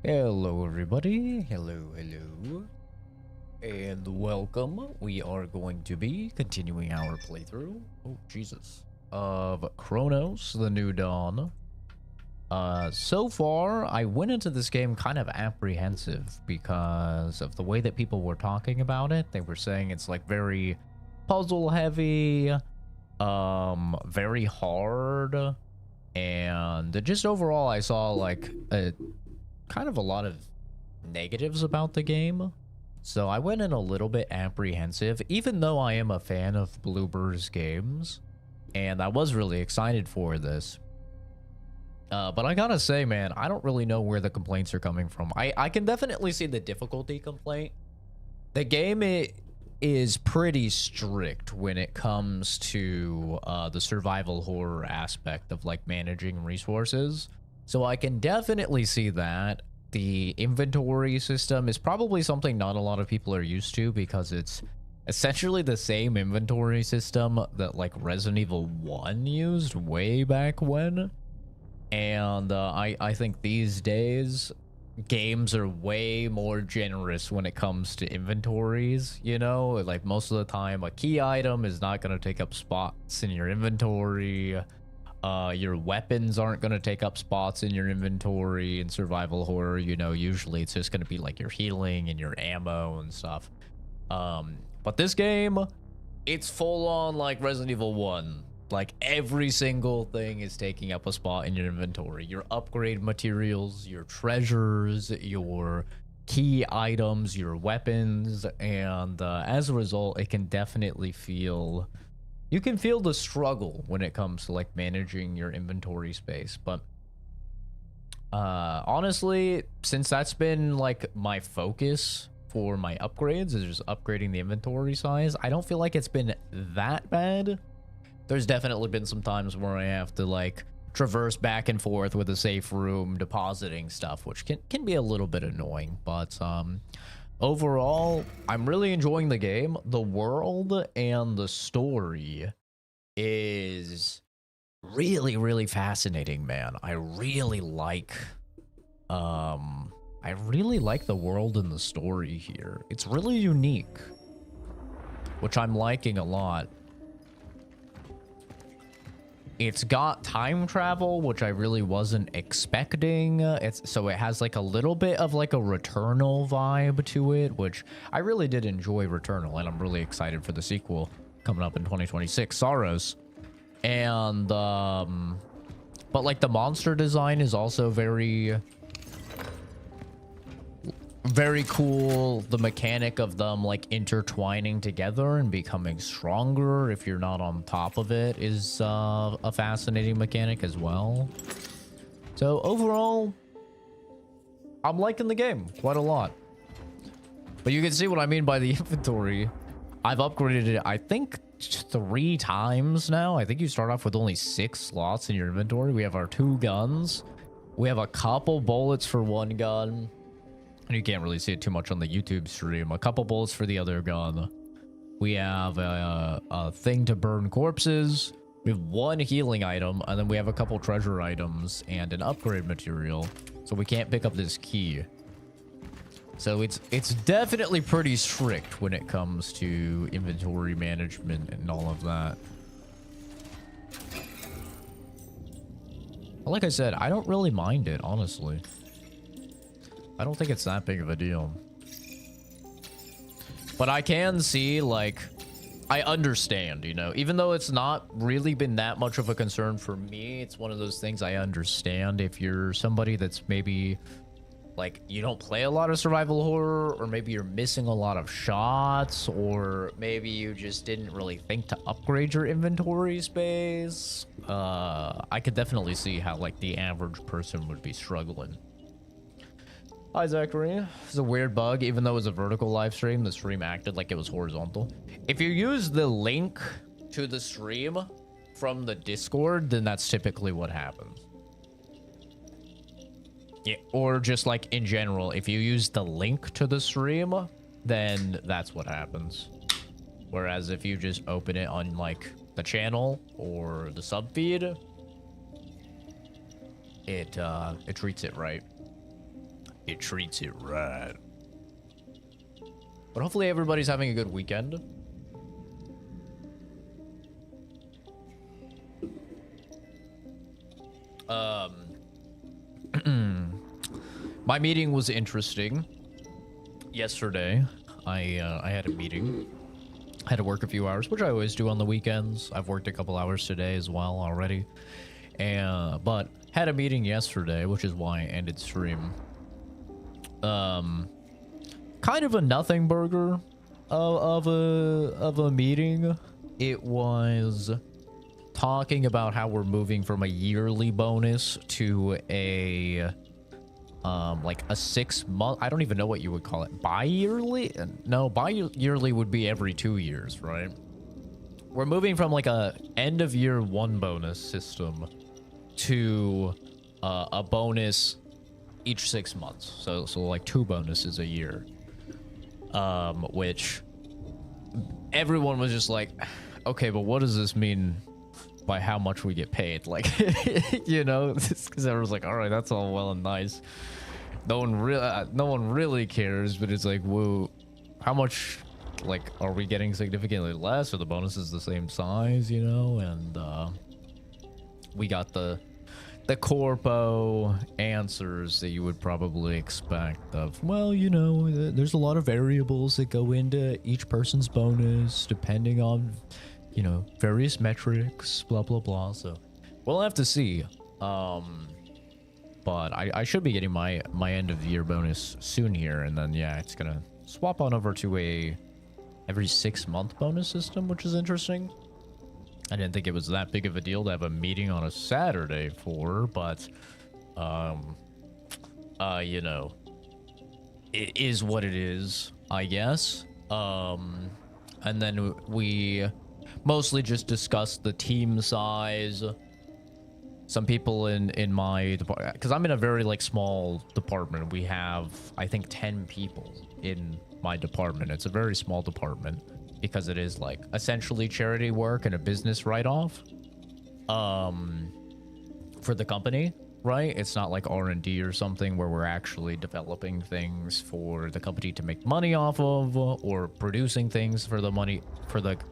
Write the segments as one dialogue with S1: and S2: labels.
S1: Hello everybody, hello, and welcome. We are going to be continuing our playthrough, oh Jesus, of Cronos, the New Dawn. So far, I went into this game kind of apprehensive because of the way that people were talking about it. They were saying it's like very puzzle heavy, very hard, and just overall I saw like a kind of a lot of negatives about the game. So I went in a little bit apprehensive, even though I am a fan of Bloober's games, and I was really excited for this. But I gotta say, man, I don't really know where the complaints are coming from. I can definitely see the difficulty complaint. The game is pretty strict when it comes to the survival horror aspect of like managing resources. So I can definitely see that. The inventory system is probably something not a lot of people are used to because it's essentially the same inventory system that like Resident Evil 1 used way back when. And I think these days games are way more generous when it comes to inventories, you know? Like most of the time a key item is not going to take up spots in your inventory. Your weapons aren't going to take up spots in your inventory. In survival horror, you know, usually it's just going to be like your healing and your ammo and stuff. But this game, it's full on like Resident Evil 1. Like every single thing is taking up a spot in your inventory. Your upgrade materials, your treasures, your key items, your weapons, and as a result, it can definitely feel... You can feel the struggle when it comes to like managing your inventory space, but honestly, since that's been like my focus for my upgrades is just upgrading the inventory size, I don't feel like it's been that bad. There's definitely been some times where I have to like traverse back and forth with a safe room depositing stuff, which can be a little bit annoying, but overall, I'm really enjoying the game. The world and the story is really, really fascinating, man. I really like the world and the story here. It's really unique, which I'm liking a lot. It's got time travel, which I really wasn't expecting. So it has like a little bit of like a Returnal vibe to it, which I really did enjoy Returnal, and I'm really excited for the sequel coming up in 2026, Sorrows. And but like the monster design is also very cool. The mechanic of them like intertwining together and becoming stronger if you're not on top of it is a fascinating mechanic as well. So overall, I'm liking the game quite a lot. But you can see what I mean by the inventory. I've upgraded it, I think, 3 times now. I think you start off with only 6 slots in your inventory. We have our 2 guns. We have a couple bullets for 1 gun. And you can't really see it too much on the YouTube stream. A couple bullets for the other gun. We have a thing to burn corpses. We have 1 healing item, and then we have a couple treasure items and an upgrade material. So we can't pick up this key. So it's definitely pretty strict when it comes to inventory management and all of that. Like I said, I don't really mind it, honestly. I don't think it's that big of a deal. But I can see, like, I understand, you know, even though it's not really been that much of a concern for me, it's one of those things I understand if you're somebody that's maybe, like, you don't play a lot of survival horror, or maybe you're missing a lot of shots, or maybe you just didn't really think to upgrade your inventory space. I could definitely see how, like, the average person would be struggling. Hi, Zachary. It's a weird bug. Even though it was a vertical live stream, the stream acted like it was horizontal. If you use the link to the stream from the Discord, then that's typically what happens. Yeah, or just like in general, if you use the link to the stream, then that's what happens. Whereas if you just open it on like the channel or the sub feed, it treats it right. It treats it right. But hopefully everybody's having a good weekend. My meeting was interesting. Yesterday, I had a meeting. I had to work a few hours, which I always do on the weekends. I've worked a couple hours today as well already. But had a meeting yesterday, which is why I ended stream. Kind of a nothing burger of a meeting. It was talking about how we're moving from a yearly bonus to a like a 6 month, I don't even know what you would call it, bi-yearly? No, bi-yearly would be every 2 years, right? We're moving from like a end of year 1 bonus system to a bonus each 6 months. So like 2 bonuses a year. Which everyone was just like, okay, but what does this mean by how much we get paid? Like, you know, because everyone's like, all right, that's all well and nice. No one really cares, but it's like, whoa, how much, like, are we getting significantly less? Or the bonus is the same size, you know? And we got the corpo answers that you would probably expect of, well, you know, there's a lot of variables that go into each person's bonus depending on, you know, various metrics, blah blah blah. So we'll have to see. But I should be getting my end of the year bonus soon here, and then yeah, it's gonna swap on over to a every 6 month bonus system, which is interesting. I didn't think it was that big of a deal to have a meeting on a Saturday for, but you know, it is what it is, I guess. And then we mostly just discussed the team size. Some people in my department, because I'm in a very like small department. We have, I think, 10 people in my department. It's a very small department because it is like essentially charity work and a business write-off for the company, right? It's not like R&D or something where we're actually developing things for the company to make money off of, or producing things for the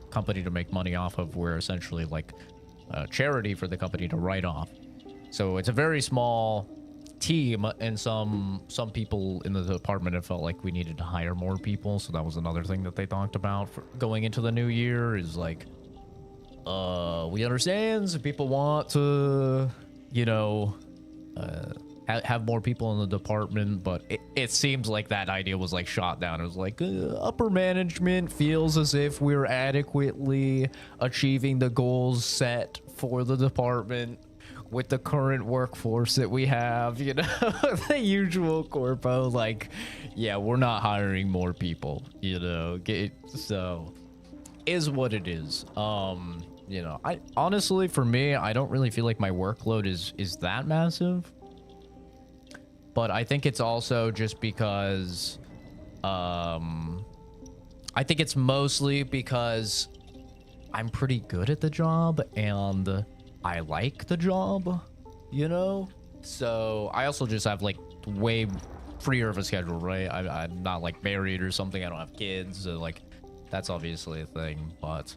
S1: company to make money off of. We're essentially like charity for the company to write off. So it's a very small team, and some people in the department have felt like we needed to hire more people. So that was another thing that they talked about for going into the new year, is like, we understand some people want to, you know, have more people in the department, but it seems like that idea was like shot down. It was like upper management feels as if we're adequately achieving the goals set for the department with the current workforce that we have, you know. The usual corpo, like, yeah, we're not hiring more people, you know. So is what it is. You know, I honestly, for me, I don't really feel like my workload is that massive. But I think it's also just because, I think it's mostly because I'm pretty good at the job and I like the job, you know? So I also just have like way freer of a schedule, right? I'm not like married or something. I don't have kids. So like that's obviously a thing. But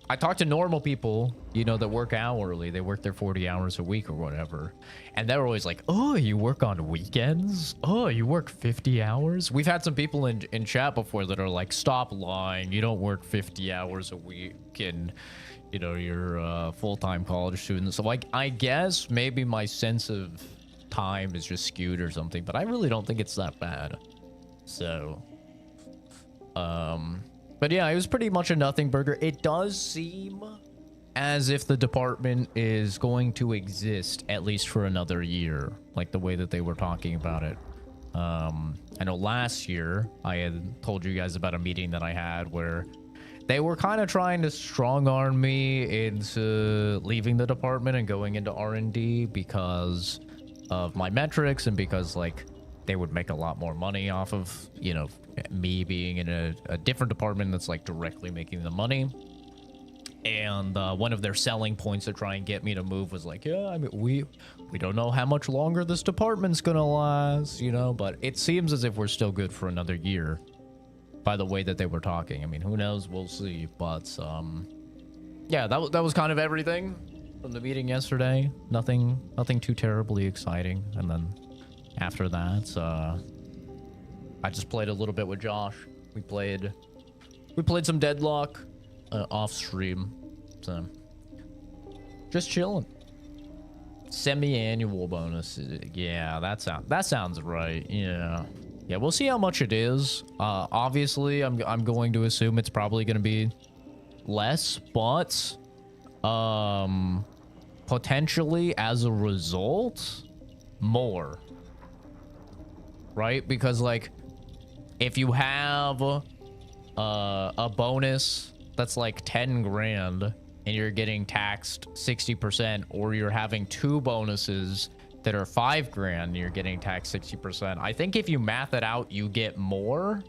S1: I talk to normal people, you know, that work hourly. They work their 40 hours a week or whatever. And they're always like, oh, you work on weekends? Oh, you work 50 hours? We've had some people in chat before that are like, stop lying. You don't work 50 hours a week and, you know, you're a full-time college student. So like, I guess maybe my sense of time is just skewed or something, but I really don't think it's that bad. So, but yeah, it was pretty much a nothing burger. It does seem as if the department is going to exist at least for another year, like the way that they were talking about it. I know last year I had told you guys about a meeting that I had where they were kind of trying to strong arm me into leaving the department and going into R&D because of my metrics and because like they would make a lot more money off of, you know, me being in a different department that's like directly making the money. And one of their selling points to try and get me to move was like, yeah, I mean, we don't know how much longer this department's gonna last, you know, but it seems as if we're still good for another year by the way that they were talking. I mean, who knows? We'll see. But yeah, that was kind of everything from the meeting yesterday. Nothing too terribly exciting. And then after that, I just played a little bit with Josh. We played some Deadlock off stream. So just chilling. Semi-annual bonus. Yeah, that sounds right. Yeah. Yeah, we'll see how much it is. Obviously, I'm going to assume it's probably going to be less, but potentially as a result, more. Right? Because like if you have a bonus that's like 10 grand and you're getting taxed 60%, or you're having two bonuses that are 5 grand and you're getting taxed 60%, I think if you math it out, you get more.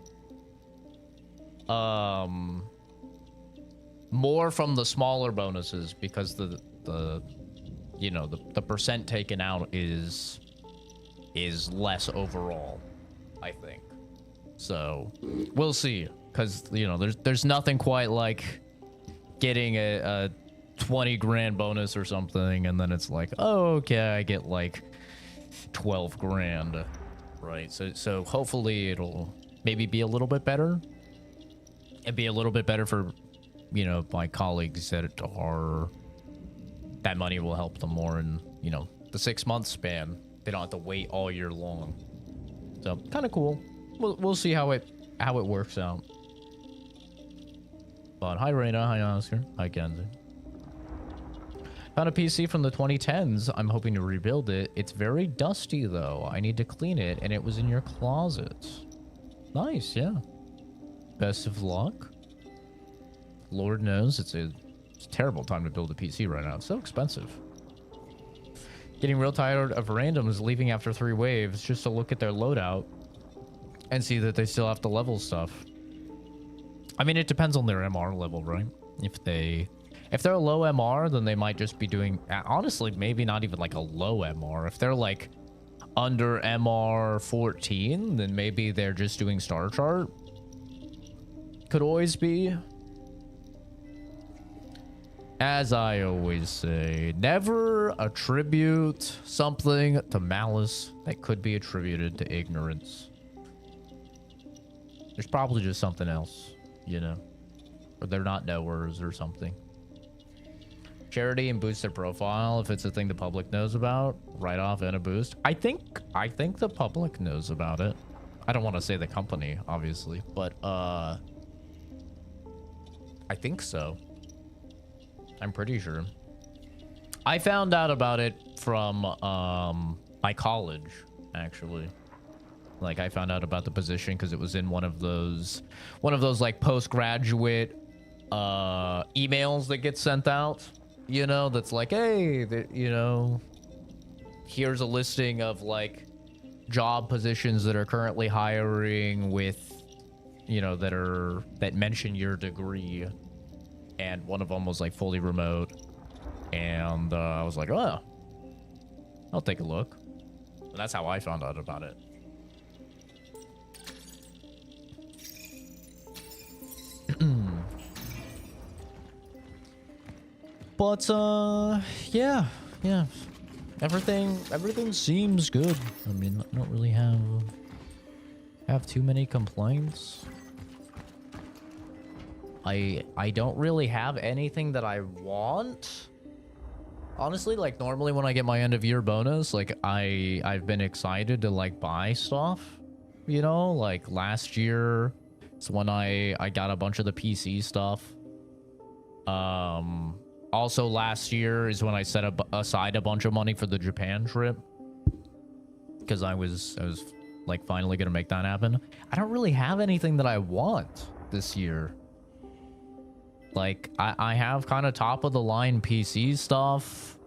S1: More from the smaller bonuses, because the you know, the percent taken out is less overall, I think. So we'll see, because you know, there's nothing quite like getting a 20 grand bonus or something, and then it's like, oh, okay, I get like 12 grand, right? So hopefully it'll maybe be a little bit better. It'd be a little bit better for, you know, my colleagues that money will help them more in, you know, the 6-month span. They don't have to wait all year long. So kind of cool. We'll see how it works out. But hi Reina, hi Oscar, hi Kenzie. Found a PC from the 2010s. I'm hoping to rebuild it. It's very dusty though. I need to clean it, and it was in your closet. Nice, yeah. Best of luck. Lord knows it's a terrible time to build a PC right now. It's so expensive. Getting real tired of randoms leaving after 3 waves just to look at their loadout and see that they still have to level stuff. I mean, it depends on their MR level, right? If they're low MR, then they might just be doing, honestly, maybe not even like a low MR. If they're like under MR 14, then maybe they're just doing star chart. Could always be. As I always say, never attribute something to malice that could be attributed to ignorance. There's probably just something else, you know, or they're not knowers or something. Charity and boost their profile if it's a thing the public knows about. Write off and a boost. I think the public knows about it. I don't want to say the company, obviously, but I think so. I'm pretty sure. I found out about it from my college, actually. Like, I found out about the position because it was in one of those like postgraduate emails that get sent out, you know, that's like, hey, you know, here's a listing of like job positions that are currently hiring with, you know, that mention your degree. And one of them was like fully remote, and I was like, oh, I'll take a look. And that's how I found out about it. But yeah, everything seems good. I mean, I don't really have too many complaints. I don't really have anything that I want. Honestly, like normally when I get my end of year bonus, like I've been excited to like buy stuff, you know, like last year it's when I got a bunch of the PC stuff. Also last year is when I set aside a bunch of money for the Japan trip, because I was like finally gonna make that happen. I don't really have anything that I want this year. Like, I have kind of top of the line PC stuff.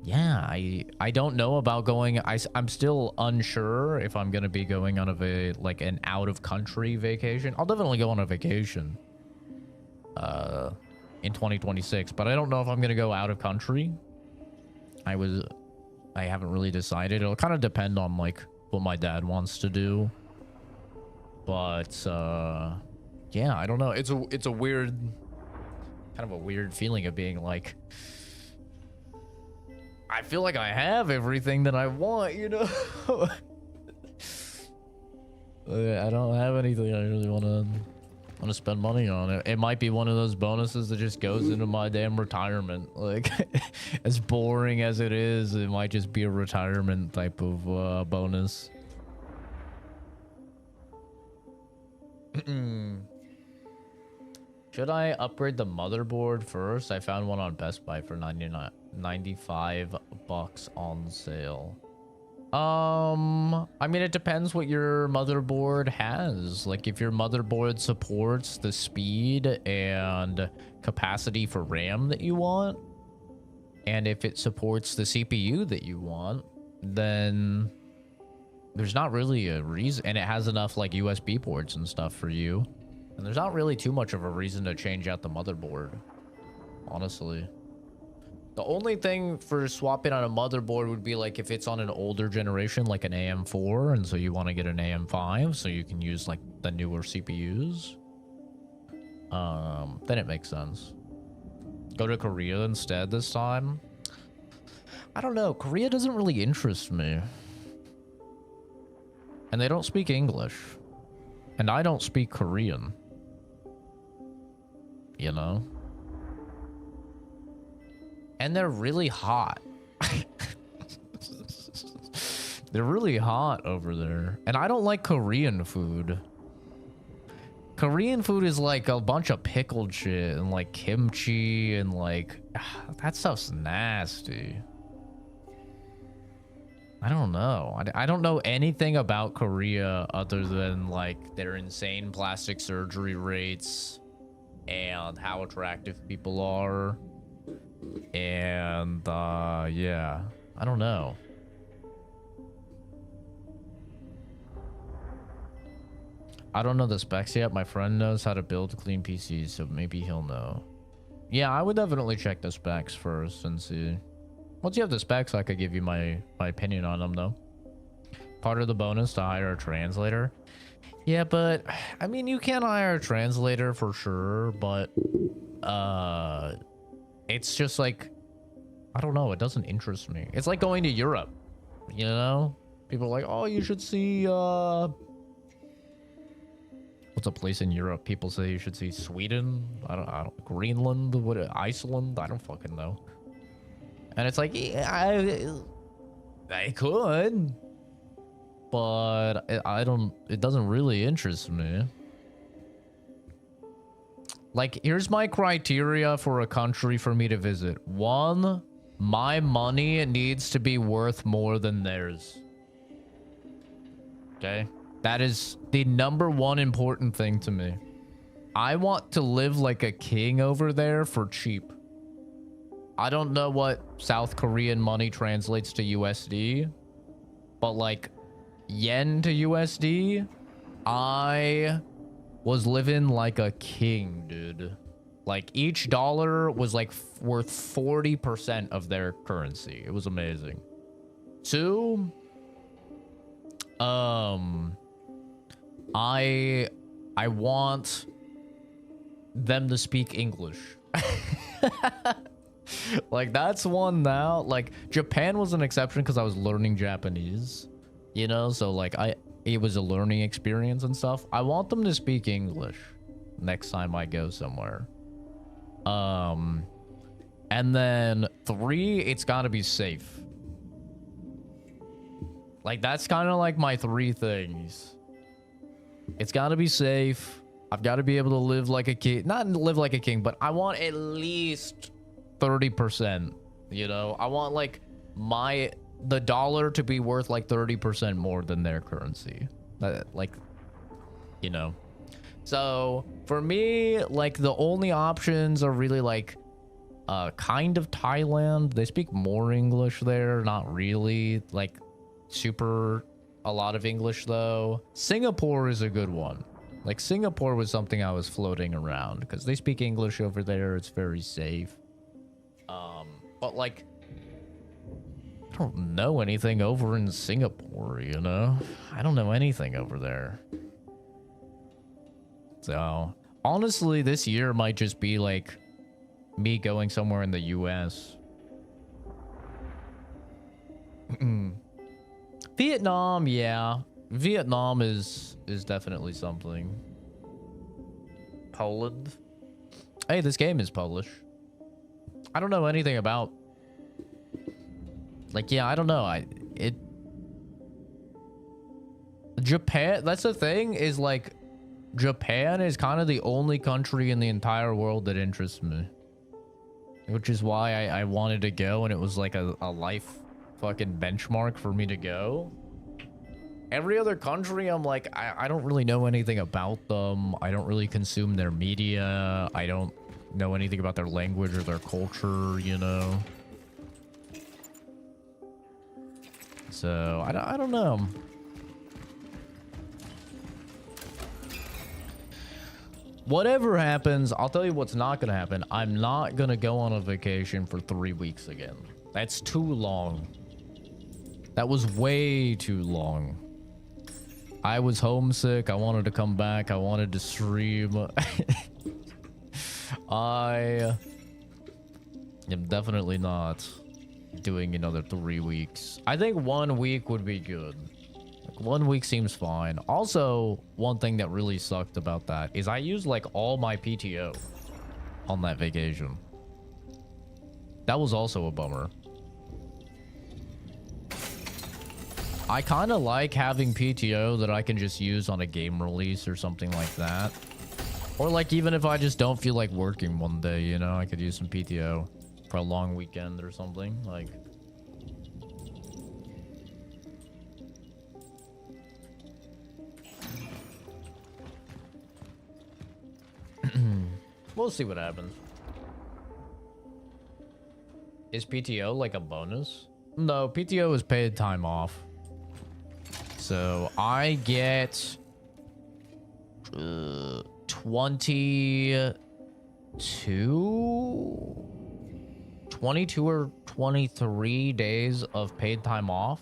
S1: yeah, I don't know about going. I'm still unsure if I'm gonna be going on like an out of country vacation. I'll definitely go on a vacation in 2026, but I don't know if I'm gonna go out of country. I haven't really decided. It'll kind of depend on like what my dad wants to do. But yeah, I don't know. It's a weird, kind of a weird feeling of being like, I feel like I have everything that I want, you know? I don't have anything I really want to spend money on. It might be one of those bonuses that just goes into my damn retirement. Like, as boring as it is, it might just be a retirement type of bonus. Should I upgrade the motherboard first? I found one on Best Buy for $95 on sale. I mean, it depends what your motherboard has. Like, if your motherboard supports the speed and capacity for RAM that you want, and if it supports the CPU that you want, then there's not really a reason, and it has enough like USB ports and stuff for you, and there's not really too much of a reason to change out the motherboard, honestly. The only thing for swapping on a motherboard would be like if it's on an older generation, like an AM4, and so you want to get an AM5 so you can use like the newer CPUs. Then it makes sense. Go to Korea instead this time. I don't know. Korea doesn't really interest me. And they don't speak English. And I don't speak Korean. You know? And they're really hot. They're really hot over there. And I don't like Korean food. Korean food is like a bunch of pickled shit and like kimchi and like... that stuff's nasty. I don't know. I don't know anything about Korea other than like their insane plastic surgery rates and how attractive people are. And yeah, I don't know. I don't know the specs yet. My friend knows how to build clean PCs, so maybe he'll know. Yeah, I would definitely check the specs first and see. Once you have the specs, I could give you my opinion on them, though. Part of the bonus to hire a translator. Yeah, but I mean, you can hire a translator for sure, but it's just like, I don't know, it doesn't interest me. It's like going to Europe, you know? People are like, oh, you should see what's a place in Europe? People say you should see Sweden. I don't Greenland, Iceland, I don't fucking know. And it's like, yeah, I could, but it doesn't really interest me. Like, here's my criteria for a country for me to visit. 1, my money needs to be worth more than theirs. Okay? That is the #1 important thing to me. I want to live like a king over there for cheap. I don't know what South Korean money translates to USD, but like yen to USD, I was living like a king, dude. Like each dollar was like worth 40% of their currency. It was amazing. 2, I want them to speak English. Like, that's one now. Like, Japan was an exception because I was learning Japanese, you know? So, like, it was a learning experience and stuff. I want them to speak English next time I go somewhere. And then 3, it's got to be safe. Like, that's kind of like my 3 things. It's got to be safe. I've got to be able to live like a king. Not live like a king, but I want at least 30%, you know? I want like the dollar to be worth like 30% more than their currency. Like, you know? So for me, like the only options are really like kind of Thailand. They speak more English there, not really like super a lot of English though. Singapore is a good one. Like Singapore was something I was floating around because they speak English over there. It's very safe. But like, I don't know anything over in Singapore, you know? I don't know anything over there. So honestly, this year might just be like me going somewhere in the US. Vietnam, yeah. Vietnam is definitely something. Poland. Hey, this game is Polish. I don't know anything about... Like, yeah, I don't know. Japan, that's the thing, is like... Japan is kind of the only country in the entire world that interests me. Which is why I wanted to go, and it was like a life fucking benchmark for me to go. Every other country, I'm like, I don't really know anything about them. I don't really consume their media. I don't know anything about their language or their culture, you know? So, I don't know. Whatever happens, I'll tell you what's not going to happen. I'm not going to go on a vacation for 3 weeks again. That's too long. That was way too long. I was homesick. I wanted to come back. I wanted to stream. I am definitely not doing another 3 weeks. I think 1 week would be good. Like 1 week seems fine. Also, one thing that really sucked about that is I used like all my PTO on that vacation. That was also a bummer. I kind of like having PTO that I can just use on a game release or something like that. Or like even if I just don't feel like working one day, you know, I could use some PTO for a long weekend or something. Like, we'll see what happens. Is PTO like a bonus? No, PTO is paid time off. So I get 22 or 23 days of paid time off.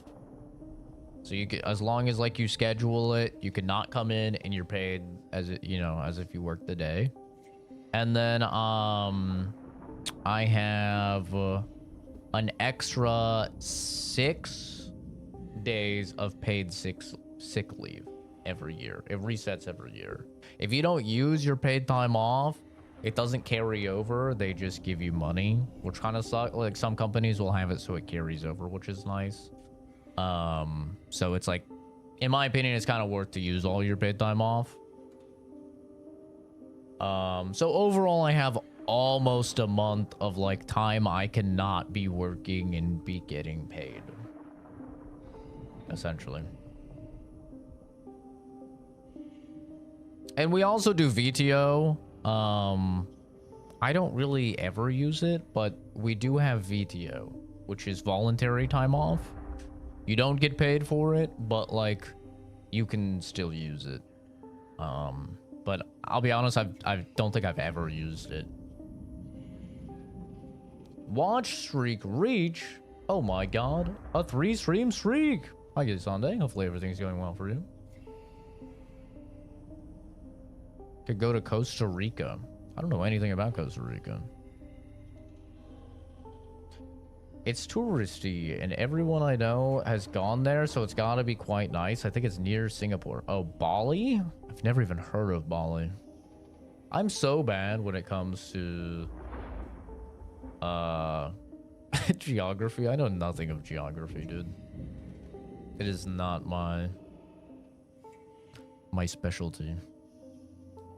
S1: So you get, as long as like you schedule it, you can not come in and you're paid as it, you know, as if you worked the day. And then I have an extra 6 days of paid sick leave every year. It resets every year. If you don't use your paid time off, it doesn't carry over. They just give you money, which kind of sucks. Like some companies will have it so it carries over, which is nice. So it's like, in my opinion, it's kind of worth to use all your paid time off. So overall, I have almost a month of like time I cannot be working and be getting paid. Essentially. And we also do VTO. I don't really ever use it, but we do have VTO, which is voluntary time off. You don't get paid for it, but like you can still use it. But I'll be honest, I don't think I've ever used it. Watch streak reach. Oh my god, a 3-stream streak. Hi, good Sunday. Hopefully everything's going well for you. Could go to Costa Rica. I don't know anything about Costa Rica. It's touristy, and everyone I know has gone there, so it's gotta be quite nice. I think it's near Singapore. Oh, Bali? I've never even heard of Bali. I'm so bad when it comes to geography. I know nothing of geography, dude. It is not my specialty.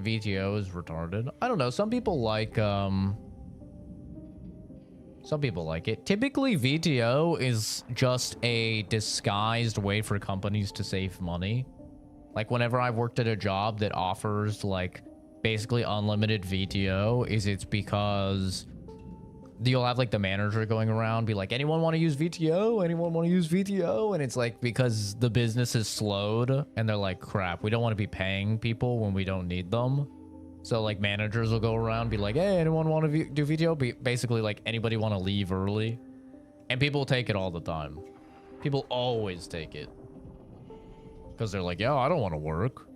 S1: VTO is retarded. I don't know. Some people like it. Typically, VTO is just a disguised way for companies to save money. Like whenever I've worked at a job that offers like basically unlimited VTO, it's because you'll have like the manager going around, be like, anyone want to use VTO? Anyone want to use VTO? And it's like, because the business is slowed and they're like, crap, we don't want to be paying people when we don't need them. So like managers will go around, be like, hey, anyone want to do VTO? Basically like, anybody want to leave early? And people take it all the time. People always take it. Because they're like, yo, I don't want to work.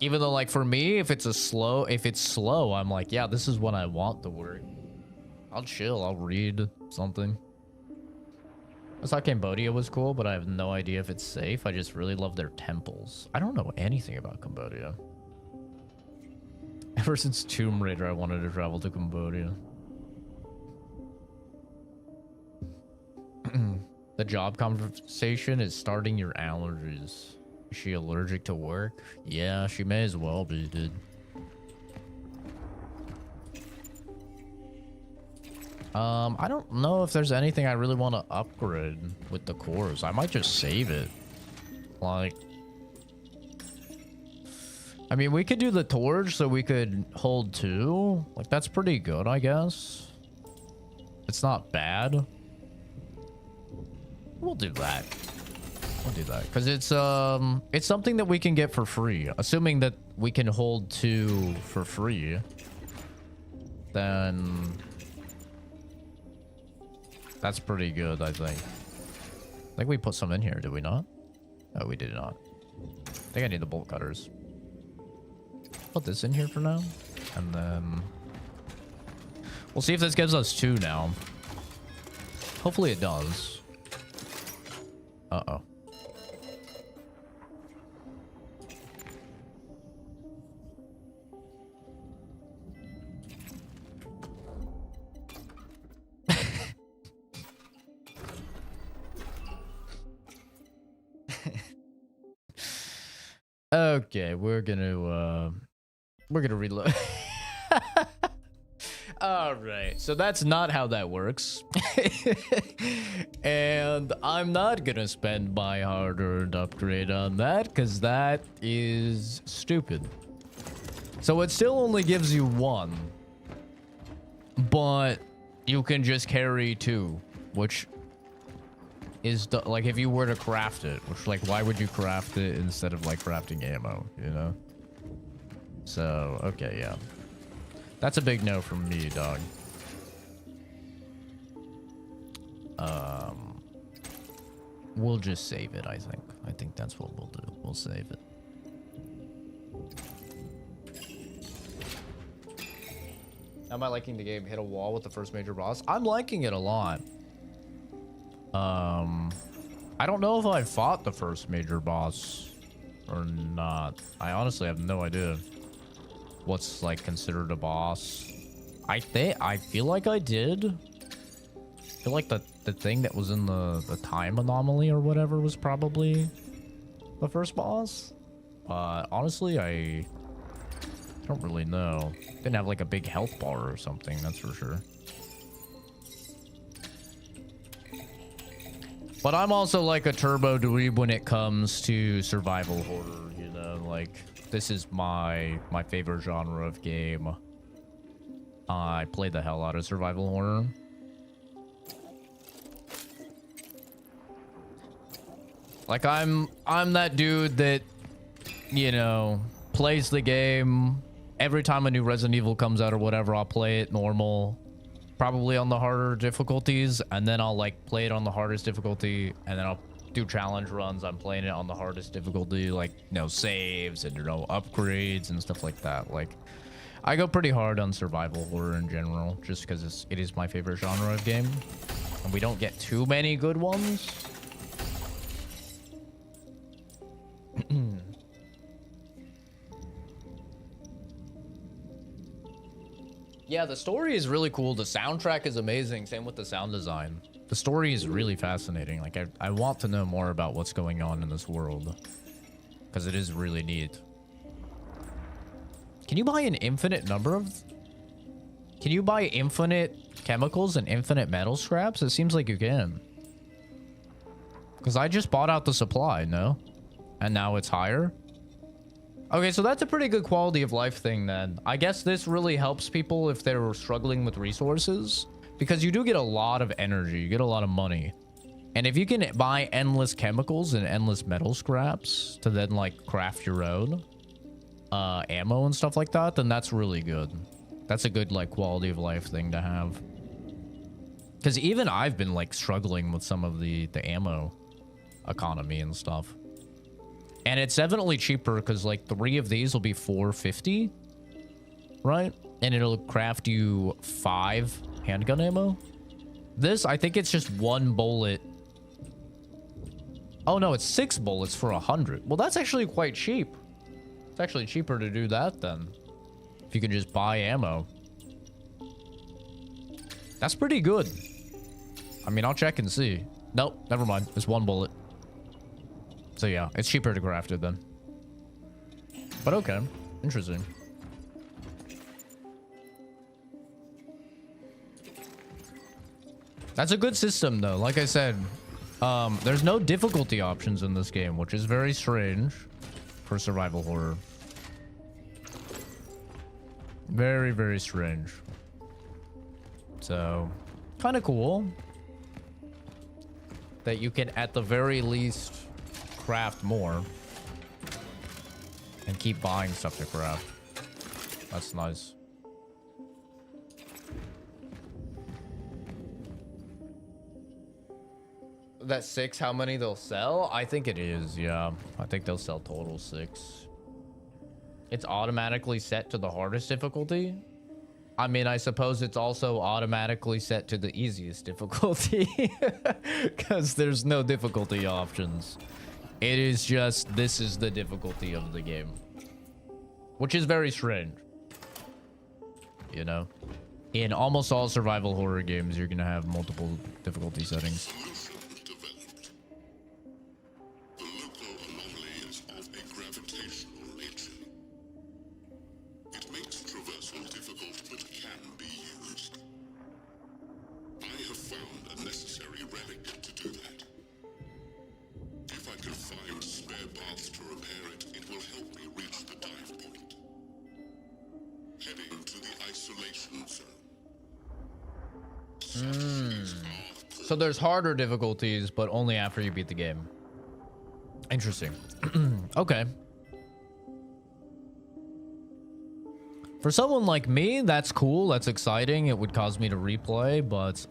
S1: Even though, like, for me, if it's slow, I'm like, yeah, this is when I want to work. I'll chill. I'll read something. I thought Cambodia was cool, but I have no idea if it's safe. I just really love their temples. I don't know anything about Cambodia. Ever since Tomb Raider, I wanted to travel to Cambodia. The job conversation is starting your allergies. Is she allergic to work? Yeah, she may as well be, dude. I don't know if there's anything I really want to upgrade with the cores. I might just save it. Like, I mean, we could do the torch so we could hold 2. Like, that's pretty good, I guess. It's not bad. We'll do that. We'll do that because it's something that we can get for free. Assuming that we can hold 2 for free, then that's pretty good, I think. I think we put some in here, did we not? No, we did not. I think I need the bolt cutters. Put this in here for now, and then we'll see if this gives us 2 now. Hopefully it does. Uh-oh. Okay, we're gonna reload. All right, so that's not how that works. And I'm not gonna spend my hard-earned upgrade on that because that is stupid. So it still only gives you 1, but you can just carry 2, which is like if you were to craft it, which like why would you craft it instead of like crafting ammo, you know? So okay, yeah. That's a big no from me, dog. We'll just save it, I think. I think that's what we'll do. We'll save it. Am I liking the game? Hit a wall with the first major boss? I'm liking it a lot. I don't know if I fought the first major boss or not. I honestly have no idea what's like considered a boss. I feel like I did. I feel like the thing that was in the time anomaly or whatever was probably the first boss. Honestly, I don't really know. Didn't have like a big health bar or something, that's for sure. But I'm also like a turbo dweeb when it comes to survival horror, you know, like this is my favorite genre of game. I play the hell out of survival horror. Like I'm that dude that, you know, plays the game every time a new Resident Evil comes out or whatever. I'll play it normal, probably on the harder difficulties, and then I'll like play it on the hardest difficulty, and then I'll do challenge runs. I'm playing it on the hardest difficulty, like, you know, saves and, you know, upgrades and stuff like that. Like, I go pretty hard on survival horror in general, just because it is my favorite genre of game, and we don't get too many good ones. Yeah, the story is really cool. The soundtrack is amazing. Same with the sound design. The story is really fascinating. Like, I want to know more about what's going on in this world, because it is really neat. Can you buy an infinite number of... Can you buy infinite chemicals and infinite metal scraps? It seems like you can. Because I just bought out the supply, no? And now it's higher? Okay, so that's a pretty good quality of life thing then. I guess this really helps people if they're struggling with resources, because you do get a lot of energy, you get a lot of money. And if you can buy endless chemicals and endless metal scraps to then like craft your own ammo and stuff like that, then that's really good. That's a good like quality of life thing to have. Because even I've been like struggling with some of the ammo economy and stuff. And it's definitely cheaper because like 3 of these will be $4.50, right? And it'll craft you 5 handgun ammo. This, I think it's just 1 bullet. Oh no, it's 6 bullets for 100. Well, that's actually quite cheap. It's actually cheaper to do that then, if you can just buy ammo. That's pretty good. I mean, I'll check and see. Nope, never mind. It's 1 bullet. So yeah, it's cheaper to craft it then. But okay, interesting. That's a good system though. Like I said, there's no difficulty options in this game, which is very strange for survival horror. Very, very strange. So, kind of cool that you can at the very least craft more and keep buying stuff to craft. That's nice. That 6, how many they'll sell? I think it is, yeah. I think they'll sell total 6. It's automatically set to the hardest difficulty. I mean, I suppose it's also automatically set to the easiest difficulty because there's no difficulty options. It is just, this is the difficulty of the game, which is very strange. You know, in almost all survival horror games, you're going to have multiple difficulty settings. So there's harder difficulties, but only after you beat the game. Interesting. Okay. For someone like me, that's cool. That's exciting. It would cause me to replay, but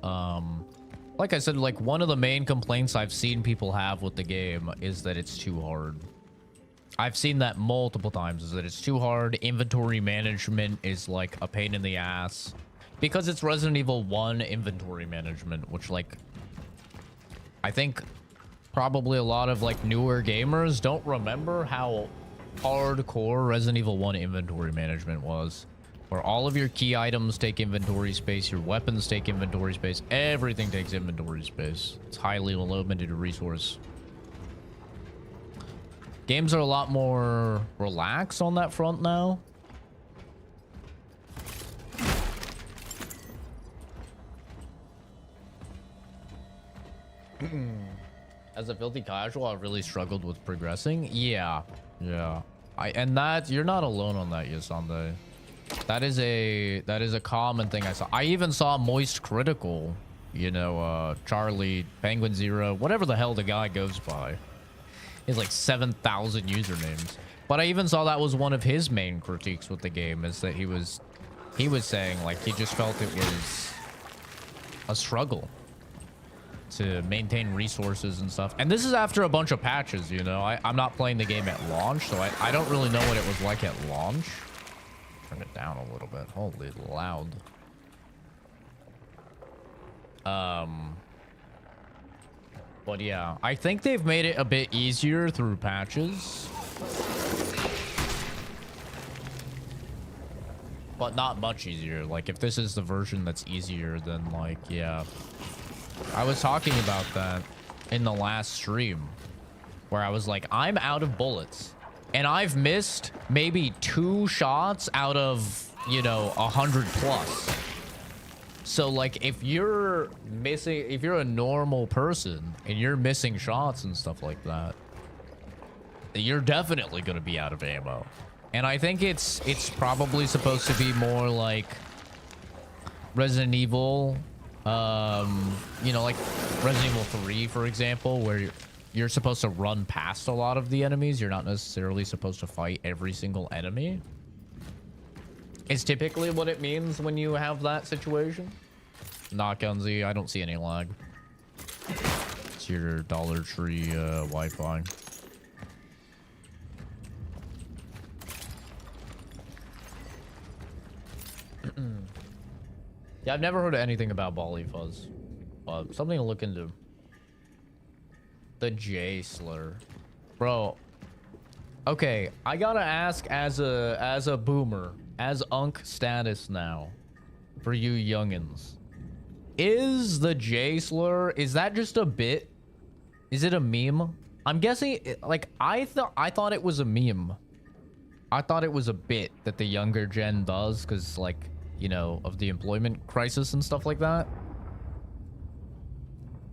S1: like I said, like one of the main complaints I've seen people have with the game is that it's too hard. I've seen that multiple times, is that it's too hard. Inventory management is like a pain in the ass. Because it's Resident Evil 1 inventory management, which like I think probably a lot of like newer gamers don't remember how hardcore Resident Evil 1 inventory management was, where all of your key items take inventory space, your weapons take inventory space, everything takes inventory space. It's highly limited resource. Games are a lot more relaxed on that front now. As a filthy casual, I really struggled with progressing. Yeah. And that, you're not alone on that, Yasande. That is a common thing I saw. I even saw Moist Critical, you know, Charlie, Penguin Zero, whatever the hell the guy goes by. He's like 7,000 usernames. But I even saw that was one of his main critiques with the game, is that he was saying like he just felt it was a struggle to maintain resources and stuff. And this is after a bunch of patches, you know. I'm not playing the game at launch, so I don't really know what it was like at launch. Turn it down a little bit. Holy loud. But yeah, I think they've made it a bit easier through patches. But not much easier. Like, if this is the version that's easier, then like, yeah. I was talking about that in the last stream, where I was like, I'm out of bullets and I've missed maybe 2 shots out of, you know, 100 plus. So like, if you're a normal person and you're missing shots and stuff like that, you're definitely going to be out of ammo. And I think it's probably supposed to be more like Resident Evil, you know, like Resident Evil 3, for example, where you're supposed to run past a lot of the enemies. You're not necessarily supposed to fight every single enemy. It's typically what it means when you have that situation. Not Gunzy, I don't see any lag. It's your Dollar Tree Wi-Fi. Yeah, I've never heard of anything about Bali Fuzz. Something to look into. The J slur. Bro. Okay, I gotta ask as a boomer, as Unk status now, for you youngins. Is the J slur, is that just a bit? Is it a meme? I'm guessing, like, I thought it was a meme. I thought it was a bit that the younger gen does, because, like, you know, of the employment crisis and stuff like that.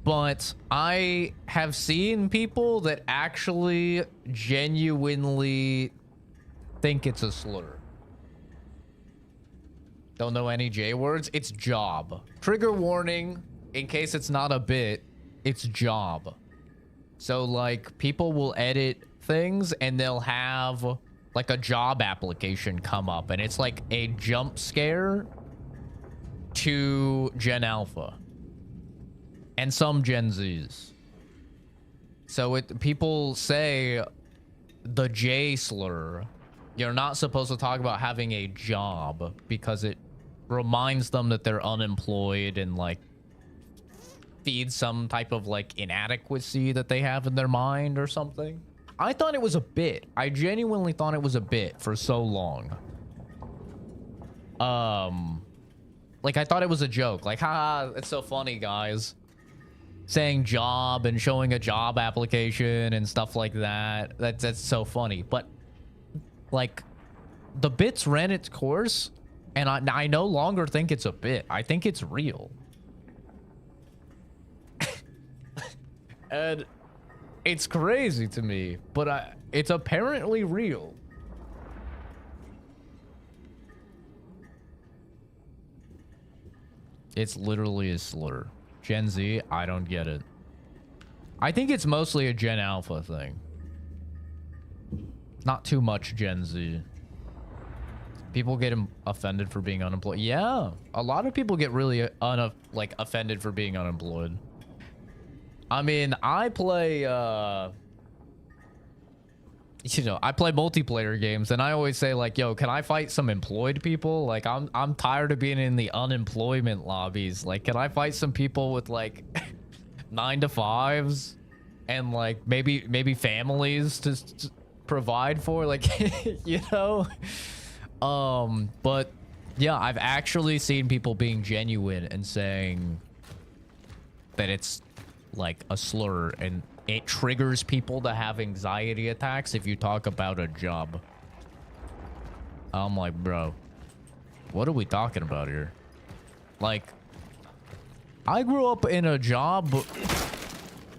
S1: But I have seen people that actually genuinely think it's a slur. Don't know any J words. It's job. Trigger warning, in case it's not a bit, it's job. So, like, people will edit things and they'll have like a job application come up, and it's like a jump scare to Gen Alpha and some Gen Zs. So people say the J slur. You're not supposed to talk about having a job because it reminds them that they're unemployed and like feeds some type of like inadequacy that they have in their mind or something. I thought it was a bit. I genuinely thought it was a bit for so long. Like, I thought it was a joke. Like, haha, it's so funny, guys. Saying job and showing a job application and stuff like that. That's so funny. But, like, the bits ran its course, and I no longer think it's a bit. I think it's real. And it's crazy to me, but it's apparently real. It's literally a slur. Gen Z, I don't get it. I think it's mostly a Gen Alpha thing. Not too much Gen Z. People get offended for being unemployed. Yeah, a lot of people get really offended for being unemployed. I mean, I play, you know, I play multiplayer games, and I always say, like, yo, can I fight some employed people? Like, I'm tired of being in the unemployment lobbies. Like, can I fight some people with, like, 9 to 5s and, like, maybe families to provide for? Like, you know? But, yeah, I've actually seen people being genuine and saying that it's like a slur, and it triggers people to have anxiety attacks if you talk about a job. I'm like, bro, what are we talking about here? Like, I grew up in a job.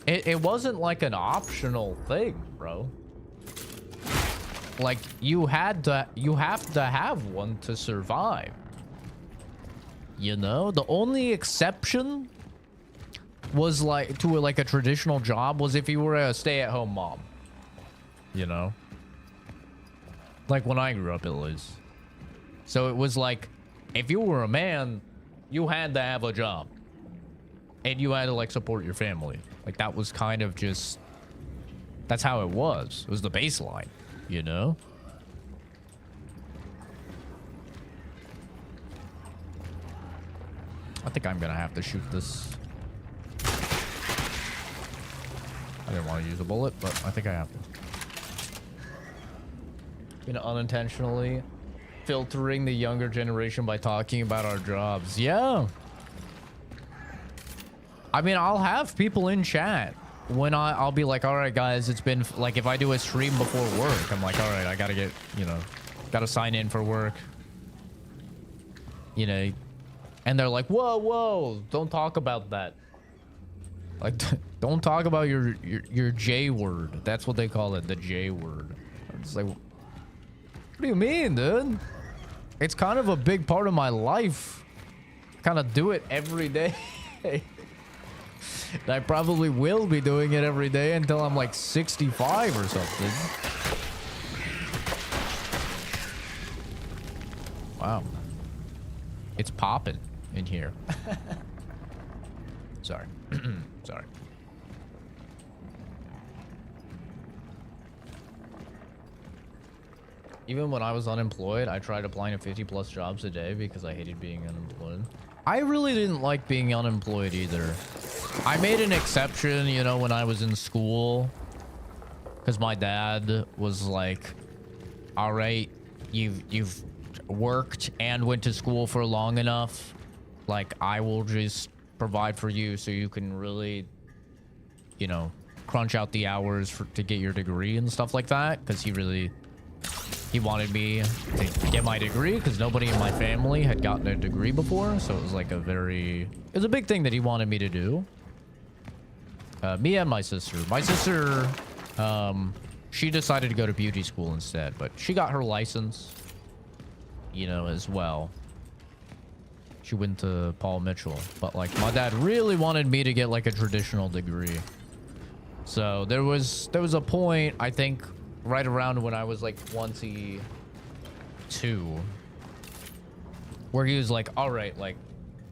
S1: It wasn't like an optional thing, bro. Like, you have to have one to survive. You know, the only exception was like to like a traditional job was if you were a stay-at-home mom, you know, like when I grew up at least. So it was like, if you were a man, you had to have a job and you had to like support your family. Like, that was kind of just, that's how it was. It was the baseline, you know. I think I'm gonna have to shoot this. I didn't want to use a bullet, but I think I have to. You know, unintentionally filtering the younger generation by talking about our jobs. Yeah. I mean, I'll have people in chat when I'll be like, all right, guys, it's been like, if I do a stream before work, I'm like, all right, I gotta get, you know, gotta sign in for work. You know, and they're like, whoa, don't talk about that. Like, don't talk about your J word. That's what they call it, the J word. It's like, What do you mean, dude? It's kind of a big part of my life. Kind of do it every day. I probably will be doing it every day until I'm like 65 or something. Wow. It's popping in here. Sorry. Sorry. Even when I was unemployed, I tried applying to 50+ jobs a day because I hated being unemployed. I really didn't like being unemployed either. I made an exception, you know, when I was in school, because my dad was like, all right, you've worked and went to school for long enough, like I will just provide for you so you can really, you know, crunch out the hours to get your degree and stuff like that, because he wanted me to get my degree because nobody in my family had gotten a degree before. So it was like it was a big thing that he wanted me to do. Me and my sister. My sister, she decided to go to beauty school instead, but she got her license, you know, as well. She went to Paul Mitchell, but like my dad really wanted me to get like a traditional degree. So there was a point, I think, right around when I was like 22, where he was like, all right, like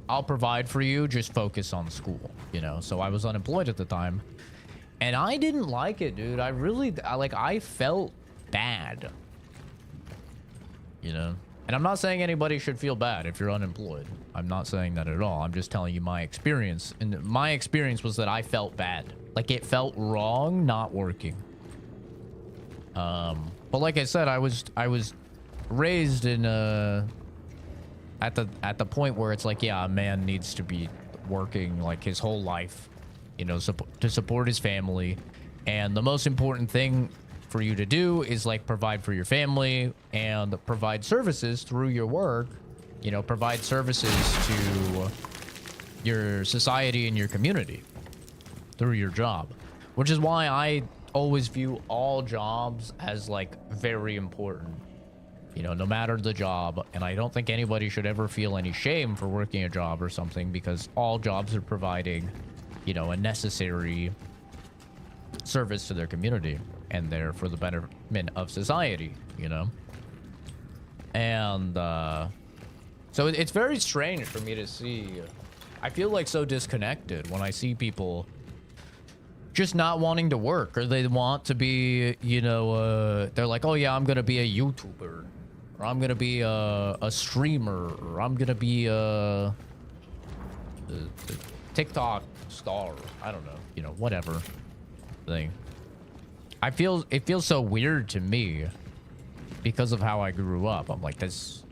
S1: I'll provide for you, just focus on school, you know? So I was unemployed at the time and I didn't like it, dude. I felt bad, you know? And I'm not saying anybody should feel bad if you're unemployed. I'm not saying that at all. I'm just telling you my experience. And my experience was that I felt bad. Like it felt wrong not working. But like I said, I was raised in at the point where it's like, yeah, a man needs to be working like his whole life, you know, to support his family, and the most important thing for you to do is like provide for your family and provide services through your work, you know, provide services to your society and your community through your job, which is why I always view all jobs as like very important, you know, no matter the job. And I don't think anybody should ever feel any shame for working a job or something, because all jobs are providing, you know, a necessary service to their community, and they're for the betterment of society, you know. And so it's very strange for me to see. I feel like so disconnected when I see people just not wanting to work, or they want to be, you know, they're like, oh yeah, I'm gonna be a YouTuber, or I'm gonna be a streamer, or I'm gonna be a TikTok star. I don't know, you know, whatever thing. It feels so weird to me because of how I grew up. I'm like, this.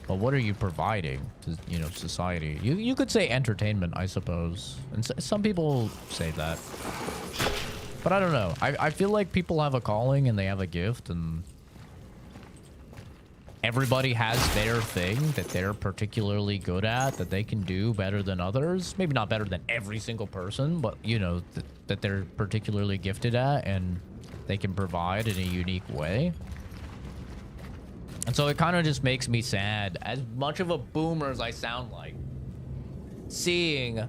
S1: Well, what are you providing to, you know, society? You could say entertainment, I suppose. And some people say that. But I don't know. I feel like people have a calling and they have a gift, and everybody has their thing that they're particularly good at, that they can do better than others. Maybe not better than every single person, but, you know, that they're particularly gifted at and they can provide in a unique way. And so it kind of just makes me sad, as much of a boomer as I sound like, seeing,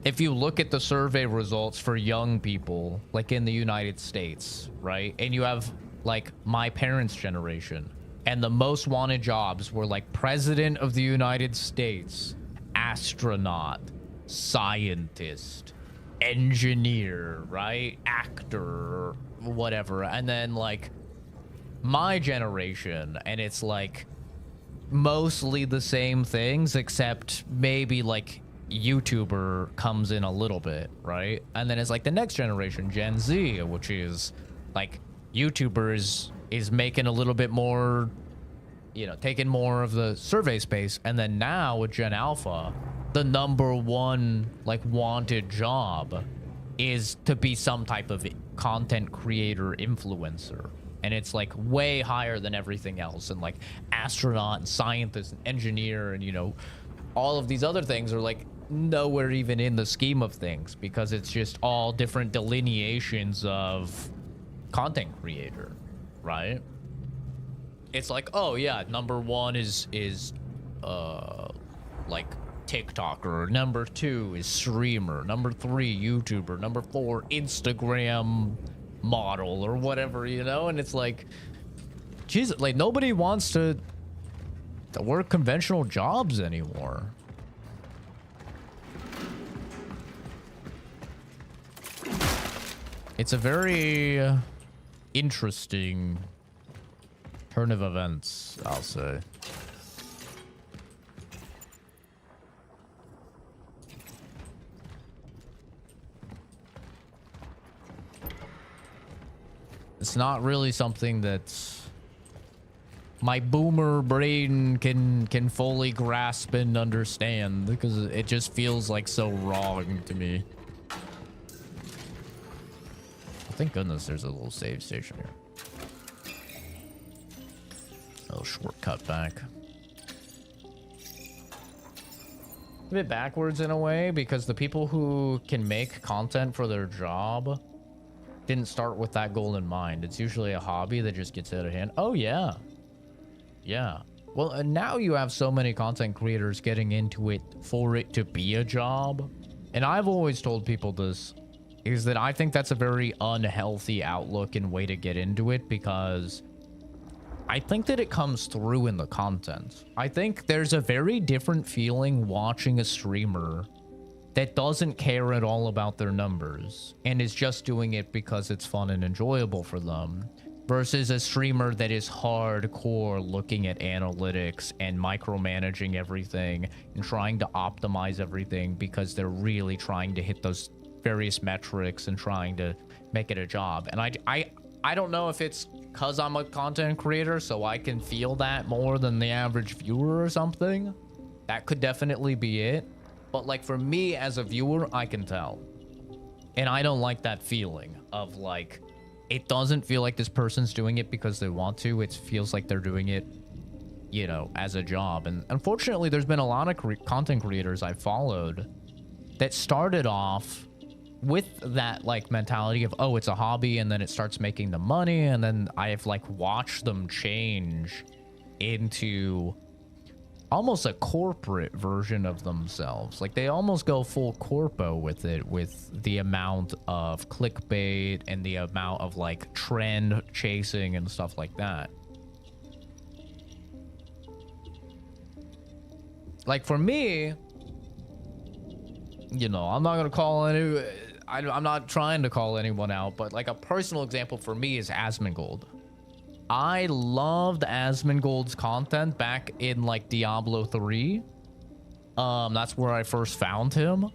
S1: if you look at the survey results for young people, like in the United States, right? And you have like my parents' generation, and the most wanted jobs were like President of the United States, astronaut, scientist, engineer, right? Actor, whatever. And then like my generation, and it's like mostly the same things, except maybe like YouTuber comes in a little bit, right? And then it's like the next generation, Gen Z, which is like YouTubers is making a little bit more, you know, taking more of the survey space. And then now with Gen Alpha, the #1 like wanted job is to be some type of content creator influencer. And it's like way higher than everything else. And like astronaut and scientist and engineer and, you know, all of these other things are like nowhere even in the scheme of things, because it's just all different delineations of content creator, right? it's like, oh yeah, number one is like TikToker, number two is streamer, number three YouTuber, number four Instagram model or whatever, you know. And it's like, Jesus, like nobody wants to work conventional jobs anymore. It's a very interesting turn of events, I'll say. It's not really something that my boomer brain can fully grasp and understand, because it just feels like so wrong to me. Thank goodness there's a little save station here. A little shortcut back. A bit backwards in a way, because the people who can make content for their job didn't start with that goal in mind. It's usually a hobby that just gets out of hand. Oh, yeah. Yeah. Well, and now you have so many content creators getting into it for it to be a job. And I've always told people this, is that I think that's a very unhealthy outlook and way to get into it, because I think that it comes through in the content. I think there's a very different feeling watching a streamer that doesn't care at all about their numbers and is just doing it because it's fun and enjoyable for them, versus a streamer that is hardcore looking at analytics and micromanaging everything and trying to optimize everything because they're really trying to hit those various metrics and trying to make it a job. And I don't know if it's because I'm a content creator, so I can feel that more than the average viewer or something. That could definitely be it. But like for me as a viewer, I can tell. And I don't like that feeling of like, it doesn't feel like this person's doing it because they want to. It feels like they're doing it, you know, as a job. And unfortunately, there's been a lot of content creators I've followed that started off with that like mentality of, oh, it's a hobby, and then it starts making the money, and then I've like watched them change into almost a corporate version of themselves. Like they almost go full corpo with it, with the amount of clickbait and the amount of like trend chasing and stuff like that. Like for me, you know, I'm not gonna call any, I'm not trying to call anyone out, but like a personal example for me is Asmongold. I loved Asmongold's content back in like Diablo 3. That's where I first found him.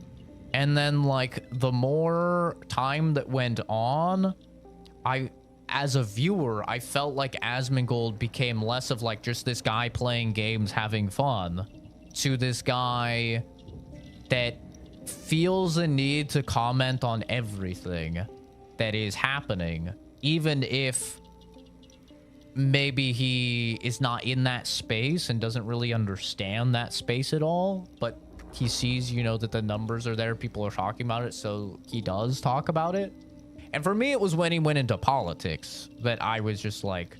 S1: And then like the more time that went on, as a viewer, I felt like Asmongold became less of like just this guy playing games having fun to this guy that feels a need to comment on everything that is happening, even if maybe he is not in that space and doesn't really understand that space at all, but he sees, you know, that the numbers are there, people are talking about it, so he does talk about it. And for me, it was when he went into politics that I was just like,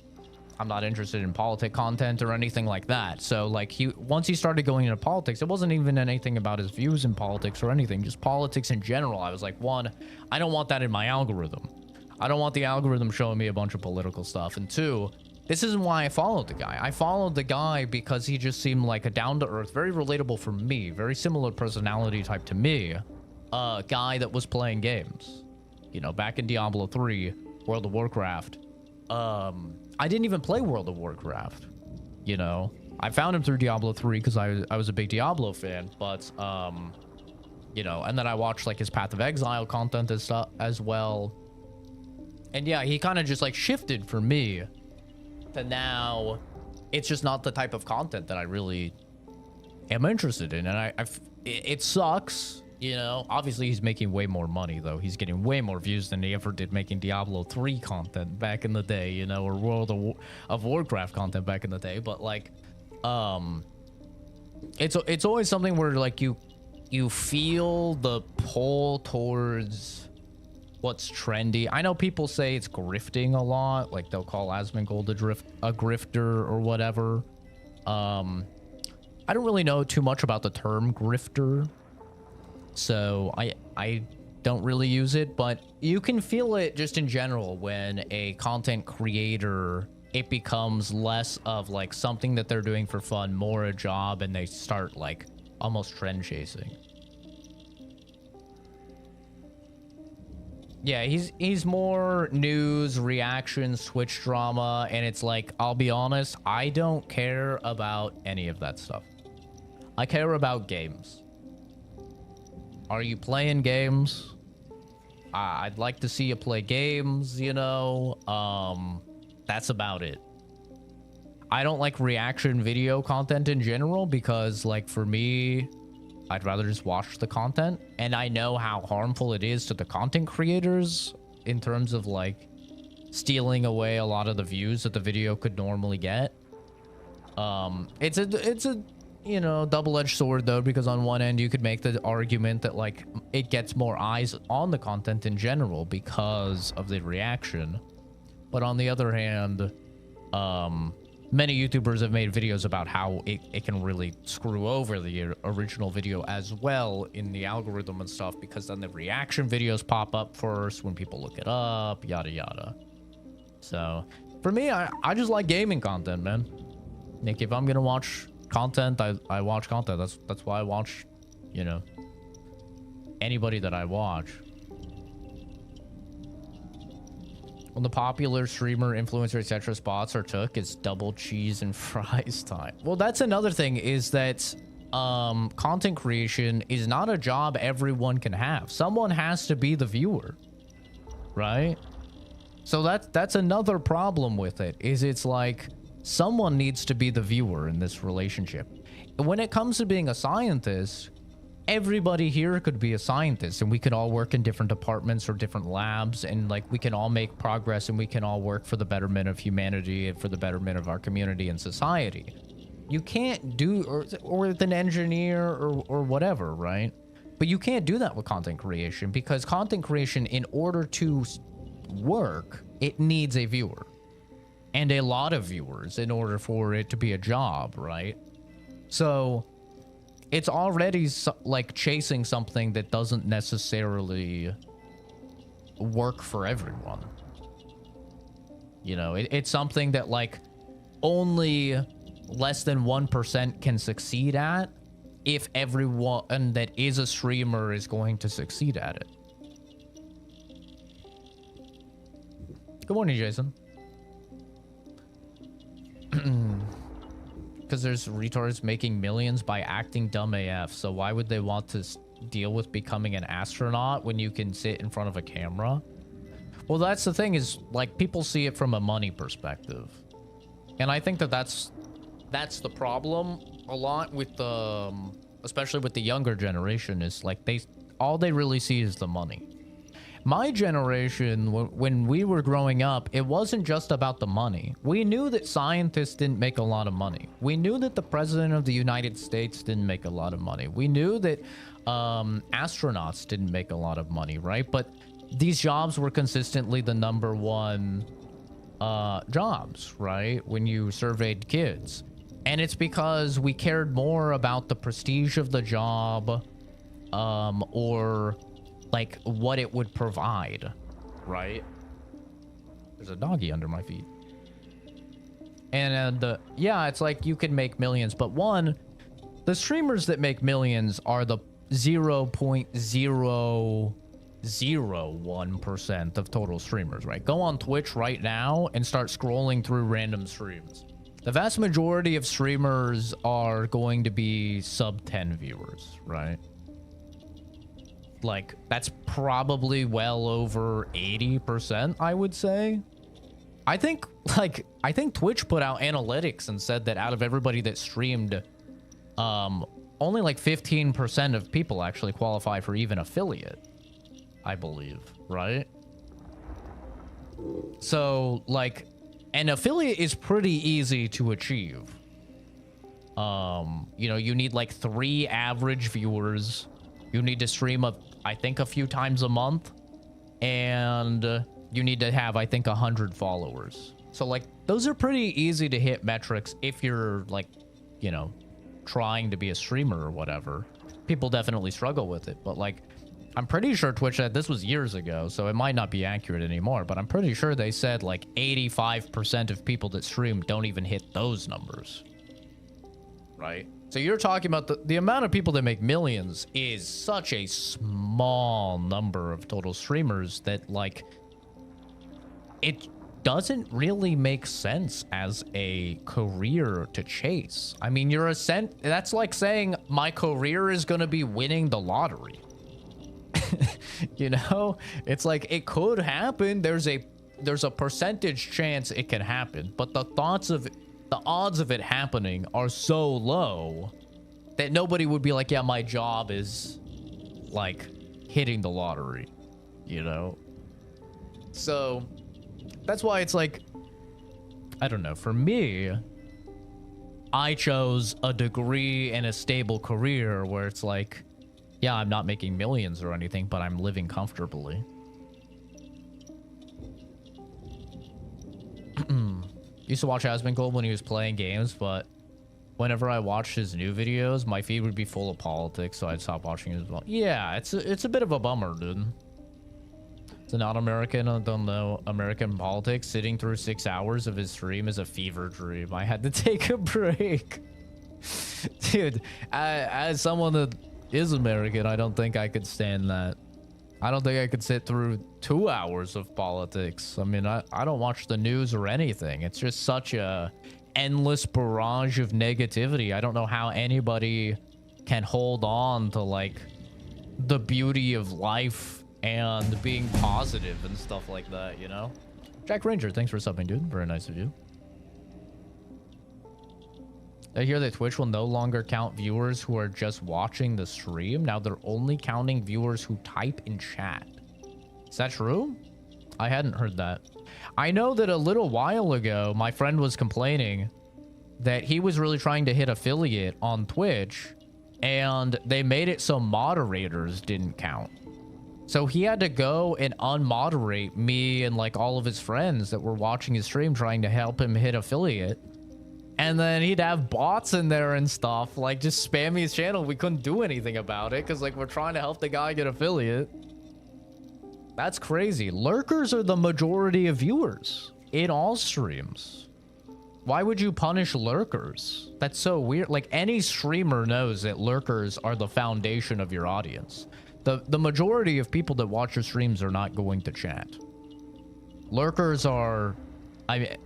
S1: I'm not interested in politic content or anything like that. So like once he started going into politics, it wasn't even anything about his views in politics or anything, just politics in general. I was like, one, I don't want that in my algorithm. I don't want the algorithm showing me a bunch of political stuff. And two, this isn't why I followed the guy. I followed the guy because he just seemed like a down-to-earth, very relatable for me, very similar personality type to me, guy that was playing games. You know, back in Diablo 3, World of Warcraft. I didn't even play World of Warcraft, you know. I found him through Diablo 3 because I was a big Diablo fan, but, you know, and then I watched, like, his Path of Exile content and stuff as well. And, yeah, he kind of just, like, shifted for me to now it's just not the type of content that I really am interested in. And it sucks. You know, obviously he's making way more money, though. He's getting way more views than he ever did making Diablo 3 content back in the day, you know, or World of Warcraft content back in the day. But, like, it's always something where, like, you feel the pull towards what's trendy. I know people say it's grifting a lot, like they'll call Asmongold a grifter or whatever. I don't really know too much about the term grifter, so I don't really use it, but you can feel it just in general when a content creator, it becomes less of like something that they're doing for fun, more a job, and they start like almost trend chasing. Yeah, he's more news, reactions, Twitch drama, and it's like, I'll be honest, I don't care about any of that stuff. I care about games. Are you playing games? I'd like to see you play games, you know? That's about it. I don't like reaction video content in general because, like, for me, I'd rather just watch the content, and I know how harmful it is to the content creators in terms of like stealing away a lot of the views that the video could normally get. It's a you know, double-edged sword though, because on one end you could make the argument that like it gets more eyes on the content in general because of the reaction, but on the other hand, many YouTubers have made videos about how it can really screw over the original video as well in the algorithm and stuff, because then the reaction videos pop up first when people look it up, yada yada. So for me, I just like gaming content, man. Like, if I'm gonna watch content, I watch content. That's why I watch, you know, anybody that I watch. When the popular streamer, influencer, etc. spots are took, it's double cheese and fries time. Well, that's another thing, is that content creation is not a job everyone can have. Someone has to be the viewer, right? So that's another problem with it, is it's like someone needs to be the viewer in this relationship. When it comes to being a scientist, everybody here could be a scientist, and we could all work in different departments or different labs, and like we can all make progress, and we can all work for the betterment of humanity and for the betterment of our community and society. You can't do, or with an engineer or whatever, right? But you can't do that with content creation, because content creation, in order to work, it needs a viewer and a lot of viewers in order for it to be a job, right? So it's already like chasing something that doesn't necessarily work for everyone. You know, it's something that like only less than 1% can succeed at, if everyone that is a streamer is going to succeed at it. Good morning, Jason. Because there's retards making millions by acting dumb AF, so why would they want to deal with becoming an astronaut when you can sit in front of a camera? Well, that's the thing, is like people see it from a money perspective, and I think that that's the problem a lot with the especially with the younger generation, is like all they really see is the money. My generation, when we were growing up, it wasn't just about the money. We knew that scientists didn't make a lot of money. We knew that the president of the United States didn't make a lot of money. We knew that astronauts didn't make a lot of money, right? But these jobs were consistently the #1 jobs, right? When you surveyed kids. And it's because we cared more about the prestige of the job, or like what it would provide, right? There's a doggy under my feet. And yeah, it's like you could make millions, but one, the streamers that make millions are the 0.001% of total streamers, right? Go on Twitch right now and start scrolling through random streams. The vast majority of streamers are going to be sub 10 viewers, right? Like, that's probably well over 80%, I would say. I think Twitch put out analytics and said that out of everybody that streamed, only like 15% of people actually qualify for even affiliate, I believe, right? So, like, an affiliate is pretty easy to achieve. You know, you need like 3 average viewers. You need to stream I think a few times a month. and you need to have, I think, 100 followers. So like those are pretty easy to hit metrics if you're like, you know, trying to be a streamer or whatever. People definitely struggle with it, but like I'm pretty sure Twitch said, this was years ago, so it might not be accurate anymore, but I'm pretty sure they said like 85% of people that stream don't even hit those numbers. Right? So you're talking about the amount of people that make millions is such a small number of total streamers that like it doesn't really make sense as a career to chase. I mean, that's like saying my career is going to be winning the lottery. You know, it's like it could happen. There's a percentage chance it can happen, but the odds of it happening are so low that nobody would be like, yeah, my job is like hitting the lottery, you know? So that's why it's like, I don't know, for me, I chose a degree and a stable career where it's like, yeah, I'm not making millions or anything, but I'm living comfortably. Used to watch Asmongold when he was playing games, but whenever I watched his new videos, my feed would be full of politics, so I'd stop watching it as well. Yeah, it's a bit of a bummer, dude. It's a non-American, I don't know American politics. Sitting through 6 hours of his stream is a fever dream. I had to take a break. Dude, as someone that is American, I don't think I could stand that. I don't think I could sit through 2 hours of politics. I mean, I don't watch the news or anything. It's just such a endless barrage of negativity. I don't know how anybody can hold on to like the beauty of life and being positive and stuff like that, you know? Jack Ranger, thanks for subbing, dude. Very nice of you. I hear that Twitch will no longer count viewers who are just watching the stream. Now they're only counting viewers who type in chat. Is that true? I hadn't heard that. I know that a little while ago, my friend was complaining that he was really trying to hit affiliate on Twitch, and they made it so moderators didn't count. So he had to go and unmoderate me and like all of his friends that were watching his stream trying to help him hit affiliate. And then he'd have bots in there and stuff, like just spamming his channel. We couldn't do anything about it because like we're trying to help the guy get affiliate. That's crazy. Lurkers are the majority of viewers in all streams. Why would you punish lurkers? That's so weird. Like any streamer knows that lurkers are the foundation of your audience. The majority of people that watch your streams are not going to chat. Lurkers are, I mean,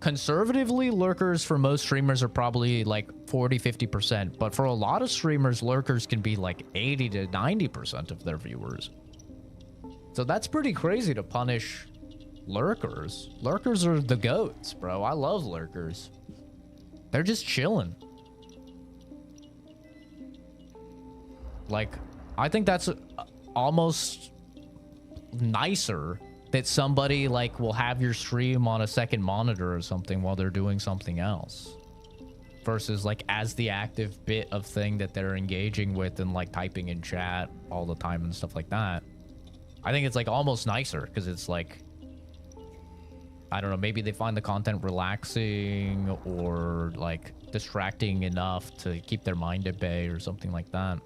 S1: conservatively, lurkers for most streamers are probably like 40-50%, but for a lot of streamers, lurkers can be like 80 to 90% of their viewers. So that's pretty crazy to punish lurkers. Lurkers are the goats, bro. I love lurkers. They're just chilling. Like, I think that's almost nicer that somebody like will have your stream on a second monitor or something while they're doing something else versus like as the active bit of thing that they're engaging with and like typing in chat all the time and stuff like that. I think it's like almost nicer because it's like, I don't know, maybe they find the content relaxing or like distracting enough to keep their mind at bay or something like that.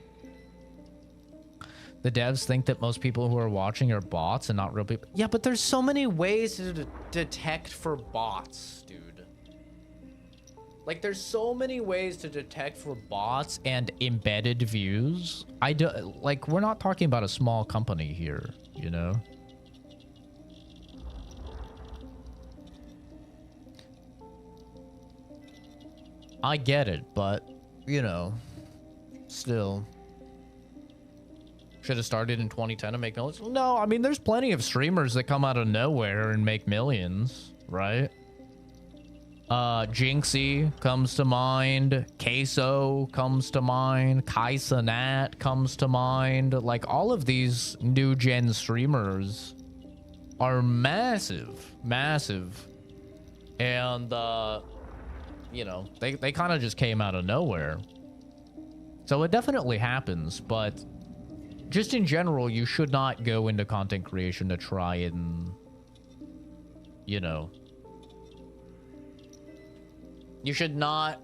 S1: The devs think that most people who are watching are bots and not real people. Yeah, but there's so many ways to detect for bots, dude. Like, there's so many ways to detect for bots and embedded views. Like, we're not talking about a small company here, you know? I get it, but, you know, still. Should have started in 2010 to make millions. No, I mean, there's plenty of streamers that come out of nowhere and make millions, right? Jinxie comes to mind. Queso comes to mind. Kaisa Nat comes to mind. Like, all of these new gen streamers are massive. Massive. And, you know, they kind of just came out of nowhere. So it definitely happens, but just in general, you should not go into content creation to try and, you know, you should not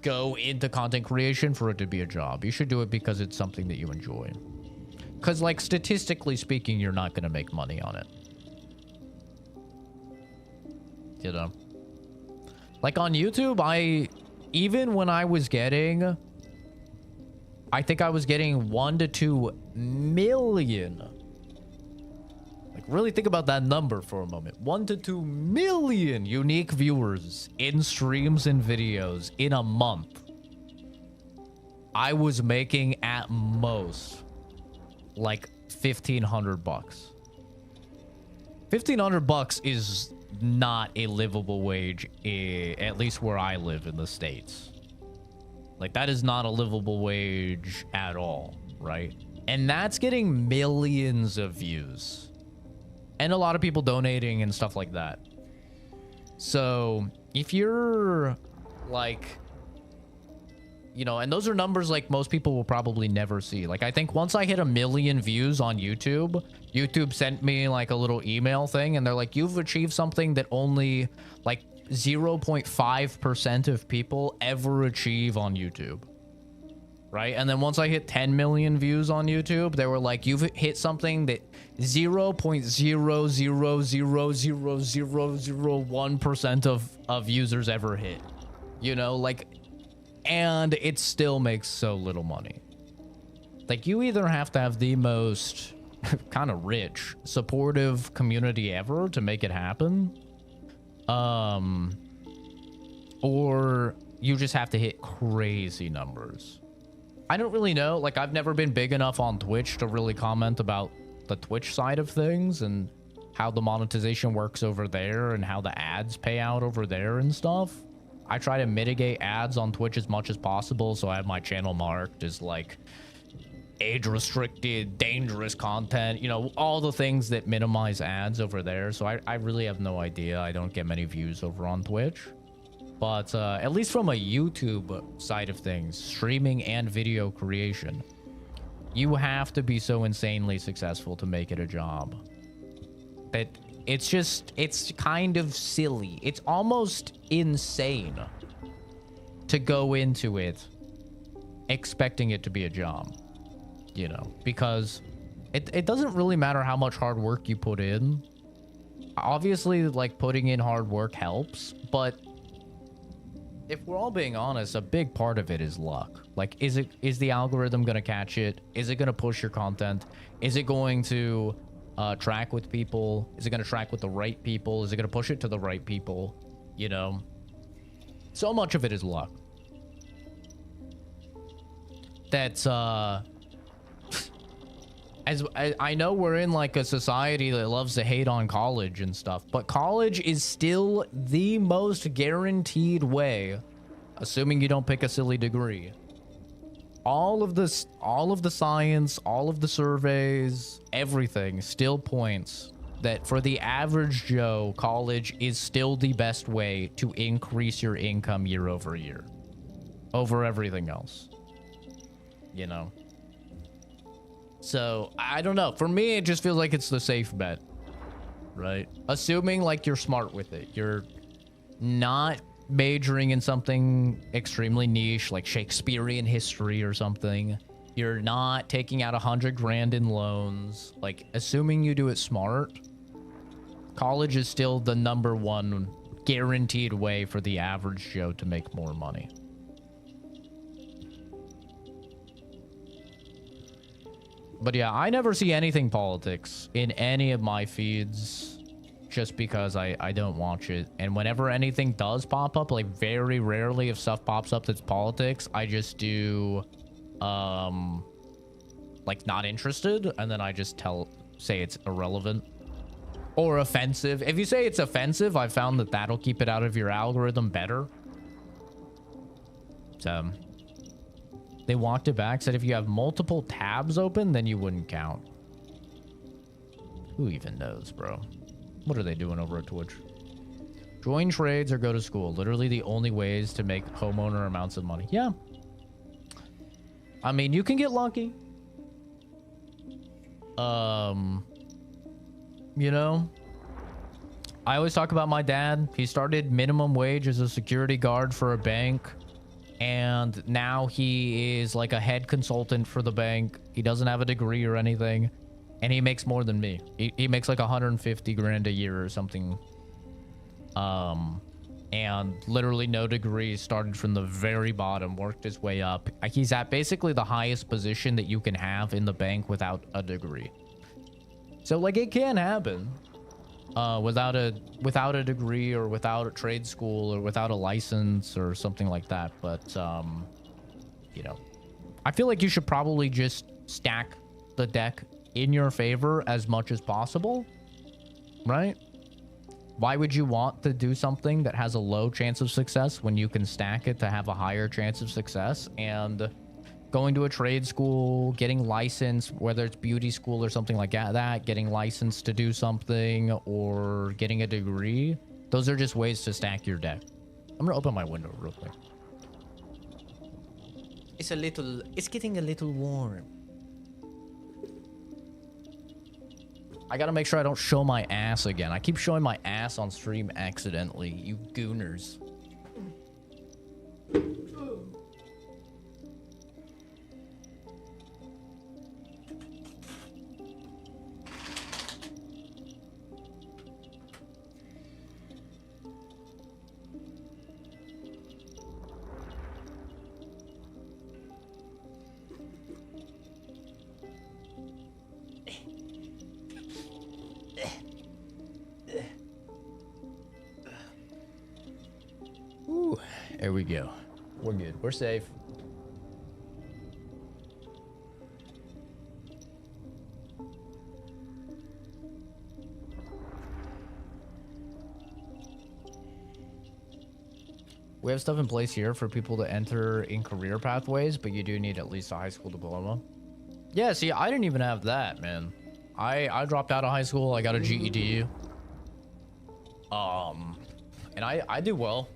S1: go into content creation for it to be a job. You should do it because it's something that you enjoy. Because, like, statistically speaking, you're not going to make money on it. You know? Like, on YouTube, even when I was getting, I think I was getting 1 to 2 million. Like, really think about that number for a moment. 1 to 2 million unique viewers in streams and videos in a month. I was making at most like $1,500 bucks. $1,500 is not a livable wage, at least where I live in the States. Like, that is not a livable wage at all, right? And that's getting millions of views. And a lot of people donating and stuff like that. So, if you're, like, you know, and those are numbers, like, most people will probably never see. Like, I think once I hit 1 million views on YouTube, YouTube sent me, like, a little email thing, and they're like, you've achieved something that only, like, 0.5% of people ever achieve on YouTube. Right? And then once I hit 10 million views on YouTube, they were like, you've hit something that 0.0000001% of users ever hit. You know, like, and it still makes so little money. Like, you either have to have the most kind of rich, supportive community ever to make it happen, or you just have to hit crazy numbers. I don't really know. Like, I've never been big enough on Twitch to really comment about the Twitch side of things and how the monetization works over there and how the ads pay out over there and stuff. I try to mitigate ads on Twitch as much as possible, so I have my channel marked as, like, age-restricted, dangerous content, you know, all the things that minimize ads over there. So I really have no idea. I don't get many views over on Twitch. But at least from a YouTube side of things, streaming and video creation, you have to be so insanely successful to make it a job. That it's kind of silly. It's almost insane to go into it expecting it to be a job, you know, because it doesn't really matter how much hard work you put in. Obviously, like, putting in hard work helps, but if we're all being honest, a big part of it is luck. Like, is the algorithm going to catch it? Is it going to push your content? Is it going to track with people? Is it going to track with the right people? Is it going to push it to the right people? You know, so much of it is luck. That's as I know we're in, like, a society that loves to hate on college and stuff, but college is still the most guaranteed way, assuming you don't pick a silly degree. All of the science, all of the surveys, everything still points that for the average Joe, college is still the best way to increase your income year over year, over everything else, you know? So, I don't know. For me, it just feels like it's the safe bet, right? Assuming, like, you're smart with it. You're not majoring in something extremely niche, like Shakespearean history or something. You're not taking out 100 grand in loans. Like, assuming you do it smart, college is still the #1 guaranteed way for the average Joe to make more money. But yeah, I never see anything politics in any of my feeds just because I don't watch it. And whenever anything does pop up, like, very rarely if stuff pops up that's politics, I just do, like, not interested. And then I just say it's irrelevant or offensive. If you say it's offensive, I've found that that'll keep it out of your algorithm better. So they walked it back, said if you have multiple tabs open, then you wouldn't count. Who even knows, bro? What are they doing over at Twitch? Join trades or go to school. Literally the only ways to make homeowner amounts of money. Yeah. I mean, you can get lucky. You know, I always talk about my dad. He started minimum wage as a security guard for a bank, and now he is like a head consultant for the bank. He doesn't have a degree or anything, and he makes more than me. He makes like 150 grand a year or something. And literally no degree, started from the very bottom, worked his way up. He's at basically the highest position that you can have in the bank without a degree. So like it can happen without a degree or without a trade school or without a license or something like that. But you know, I feel like you should probably just stack the deck in your favor as much as possible, right? Why would you want to do something that has a low chance of success when you can stack it to have a higher chance of success? And going to a trade school, getting licensed, whether it's beauty school or something like that, getting licensed to do something or getting a degree, those are just ways to stack your deck. I'm gonna open my window real quick. It's getting a little warm. I gotta make sure I don't show my ass again. I keep showing my ass on stream accidentally, you gooners. Ooh, there we go. We're good. We're safe. We have stuff in place here for people to enter in career pathways, but you do need at least a high school diploma. Yeah, see, I didn't even have that, man. I dropped out of high school. I got a GED. And I do well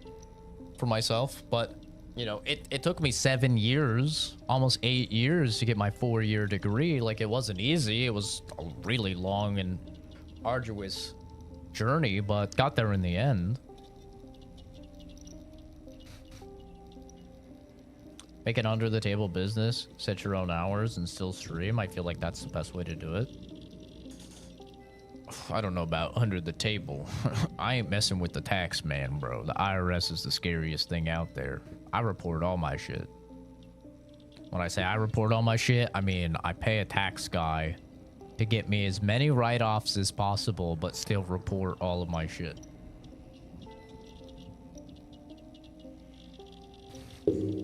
S1: for myself, but you know, it took me 7 years, almost 8 years to get my 4-year degree. Like, it wasn't easy. It was a really long and arduous journey, but got there in the end. Make an under the table business, set your own hours and still stream. I feel like that's the best way to do it. I don't know about under the table. I ain't messing with the tax man, bro. The IRS is the scariest thing out there. I report all my shit. When I say I report all my shit, I mean I pay a tax guy to get me as many write-offs as possible, but still report all of my shit.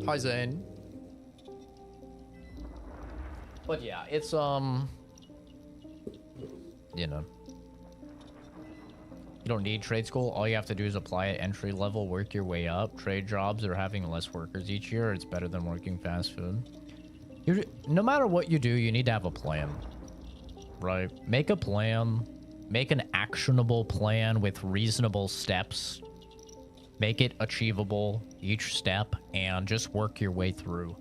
S1: Hi, Zane. But yeah, it's, you know, you don't need trade school. All you have to do is apply at entry level, work your way up. Trade jobs are having less workers each year. It's better than working fast food. No matter what you do, you need to have a plan, right? Make a plan. Make an actionable plan with reasonable steps. Make it achievable each step and just work your way through.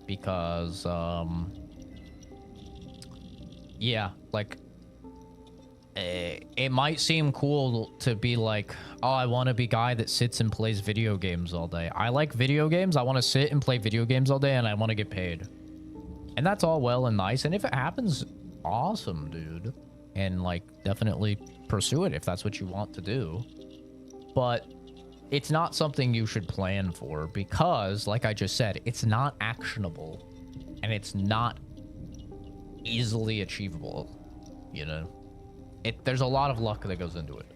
S1: Because, yeah, like, it might seem cool to be like, oh, I want to be a guy that sits and plays video games all day. I like video games. I want to sit and play video games all day, and I want to get paid. And that's all well and nice. And if it happens, awesome, dude. And, like, definitely pursue it if that's what you want to do. But it's not something you should plan for because, like I just said, it's not actionable. And it's not easily achievable, you know? There's a lot of luck that goes into it.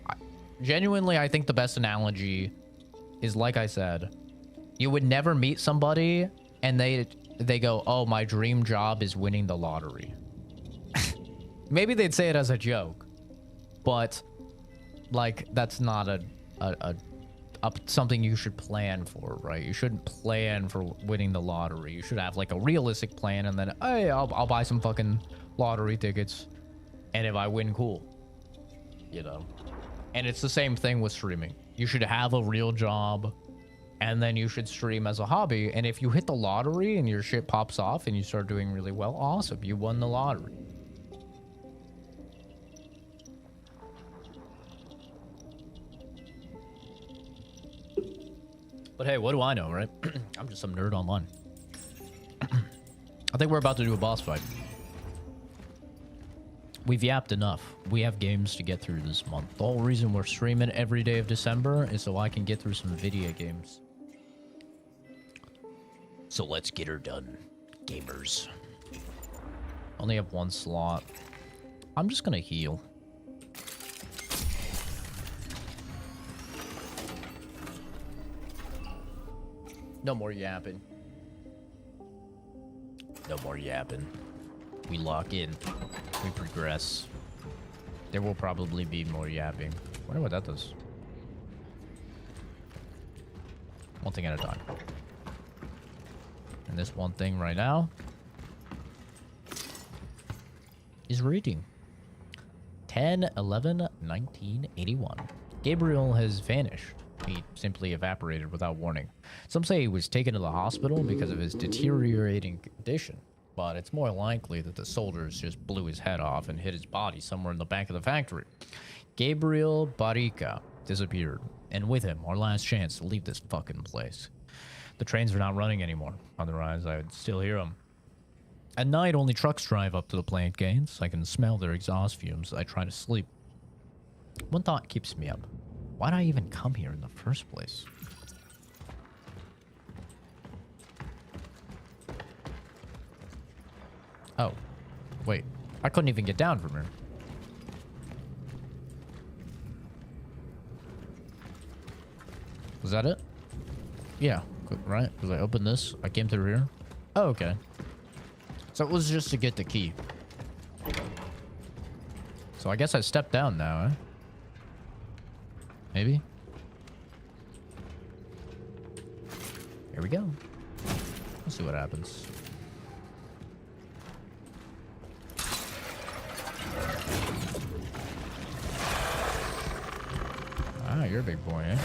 S1: Genuinely, I think the best analogy is, like I said, you would never meet somebody and they go, oh, my dream job is winning the lottery. Maybe they'd say it as a joke, but like, that's not something you should plan for, right? You shouldn't plan for winning the lottery. You should have like a realistic plan and then, hey, I'll buy some fucking lottery tickets. And if I win, cool. You know? And it's the same thing with streaming. You should have a real job and then you should stream as a hobby. And if you hit the lottery and your shit pops off and you start doing really well, awesome. You won the lottery. But hey, what do I know, right? I'm just some nerd online. I think we're about to do a boss fight. We've yapped enough. We have games to get through this month. The whole reason we're streaming every day of December is so I can get through some video games. So let's get her done, gamers. Only have one slot. I'm just gonna heal. No more yapping. No more yapping. We lock in. We progress. There will probably be more yapping. Wonder what that does. One thing at a time. And this one thing right now is reading. 10, 11, 1981. Gabriel has vanished. He simply evaporated without warning. Some say he was taken to the hospital because of his deteriorating condition, but it's more likely that the soldiers just blew his head off and hit his body somewhere in the back of the factory. Gabriel Barica disappeared, and with him, our last chance to leave this fucking place. The trains are not running anymore. Otherwise, I would still hear them. At night, only trucks drive up to the plant gates. I can smell their exhaust fumes as I try to sleep. One thought keeps me up. Why'd I even come here in the first place? Oh, wait. I couldn't even get down from here. Was that it? Yeah, right? Because I opened this. I came through here. Oh, okay. So it was just to get the key. So I guess I stepped down now, eh? Maybe? Here we go. Let's see what happens. Ah, you're a big boy, eh?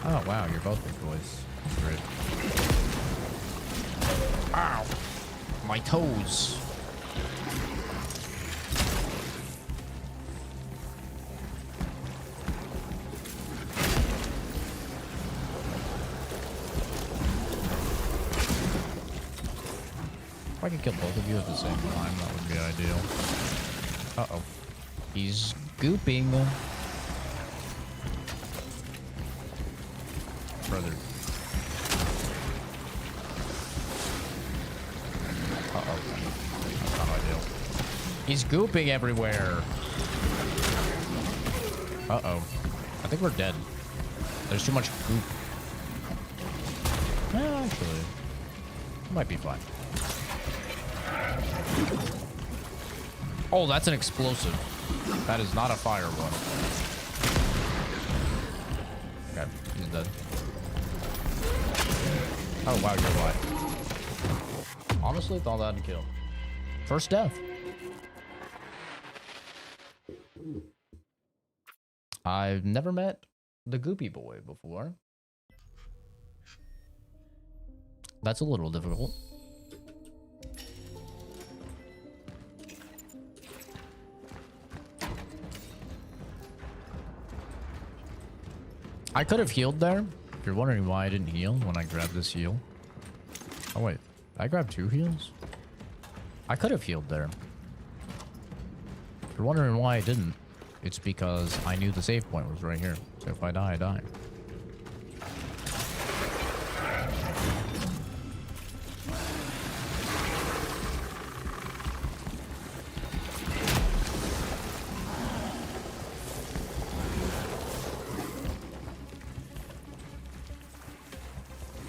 S1: Oh, wow, you're both big boys. That's great. Ow! My toes! If I could kill both of you at the same time, that would be ideal. Uh-oh. He's gooping. Brother. Uh-oh. That's not ideal. He's gooping everywhere. Uh-oh. I think we're dead. There's too much goop. Actually, it might be fine. Oh, that's an explosive. That is not a fire one. Okay, he's dead. Oh, wow, you're alive. Honestly, thought that'd kill. First death. I've never met the Goopy Boy before. That's a little difficult. I could have healed there. If you're wondering why I didn't heal when I grabbed this heal. Oh wait, I grabbed 2 heals? I could have healed there. If you're wondering why I didn't, it's because I knew the save point was right here. So if I die, I die.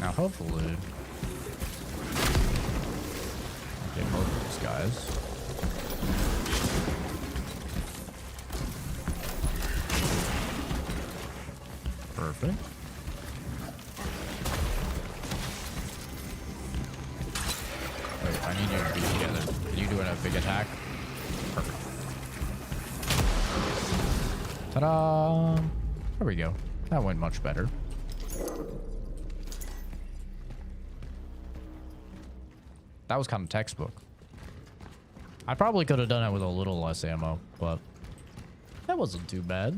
S1: Now, hopefully, I'll get both of these guys. Perfect. Wait, I need you to be together. Can you do a big attack? Perfect. Ta-da! There we go. That went much better. That was kind of textbook. I probably could have done it with a little less ammo, but that wasn't too bad.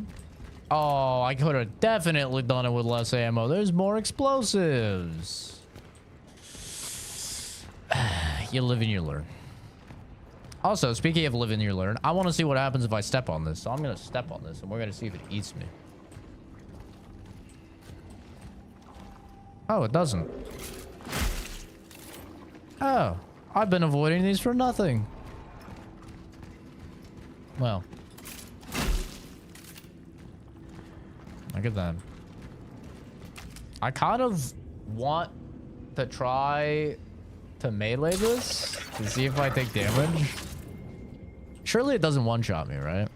S1: Oh, I could have definitely done it with less ammo. There's more explosives. You live and you learn. Also, speaking of live and you learn, I want to see what happens if I step on this. So I'm going to step on this and we're going to see if it eats me. Oh, it doesn't. Oh, I've been avoiding these for nothing. Well. Look at that. I kind of want to try to melee this to see if I take damage. Surely it doesn't one-shot me, right?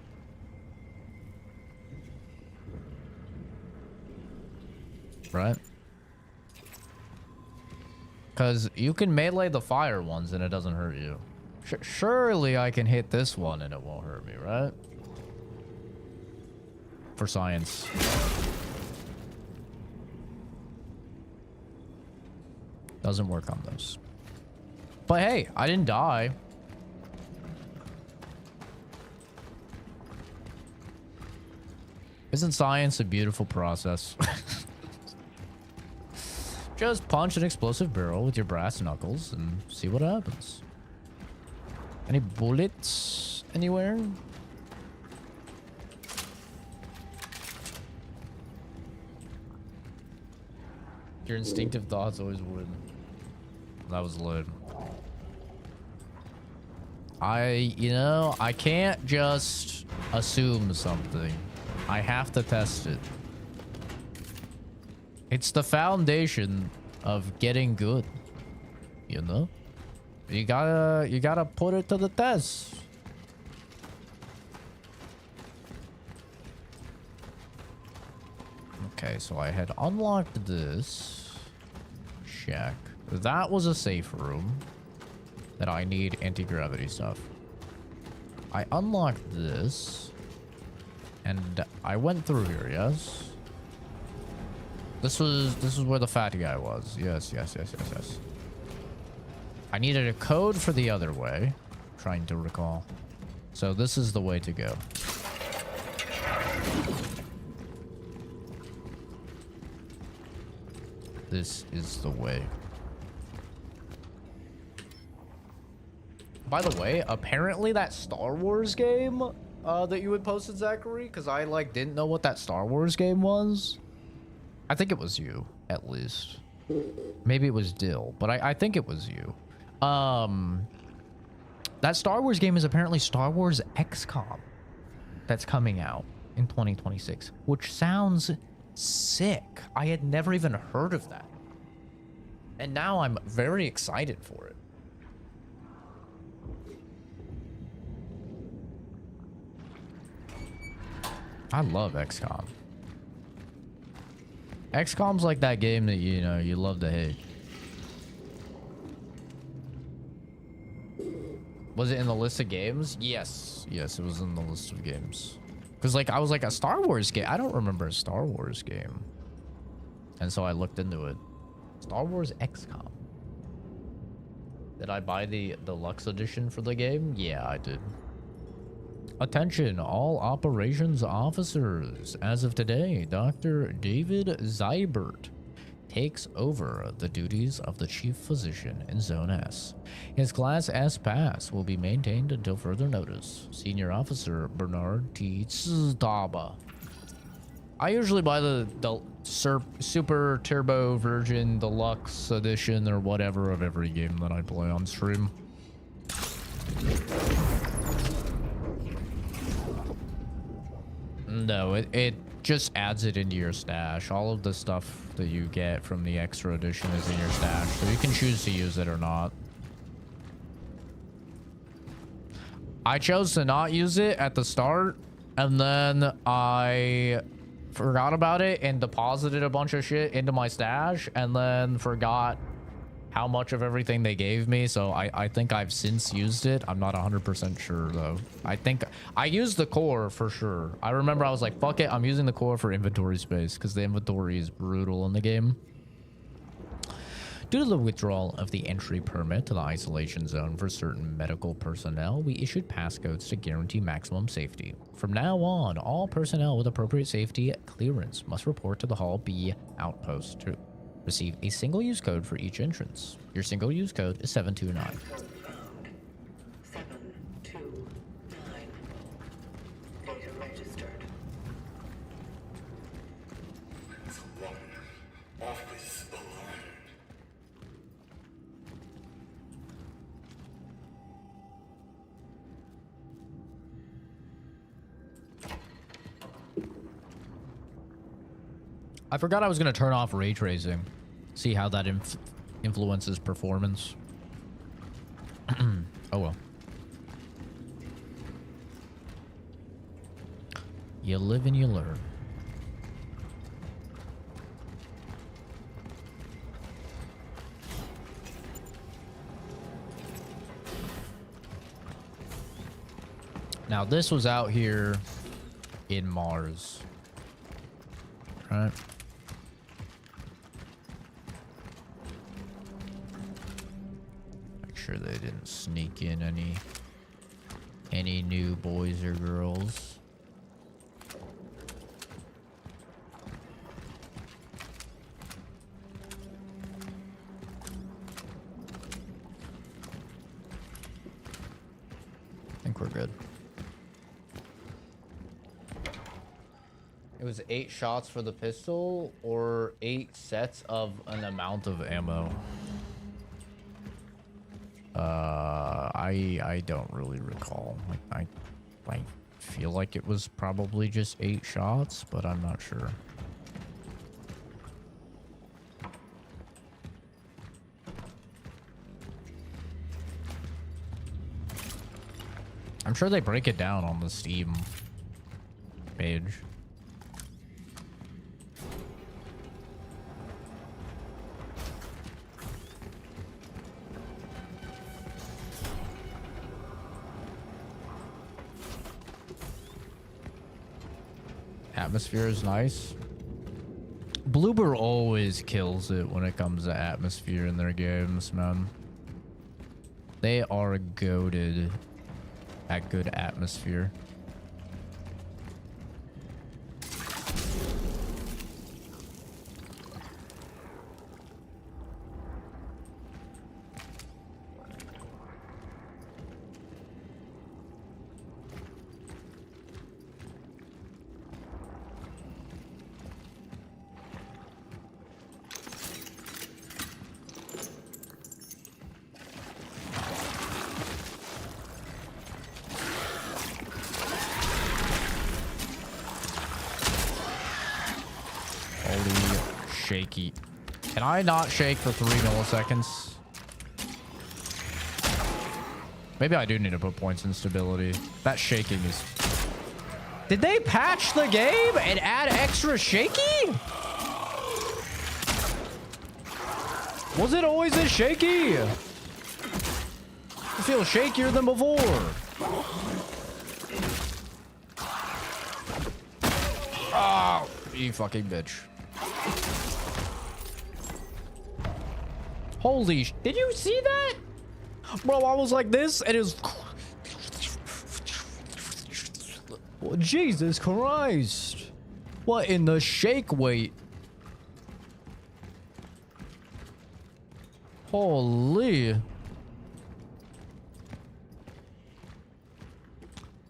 S1: Right? Because you can melee the fire ones and it doesn't hurt you. Surely I can hit this one and it won't hurt me, right? For science. Doesn't work on those. But hey, I didn't die. Isn't science a beautiful process? Just punch an explosive barrel with your brass knuckles and see what happens. Any bullets anywhere? Your instinctive thoughts always would. That was lit. You know, I can't just assume something. I have to test it. It's the foundation of getting good. You know? You gotta put it to the test. Okay, so I had unlocked this. Check. That was a safe room that I need anti-gravity stuff. I unlocked this. And I went through here, yes? This was where the fat guy was. Yes. I needed a code for the other way. I'm trying to recall. So this is the way to go. This is the way. By the way, apparently that Star Wars game that you had posted, Zachary, because I like didn't know what that Star Wars game was. I think it was you, at least. Maybe it was Dill, but I think it was you. That Star Wars game is apparently Star Wars XCOM that's coming out in 2026, which sounds sick. I had never even heard of that. And now I'm very excited for it. I love XCOM. XCOM's like that game that, you know, you love to hate. Was it in the list of games? Yes. Yes, it was in the list of games. Because, like, I was like, a Star Wars game? I don't remember a Star Wars game. And so I looked into it. Star Wars XCOM. Did I buy the deluxe edition for the game? Yeah, I did. Attention, all operations officers. As of today, Dr. David Zybert takes over the duties of the chief physician in Zone S. His Class S pass will be maintained until further notice. Senior Officer Bernard T. Staba. I usually buy the Super Turbo Virgin Deluxe Edition or whatever of every game that I play on stream. No, it just adds it into your stash. All of the stuff that you get from the extra edition is in your stash, so you can choose to use it or not. I chose to not use it at the start, and then I forgot about it and deposited a bunch of shit into my stash, and then forgot how much of everything they gave me, so I think I've since used it. I'm not 100% sure, though. I think I used the core for sure. I remember I was like, fuck it, I'm using the core for inventory space, because the inventory is brutal in the game. Due to the withdrawal of the entry permit to the isolation zone for certain medical personnel, we issued passcodes to guarantee maximum safety. From now on, all personnel with appropriate safety clearance must report to the Hall B outpost to receive a single-use code for each entrance. Your single-use code is 729.
S2: 729. Data registered.
S3: Office alone.
S1: I forgot I was going to turn off ray tracing. See how that influences performance. Oh well. You live and you learn. Now this was out here in Mars. Right? Make sure they didn't sneak in any new boys or girls. I think we're good. It was 8 shots for the pistol or 8 sets of an amount of ammo. I don't really recall. Like, I feel like it was probably just 8 shots, but I'm not sure. I'm sure they break it down on the Steam page. Atmosphere is nice. Bloober always kills it when it comes to atmosphere in their games, man. They are goated at good atmosphere. Shaky. Can I not shake for 3 milliseconds? Maybe I do need to put points in stability. That shaking is... Did they patch the game and add extra shaky? Was it always this shaky? I feel shakier than before. Oh, you fucking bitch. Holy did you see that? Bro, I was like this and it was... Well, Jesus Christ. What in the shake weight? Holy.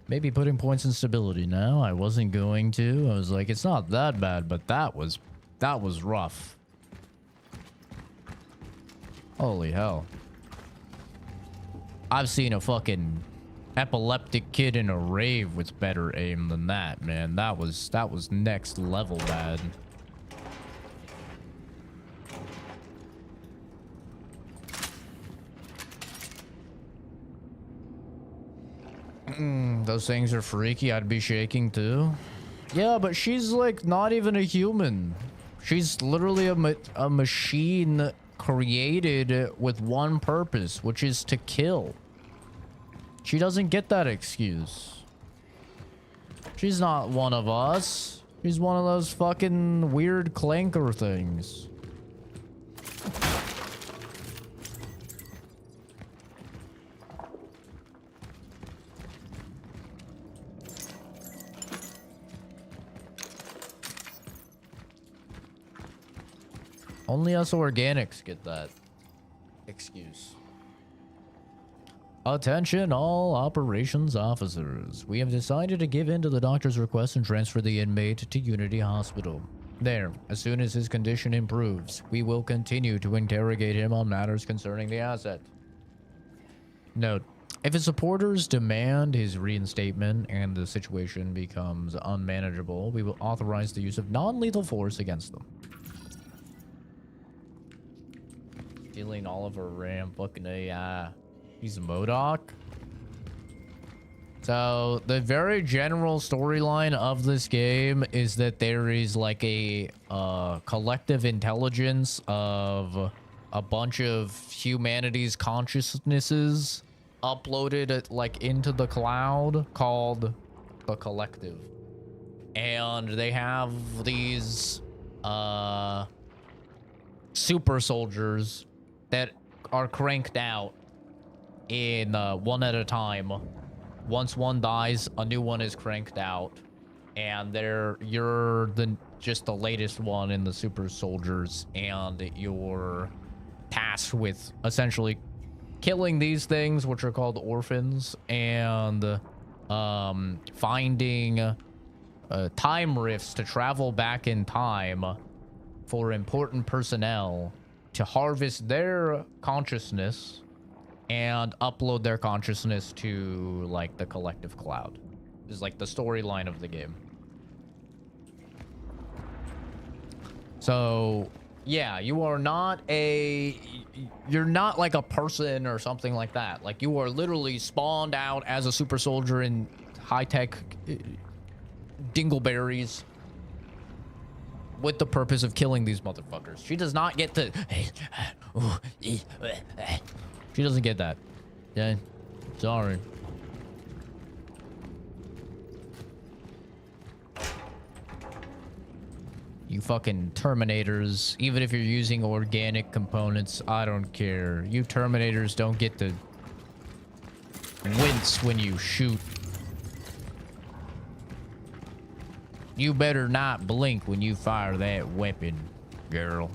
S1: Maybe putting points in stability now. I wasn't going to. I was like, it's not that bad, but that was rough. Holy hell. I've seen a fucking epileptic kid in a rave with better aim than that, man. That was next level bad. Those things are freaky. I'd be shaking too. Yeah, but she's like not even a human. She's literally a machine created with one purpose, which is to kill. She doesn't get that excuse. She's not one of us. She's one of those fucking weird clanker things. Only us organics get that excuse. Attention all operations officers. We have decided to give in to the doctor's request and transfer the inmate to Unity Hospital. There, as soon as his condition improves, we will continue to interrogate him on matters concerning the asset. Note, if his supporters demand his reinstatement and the situation becomes unmanageable, we will authorize the use of non-lethal force against them. Stealing Oliver Ram, fucking AI. He's a MODOK. So, the very general storyline of this game is that there is like a collective intelligence of a bunch of humanity's consciousnesses uploaded like into the cloud called the Collective. And they have these super soldiers that are cranked out in one at a time. Once one dies, a new one is cranked out, and you're just the latest one in the super soldiers, and you're tasked with essentially killing these things, which are called orphans, and finding time rifts to travel back in time for important personnel to harvest their consciousness and upload their consciousness to like the collective cloud. This is like the storyline of the game. So yeah, you're not like a person or something like that. Like you are literally spawned out as a super soldier in high-tech dingleberries with the purpose of killing these motherfuckers. She does not get to she doesn't get that. Yeah, sorry. You fucking Terminators, even if you're using organic components, I don't care. You Terminators don't get to wince when you shoot. You better not blink when you fire that weapon, girl.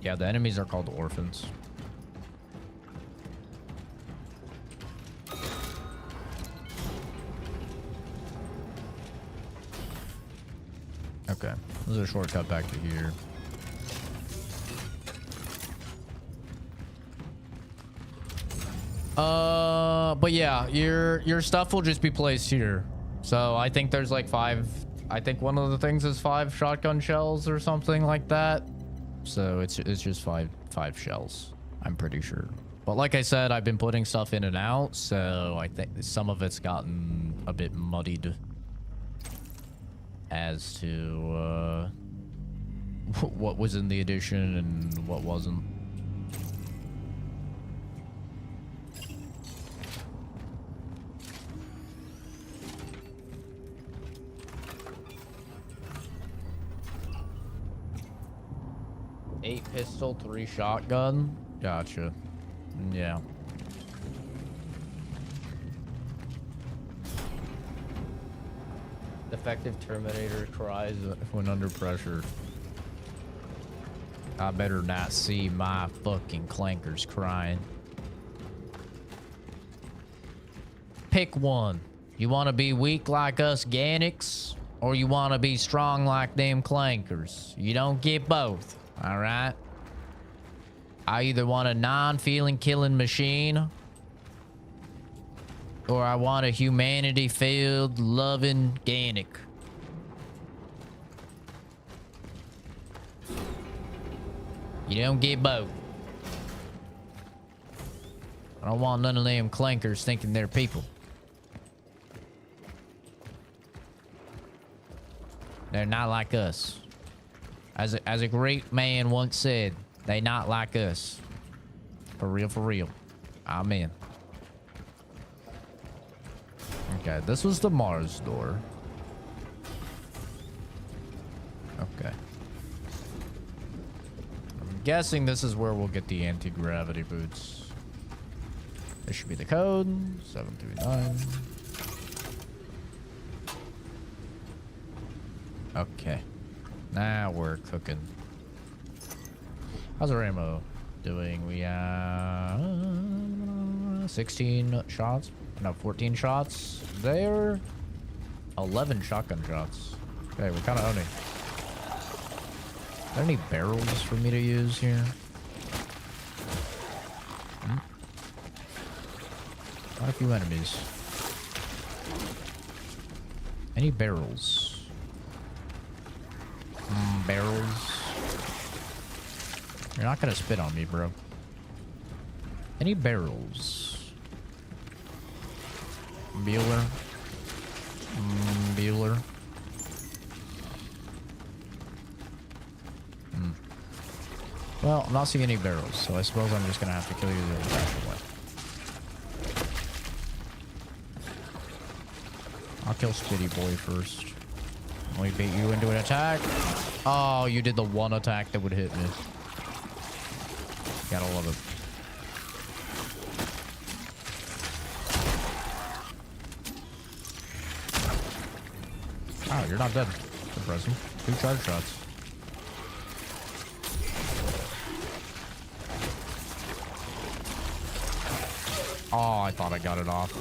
S1: Yeah, the enemies are called orphans. Okay, this is a shortcut back to here. But yeah, your stuff will just be placed here. So I think there's like 5. I think one of the things is 5 shotgun shells or something like that. So it's just five shells, I'm pretty sure. But like I said, I've been putting stuff in and out, so I think some of it's gotten a bit muddied as to what was in the edition and what wasn't. Eight pistol, 3 shotgun. Gotcha. Yeah. Defective Terminator cries when under pressure. I better not see my fucking clankers crying. Pick one. You want to be weak like us Ganics, or you want to be strong like them clankers? You don't get both. All right. I either want a non-feeling killing machine, or I want a humanity-filled, loving Ganic. You don't get both. I don't want none of them clankers thinking they're people. They're not like us. As a great man once said, they not like us. For real, for real. Amen. Okay, this was the Mars door. Okay. I'm guessing this is where we'll get the anti-gravity boots. This should be the code. 739. Okay. Now we're cooking. How's our ammo doing? We have 16 shots. No, 14 shots there. 11 shotgun shots. Okay, we're kind of owning. Are there any barrels for me to use here? Quite a few enemies. Any barrels? Barrels. You're not gonna spit on me, bro. Any barrels? Bueller. Bueller. Well, I'm not seeing any barrels, so I suppose I'm just gonna have to kill you the old-fashioned way. I'll kill Spitty Boy first. Let me bait you into an attack. Oh, you did the one attack that would hit me. Gotta love it. Oh, you're not dead. Impressive. 2 charge shots. Oh, I thought I got it off.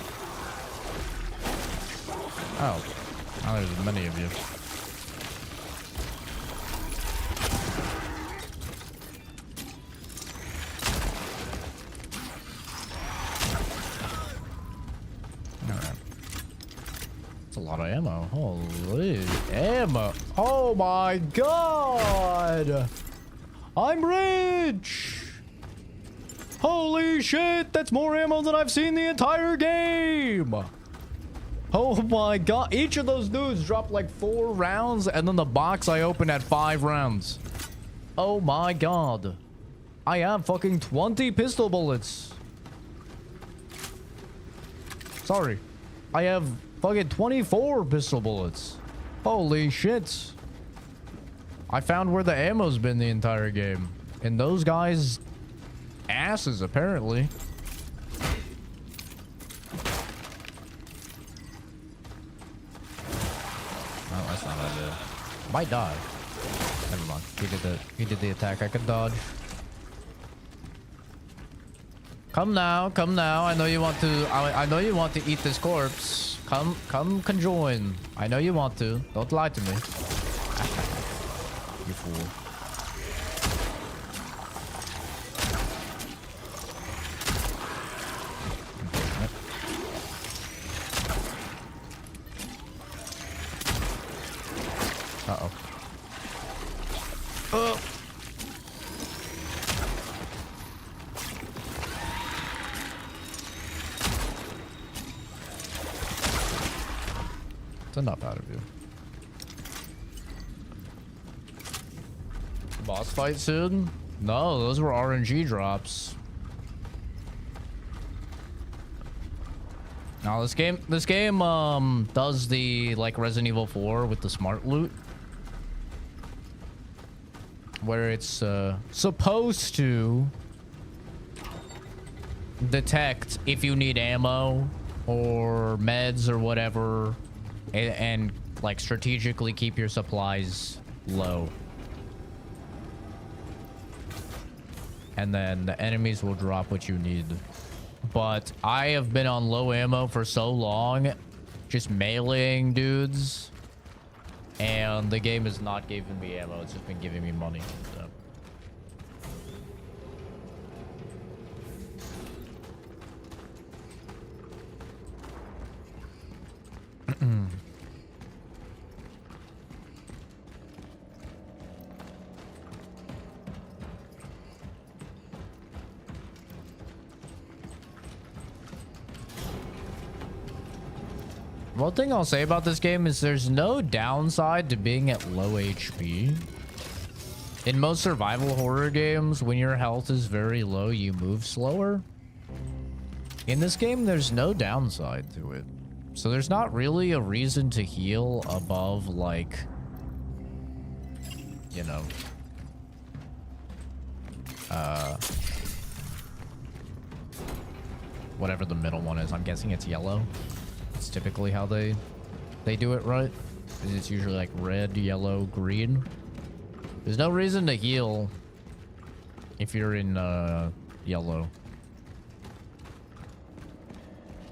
S1: Oh. Now there's many of you. Alright. That's a lot of ammo. Holy ammo. Oh my god! I'm rich! Holy shit, that's more ammo than I've seen the entire game! Oh my god, each of those dudes dropped like 4 rounds, and then the box I opened had 5 rounds. Oh my god. I have fucking 20 pistol bullets. Sorry. I have fucking 24 pistol bullets. Holy shit. I found where the ammo's been the entire game. And those guys... asses, apparently. Oh, that's not what I did. Might die. Never mind. He did the attack I could dodge. Come now, come now. I know you want to. I know you want to eat this corpse. Come conjoin. I know you want to. Don't lie to me. You fool. Uh-oh. Oh! It's enough out of you. Boss fight soon? No, those were RNG drops. Now this game does the like Resident Evil 4 with the smart loot, where it's supposed to detect if you need ammo or meds or whatever, and like strategically keep your supplies low. And then the enemies will drop what you need. But I have been on low ammo for so long, just meleeing dudes, and the game is not giving me ammo. It's just been giving me money. So. One thing I'll say about this game is there's no downside to being at low HP. In most survival horror games, when your health is very low, you move slower. In this game, there's no downside to it. So there's not really a reason to heal above, like, you know, whatever the middle one is. I'm guessing it's yellow. It's typically how they do it, right? It's usually like red, yellow, green. There's no reason to heal if you're in yellow.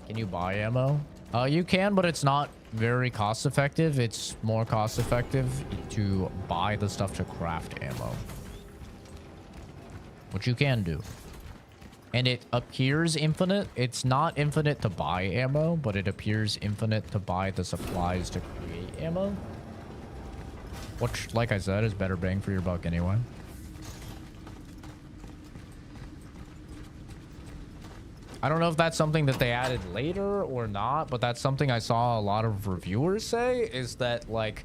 S1: Can you buy ammo? You can, but it's not very cost effective. It's more cost effective to buy the stuff to craft ammo, which you can do. And it appears infinite. It's not infinite to buy ammo, but it appears infinite to buy the supplies to create ammo. Which, like I said, is better bang for your buck anyway. I don't know if that's something that they added later or not, but that's something I saw a lot of reviewers say, is that, like,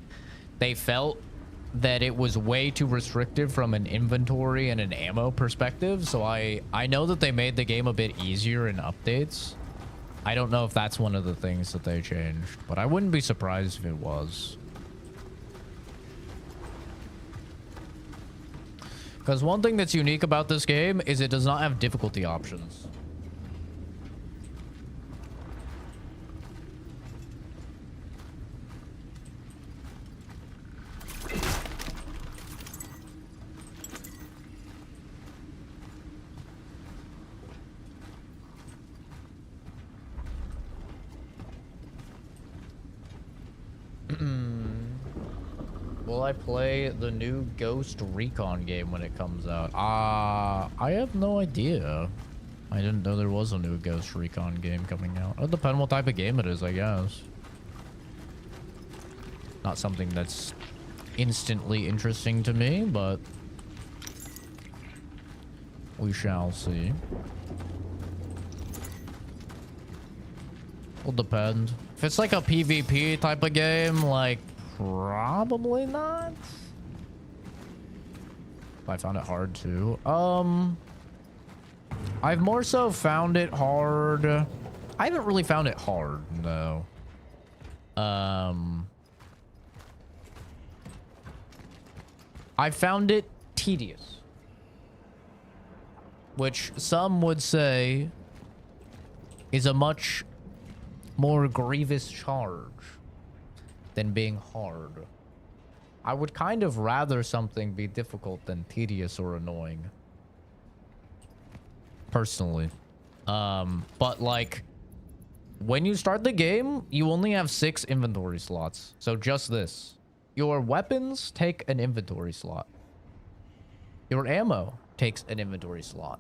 S1: they felt that it was way too restrictive from an inventory and an ammo perspective. So I know that they made the game a bit easier in updates. I don't know if that's one of the things that they changed, but I wouldn't be surprised if it was. Because one thing that's unique about this game is it does not have difficulty options. Will I play the new Ghost Recon game when it comes out? I have no idea. I didn't know there was a new Ghost Recon game coming out. It'll depend what type of game it is, I guess. Not something that's instantly interesting to me, but we shall see. Will depend. If it's like a PvP type of game, like, probably not. I found it hard too. I've more so found it hard. I haven't really found it hard, no. I found it tedious, which some would say is a much more grievous charge than being hard. I would kind of rather something be difficult than tedious or annoying, personally. But like, when you start the game, you only have 6 inventory slots. So just this. Your weapons take an inventory slot. Your ammo takes an inventory slot.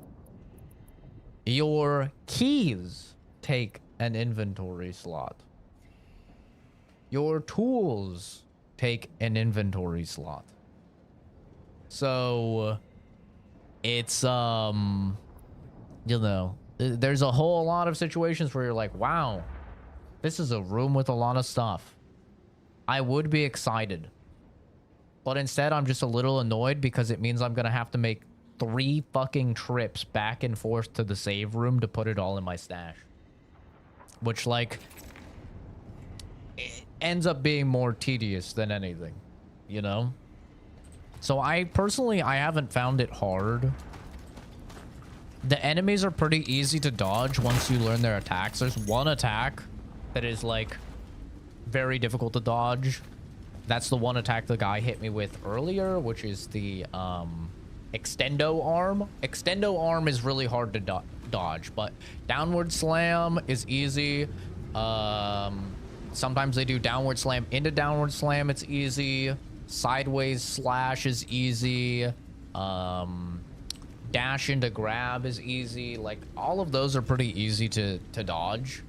S1: Your keys take an inventory slot. Your tools take an inventory slot. So it's, you know, there's a whole lot of situations where you're like, wow, this is a room with a lot of stuff. I would be excited, but instead I'm just a little annoyed because it means I'm going to have to make 3 fucking trips back and forth to the save room to put it all in my stash. Which, like, it ends up being more tedious than anything, you know? So I haven't found it hard. The enemies are pretty easy to dodge once you learn their attacks. There's one attack that is, like, very difficult to dodge. That's the one attack the guy hit me with earlier, which is the extendo arm. Extendo arm is really hard to dodge, but downward slam is easy. Sometimes they do downward slam into downward slam. It's easy. Sideways slash is easy. Dash into grab is easy. Like, all of those are pretty easy to dodge.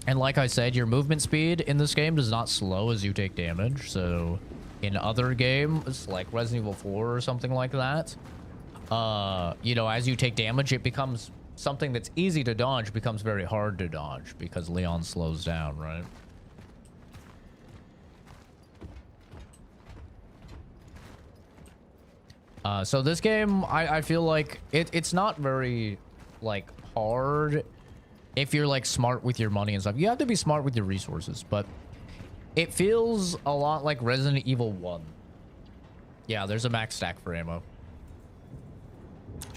S1: And like I said, your movement speed in this game does not slow as you take damage. So in other games, like Resident Evil 4 or something like that, you know, as you take damage, it becomes something that's easy to dodge becomes very hard to dodge because Leon slows down, right? So this game, I feel like it's not very, like, hard if you're, like, smart with your money and stuff. You have to be smart with your resources, but it feels a lot like Resident Evil 1. Yeah, there's a max stack for ammo.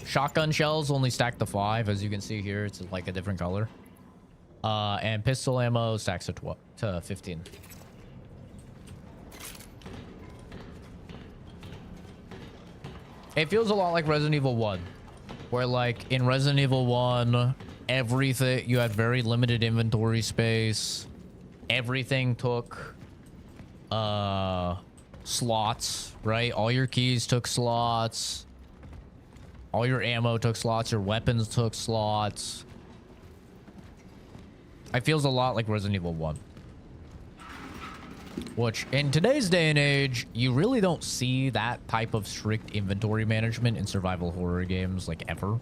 S1: Shotgun shells only stack to 5, as you can see here. It's like a different color. And pistol ammo stacks to 15. It feels a lot like Resident Evil 1, where like in Resident Evil 1, everything, you had very limited inventory space. Everything took slots, right? All your keys took slots. All your ammo took slots. Your weapons took slots. It feels a lot like Resident Evil 1. Which, in today's day and age, you really don't see that type of strict inventory management in survival horror games, like, ever.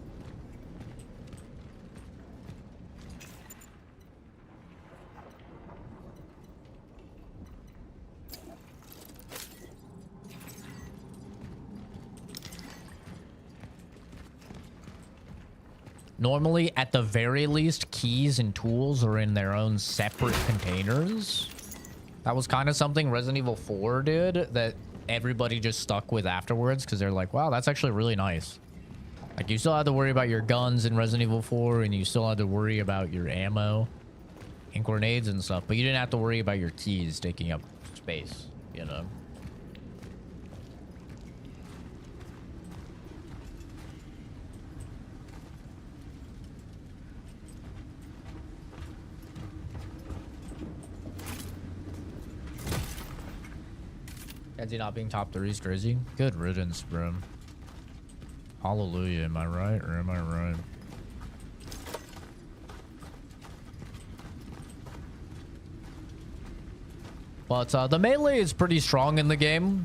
S1: Normally, at the very least, keys and tools are in their own separate containers. That was kind of something Resident Evil 4 did that everybody just stuck with afterwards because they're like, wow, that's actually really nice. Like, you still had to worry about your guns in Resident Evil 4 and you still had to worry about your ammo and grenades and stuff, but you didn't have to worry about your keys taking up space, you know? Kenzie not being top 3 is crazy. Good riddance, bro. Hallelujah. Am I right or am I right? But the melee is pretty strong in the game,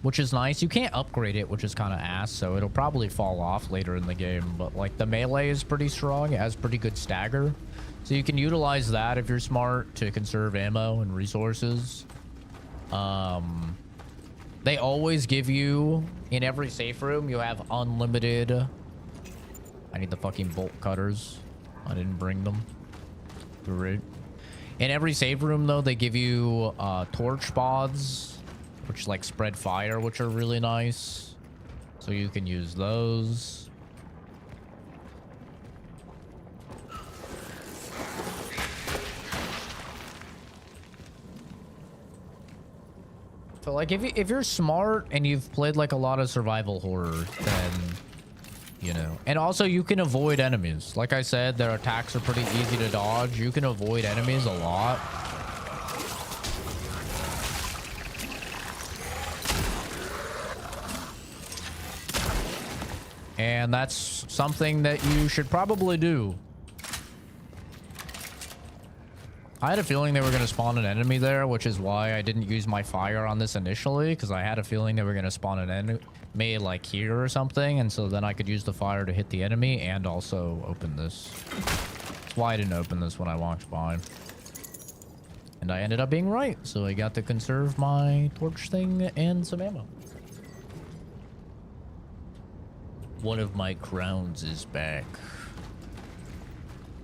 S1: which is nice. You can't upgrade it, which is kind of ass, so it'll probably fall off later in the game. But like the melee is pretty strong. It has pretty good stagger. So you can utilize that if you're smart to conserve ammo and resources. They always give you, in every safe room, you have unlimited... I need the fucking bolt cutters. I didn't bring them. Great. In every safe room, though, they give you torch pods, which like spread fire, which are really nice. So you can use those. So like if you're smart and you've played like a lot of survival horror, then you know. And also you can avoid enemies. Like I said, their attacks are pretty easy to dodge. You can avoid enemies a lot. And that's something that you should probably do. I had a feeling they were going to spawn an enemy there, which is why I didn't use my fire on this initially, because I had a feeling they were going to spawn an enemy like here or something, and so then I could use the fire to hit the enemy and also open this. That's why I didn't open this when I walked by. And I ended up being right, so I got to conserve my torch thing and some ammo. One of my crowns is back.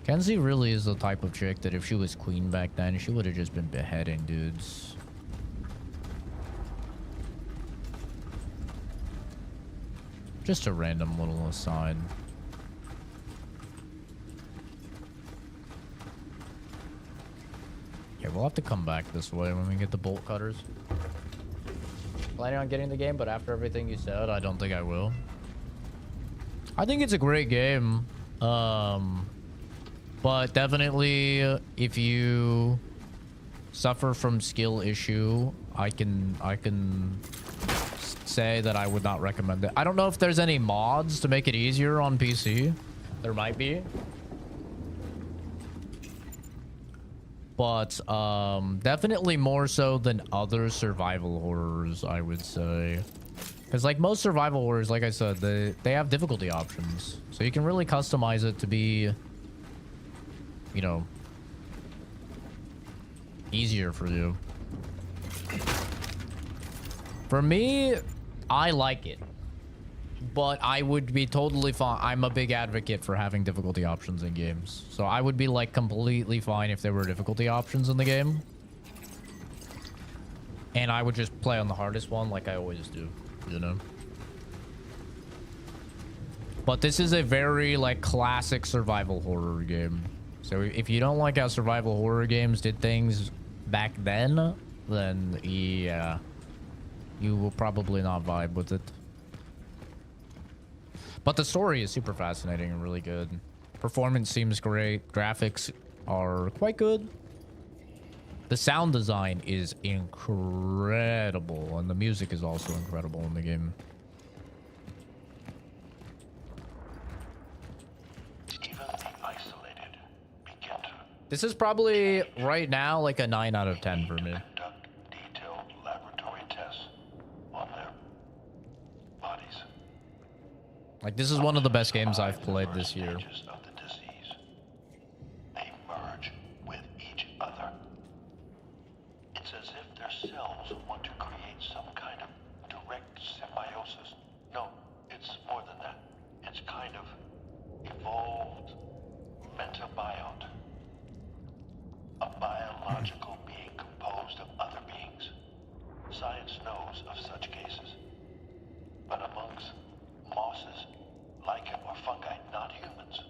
S1: Kenzie really is the type of chick that if she was queen back then, she would have just been beheading dudes. Just a random little aside. Yeah, we'll have to come back this way when we get the bolt cutters. Planning on getting the game, but after everything you said, I don't think I will. I think it's a great game. But definitely, if you suffer from skill issue, I can say that I would not recommend it. I don't know if there's any mods to make it easier on PC. There might be. But definitely more so than other survival horrors, I would say. Because like most survival horrors, like I said, they have difficulty options. So you can really customize it to be, you know, easier for you. For me, I like it, but I would be totally fine. I'm a big advocate for having difficulty options in games, so I would be like completely fine if there were difficulty options in the game, and I would just play on the hardest one like I always do, you know. But this is a very like classic survival horror game. So if you don't like how survival horror games did things back then yeah, you will probably not vibe with it. But the story is super fascinating and really good. Performance seems great. Graphics are quite good. The sound design is incredible, and the music is also incredible in the game.
S3: Even the isolated begin to
S1: This is probably, right now, like a 9 out of 10 for me.
S3: conduct detailed laboratory tests on their bodies.
S1: Like, this is one of the best games I've played this year.
S3: Stages of the disease. They merge with each other. It's as if their cells want to create some kind of direct symbiosis. No, it's more than that. It's kind of evolved metabiont. A biological being composed of other beings. Science knows of such cases. But amongst mosses, lichen, or fungi, not humans.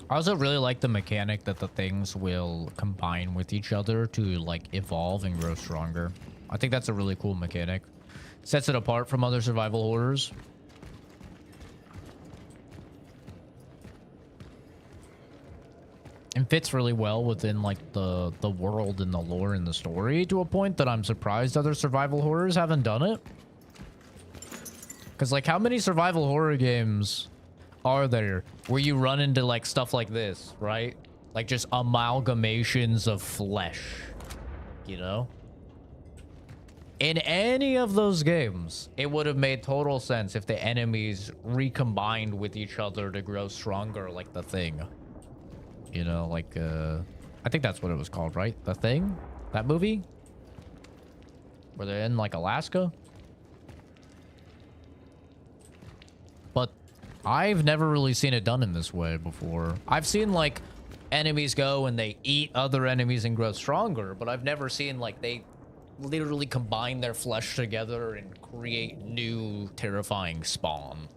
S1: I also really like the mechanic that the things will combine with each other to, like, evolve and grow stronger. I think that's a really cool mechanic. Sets it apart from other survival horrors. And fits really well within, like, the world and the lore and the story, to a point that I'm surprised other survival horrors haven't done it. Because, like, how many survival horror games are there where you run into, like, stuff like this, right? Like, just amalgamations of flesh, you know? In any of those games, it would have made total sense if the enemies recombined with each other to grow stronger, like The Thing. You know, like, I think that's what it was called, right? The Thing? That movie? Where they're in, like, Alaska? But I've never really seen it done in this way before. I've seen, like, enemies go and they eat other enemies and grow stronger, but I've never seen, like, they literally combine their flesh together and create new terrifying spawn.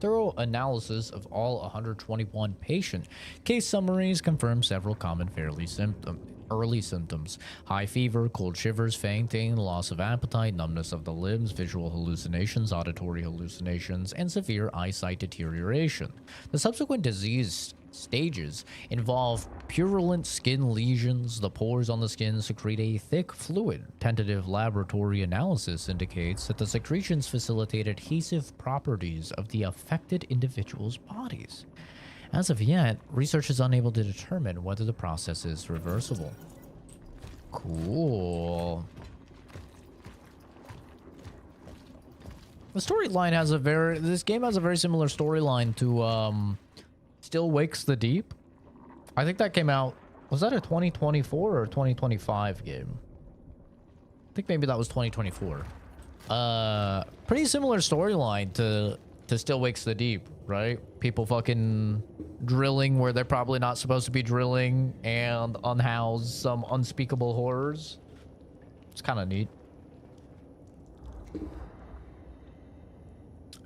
S1: Thorough analysis of all 121 patient case summaries confirm several common early symptoms: high fever, cold shivers, fainting, loss of appetite, numbness of the limbs, visual hallucinations, auditory hallucinations, and severe eyesight deterioration. The subsequent disease stages involve purulent skin lesions. The pores on the skin secrete a thick fluid. Tentative laboratory analysis indicates that the secretions facilitate adhesive properties of the affected individuals' bodies. As of yet, research is unable to determine whether the process is reversible. Cool. The storyline has this game has a very similar storyline to, Still Wakes the Deep. I think that came out, was that a 2024 or 2025 game? I think maybe that was 2024. Pretty similar storyline to Still Wakes the Deep, right? People fucking drilling where they're probably not supposed to be drilling and unhouse some unspeakable horrors. It's kind of neat.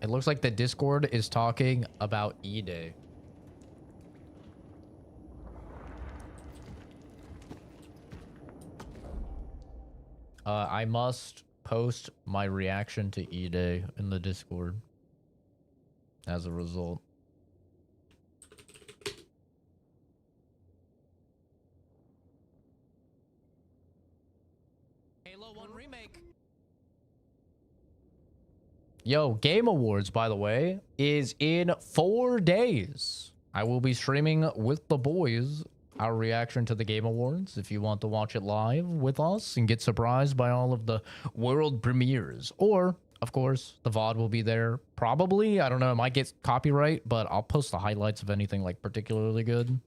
S1: It looks like the Discord is talking about E-Day. I must post my reaction to E-Day in the Discord as a result. Halo 1 Remake. Yo, Game Awards, by the way, is in 4 days. I will be streaming with the boys our reaction to the Game Awards if you want to watch it live with us and get surprised by all of the world premieres. Or, of course, the VOD will be there. Probably. I don't know. It might get copyright, but I'll post the highlights of anything like particularly good.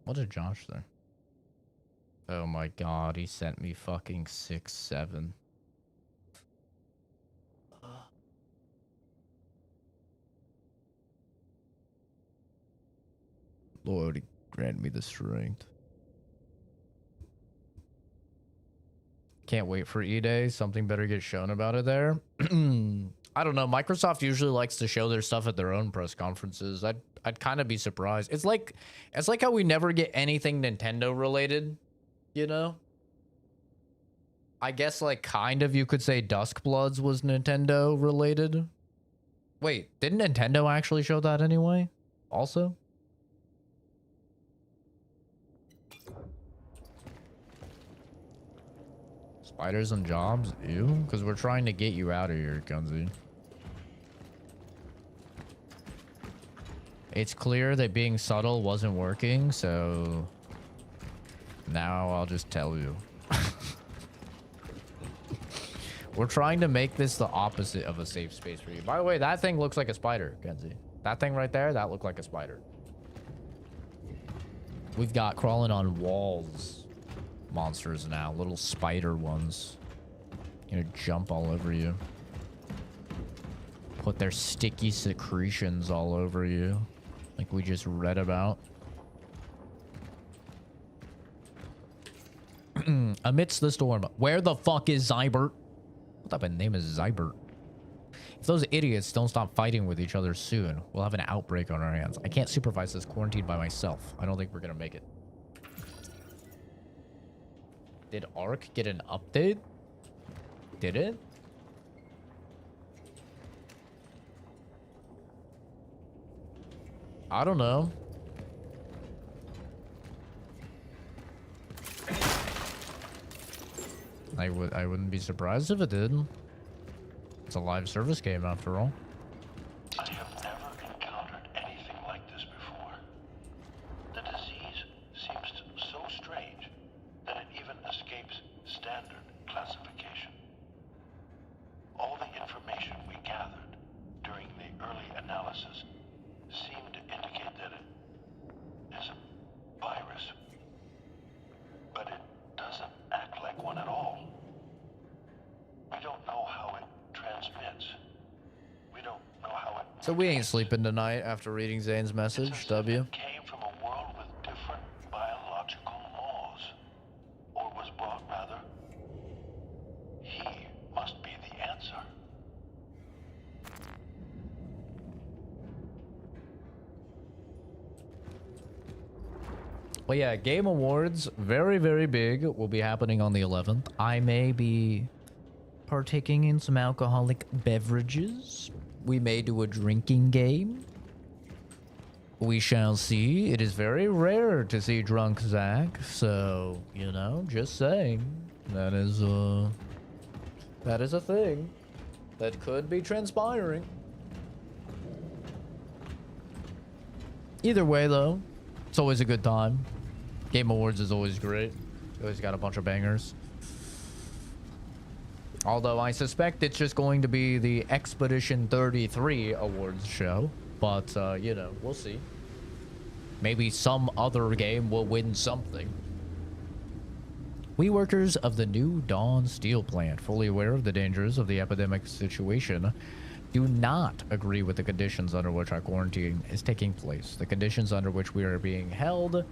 S1: What did Josh say? Oh my god, he sent me fucking 6-7. Lord, grant me the strength. Can't wait for E-Day. Something better get shown about it there. I don't know. Microsoft usually likes to show their stuff at their own press conferences. I'd kind of be surprised. It's like how we never get anything Nintendo related, you know? I guess like kind of you could say Duskbloods was Nintendo related. Wait, didn't Nintendo actually show that anyway? Also? Spiders and jobs? Ew. Because we're trying to get you out of here, Gunzy. It's clear that being subtle wasn't working, so now I'll just tell you. We're trying to make this the opposite of a safe space for you. By the way, that thing looks like a spider, Kenzie. That thing right there, that looked like a spider. We've got crawling on walls monsters now, little spider ones. Gonna jump all over you. Put their sticky secretions all over you, like we just read about. Amidst the storm, where the fuck is Zybert? What type of name is Zybert? If those idiots don't stop fighting with each other soon, we'll have an outbreak on our hands. I can't supervise this quarantine by myself. I don't think we're gonna make it. Did Ark get an update? Did it? I don't know. I wouldn't be surprised if it did. It's a live service game after all.
S3: I have never encountered anything like this before. The disease seems so strange that it even escapes standard classification. All the information we gathered during the early analysis seemed to indicate that it is a virus, but it doesn't act like one at all. We don't know how it transmits. We don't know how it...
S1: So we ain't sleeping tonight after reading Zane's message, W.
S3: It came from a world with different biological laws. Or was brought, rather. He must be the answer.
S1: Well, yeah, Game Awards, very, very big, will be happening on the 11th. I may be partaking in some alcoholic beverages. We may do a drinking game. We shall see. It is very rare to see drunk Zach, so, you know, just saying. That is a thing that could be transpiring. Either way, though, it's always a good time. Game Awards is always great. Always got a bunch of bangers. Although I suspect it's just going to be the Expedition 33 awards show. But, you know, we'll see. Maybe some other game will win something. We workers of the New Dawn Steel Plant, fully aware of the dangers of the epidemic situation, do not agree with the conditions under which our quarantine is taking place. The conditions under which we are being held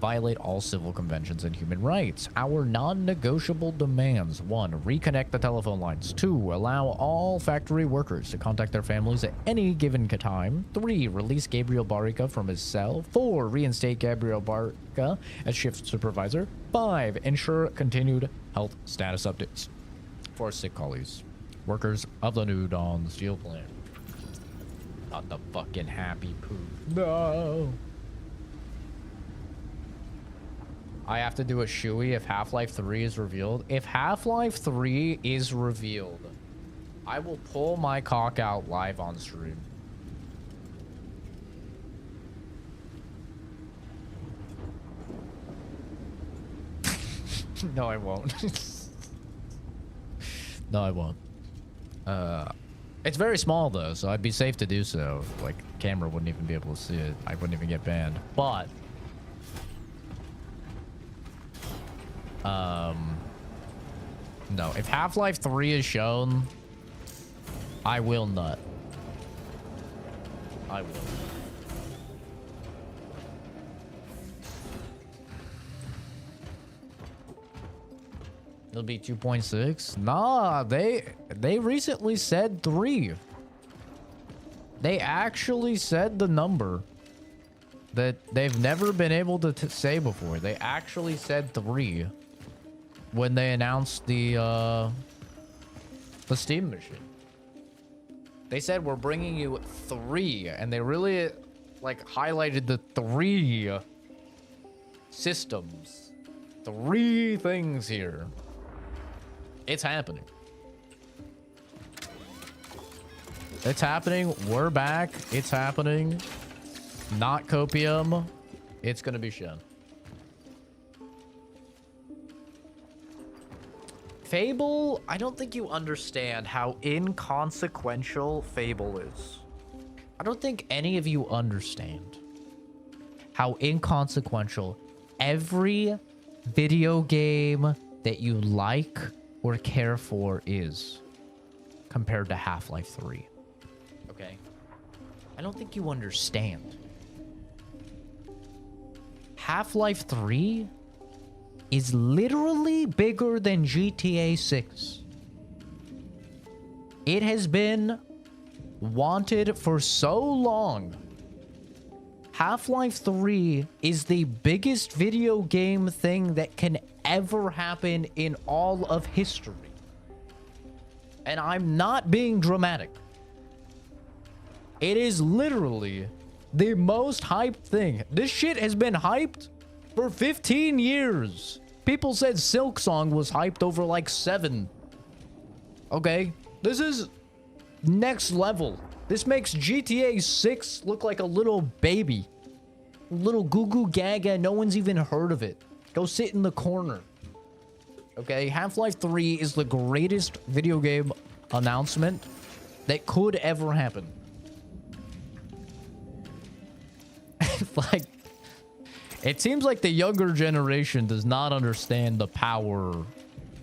S1: violate all civil conventions and human rights. Our non-negotiable demands: 1. Reconnect the telephone lines. 2. Allow all factory workers to contact their families at any given time. 3. Release Gabriel Barica from his cell. 4. Reinstate Gabriel Barica as shift supervisor. 5. Ensure continued health status updates for sick colleagues. Workers of the New Dawn Steel Plant. Not the fucking happy poo. No. I have to do a shoey if Half-Life 3 is revealed. If Half-Life 3 is revealed, I will pull my cock out live on stream. No, I won't. No, I won't. It's very small, though, so I'd be safe to do so. Like, camera wouldn't even be able to see it. I wouldn't even get banned. But... no, if Half-Life 3 is shown, I will nut. I will. It'll be 2.6. Nah, they recently said 3. They actually said the number that they've never been able to say before. They actually said 3 when they announced the Steam machine. They said we're bringing you 3, and they really like highlighted the 3 systems. 3 things here. It's happening. It's happening. We're back. It's happening. Not copium. It's gonna be shown. Fable, I don't think you understand how inconsequential Fable is. I don't think any of you understand how inconsequential every video game that you like or care for is compared to Half-Life 3. Okay? I don't think you understand. Half-Life 3 is literally bigger than GTA 6. It has been wanted for so long. Half-Life 3 is the biggest video game thing that can ever happen in all of history. And I'm not being dramatic. It is literally the most hyped thing. This shit has been hyped for 15 years. People said Silksong was hyped over like 7. Okay? This is next level. This makes GTA 6 look like a little baby. Little goo goo gaga. No one's even heard of it. Go sit in the corner. Okay? Half-Life 3 is the greatest video game announcement that could ever happen. Like, it seems like the younger generation does not understand the power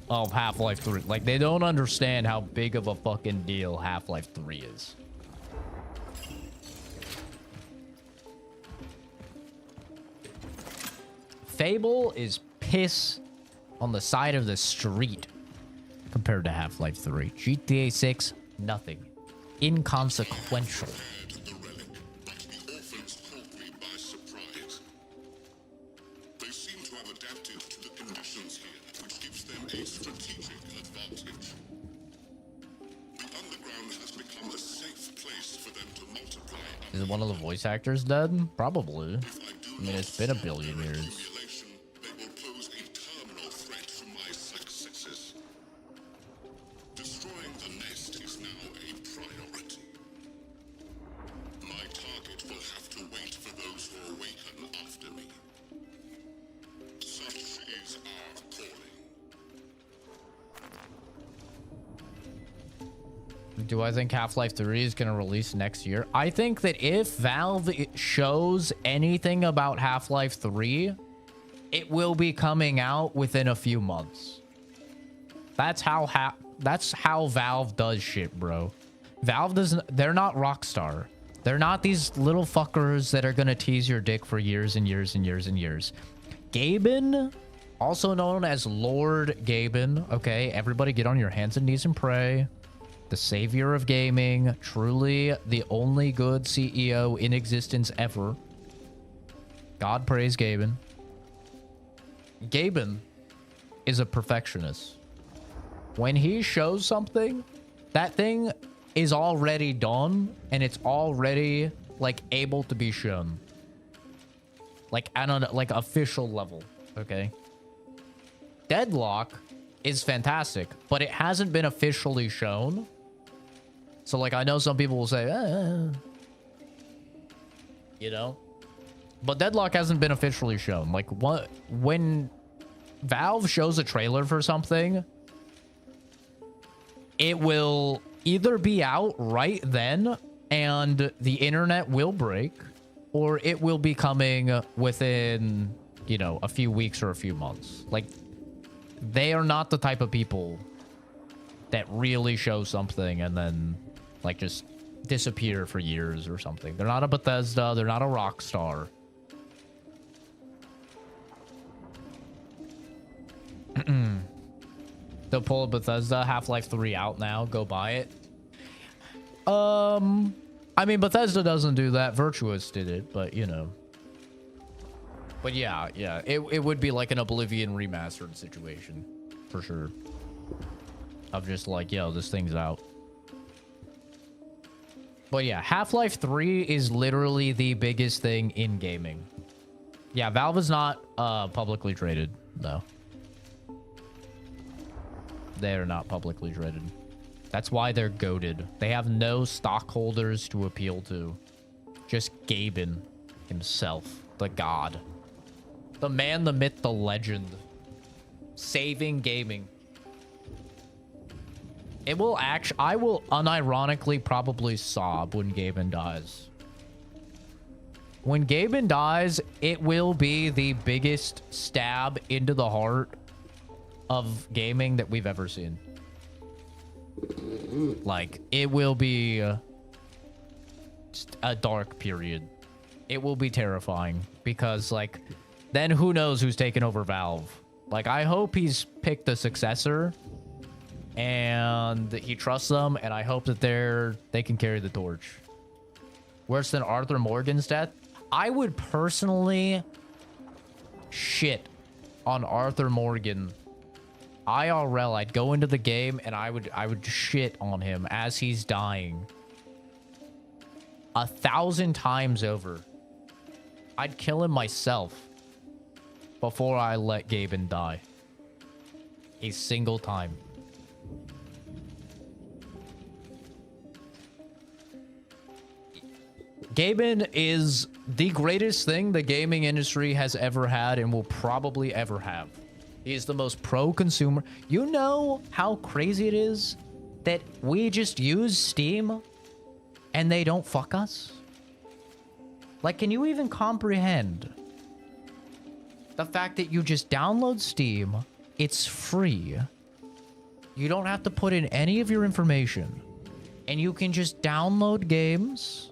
S1: of Half-Life 3. Like, they don't understand how big of a fucking deal Half-Life 3 is. Fable is piss on the side of the street compared to Half-Life 3. GTA 6, nothing. Inconsequential. Is one of the voice actors dead? Probably. I mean, it's been a billion years. Do I think Half-Life 3 is going to release next year? I think that if Valve shows anything about Half-Life 3, it will be coming out within a few months. That's how Valve does shit, bro. Valve doesn't... They're not Rockstar. They're not these little fuckers that are going to tease your dick for years and years and years and years. Gaben, also known as Lord Gaben. Okay, everybody get on your hands and knees and pray. The savior of gaming, truly the only good CEO in existence ever. God praise Gaben. Gaben is a perfectionist. When he shows something, that thing is already done and it's already like able to be shown. Like at an like official level, okay? Deadlock is fantastic, but it hasn't been officially shown. So, like, I know some people will say, you know? But Deadlock hasn't been officially shown. Like, what, when Valve shows a trailer for something, it will either be out right then and the internet will break, or it will be coming within, you know, a few weeks or a few months. Like, they are not the type of people that really show something and then... like, just disappear for years or something. They're not a Bethesda. They're not a Rockstar. They'll pull a Bethesda Half-Life 3 out now. Go buy it. I mean, Bethesda doesn't do that. Virtuous did it, but you know. But yeah, it would be like an Oblivion remastered situation for sure. Of just like, yo, this thing's out. But yeah, Half-Life 3 is literally the biggest thing in gaming. Yeah, Valve is not publicly traded, though. They are not publicly traded. That's why they're goated. They have no stockholders to appeal to. Just Gaben himself, the god. The man, the myth, the legend. Saving gaming. It will actually... I will unironically probably sob when Gaben dies. When Gaben dies, it will be the biggest stab into the heart of gaming that we've ever seen. Like, it will be a dark period. It will be terrifying because, like, then who knows who's taking over Valve. Like, I hope he's picked a successor and he trusts them, and I hope that they can carry the torch. Worse than Arthur Morgan's death? I would personally shit on Arthur Morgan. IRL, I'd go into the game and I would shit on him as he's dying 1,000 times over. I'd kill him myself before I let Gaben die. A single time. Gaben is the greatest thing the gaming industry has ever had and will probably ever have. He is the most pro-consumer. You know how crazy it is that we just use Steam and they don't fuck us? Like, can you even comprehend the fact that you just download Steam, it's free, you don't have to put in any of your information, and you can just download games?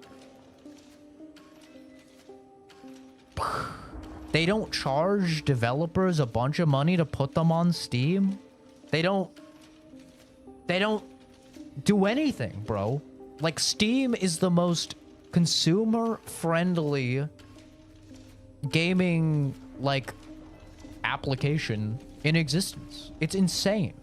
S1: They don't charge developers a bunch of money to put them on Steam. They don't do anything, bro. Like, Steam is the most consumer-friendly gaming, like, application in existence. It's insane.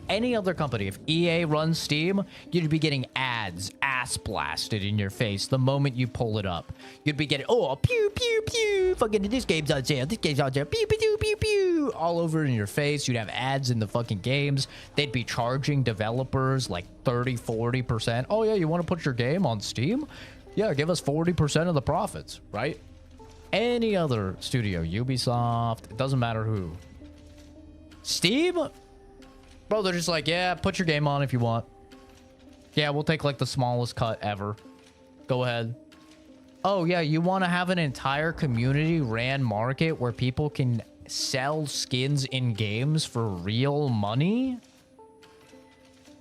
S1: Any other company, if EA runs Steam, you'd be getting ads ass blasted in your face the moment you pull it up. You'd be getting, oh, pew, pew, pew, fucking this game's on sale, this game's on sale, pew, pew, pew, pew, pew, all over in your face. You'd have ads in the fucking games. They'd be charging developers like 30, 40%. Oh yeah, you want to put your game on Steam? Yeah, give us 40% of the profits, right? Any other studio, Ubisoft, it doesn't matter who. Steam? Bro, they're just like, yeah, put your game on if you want. Yeah, we'll take like the smallest cut ever. Go ahead. Oh, yeah, you want to have an entire community ran market where people can sell skins in games for real money?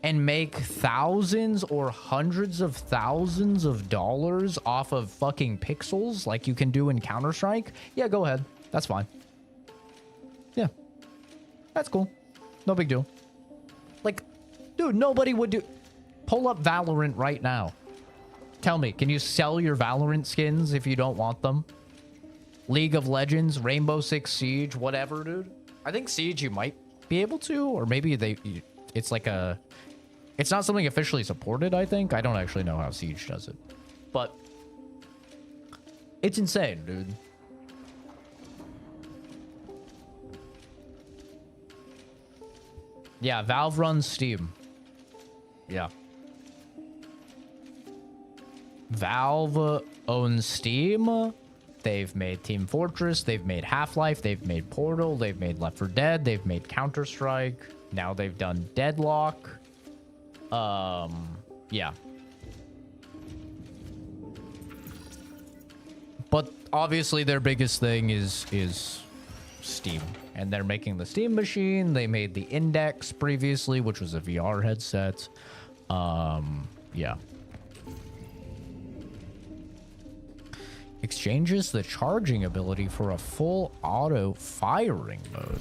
S1: And make thousands or hundreds of thousands of dollars off of fucking pixels like you can do in Counter-Strike? Yeah, go ahead. That's fine. Yeah. That's cool. No big deal. Like, dude, nobody would do... Pull up Valorant right now. Tell me, can you sell your Valorant skins if you don't want them? League of Legends, Rainbow Six Siege, whatever, dude. I think Siege you might be able to, or maybe it's like a... It's not something officially supported, I think. I don't actually know how Siege does it. But it's insane, dude. Yeah, Valve runs Steam. Yeah. Valve owns Steam. They've made Team Fortress. They've made Half-Life. They've made Portal. They've made Left 4 Dead. They've made Counter-Strike. Now they've done Deadlock. Yeah. But obviously their biggest thing is Steam. And they're making the Steam machine. They made the Index previously, which was a VR headset. Yeah. Exchanges the charging ability for a full auto firing mode.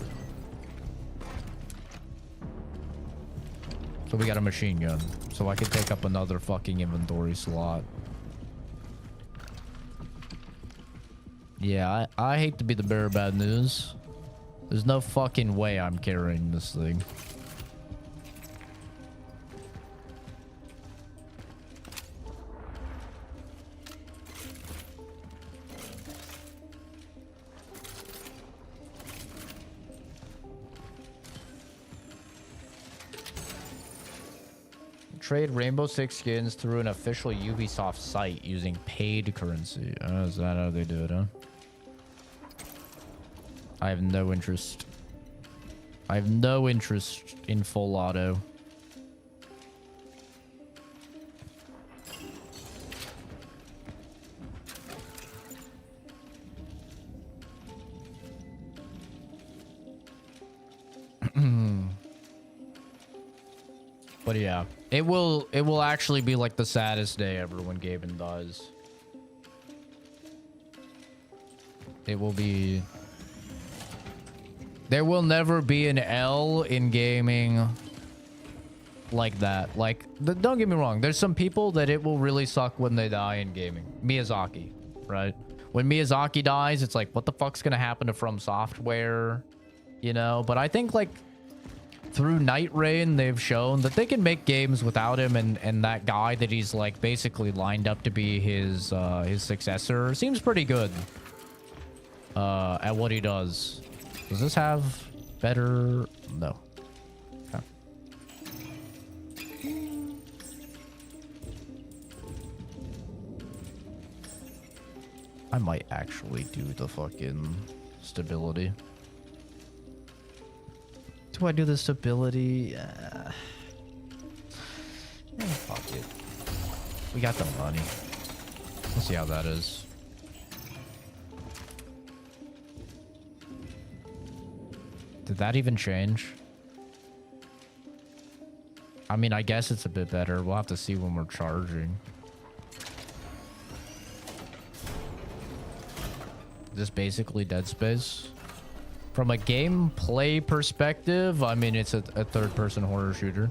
S1: So we got a machine gun. So I could take up another fucking inventory slot. Yeah, I hate to be the bearer of bad news. There's no fucking way I'm carrying this thing. Trade Rainbow Six skins through an official Ubisoft site using paid currency. Oh, is that how they do it, huh? I have no interest. I have no interest in full auto. But yeah, it will actually be like the saddest day ever when Gaben dies. It will be. There will never be an L in gaming like that. Like, don't get me wrong. There's some people that it will really suck when they die in gaming. Miyazaki, right? When Miyazaki dies, it's like, what the fuck's gonna happen to From Software? You know? But I think, like, through Night Rain, they've shown that they can make games without him, and that guy that he's, like, basically lined up to be his successor seems pretty good at what he does. Does this have better? No. Okay. I might actually do the fucking stability. Do I do the stability? Fuck it. We got the money. Let's see how that is. Did that even change? I mean, I guess it's a bit better. We'll have to see when we're charging. This basically Dead Space. From a gameplay perspective, I mean, it's a third-person horror shooter.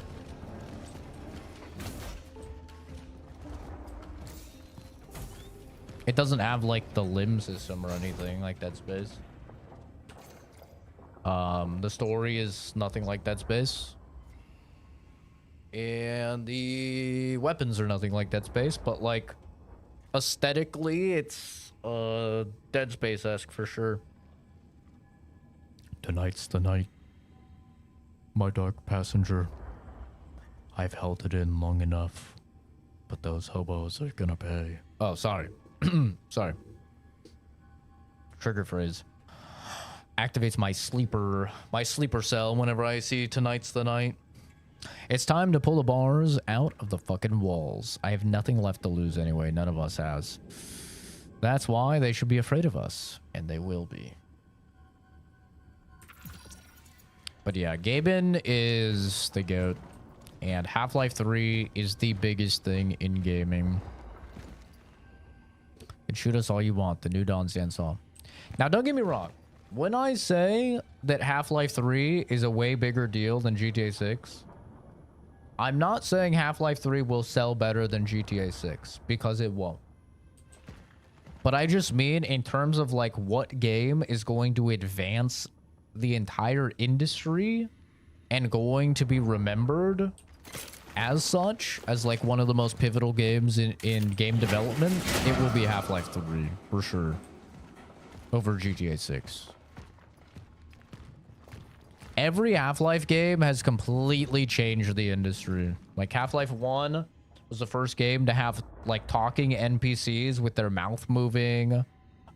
S1: It doesn't have, like, the limb system or anything like Dead Space. The story is nothing like Dead Space. And the weapons are nothing like Dead Space, but, like, aesthetically, it's Dead Space-esque for sure. Tonight's the night, my dark passenger. I've held it in long enough, but those hobos are gonna pay. Oh, sorry. Sorry. Trigger phrase. Activates my sleeper cell whenever I see tonight's the night. It's time to pull the bars out of the fucking walls. I have nothing left to lose anyway. None of us has. That's why they should be afraid of us, and they will be. But yeah, Gaben is the GOAT, and Half-Life 3 is the biggest thing in gaming. You can shoot us all you want, the new Dawn Sandsaw. Now, don't get me wrong. When I say that Half-Life 3 is a way bigger deal than GTA 6, I'm not saying Half-Life 3 will sell better than GTA 6, because it won't. But I just mean in terms of, like, what game is going to advance the entire industry and going to be remembered as such, as, like, one of the most pivotal games in game development, it will be Half-Life 3, for sure, over GTA 6. Every Half-Life game has completely changed the industry. Like, Half-Life 1 was the first game to have, like, talking NPCs with their mouth moving.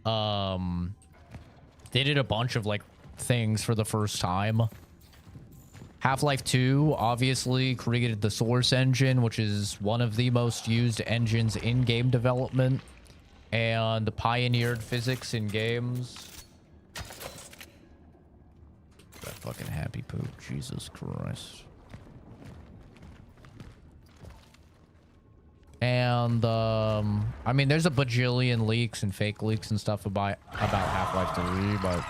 S1: They did a bunch of, like, things for the first time. Half-Life 2 obviously created the Source engine, which is one of the most used engines in game development, and pioneered physics in games. That fucking happy poop, Jesus Christ. And I mean, there's a bajillion leaks and fake leaks and stuff about Half-Life 3, but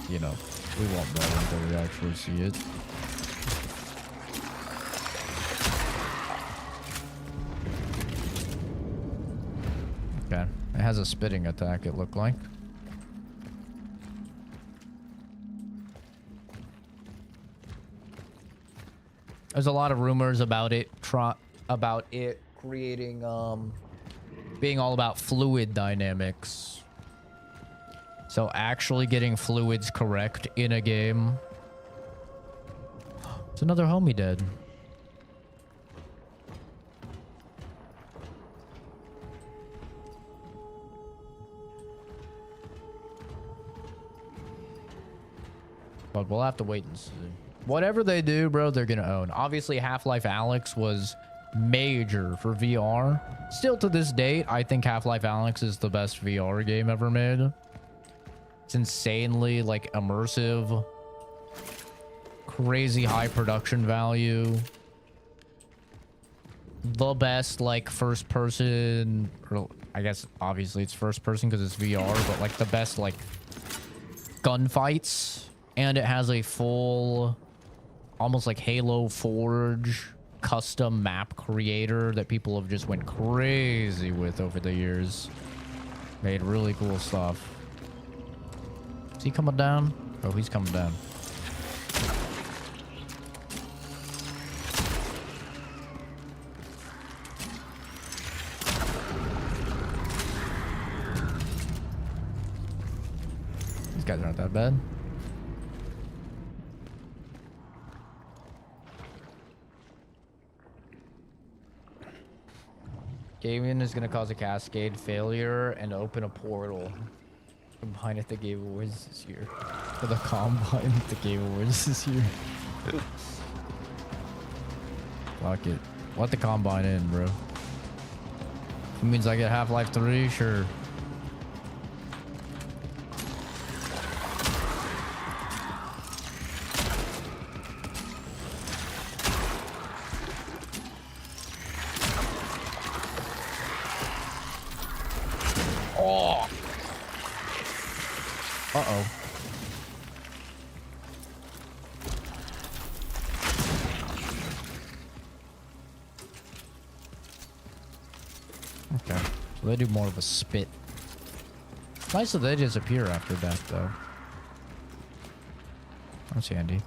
S1: you know, we won't know until we actually see it. Okay. It has a spitting attack, it looked like. There's a lot of rumors about it creating being all about fluid dynamics. So actually getting fluids correct in a game. It's another homie dead. But we'll have to wait and see. Whatever they do, bro, they're gonna own. Obviously, Half-Life Alyx was major for VR. Still to this date, I think Half-Life Alyx is the best VR game ever made. It's insanely, like, immersive. Crazy high production value. The best, like, first person... Or, I guess, obviously, it's first person because it's VR, but, like, the best, like, gunfights. And it has a full, almost like Halo Forge custom map creator that people have just went crazy with over the years. Made really cool stuff. Is he coming down? Oh, he's coming down. These guys aren't that bad. Gaming is going to cause a cascade failure and open a portal. Combine at the Game Awards this year. For the Combine at the Game Awards this year. Fuck it. Let the Combine in, bro. It means I get Half-Life 3? Sure. Uh-oh. Okay. So they do more of a spit. Nice that they disappear after that, though. That's handy.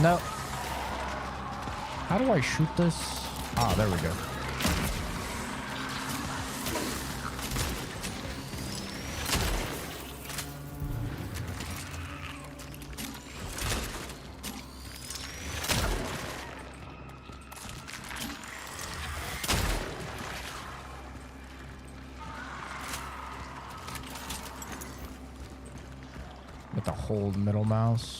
S1: No. How do I shoot this? Ah, there we go. With the hold middle mouse.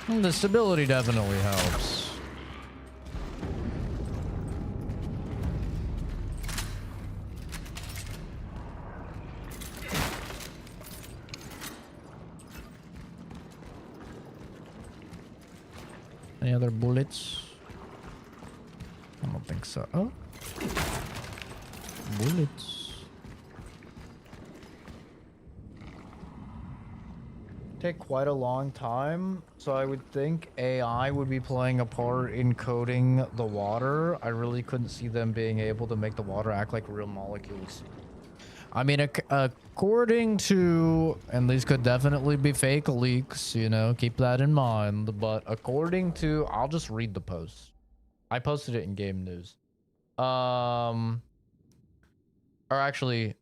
S1: The stability definitely helps. Any other bullets? I don't think so. Oh. Bullets. Take quite a long time, so I would think AI would be playing a part in coding the water. I really couldn't see them being able to make the water act like real molecules. I mean, according to, and these could definitely be fake leaks, you know, keep that in mind, but according to, I'll just read the post. I posted it in Game News. Or actually,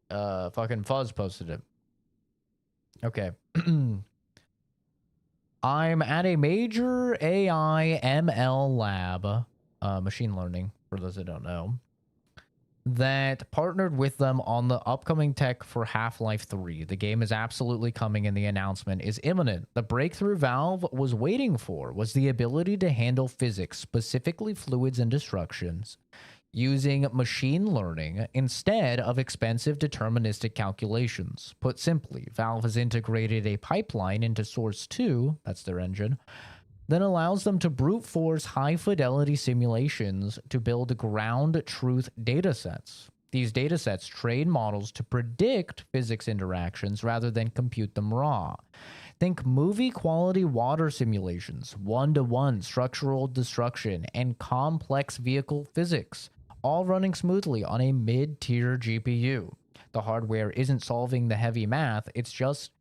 S1: fucking Fuzz posted it. Okay. I'm at a major AI ML lab, machine learning, for those that don't know. that partnered with them on the upcoming tech for Half-Life 3. The game is absolutely coming and the announcement is imminent. The breakthrough Valve was waiting for was the ability to handle physics, specifically fluids and destructions, using machine learning instead of expensive deterministic calculations. Put simply, Valve has integrated a pipeline into Source 2, that's their engine, that allows them to brute force high-fidelity simulations to build ground truth datasets. These datasets train models to predict physics interactions rather than compute them raw. Think movie-quality water simulations, one-to-one structural destruction, and complex vehicle physics, all running smoothly on a mid-tier GPU. The hardware isn't solving the heavy math, it's just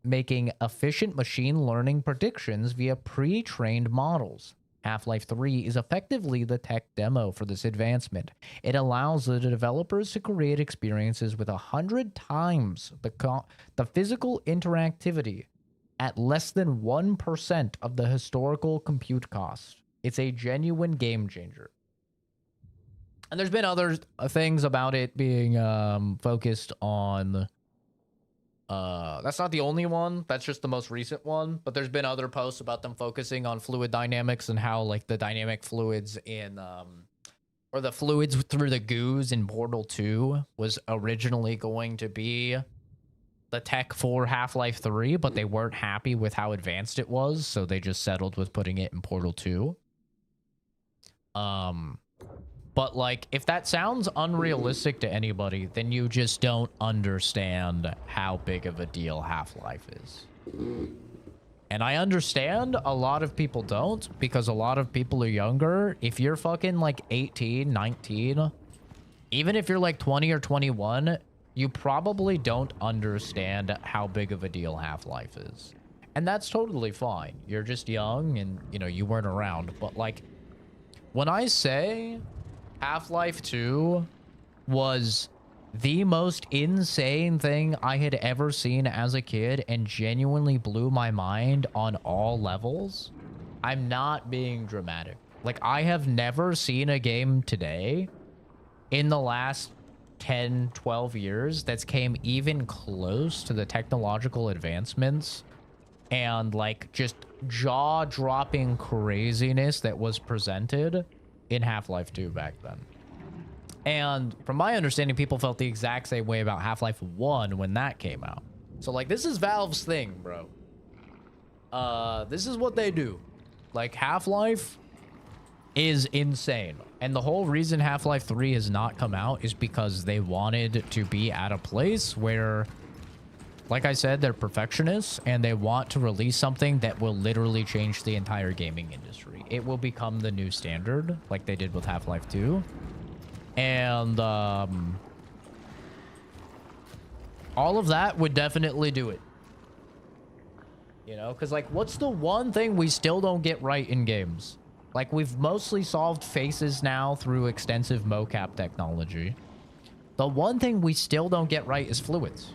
S1: making efficient machine learning predictions via pre-trained models. Half-Life 3 is effectively the tech demo for this advancement. It allows the developers to create experiences with 100 times the physical interactivity at less than 1% of the historical compute cost. It's a genuine game changer. And there's been other things about it being focused on... that's not the only one. That's just the most recent one. But there's been other posts about them focusing on fluid dynamics and how, like, the dynamic fluids in... or the fluids through the goos in Portal 2 was originally going to be the tech for Half-Life 3, but they weren't happy with how advanced it was, so they just settled with putting it in Portal 2. But, like, if that sounds unrealistic to anybody, then you just don't understand how big of a deal Half-Life is. And I understand a lot of people don't, because a lot of people are younger. If you're fucking, like, 18, 19, even if you're, like, 20 or 21, you probably don't understand how big of a deal Half-Life is. And that's totally fine. You're just young and, you know, you weren't around. But, like, when I say... Half-Life 2 was the most insane thing I had ever seen as a kid and genuinely blew my mind on all levels. I'm not being dramatic. Like, I have never seen a game today in the last 10, 12 years that's came even close to the technological advancements and, like, just jaw-dropping craziness that was presented in Half-Life 2 back then. And from my understanding, people felt the exact same way about Half-Life 1 when that came out. So, like, this is Valve's thing, bro. This is what they do. Like, Half-Life is insane. And the whole reason Half-Life 3 has not come out is because they wanted to be at a place where, like I said, they're perfectionists and they want to release something that will literally change the entire gaming industry. It will become the new standard, like they did with Half-Life 2. And all of that would definitely do it. You know, because, like, what's the one thing we still don't get right in games? Like, we've mostly solved faces now through extensive mocap technology. The one thing we still don't get right is fluids.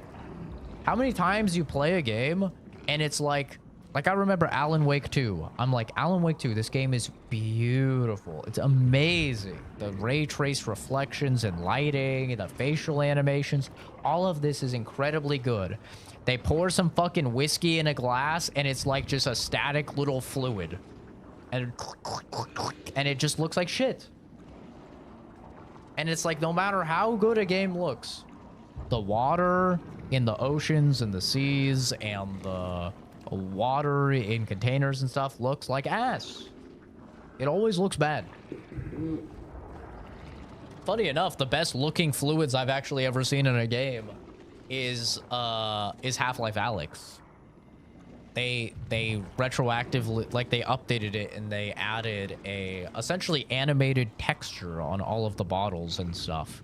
S1: How many times you play a game and it's like I remember Alan Wake 2. I'm like, Alan Wake 2, this game is beautiful. It's amazing. The ray trace reflections and lighting and the facial animations, all of this is incredibly good. They pour some fucking whiskey in a glass and it's like just a static little fluid. And it just looks like shit. And it's like, no matter how good a game looks, the water in the oceans and the seas and the water in containers and stuff looks like ass. It always looks bad. Funny enough, the best looking fluids I've actually ever seen in a game is Half-Life Alyx. They retroactively, like, they updated it and they added a essentially animated texture on all of the bottles and stuff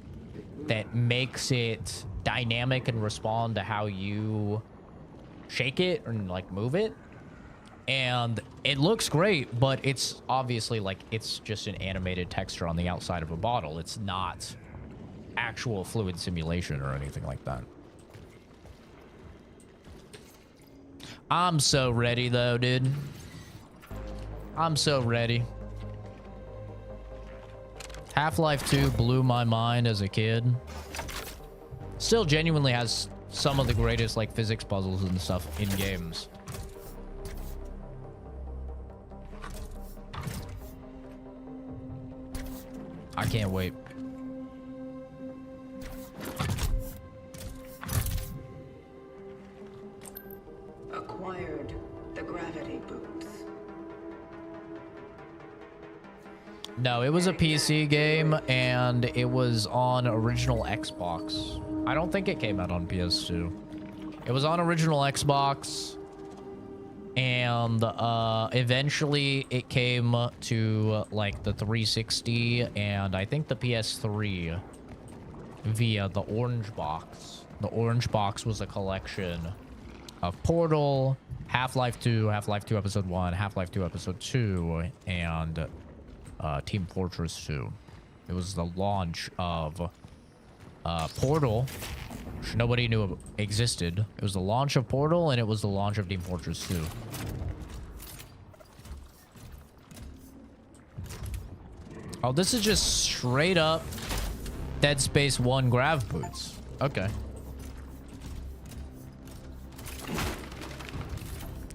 S1: that makes it dynamic and respond to how you shake it and, like, move it. And it looks great, but it's obviously, like, it's just an animated texture on the outside of a bottle. It's not actual fluid simulation or anything like that. I'm so ready, though, dude. I'm so ready. Half-Life 2 blew my mind as a kid. Still genuinely has some of the greatest like physics puzzles and stuff in games. I can't wait.
S2: Acquired the gravity boots.
S1: No, it was a PC game and it was on original Xbox. I don't think it came out on PS2. It was on original Xbox. And eventually it came to like the 360 and I think the PS3 via the orange box. The orange box was a collection of Portal, Half-Life 2, Half-Life 2 Episode 1, Half-Life 2 Episode 2, and Team Fortress 2. It was the launch of Portal, which nobody knew existed. It was the launch of Portal, and it was the launch of Team Fortress 2. Oh, this is just straight up Dead Space 1 grav boots. Okay.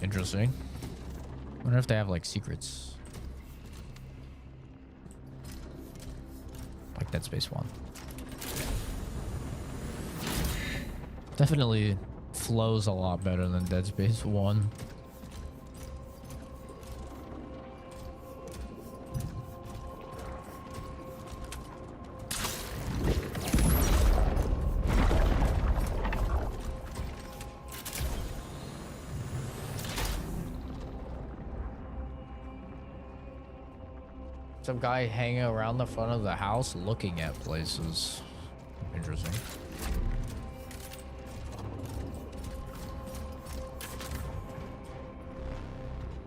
S1: Interesting. Wonder if they have like secrets. Like Dead Space 1. Definitely flows a lot better than Dead Space 1. Some guy hanging around the front of the house looking at places. Interesting.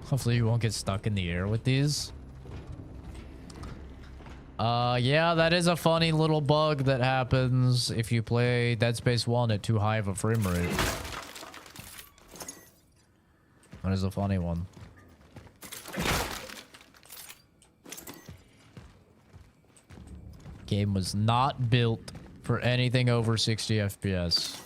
S1: Hopefully you won't get stuck in the air with these. Yeah, that is a funny little bug that happens if you play Dead Space 1 at too high of a frame rate. That is a funny one. Game was not built for anything over 60 FPS.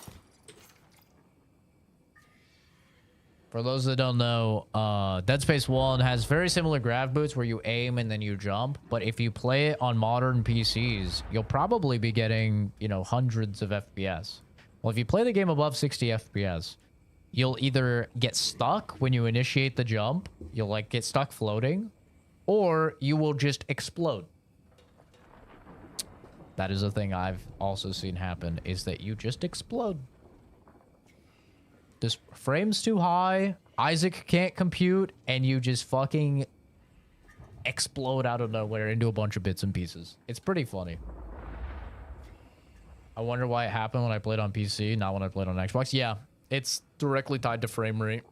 S1: For those that don't know, Dead Space 1 has very similar grav boots where you aim and then you jump. But if you play it on modern PCs, you'll probably be getting, you know, hundreds of FPS. Well, if you play the game above 60 FPS, you'll either get stuck when you initiate the jump, you'll like get stuck floating, or you will just explode. That is a thing I've also seen happen, is that you just explode. This frame's too high, Isaac can't compute, and you just fucking explode out of nowhere into a bunch of bits and pieces. It's pretty funny. I wonder why it happened when I played on PC, not when I played on Xbox. Yeah, it's directly tied to frame rate.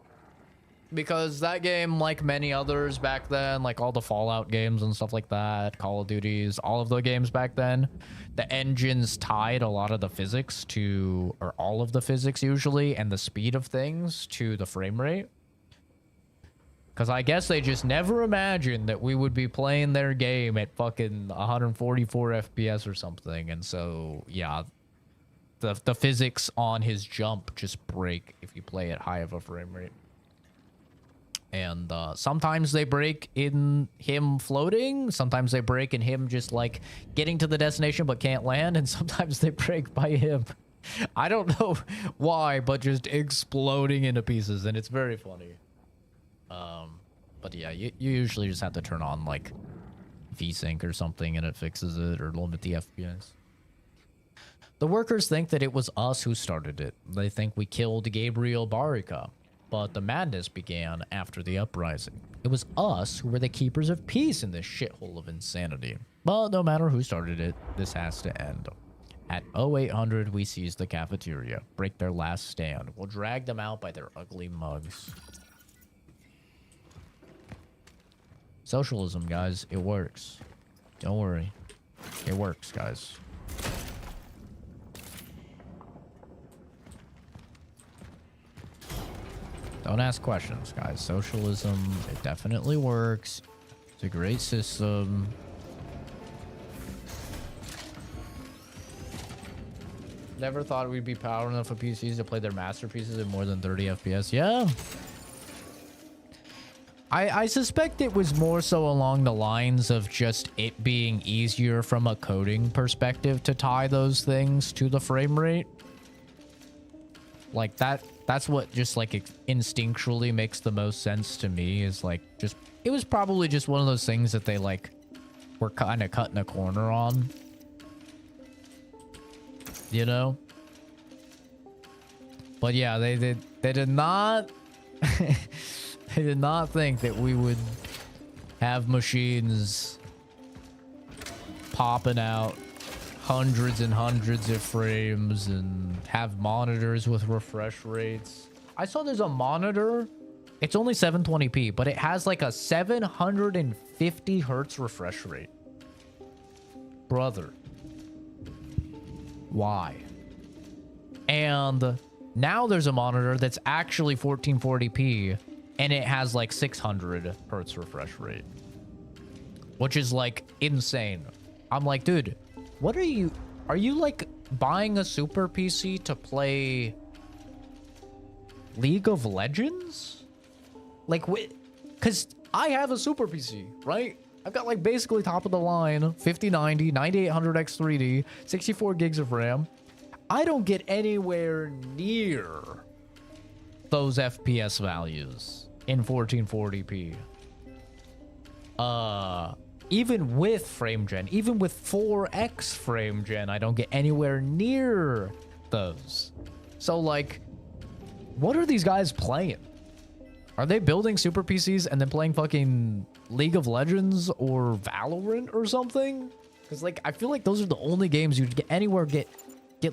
S1: Because that game, like many others back then, like all the Fallout games and stuff like that, Call of Duties, all of the games back then, the engines tied a lot of the physics to, or all of the physics usually, and the speed of things to the frame rate. Because I guess they just never imagined that we would be playing their game at fucking 144 FPS or something. And so, yeah, the physics on his jump just break if you play at high of a frame rate. And sometimes they break in him floating. Sometimes they break in him just like getting to the destination but can't land. And sometimes they break by him. I don't know why, but just exploding into pieces. And it's very funny. But yeah, you usually just have to turn on like VSync or something and it fixes it, or limit the FPS. The workers think that it was us who started it. They think we killed Gabriel Barica. But the madness began after the uprising. It was us who were the keepers of peace in this shithole of insanity. But no matter who started it, this has to end. At 0800, we seize the cafeteria, break their last stand. We'll drag them out by their ugly mugs. Socialism, guys, it works. Don't worry. It works, guys. Don't ask questions, guys. Socialism, it definitely works. It's a great system. Never thought we'd be power enough for PCs to play their masterpieces at more than 30 FPS. Yeah. I suspect it was more so along the lines of just it being easier from a coding perspective to tie those things to the frame rate. Like that's what just like instinctually makes the most sense to me, is like just it was probably just one of those things that they like were kind of cutting a corner on. You know? But yeah, they did not they did not think that we would have machines popping out hundreds and hundreds of frames and have monitors with refresh rates. I saw there's a monitor. It's only 720p, but it has like a 750 hertz refresh rate. Brother. Why? And now there's a monitor that's actually 1440p and it has like 600 hertz refresh rate, which is like insane. I'm like, dude, what are you like buying a super PC to play League of Legends? Like, because I have a super PC, right? I've got like basically top of the line 5090, 9800X3D, 64 gigs of RAM. I don't get anywhere near those FPS values in 1440p. Even with frame gen, even with 4x frame gen, I don't get anywhere near those. So like, what are these guys playing? Are they building super PCs and then playing fucking League of Legends or Valorant or something? Because like, I feel like those are the only games you'd get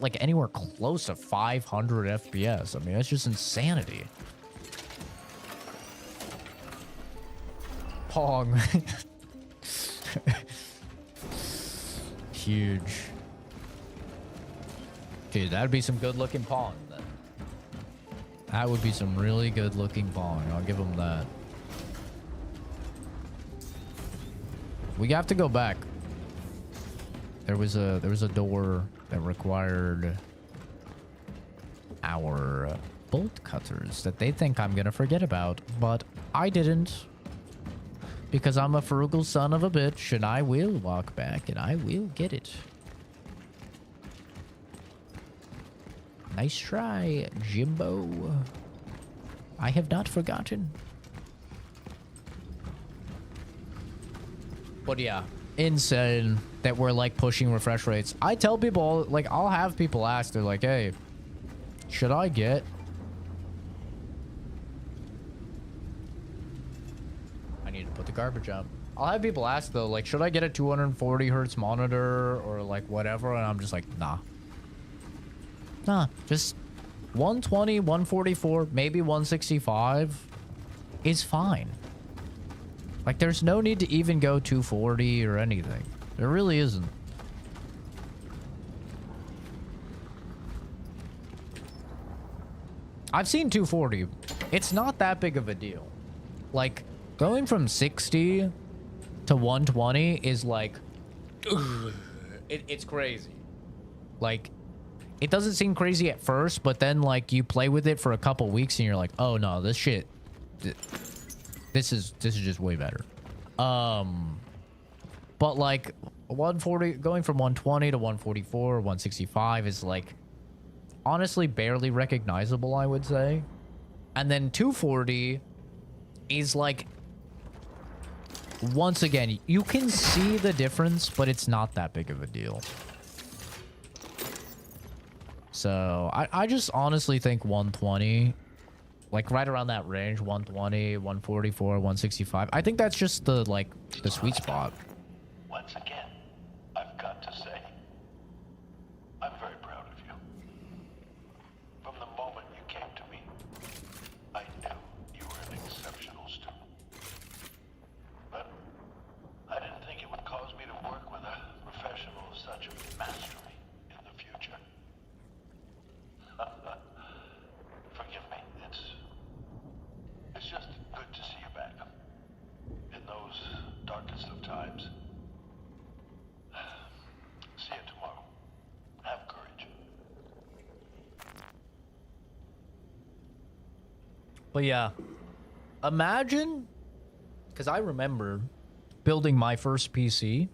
S1: like anywhere close to 500 FPS. I mean, that's just insanity. Pong. Huge. Dude, that'd be some good looking Pong then. That would be some really good looking Pong. I'll give them that. We have to go back. There was a door that required our bolt cutters that they think I'm gonna forget about, but I didn't. Because I'm a frugal son of a bitch, and I will walk back, and I will get it. Nice try, Jimbo. I have not forgotten. But yeah, insane that we're like pushing refresh rates. I tell people, like, I'll have people ask, they're like, hey, should I get... I need to put the garbage out. I'll have people ask though, like, should I get a 240 hertz monitor or like whatever? And I'm just like, nah. Nah, just 120, 144, maybe 165 is fine. Like, there's no need to even go 240 or anything. There really isn't. I've seen 240. It's not that big of a deal. Like, going from 60 to 120 is like... it's crazy. Like, it doesn't seem crazy at first, but then, like, you play with it for a couple weeks and you're like, oh, no, this shit... This is just way better. But like 140, going from 120 to 144, 165 is like honestly barely recognizable, I would say. And then 240 is like, once again, you can see the difference, but it's not that big of a deal. So I just honestly think 120, like right around that range, 120, 144, 165. I think that's just the like the sweet spot.
S3: Once again, I've got to say, I'm very proud of you. From the moment you came to me, I knew you were an exceptional student. But I didn't think it would cause me to work with a professional of such mastery in the future. Forgive me, it's just good to see you back. In those darkest of times. See you tomorrow. Have courage.
S1: But yeah, imagine, because I remember building my first PC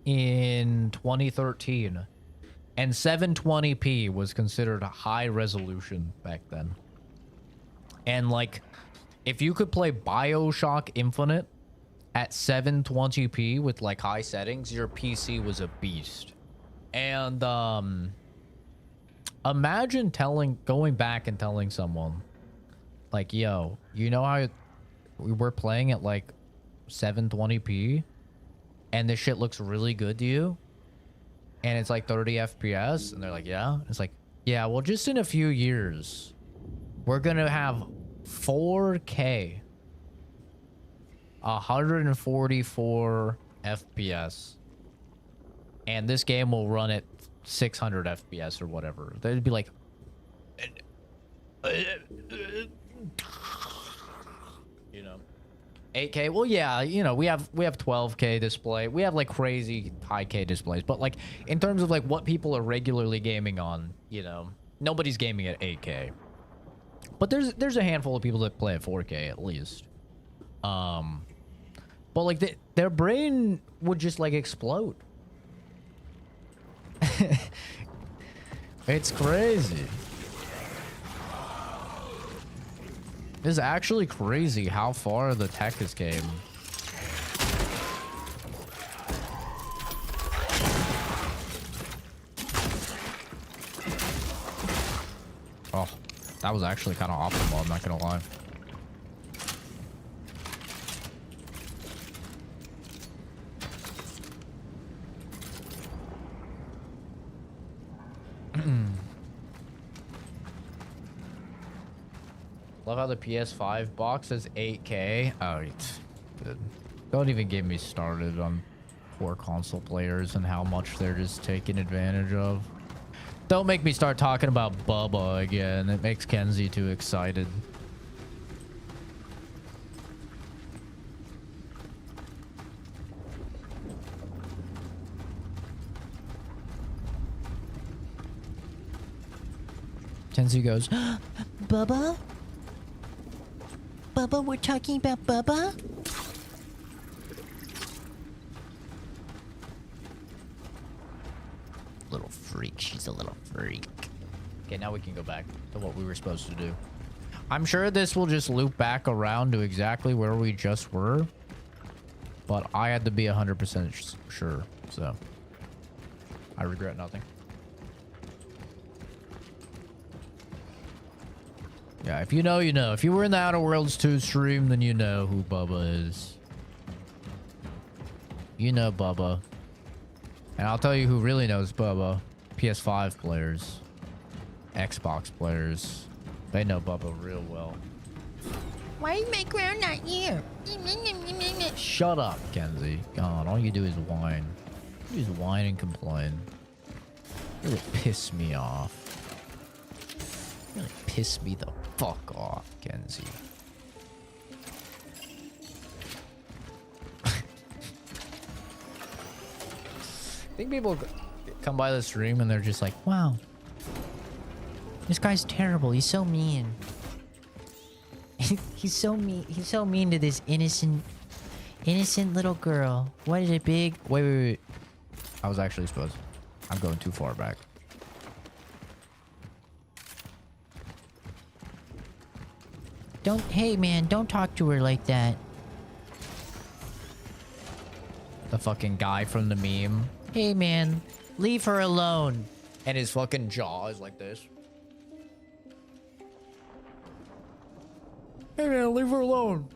S1: in 2013, and 720p was considered high resolution back then. And like, if you could play BioShock Infinite at 720p with like high settings, your PC was a beast. And imagine going back and telling someone like, yo, you know how we were playing at like 720p and this shit looks really good to you and it's like 30 FPS, and they're like, yeah. It's like, yeah, well, just in a few years we're gonna have 4K 144 FPS, and this game will run at 600 FPS or whatever. They'd be like, you know, 8K. Well, yeah, you know, we have 12K display. We have like crazy high K displays, but like in terms of like what people are regularly gaming on, you know, nobody's gaming at 8K. But there's a handful of people that play at 4K at least. But like their brain would just like explode. It's crazy. It's actually crazy how far the tech has came. Oh, that was actually kind of optimal, I'm not gonna lie. Love how the PS5 box says 8K. Oh, it's good. Don't even get me started on poor console players and how much they're just taking advantage of. Don't make me start talking about Bubba again. It makes Kenzie too excited. Kenzie goes, Bubba? Bubba, we're talking about Bubba? Little freak. She's a little freak. Okay, now we can go back to what we were supposed to do. I'm sure this will just loop back around to exactly where we just were. But I had to be 100% sure, so I regret nothing. Yeah, if you know, you know. If you were in the Outer Worlds 2 stream, then you know who Bubba is. You know Bubba. And I'll tell you who really knows Bubba. PS5 players. Xbox players. They know Bubba real well.
S4: Why is my crown not here?
S1: Shut up, Kenzie. God, all you do is whine. You just whine and complain. Really piss me off. Really piss me the fuck off, Kenzie. I think people come by the stream and they're just like, wow, this guy's terrible. He's so mean. He's so mean. He's so mean to this innocent little girl. What is it, big? Wait. I was actually supposed. I'm going too far back. Hey man, don't talk to her like that. The fucking guy from the meme. Hey man, leave her alone. And his fucking jaw is like this. Hey man, leave her alone.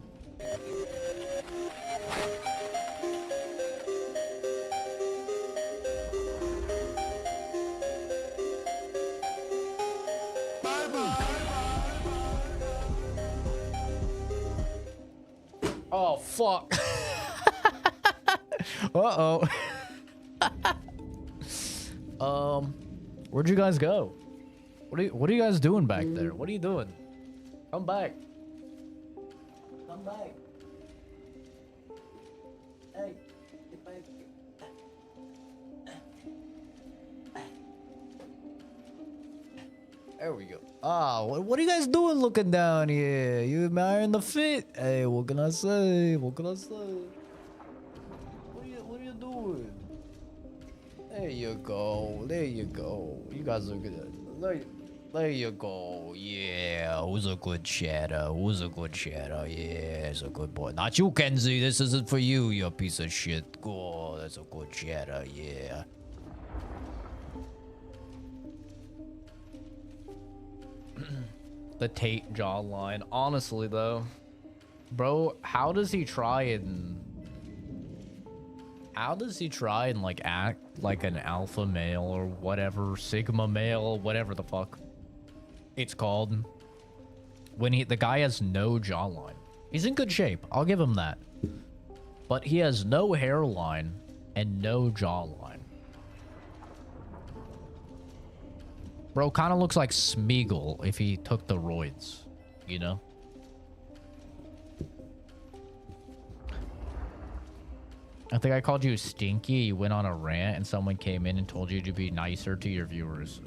S1: Oh fuck. Uh-oh. Where'd you guys go? What are you guys doing back there? What are you doing? Come back. Come back. Hey, get back. There we go. Ah, what are you guys doing looking down here? You admiring the fit? Hey, what can I say? What can I say? What are you doing? There you go. There you go. You guys are good. There you go. Yeah, who's a good chatter? Who's a good chatter? Yeah, it's a good boy. Not you, Kenzie. This isn't for you, you piece of shit. Oh, that's a good chatter. Yeah. The Tate jawline. Honestly, though, bro, how does he try and like act like an alpha male or whatever, sigma male, whatever the fuck it's called, when the guy has no jawline? He's in good shape, I'll give him that, but he has no hairline and no jawline. Bro kind of looks like Smeagol if he took the roids, you know? I think I called you stinky. You went on a rant and someone came in and told you to be nicer to your viewers.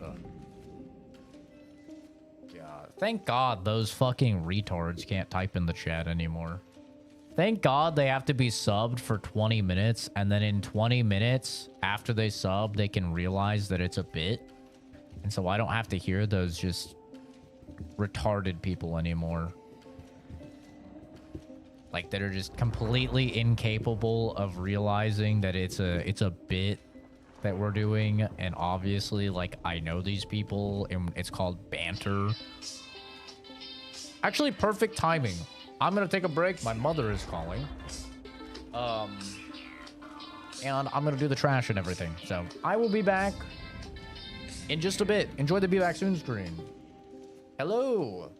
S1: God. Thank God those fucking retards can't type in the chat anymore. Thank God they have to be subbed for 20 minutes, and then in 20 minutes after they sub, they can realize that it's a bit. And so I don't have to hear those just retarded people anymore. Like, that are just completely incapable of realizing that it's a bit that we're doing. And obviously, like, I know these people, and it's called banter. Actually, perfect timing. I'm gonna take a break. My mother is calling. And I'm gonna do the trash and everything. So I will be back in just a bit. Enjoy the Be Back Soon stream. Hello.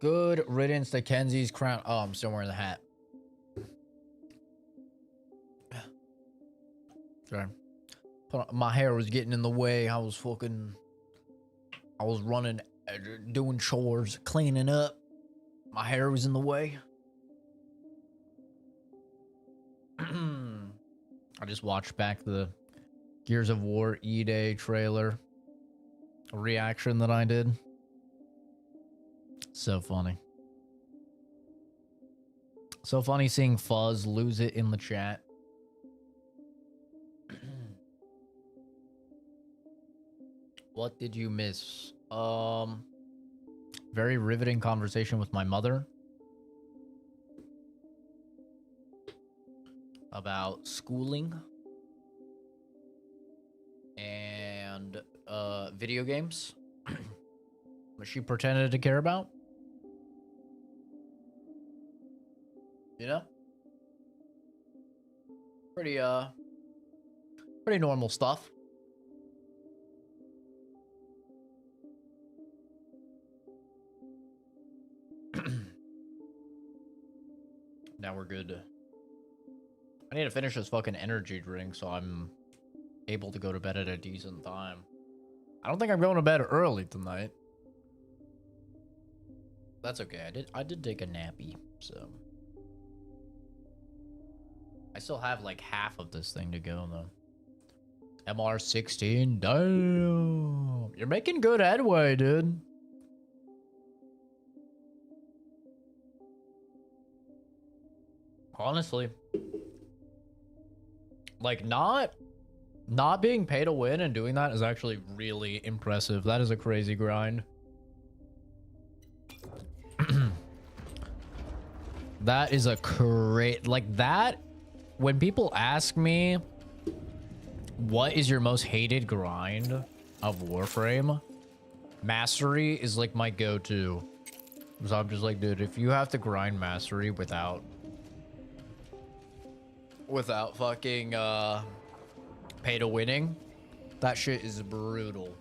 S1: Good riddance to Kenzie's crown. Oh, I'm still wearing the hat. Sorry. My hair was getting in the way. I was running, doing chores, cleaning up. My hair was in the way. I just watched back the Gears of War E-Day trailer reaction that I did. So funny. So funny seeing Fuzz lose it in the chat. What did you miss? Very riveting conversation with my mother about schooling and video games. What she pretended to care about. You know? Pretty normal stuff. Now we're good. I need to finish this fucking energy drink so I'm able to go to bed at a decent time. I don't think I'm going to bed early tonight. That's okay. I did take a nappy, so I still have like half of this thing to go though. MR16, damn. You're making good headway, dude. Honestly, like not being paid to win and doing that is actually really impressive. That is a crazy grind. That is a like that. When people ask me, what is your most hated grind of Warframe? Mastery is like my go-to. So I'm just like, dude, if you have to grind mastery without fucking pay to winning, that shit is brutal.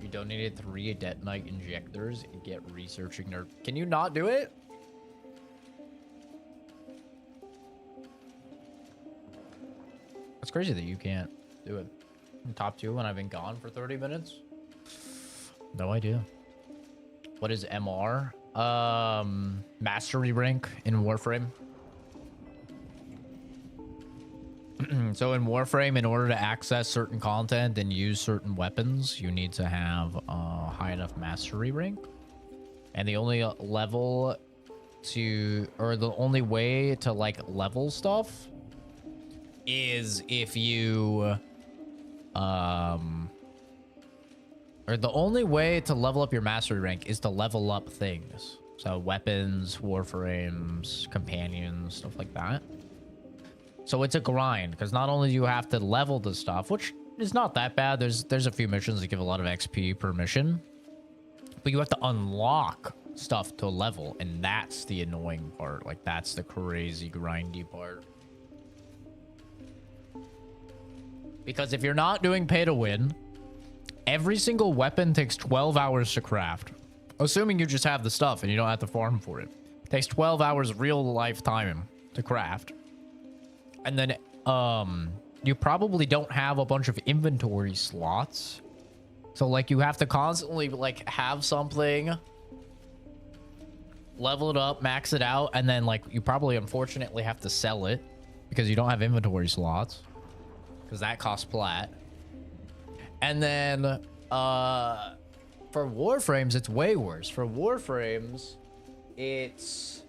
S1: You donated 3 detonite injectors and get researching nerd. Can you not do it? It's crazy that you can't do it. I'm top 2 when I've been gone for 30 minutes. No idea. What is MR? Mastery rank in Warframe. So in Warframe, in order to access certain content and use certain weapons, you need to have a high enough mastery rank. And the only level to, or the only way to like level stuff is if you, or the only way to level up your mastery rank is to level up things. So weapons, warframes, companions, stuff like that. So it's a grind, because not only do you have to level the stuff, which is not that bad. There's a few missions that give a lot of XP per mission, but you have to unlock stuff to level, and that's the annoying part. Like, that's the crazy grindy part. Because if you're not doing pay to win, every single weapon takes 12 hours to craft. Assuming you just have the stuff and you don't have to farm for it. It takes 12 hours real life time to craft. And then you probably don't have a bunch of inventory slots. So like you have to constantly like have something, level it up, max it out, and then like you probably unfortunately have to sell it because you don't have inventory slots, because that costs plat. And then for warframes, it's way worse. For warframes, it's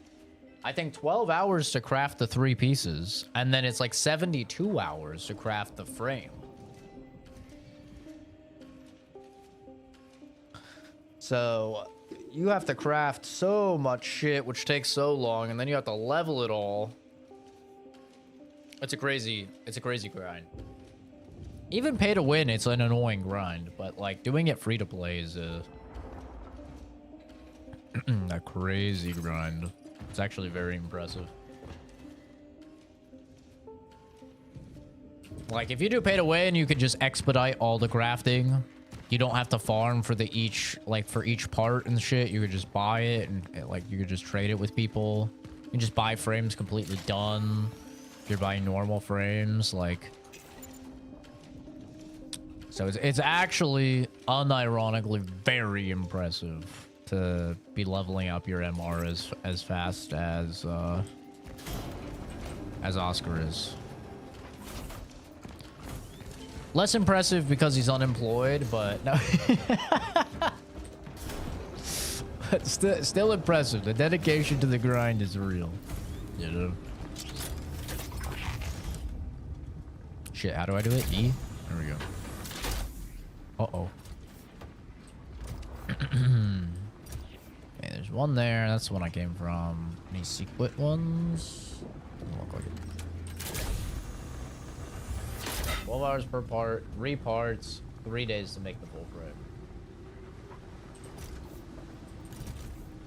S1: I think 12 hours to craft the 3 pieces, and then it's like 72 hours to craft the frame. So you have to craft so much shit, which takes so long, and then you have to level it all. It's a crazy grind. Even pay to win, it's an annoying grind, but like doing it free to play is a crazy grind. It's actually very impressive. Like if you do pay to win, you can just expedite all the crafting you don't have to farm for the each part and shit. You could just buy it and like you could just trade it with people. You can just buy frames completely done. If you're buying normal frames, like. So it's actually unironically very impressive to be leveling up your MR as fast as Oscar is. Less impressive because he's unemployed, but no. But still impressive. The dedication to the grind is real, you know. Shit, how do I do it? E? There we go. Uh-oh. Okay, there's one there. That's the one I came from. Any secret ones? Doesn't look like it. 12 hours per part, 3 parts, 3 days to make the full frame.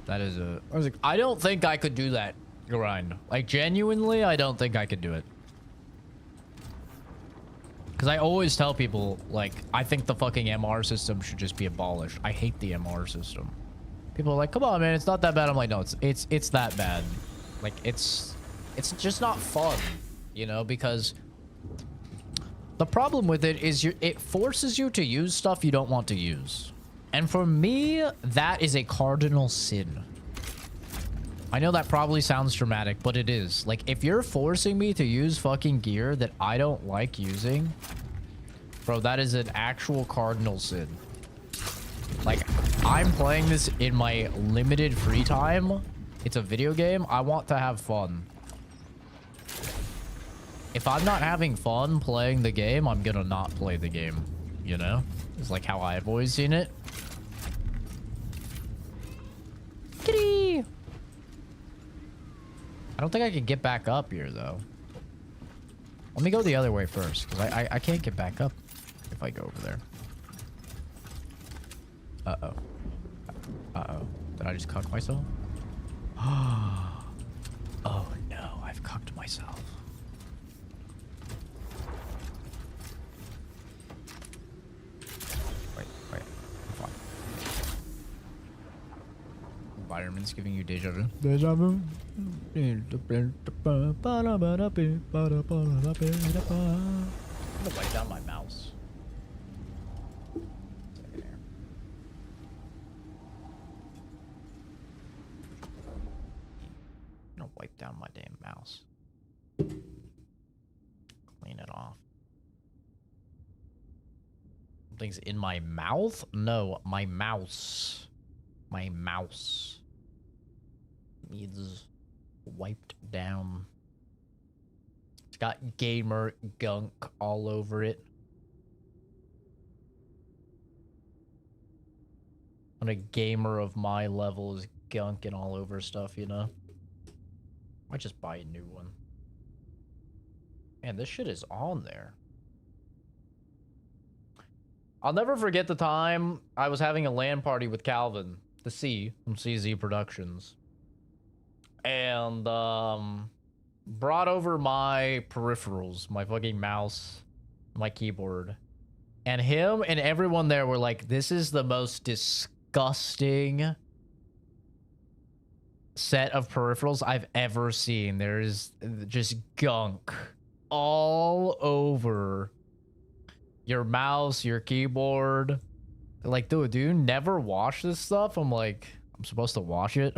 S1: That is a... I don't think I could do that grind. Like, genuinely, I don't think I could do it. Because I always tell people, like, I think the fucking MR system should just be abolished. I hate the MR system. People are like, come on, man, it's not that bad. I'm like, no, it's that bad. Like, it's just not fun, you know, because the problem with it is it forces you to use stuff you don't want to use. And for me, that is a cardinal sin. I know that probably sounds dramatic, but it is. Like, if you're forcing me to use fucking gear that I don't like using, bro, that is an actual cardinal sin. Like, I'm playing this in my limited free time. It's a video game. I want to have fun. If I'm not having fun playing the game, I'm gonna not play the game. You know? It's like how I've always seen it. Kitty! I don't think I can get back up here, though. Let me go the other way first, because I can't get back up if I go over there. Uh-oh. Uh-oh. Did I just cuck myself? Oh, no. I've cucked myself. Wait. I'm fine. Environment's giving you deja vu. Deja vu. I'm gonna wipe down my mouse. Second here. I'm gonna wipe down my damn mouse. Clean it off. Something's in my mouth? No, my mouse. My mouse needs wiped down. It's got gamer gunk all over it. When a gamer of my level is gunking all over stuff, you know? Might just buy a new one. Man, this shit is on there. I'll never forget the time I was having a LAN party with Calvin, the C from CZ Productions. And brought over my peripherals, my fucking mouse, my keyboard. And him and everyone there were like, this is the most disgusting set of peripherals I've ever seen. There is just gunk all over your mouse, your keyboard. Like, dude, do you never wash this stuff? I'm like, I'm supposed to wash it?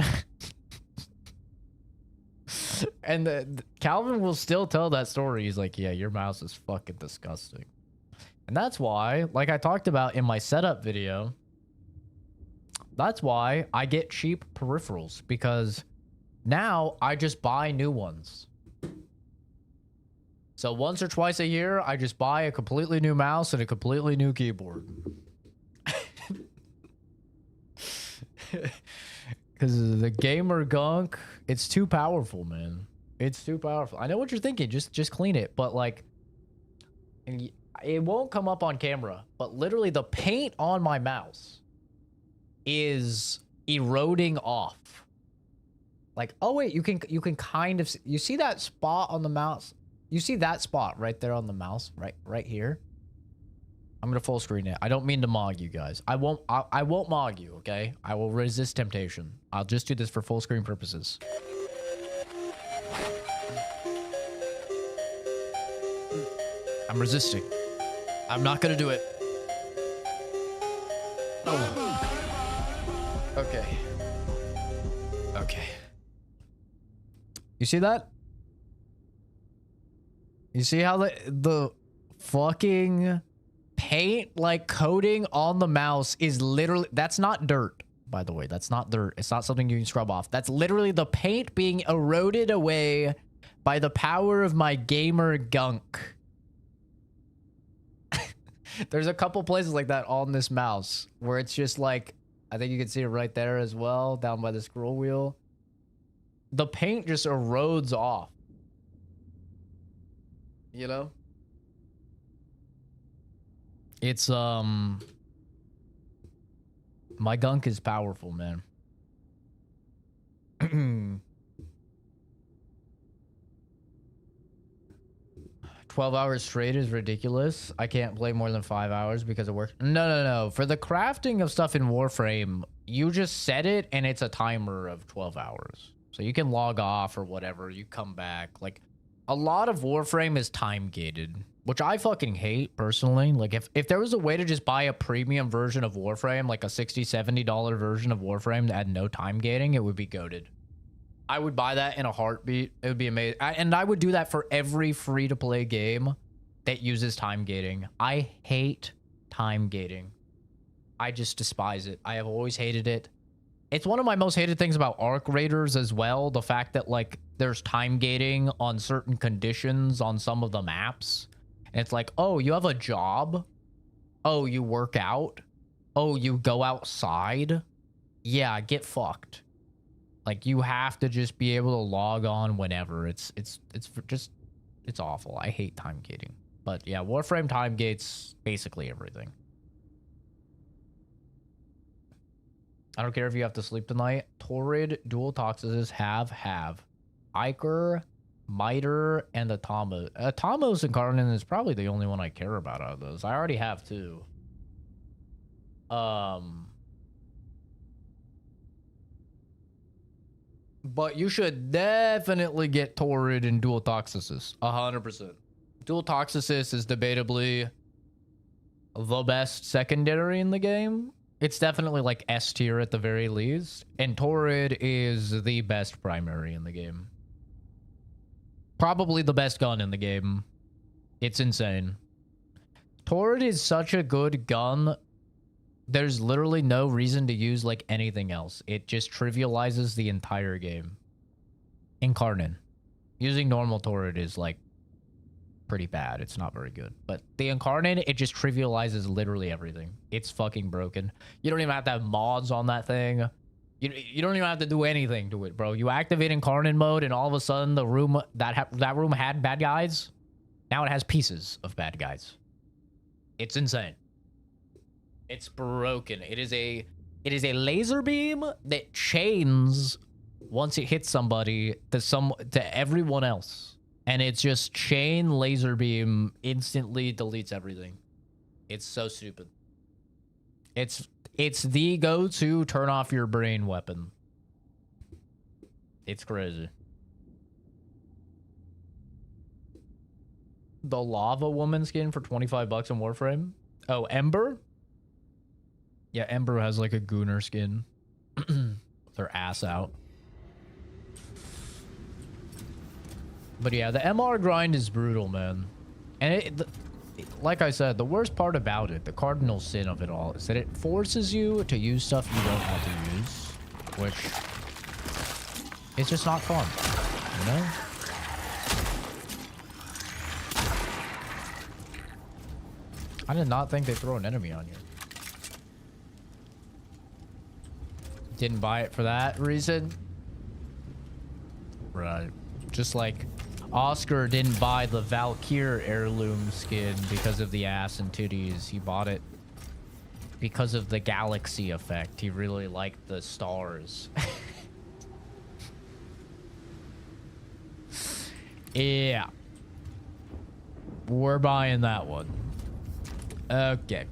S1: And Calvin will still tell that story. He's like, yeah, your mouse is fucking disgusting. And that's why, like I talked about in my setup video, that's why I get cheap peripherals, because now I just buy new ones. So once or twice a year, I just buy a completely new mouse and a completely new keyboard. Because the gamer gunk, it's too powerful, man. It's too powerful. I know what you're thinking. Just clean it. But, like, it won't come up on camera. But literally, the paint on my mouse is eroding off. Like, oh, wait, you can kind of... You see that spot on the mouse? You see that spot right there on the mouse? Right here? I'm gonna full screen it. I don't mean to mog you guys. I won't mog you, okay? I will resist temptation. I'll just do this for full screen purposes. I'm resisting. I'm not gonna do it. Oh. Okay. Okay. You see that? You see how the fucking paint like coating on the mouse is literally, that's not dirt, by the way. That's not dirt. It's not something you can scrub off. That's literally the paint being eroded away by the power of my gamer gunk. There's a couple places like that on this mouse where it's just like, I think you can see it right there as well, down by the scroll wheel. The paint just erodes off. You know? It's, my gunk is powerful, man. 12 hours straight is ridiculous. I can't play more than 5 hours because of work. No. For the crafting of stuff in Warframe, you just set it and it's a timer of 12 hours. So you can log off or whatever. You come back. Like, a lot of Warframe is time gated, which I fucking hate personally. Like, if there was a way to just buy a premium version of Warframe, like a $60, $70 version of Warframe that had no time gating, it would be goated. I would buy that in a heartbeat. It would be amazing. And I would do that for every free-to-play game that uses time gating. I hate time gating. I just despise it. I have always hated it. It's one of my most hated things about Arc Raiders as well. The fact that, like, there's time gating on certain conditions on some of the maps. And it's like, oh, you have a job? Oh, you work out? Oh, you go outside? Yeah, get fucked. Like, you have to just be able to log on whenever. It's awful. I hate time gating. But yeah, Warframe time gates basically everything. I don't care if you have to sleep tonight. Torrid, Dual Toxicus, have. Iker, Miter, and Atamos. Atamos and Carnan is probably the only one I care about out of those. I already have two. But you should definitely get Torrid and Dual Toxicus. 100%. Dual Toxicus is debatably the best secondary in the game. It's definitely like S tier at the very least. And Torrid is the best primary in the game. Probably the best gun in the game. It's insane. Torrid is such a good gun. There's literally no reason to use like anything else. It just trivializes the entire game. Incarnate. Using normal Torrid is like pretty bad. It's not very good. But the Incarnate, it just trivializes literally everything. It's fucking broken. You don't even have to have mods on that thing. You don't even have to do anything to it, bro. You activate Incarnate mode and all of a sudden the room that room had bad guys. Now it has pieces of bad guys. It's insane. It's broken. It is a laser beam that chains once it hits somebody to everyone else. And it's just chain laser beam instantly deletes everything. It's so stupid. It's the go-to turn off your brain weapon. It's crazy. The Lava Woman skin for 25 bucks in Warframe. Oh, Ember? Yeah, Ember has like a Gooner skin. Their ass out. But yeah, the MR grind is brutal, man. And like I said, the worst part about it, the cardinal sin of it all, is that it forces you to use stuff you don't want to use. Which is just not fun, you know? I did not think they'd throw an enemy on you. Didn't buy it for that reason. Right. Just like Oscar didn't buy the Valkyr heirloom skin because of the ass and titties. He bought it because of the galaxy effect. He really liked the stars. Yeah. We're buying that one. Okay.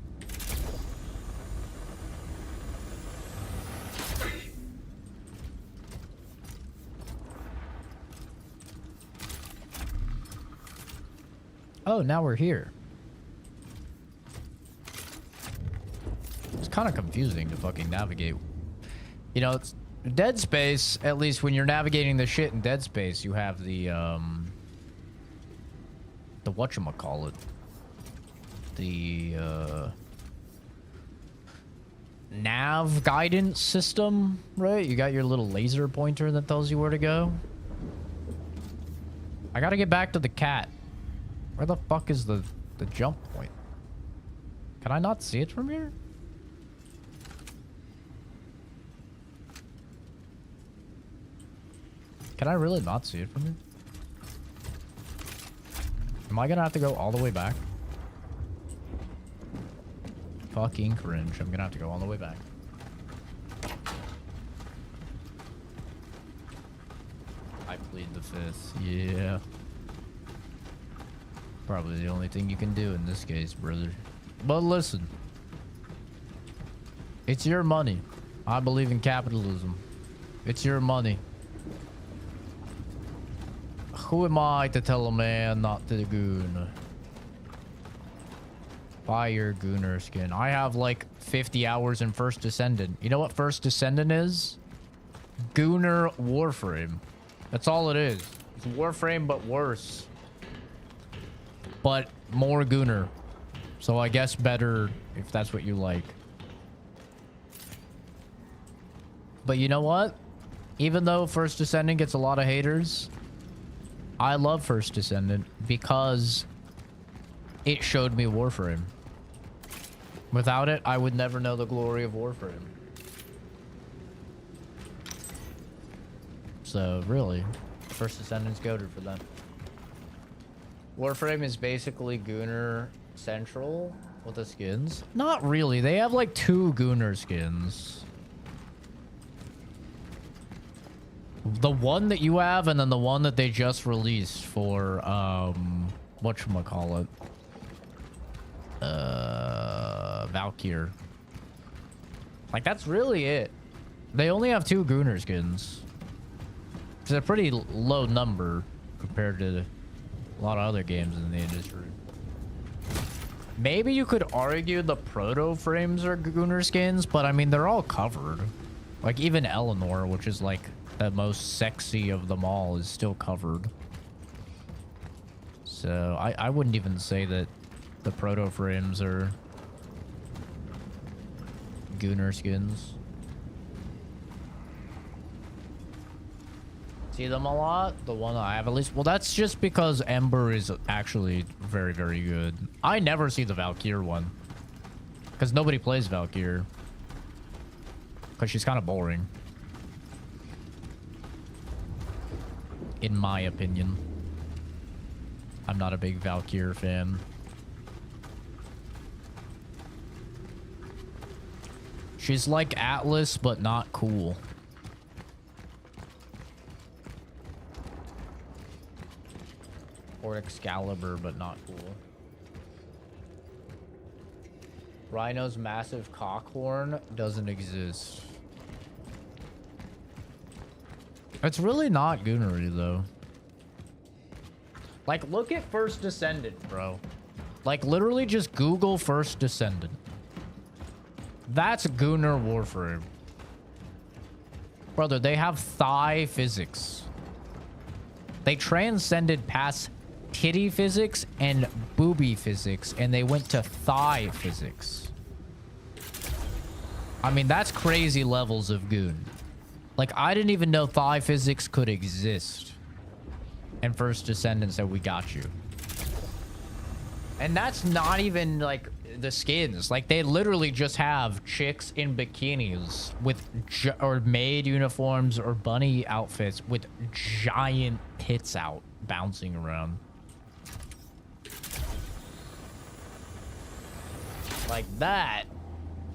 S1: Oh, now we're here. It's kind of confusing to fucking navigate. You know, it's Dead Space, at least when you're navigating the shit in Dead Space, you have the whatchamacallit. The, nav guidance system, right? You got your little laser pointer that tells you where to go. I gotta get back to the cat. Where the fuck is the jump point? Can I not see it from here? Can I really not see it from here? Am I gonna have to go all the way back? Fucking cringe. I'm gonna have to go all the way back. I plead the fifth. Yeah. Probably the only thing you can do in this case, brother. But listen. It's your money. I believe in capitalism. It's your money. Who am I to tell a man not to goon? Buy your gooner skin. I have like 50 hours in First Descendant. You know what First Descendant is? Gooner Warframe. That's all it is. It's Warframe, but worse. But more gooner. So I guess better if that's what you like. But you know what? Even though First Descendant gets a lot of haters, I love First Descendant because it showed me Warframe. Without it, I would never know the glory of Warframe. So, really, First Descendant's goated for that. Warframe is basically Gooner Central with the skins. Not really. They have like 2 Gooner skins. The one that you have, and then the one that they just released for, whatchamacallit? Valkyr. Like, that's really it. They only have 2 Gooner skins. It's a pretty low number compared to a lot of other games in the industry. Maybe you could argue the proto frames are Gooner skins, but I mean, they're all covered. Like, even Eleanor, which is like the most sexy of them all, is still covered. So I wouldn't even say that the proto frames are Gooner skins. See them a lot? The one I have at least. Well, that's just because Ember is actually very, very good. I never see the Valkyr one. Because nobody plays Valkyr. Because she's kind of boring. In my opinion. I'm not a big Valkyr fan. She's like Atlas, but not cool. Or Excalibur, but not cool. Rhino's massive cockhorn doesn't exist. It's really not Goonery, though. Like, look at First Descendant, bro. Like, literally just Google First Descendant. That's Gooner Warframe. Brother, they have thigh physics. They transcended past titty physics and booby physics, and they went to thigh physics. I mean, that's crazy levels of goon. Like, I didn't even know thigh physics could exist. And First Descendant said, we got you. And that's not even, like, the skins. Like, they literally just have chicks in bikinis with or maid uniforms or bunny outfits with giant tits out bouncing around. Like, that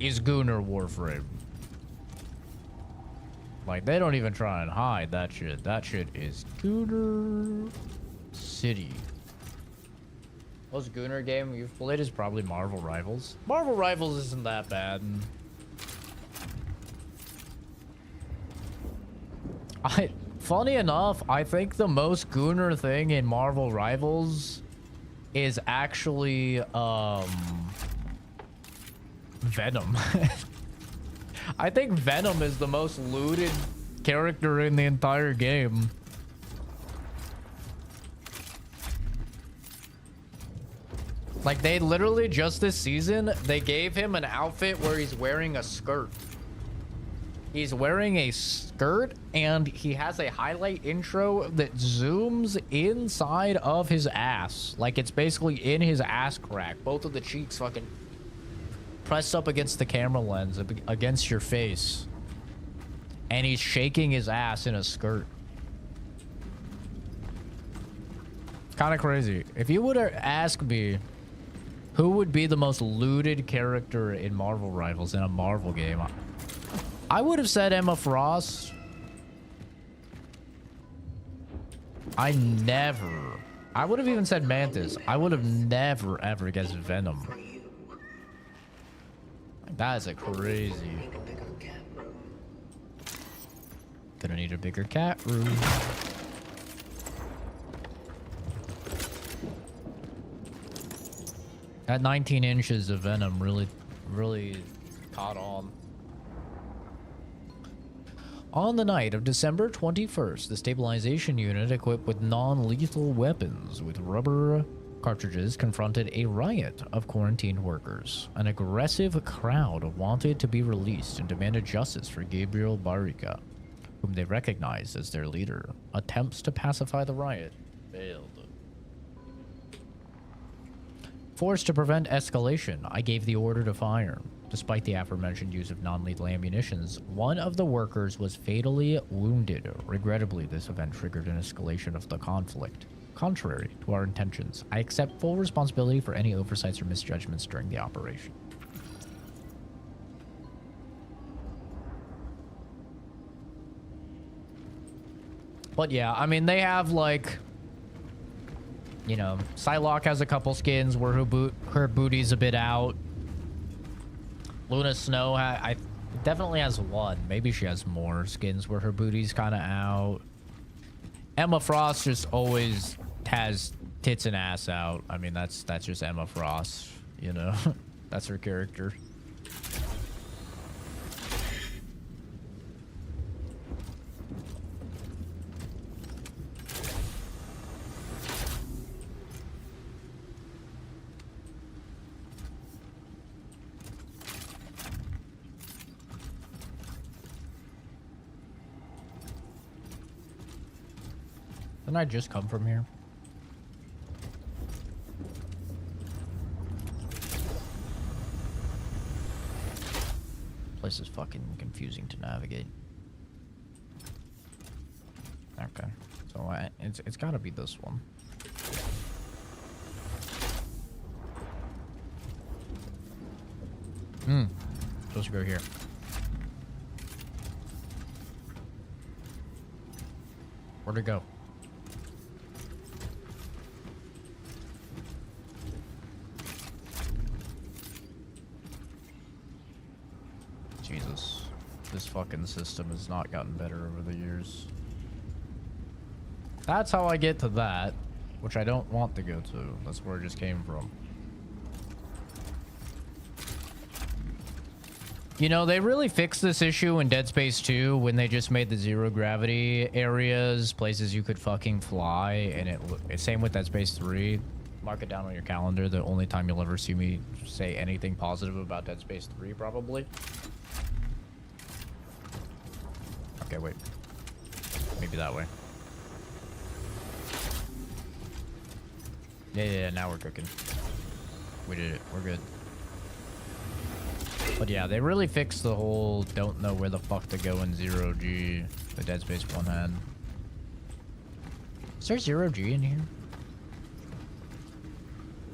S1: is Gooner Warframe. Like, they don't even try and hide that shit. That shit is Gooner City. Most Gooner game you've played is probably Marvel Rivals. Marvel Rivals isn't that bad. Funny enough, I think the most Gooner thing in Marvel Rivals is actually Venom. I think Venom is the most looted character in the entire game. Like, they literally just this season, they gave him an outfit where he's wearing a skirt. He's wearing a skirt and he has a highlight intro that zooms inside of his ass. Like, it's basically in his ass crack. Both of the cheeks fucking pressed up against the camera lens, against your face. And he's shaking his ass in a skirt. Kind of crazy. If you would ask me who would be the most looted character in Marvel Rivals in a Marvel game, I would have said Emma Frost. I would have even said Mantis. I would have never ever guessed Venom. That is a crazy. Gonna need a bigger cat room. That 19 inches of Venom really caught on. On the night of December 21st, the stabilization unit equipped with non-lethal weapons with rubber cartridges confronted a riot of quarantined workers. An aggressive crowd wanted to be released and demanded justice for Gabriel Barica, whom they recognized as their leader. Attempts to pacify the riot failed. Forced to prevent escalation, I gave the order to fire. Despite the aforementioned use of non-lethal ammunitions, one of the workers was fatally wounded. Regrettably, this event triggered an escalation of the conflict. Contrary to our intentions, I accept full responsibility for any oversights or misjudgments during the operation. But yeah, I mean, they have like, you know, Psylocke has a couple skins where her booty's a bit out. Luna Snow, I definitely has one. Maybe she has more skins where her booty's kind of out. Emma Frost just always has tits and ass out. I mean, that's just Emma Frost, you know? That's her character. Didn't I just come from here? Place is fucking confusing to navigate. Okay, so it's got to be this one. Supposed to go here. Where'd it go? Jesus, this fucking system has not gotten better over the years. That's how I get to that, which I don't want to go to. That's where it just came from. You know, they really fixed this issue in Dead Space 2 when they just made the zero gravity areas places you could fucking fly, and same with Dead Space 3. Mark it down on your calendar. The only time you'll ever see me say anything positive about Dead Space 3, probably. Okay, wait. Maybe that way. Yeah, now we're cooking. We did it. We're good. But yeah, they really fixed the whole don't know where the fuck to go in 0G. The Dead Space 1 had. Is there 0G in here?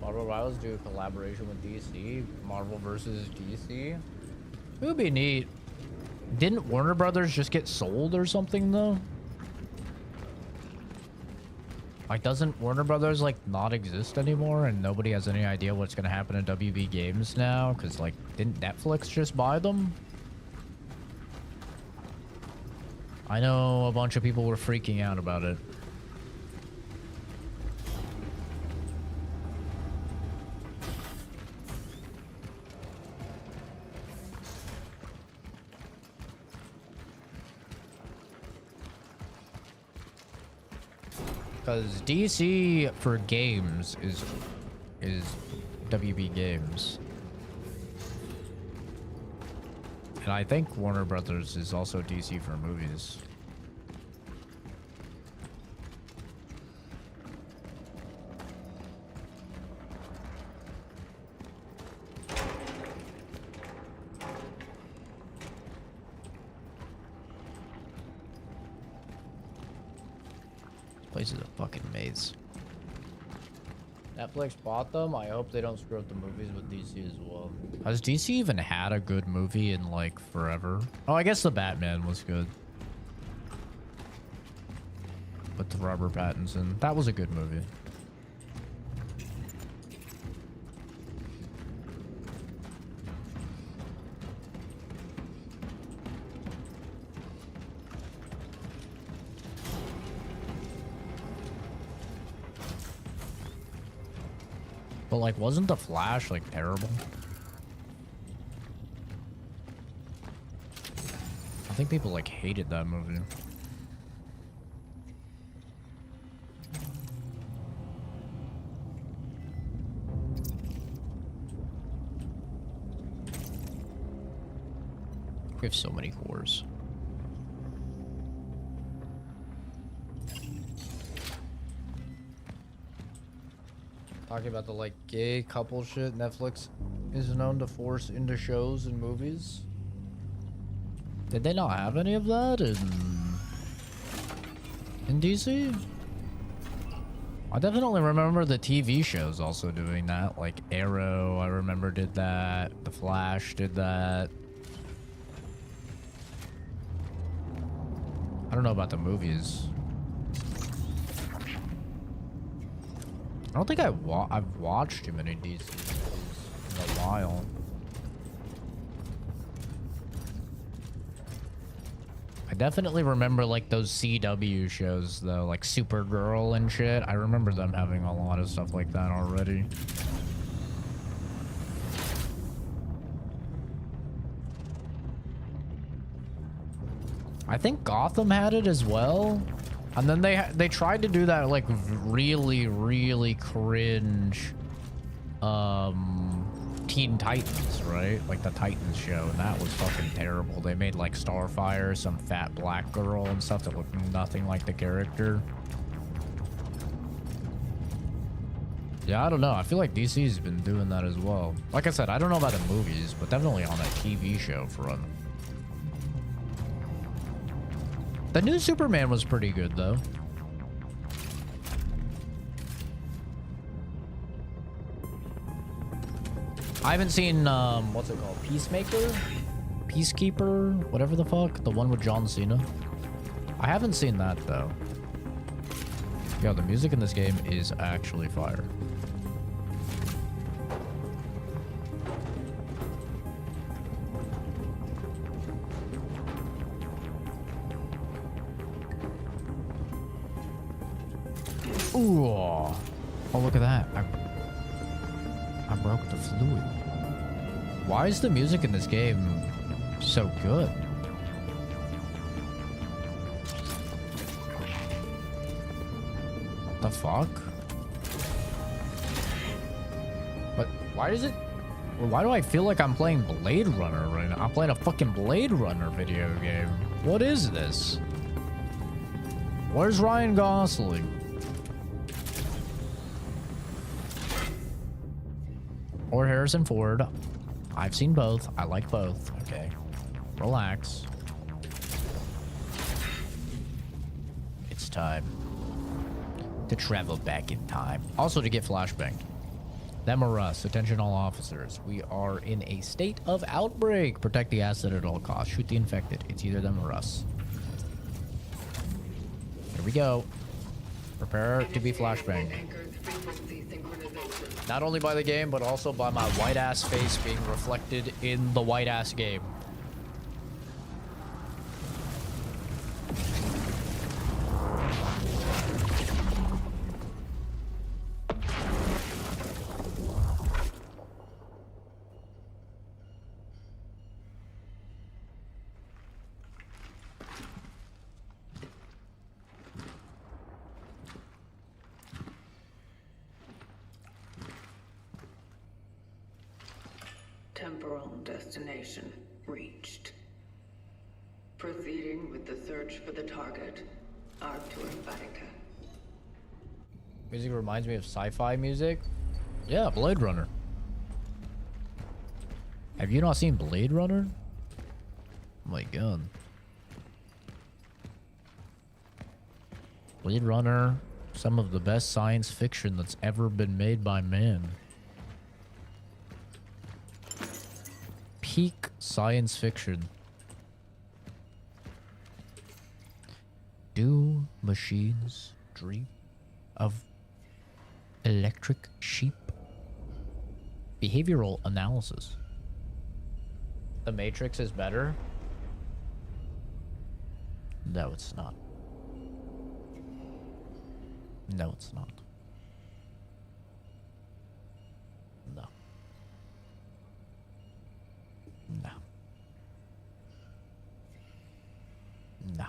S1: Marvel Rivals do a collaboration with DC. Marvel versus DC. It would be neat. Didn't Warner Brothers just get sold or something, though? Like, doesn't Warner Brothers, like, not exist anymore and nobody has any idea what's gonna happen in WB Games now? Because, like, didn't Netflix just buy them? I know a bunch of people were freaking out about it. Because DC for games is WB Games. And I think Warner Brothers is also DC for movies. Place is a fucking maze. Netflix bought them. I hope they don't screw up the movies with DC as well. Has DC even had a good movie in like forever? Oh, I guess the Batman was good. With the Robert Pattinson. That was a good movie. But like, wasn't The Flash like terrible? I think people like hated that movie. We have so many cores. Talking about the like gay couple shit Netflix is known to force into shows and movies. Did they not have any of that in DC? I definitely remember the TV shows also doing that. Like Arrow, I remember did that. The Flash did that. I don't know about the movies. I don't think I've watched too many DC movies in a while. I definitely remember like those CW shows though, like Supergirl and shit. I remember them having a lot of stuff like that already. I think Gotham had it as well. And then they tried to do that like really cringe Teen Titans, right? Like the Titans show, and that was fucking terrible. They made like Starfire, some fat black girl and stuff that looked nothing like the character. Yeah, I don't know. I feel like DC's been doing that as well. Like I said, I don't know about the movies, but definitely on that TV show front. The new Superman was pretty good, though. I haven't seen, what's it called? Peacekeeper? Whatever the fuck. The one with John Cena. I haven't seen that, though. Yo, the music in this game is actually fire. Ooh. Oh, look at that. I broke the fluid. Why is the music in this game so good? The fuck? But why is it? Why do I feel like I'm playing Blade Runner right now? I'm playing a fucking Blade Runner video game. What is this? Where's Ryan Gosling? Or Harrison Ford. I've seen both. I like both. Okay. Relax. It's time to travel back in time. Also to get flashbanged. Them or us. Attention all officers. We are in a state of outbreak. Protect the asset at all costs. Shoot the infected. It's either them or us. Here we go. Prepare to be flashbanged.
S2: Anchored frequency synchronization.
S1: Not only by the game, but also by my white-ass face being reflected in the white-ass game.
S2: Temporal destination reached. Proceeding with the search for the target, Arctur Vatica.
S1: Music reminds me of sci-fi music. Yeah, Blade Runner. Have you not seen Blade Runner? Oh my god. Blade Runner, some of the best science fiction that's ever been made by man. Peak science fiction. Do machines dream of electric sheep? Behavioral analysis. The Matrix is better? No, it's not. No, it's not. No. No. No.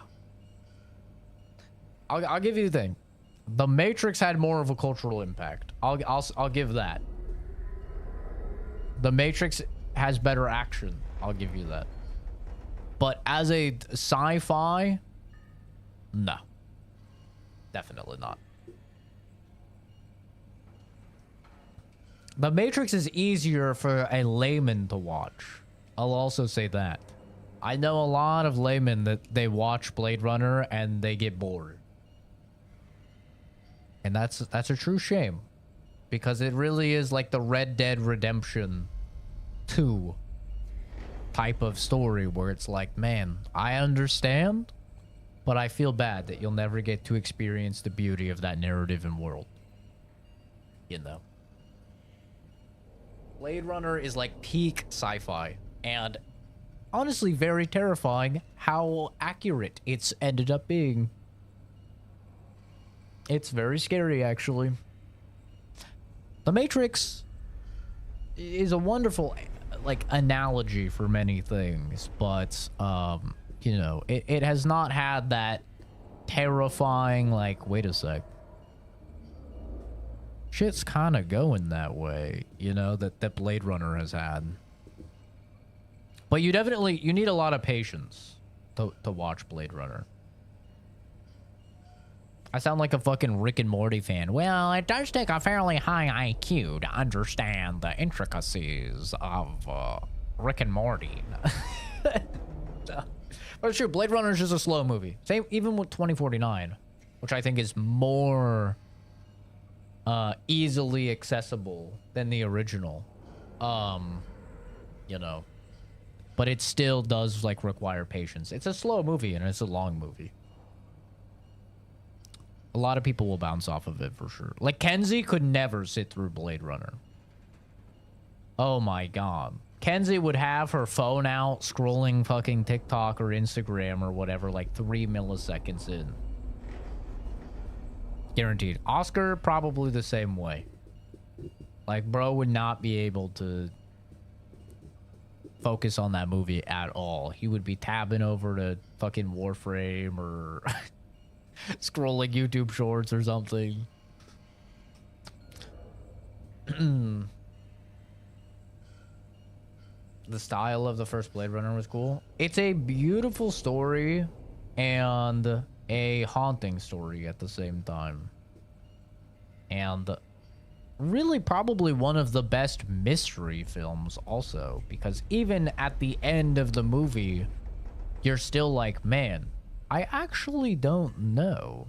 S1: I'll give you the thing. The Matrix had more of a cultural impact. I'll give that. The Matrix has better action. I'll give you that. But as a sci-fi, no. Definitely not. The Matrix is easier for a layman to watch. I'll also say that. I know a lot of laymen that they watch Blade Runner and they get bored. And that's a true shame. Because it really is like the Red Dead Redemption 2 type of story where it's like, man, I understand, but I feel bad that you'll never get to experience the beauty of that narrative and world. You know? Blade Runner is like peak sci-fi, and honestly very terrifying how accurate it's ended up being. It's very scary, actually. The Matrix is a wonderful, like, analogy for many things, but, you know, it has not had that terrifying, like, wait a sec. Shit's kind of going that way, you know, that Blade Runner has had. But you need a lot of patience to watch Blade Runner. I sound like a fucking Rick and Morty fan. Well, it does take a fairly high IQ to understand the intricacies of Rick and Morty. But it's true, Blade Runner is just a slow movie. Same, even with 2049, which I think is more easily accessible than the original. You know. But it still does, like, require patience. It's a slow movie, and it's a long movie. A lot of people will bounce off of it, for sure. Like, Kenzie could never sit through Blade Runner. Oh, my God. Kenzie would have her phone out, scrolling fucking TikTok or Instagram or whatever, like, 3 milliseconds in. Guaranteed. Oscar, probably the same way. Like, bro would not be able to focus on that movie at all. He would be tabbing over to fucking Warframe or scrolling YouTube shorts or something. The style of the first Blade Runner was cool. It's a beautiful story and a haunting story at the same time. And really probably one of the best mystery films also, because even at the end of the movie, you're still like, man, I actually don't know.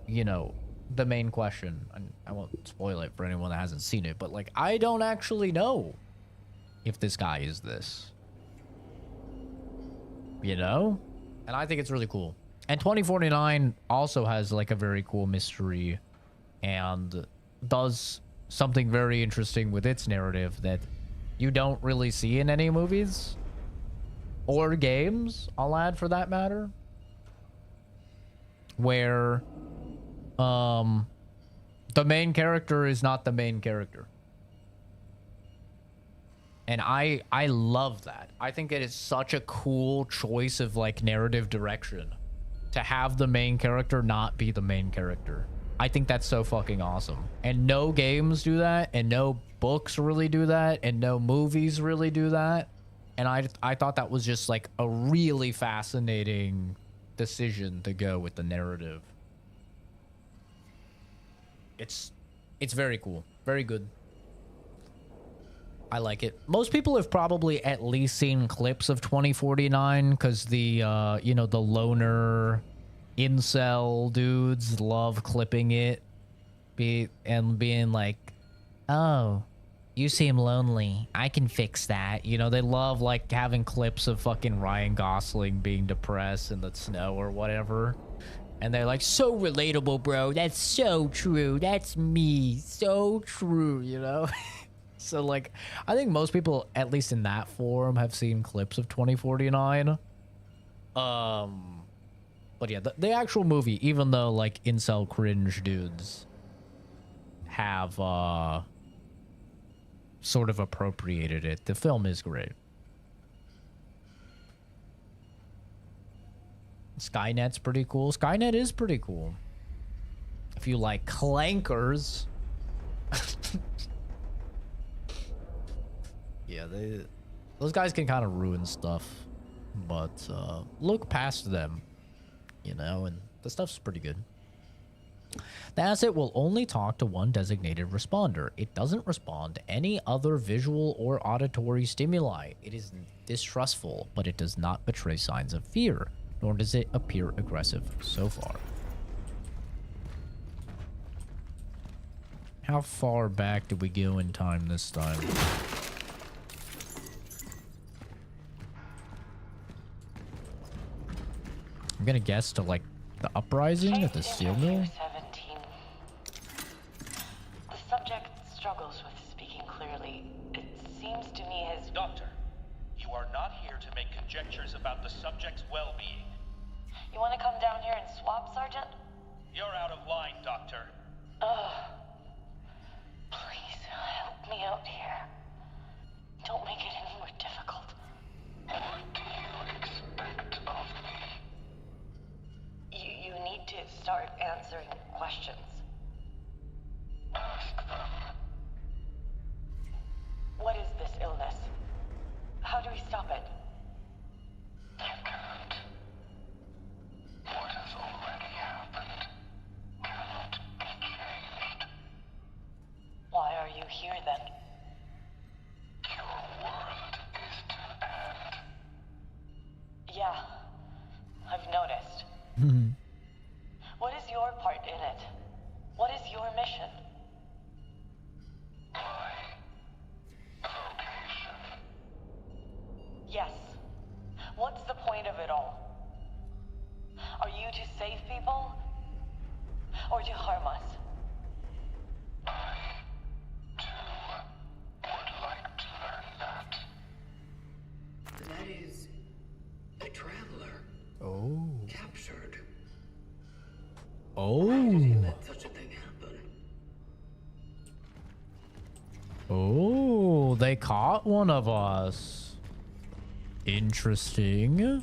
S1: You know, the main question, and I won't spoil it for anyone that hasn't seen it, but like, I don't actually know if this guy is this. You know? And I think it's really cool. And 2049 also has like a very cool mystery and does something very interesting with its narrative that you don't really see in any movies or games, I'll add for that matter, where the main character is not the main character. And I love that. I think it is such a cool choice of like narrative direction to have the main character not be the main character. I think that's so fucking awesome. And no games do that, and no books really do that, and no movies really do that. And I thought that was just like a really fascinating decision to go with the narrative. It's very cool. Very good. I like it. Most people have probably at least seen clips of 2049 because the, you know, the loner incel dudes love clipping it and being like, oh, you seem lonely. I can fix that. You know, they love like having clips of fucking Ryan Gosling being depressed in the snow or whatever. And they're like, so relatable, bro. That's so true. That's me. So true, you know? So, like, I think most people, at least in that forum, have seen clips of 2049. But yeah, the actual movie, even though, like, incel cringe dudes have, sort of appropriated it, the film is great. Skynet's pretty cool. Skynet is pretty cool. If you like clankers. Yeah, those guys can kind of ruin stuff. But look past them, you know, and the stuff's pretty good. The asset will only talk to one designated responder. It doesn't respond to any other visual or auditory stimuli. It is distrustful, but it does not betray signs of fear, nor does it appear aggressive so far. How far back did we go in time this time? I'm gonna guess to like the uprising at the steel mill.
S5: 17. The subject struggles with speaking clearly. It seems to me his...
S3: Doctor, you are not here to make conjectures about the subject's well-being.
S5: You want to come down here and swap, Sergeant?
S3: You're out of line, Doctor.
S5: Please help me out here. Don't make it any more difficult.
S3: What do you expect of me?
S5: You need to start answering questions.
S3: Ask them.
S5: What is this illness? How do we stop it?
S3: You can't. What has already happened cannot be changed.
S5: Why are you here then?
S3: Your world is to end.
S5: Yeah, I've noticed. What is your part in it? What is your mission?
S3: My vocation.
S5: Yes. What's the point of it all? Are you to save people? Or to harm us?
S3: I, too, would like to learn that.
S2: That is a traveler
S1: Oh.
S2: captured.
S1: Oh.
S2: Why did he let such a thing happen?
S1: Oh, they caught one of us. Interesting.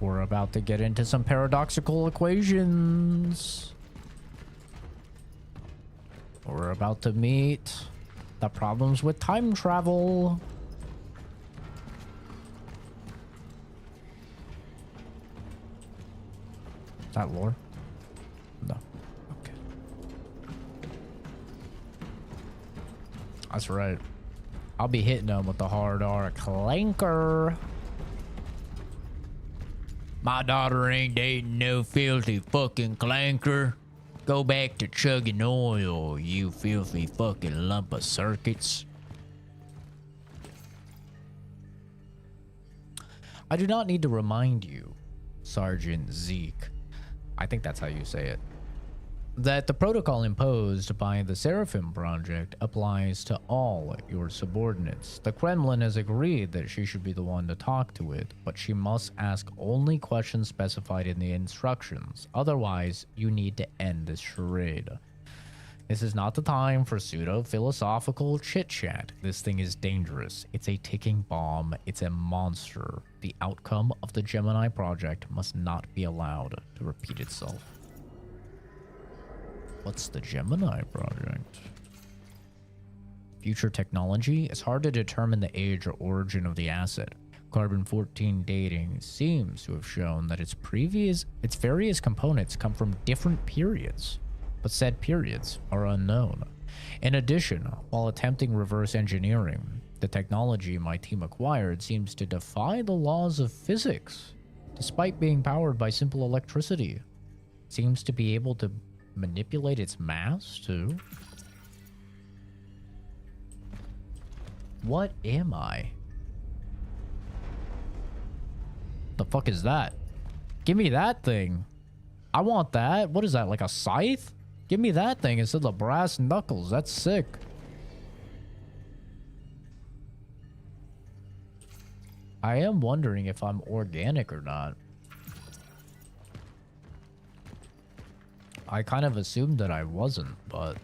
S1: We're about to get into some paradoxical equations. We're about to meet the problems with time travel. Is that lore? No. Okay. That's right. I'll be hitting them with the hard R clanker. My daughter ain't dating no filthy fucking clanker. Go back to chugging oil, you filthy fucking lump of circuits. I do not need to remind you, Sergeant Zeke, I think that's how you say it, that the protocol imposed by the Seraphim Project applies to all your subordinates. The Kremlin has agreed that she should be the one to talk to it, but she must ask only questions specified in the instructions. Otherwise, you need to end this charade. This is not the time for pseudo-philosophical chit-chat. This thing is dangerous. It's a ticking bomb. It's a monster. The outcome of the Gemini Project must not be allowed to repeat itself. What's the Gemini Project? Future technology? It's hard to determine the age or origin of the asset. Carbon-14 dating seems to have shown that its various components come from different periods, but said periods are unknown. In addition, while attempting reverse engineering, the technology my team acquired seems to defy the laws of physics, despite being powered by simple electricity. It seems to be able to manipulate its mass, too. What am I? The fuck is that? Give me that thing. I want that. What is that, like a scythe? Give me that thing instead of brass knuckles. That's sick. I am wondering if I'm organic or not. I kind of assumed that I wasn't, but...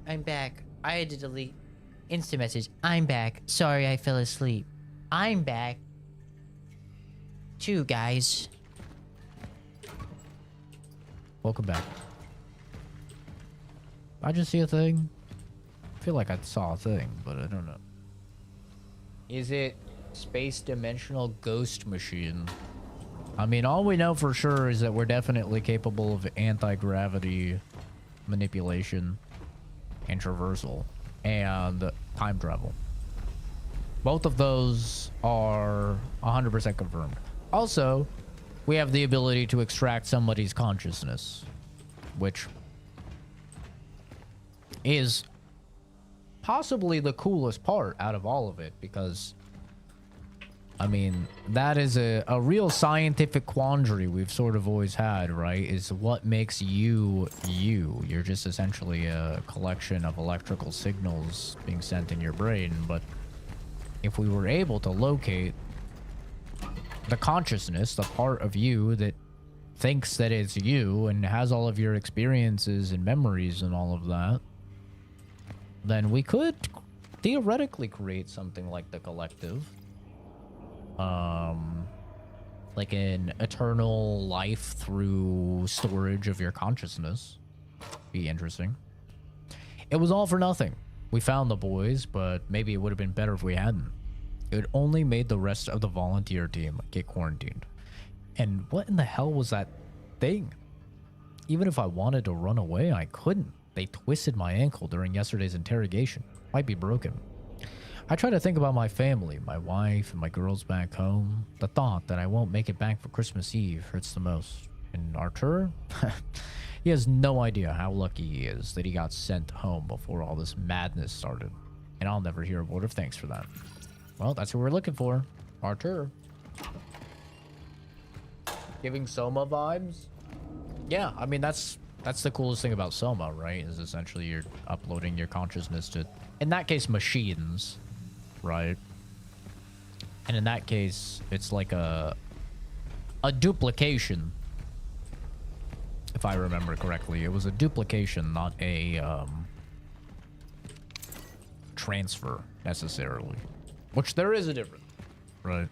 S4: I'm back. I had to delete. Instant message. I'm back. Sorry I fell asleep. I'm back. Two guys.
S1: Welcome back. I just see a thing. I feel like I saw a thing, but I don't know. Is it space dimensional ghost machine? I mean, all we know for sure is that we're definitely capable of anti-gravity manipulation and traversal and time travel. Both of those are 100% confirmed. Also, we have the ability to extract somebody's consciousness, which is possibly the coolest part out of all of it, because I mean, that is a real scientific quandary we've sort of always had, right? Is what makes you you. You're just essentially a collection of electrical signals being sent in your brain. But if we were able to locate the consciousness, the part of you that thinks that it's you and has all of your experiences and memories and all of that, then we could theoretically create something like the collective. Like an eternal life through storage of your consciousness. Be interesting. It was all for nothing. We found the boys, but maybe it would have been better if we hadn't. It only made the rest of the volunteer team get quarantined. And what in the hell was that thing? Even if I wanted to run away, I couldn't. They twisted my ankle during yesterday's interrogation. Might be broken. I try to think about my family, my wife, and my girls back home. The thought that I won't make it back for Christmas Eve hurts the most. And Artur? He has no idea how lucky he is that he got sent home before all this madness started. And I'll never hear a word of thanks for that. Well, that's what we're looking for. Artur. Giving Soma vibes? Yeah, I mean, that's the coolest thing about Soma, right? Is essentially you're uploading your consciousness to, in that case, machines. Right, and in that case, it's like a duplication. If I remember correctly, it was a duplication, not a transfer necessarily. Which there is a difference, right?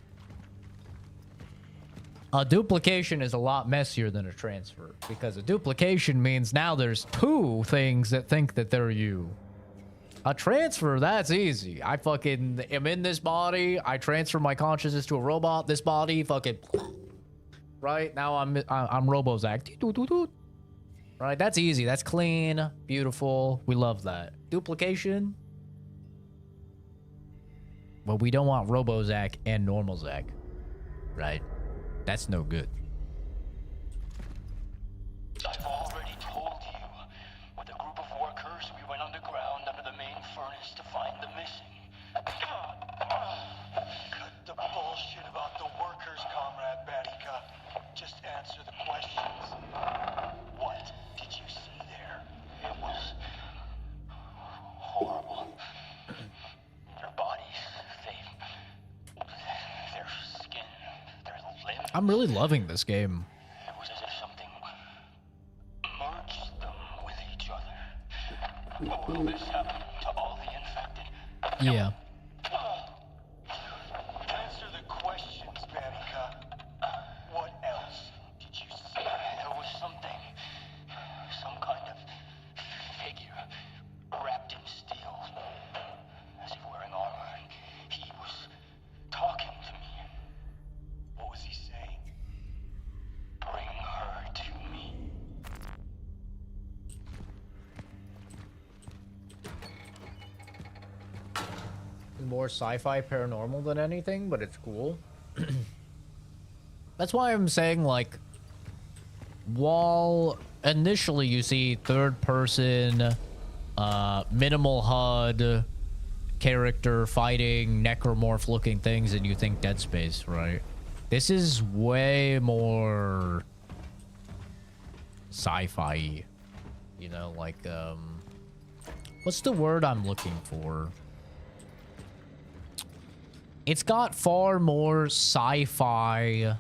S1: A duplication is a lot messier than a transfer, because a duplication means now there's two things that think that they're you. A transfer, that's easy. I fucking am in this body. I transfer my consciousness to a robot. This body, fucking, right? Now I'm Robozak. Right? That's easy. That's clean, beautiful. We love that. Duplication. Well, we don't want Robozak and normal Zach, right? That's no good.
S3: I've already told you. With a group of workers, we went underground under
S1: I'm really loving this game.
S3: It was as if something merged them with each other. Will this happen to all the infected?
S1: Yeah.
S3: Answer the questions, Marika. What else did you see? There was something, some kind of figure wrapped in steel, as if wearing armor. He was talking to me. What was he saying? Bring her to me.
S1: More sci-fi paranormal than anything, but it's cool. That's why I'm saying, like, while initially you see third person, minimal HUD character fighting necromorph looking things and you think Dead Space, right? This is way more sci-fi, you know, like, what's the word I'm looking for? It's got far more sci-fi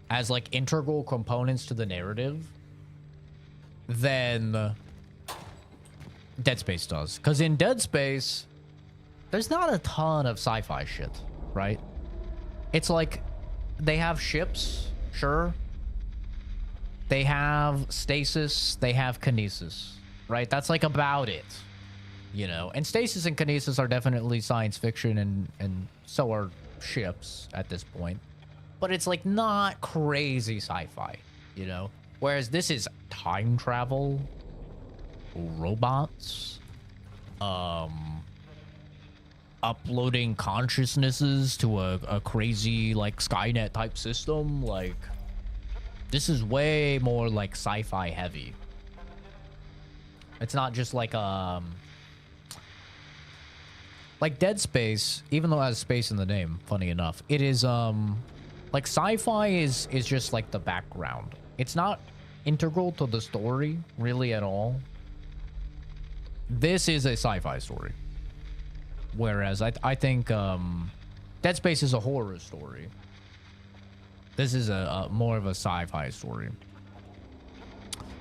S1: as, like, integral components to the narrative than Dead Space does. Because in Dead Space, there's not a ton of sci-fi shit, right? It's like, they have ships, sure. They have stasis, they have kinesis, right? That's, like, about it, you know? And stasis and kinesis are definitely science fiction, and so are ships at this point. But it's, like, not crazy sci-fi, you know? Whereas this is time travel, robots, uploading consciousnesses to a crazy, like, Skynet type system. Like, this is way more, like, sci-fi heavy. It's not just like Dead Space, even though it has space in the name, funny enough, it is like, sci-fi is just like the background. It's not integral to the story really at all. This is a sci-fi story, whereas I think Dead Space is a horror story. This is a more of a sci-fi story.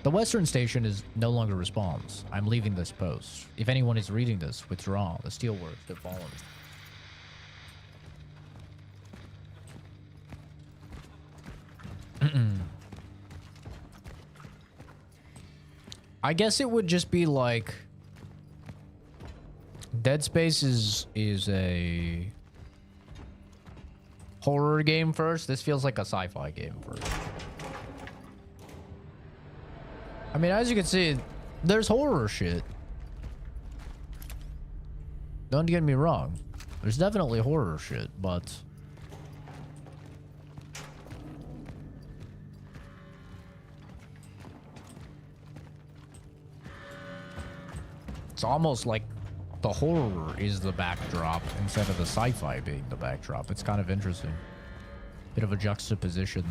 S1: The Western Station is no longer responds. I'm leaving this post. If anyone is reading this, withdraw. The steelworks have fallen. I guess it would just be like Dead Space is a horror game first. This feels like a sci-fi game first. I mean, as you can see, there's horror shit. Don't get me wrong. There's definitely horror shit, but it's almost like the horror is the backdrop instead of the sci-fi being the backdrop. It's kind of interesting. Bit of a juxtaposition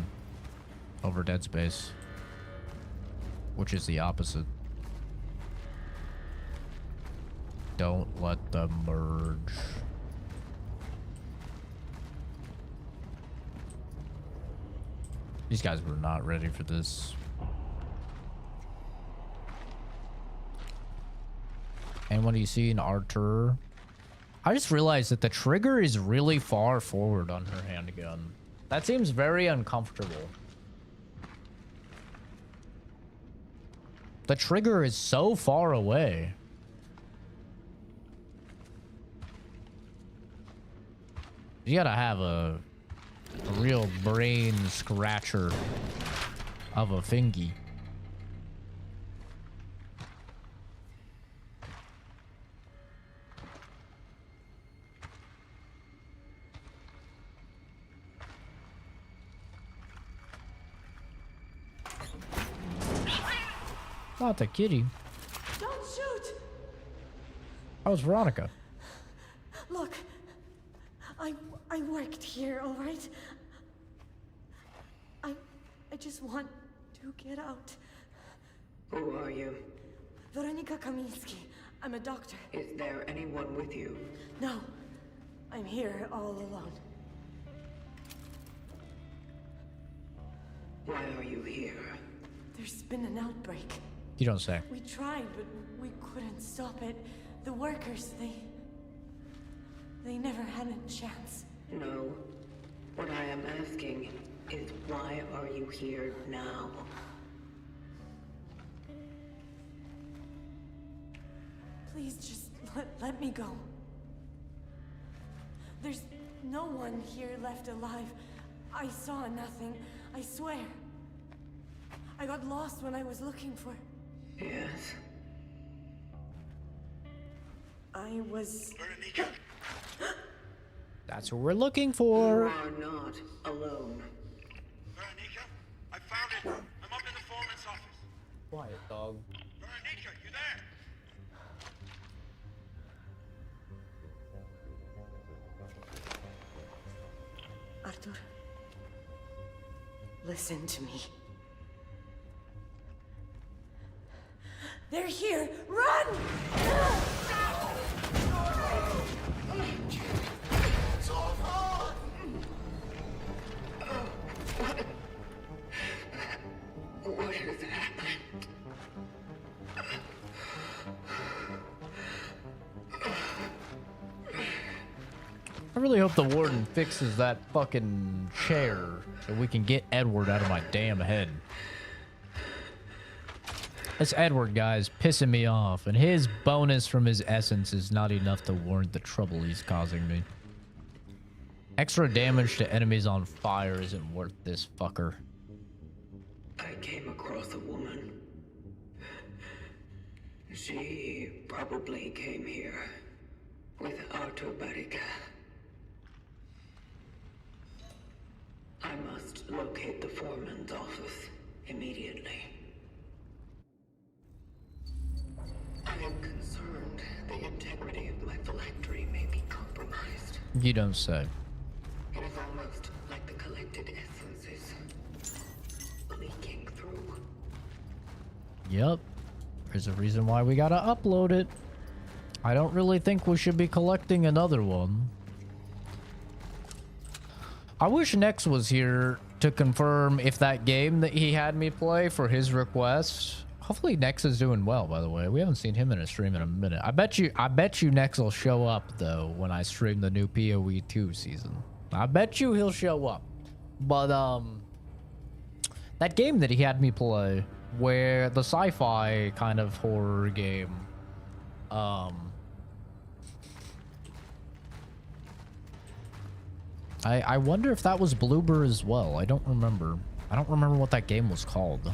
S1: over Dead Space, which is the opposite. Don't let them merge. These guys were not ready for this. And what do you see in Arthur? I just realized that the trigger is really far forward on her handgun. That seems very uncomfortable. The trigger is so far away. You gotta have a real brain scratcher of a fingy. Not the kitty.
S6: Don't shoot!
S1: That was Veronica.
S6: Look, I worked here, all right? I just want to get out.
S2: Who are you?
S6: Veronika Kamiński. I'm a doctor.
S2: Is there anyone with you?
S6: No, I'm here all alone.
S2: Why are you here?
S6: There's been an outbreak.
S1: You don't say.
S6: We tried, but we couldn't stop it. The workers, they never had a chance.
S2: No. What I am asking is why are you here now?
S6: Please just let me go. There's no one here left alive. I saw nothing, I swear. I got lost when I was looking for...
S2: Yes.
S6: I was...
S3: Veronica,
S1: That's what we're looking
S2: You
S1: for.
S2: are not alone.
S3: Veronica, I found it. I'm up in the foreman's office.
S1: Quiet, dog.
S3: Veronica, you there?
S6: Arthur, listen to me. They're here! Run!
S2: What has happened?
S1: I really hope the warden fixes that fucking chair so we can get Edward out of my damn head. This Edward guy's pissing me off, and his bonus from his essence is not enough to warrant the trouble he's causing me. Extra damage to enemies on fire isn't worth this fucker.
S2: I came across a woman. She probably came here with Arthur Barrica. I must locate the foreman's office immediately. I am concerned the integrity of my phylactery may be compromised.
S1: You don't say.
S2: It is almost like the collected essences leaking through.
S1: Yep. There's a reason why we gotta upload it. I don't really think we should be collecting another one. I wish Nex was here to confirm if that game that he had me play for his request. Hopefully Nex is doing well, by the way. We haven't seen him in a stream in a minute. I bet you Nex will show up though when I stream the new PoE 2 season. I bet you he'll show up. But that game that he had me play, where the sci-fi kind of horror game, I wonder if that was Bloober as well. I don't remember. I don't remember what that game was called.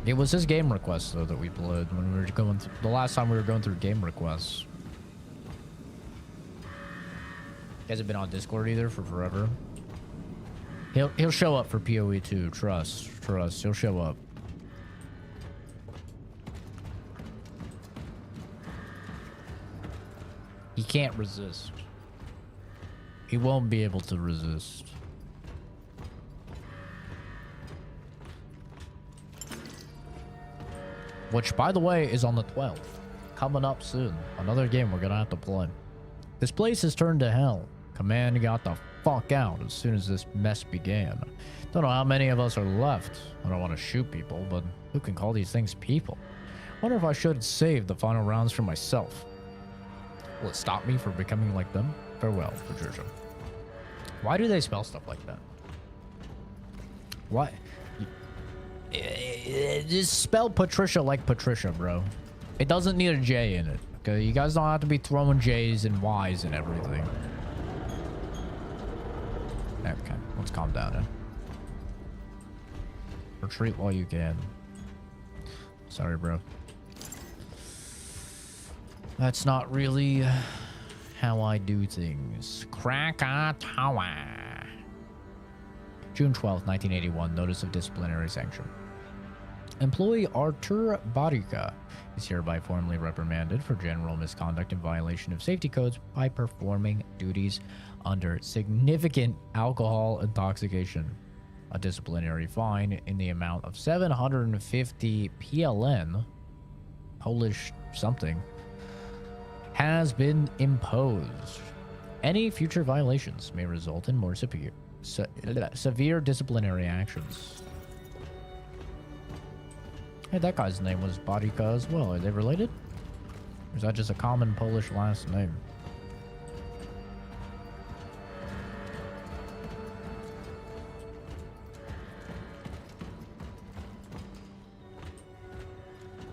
S1: It was his game request though that we played when we were going through, the last time we were going through game requests. He hasn't been on Discord either for forever. He'll show up for PoE 2. Trust. He'll show up. He can't resist. He won't be able to resist. Which, by the way, is on the 12th. Coming up soon. Another game we're gonna have to play. This place has turned to hell. Command got the fuck out as soon as this mess began. Don't know how many of us are left. I don't want to shoot people, but who can call these things people? Wonder if I should save the final rounds for myself. Will it stop me from becoming like them? Farewell, Patricia. Why do they spell stuff like that? Why? Just spell Patricia like Patricia, bro. It doesn't need a J in it. Okay, you guys don't have to be throwing J's and Y's and everything. Okay, let's calm down, eh? Retreat while you can. Sorry, bro. That's not really how I do things. Krakatoa. June 12th, 1981. Notice of disciplinary sanction. Employee Arthur Barrica is hereby formally reprimanded for general misconduct in violation of safety codes by performing duties under significant alcohol intoxication. A disciplinary fine in the amount of 750 PLN, Polish something, has been imposed. Any future violations may result in more severe disciplinary actions. Hey, that guy's name was Bodika as well. Are they related? Or is that just a common Polish last name?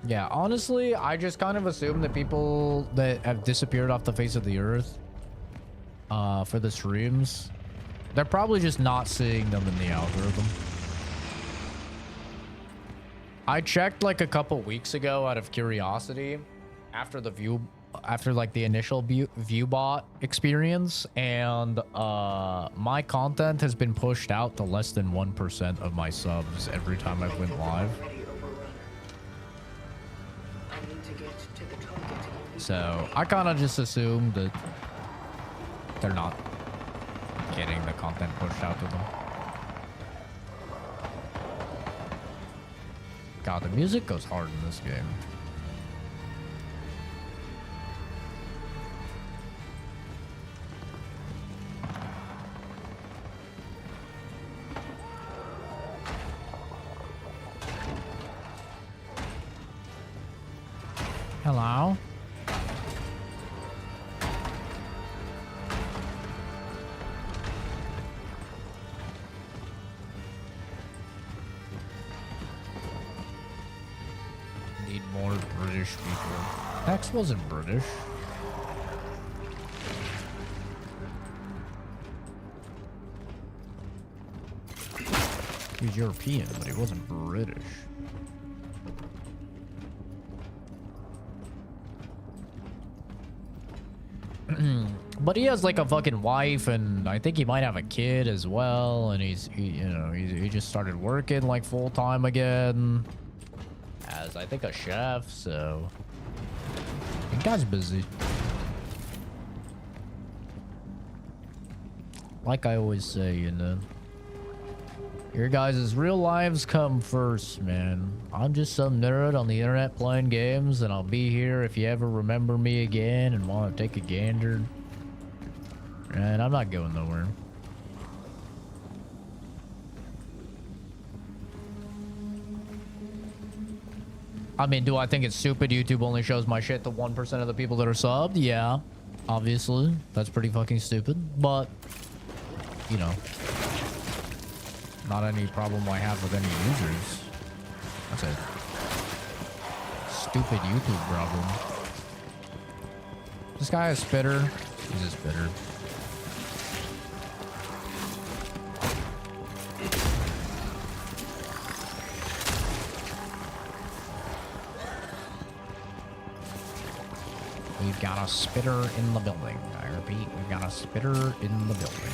S1: Yeah, honestly, I just kind of assume that people that have disappeared off the face of the earth for the streams, they're probably just not seeing them in the algorithm. I checked like a couple weeks ago out of curiosity after like the initial view bot experience, and my content has been pushed out to less than 1% of my subs every time I went live. So I kind of just assumed that they're not getting the content pushed out to them. God, the music goes hard in this game. Hello? Need more British people. Hex wasn't British. He was European, but he wasn't British. But he has like a fucking wife, and I think he might have a kid as well. And he just started working like full time again as I think a chef. So the guy's busy. Like I always say, you know, your guys' real lives come first, man. I'm just some nerd on the internet playing games, and I'll be here if you ever remember me again and want to take a gander. And I'm not going nowhere. I mean, do I think it's stupid YouTube only shows my shit to 1% of the people that are subbed? Yeah, obviously. That's pretty fucking stupid. But, you know, not any problem I have with any users. That's a stupid YouTube problem. This guy is spitter. He's a spitter. We've got a spitter in the building. I repeat, we've got a spitter in the building.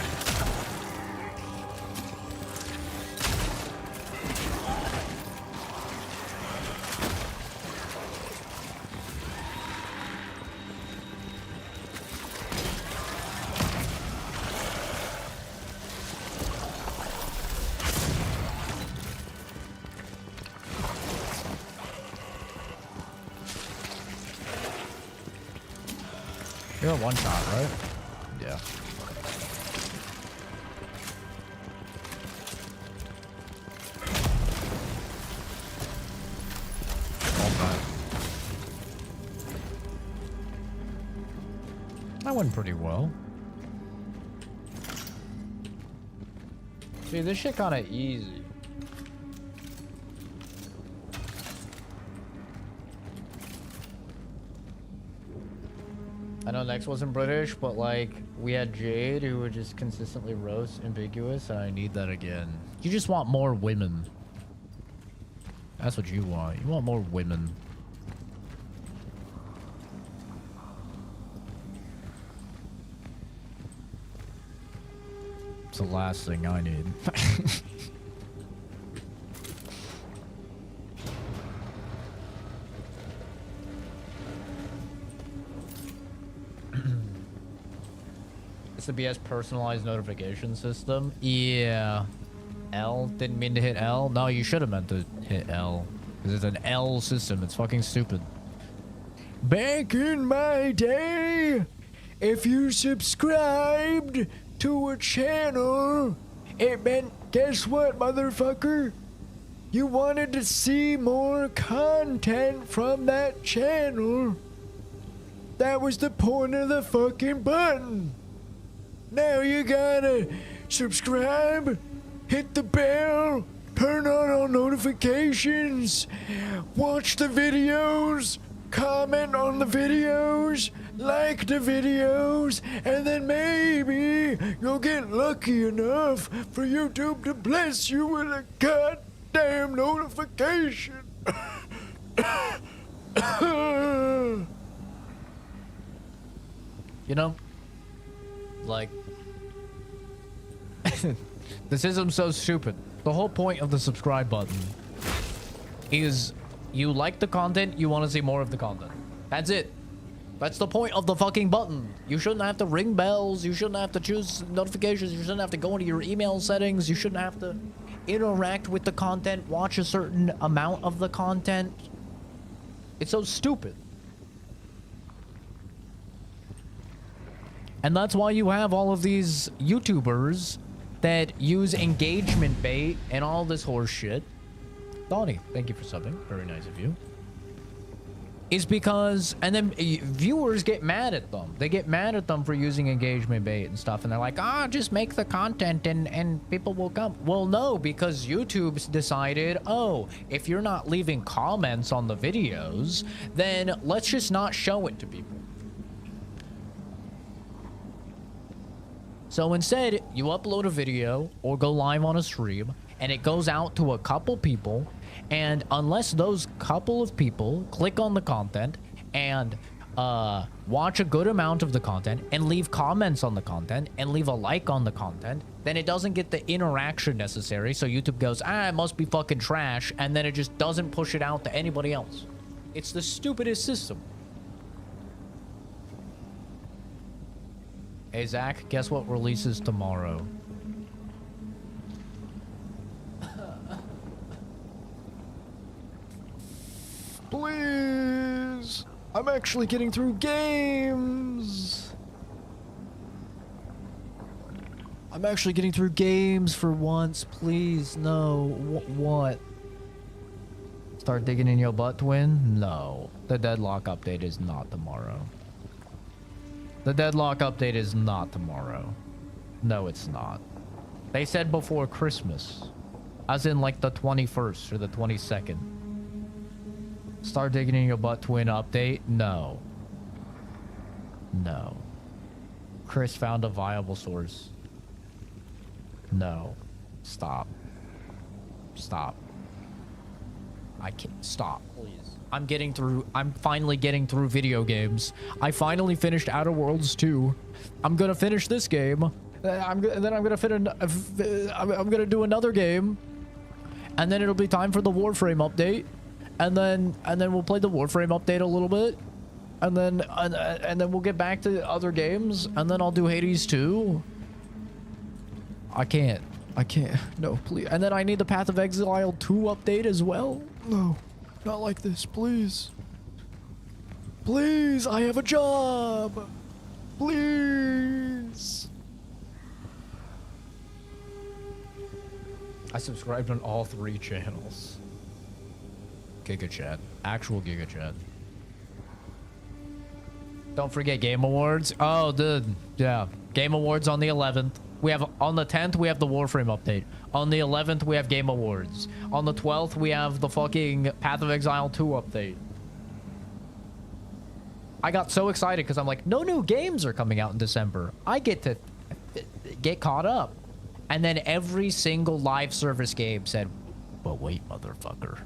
S1: You're a one shot, right? Yeah. That went pretty well. See, this shit kind of easy. I know Nex wasn't British, but like we had Jade who would just consistently roast ambiguous, and I need that again. You just want more women. That's what you want. You want more women. It's the last thing I need. It's the BS personalized notification system. Yeah. L? Didn't mean to hit L? No, you should have meant to hit L. Because it's an L system. It's fucking stupid. Back in my day, if you subscribed to a channel, It meant, guess what, motherfucker? You wanted to see more content from that channel. That was the point of the fucking button. Now you gotta subscribe, hit the bell, turn on all notifications, watch the videos, comment on the videos, like the videos, and then maybe you'll get lucky enough for YouTube to bless you with a goddamn notification. You know, like, the system's so stupid. The whole point of the subscribe button is you like the content, you want to see more of the content. That's it. That's the point of the fucking button. You shouldn't have to ring bells. You shouldn't have to choose notifications. You shouldn't have to go into your email settings. You shouldn't have to interact with the content, watch a certain amount of the content. It's so stupid. And that's why you have all of these YouTubers that use engagement bait and all this horse shit. Donnie, thank you for subbing. Very nice of you. Is because, and then viewers get mad at them. They get mad at them for using engagement bait and stuff. And they're like, ah, just make the content and people will come. Well, no, because YouTube's decided, oh, if you're not leaving comments on the videos, then let's just not show it to people. So instead, you upload a video or go live on a stream, and it goes out to a couple people, and unless those couple of people click on the content and watch a good amount of the content and leave comments on the content and leave a like on the content, then it doesn't get the interaction necessary. So YouTube goes, ah, it must be fucking trash, and then it just doesn't push it out to anybody else. It's the stupidest system. Hey, Zach, guess what releases tomorrow? Please! I'm actually getting through games! I'm actually getting through games for once, please. No. What? Start digging in your butt, twin? No. The Deadlock update is not tomorrow. The Deadlock update is not tomorrow. No, it's not. They said before Christmas. As in like the 21st or the 22nd. Start digging in your butt, twin update? No. No. Chris found a viable source. No. Stop. Stop. I can't. Stop, please. I'm finally getting through video games. I finally finished Outer Worlds 2. I'm gonna finish this game. I'm gonna do another game. And then it'll be time for the Warframe update. And then we'll play the Warframe update a little bit. And then we'll get back to other games. And then I'll do Hades 2. I can't. No, please. And then I need the Path of Exile 2 update as well. No. Not like this, please. Please, I have a job. Please. I subscribed on all 3 channels. Giga Chat. Actual Giga Chat. Don't forget Game Awards. Oh, dude. Yeah. Game Awards on the 11th. We have, on the 10th, we have the Warframe update. On the 11th, we have Game Awards. On the 12th, we have the fucking Path of Exile 2 update. I got so excited because I'm like, no new games are coming out in December. I get to get caught up. And then every single live service game said, but wait, motherfucker.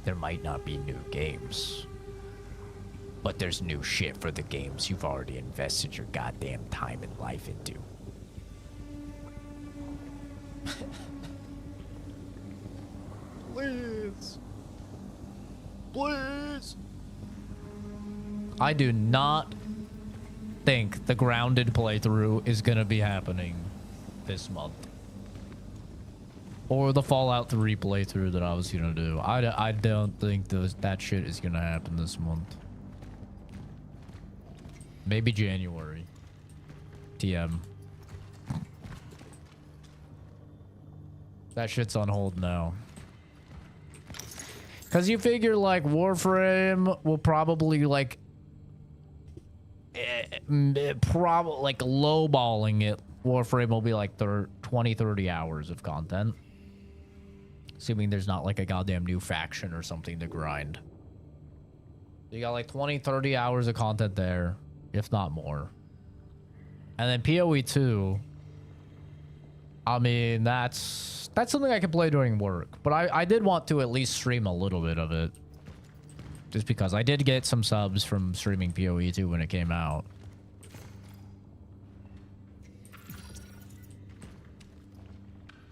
S1: There might not be new games. But there's new shit for the games you've already invested your goddamn time and life into. Please. Please. I do not think the Grounded playthrough is gonna be happening this month. Or the Fallout 3 playthrough that I was gonna do. I don't think that shit is gonna happen this month. Maybe January. TM. That shit's on hold now. Because you figure, like, Warframe will probably, like... probably, like, lowballing it. Warframe will be, like, 20, 30 hours of content. Assuming there's not, like, a goddamn new faction or something to grind. You got, like, 20, 30 hours of content there, if not more. And then PoE 2... I mean, that's something I can play during work. But I did want to at least stream a little bit of it. Just because I did get some subs from streaming PoE 2 when it came out.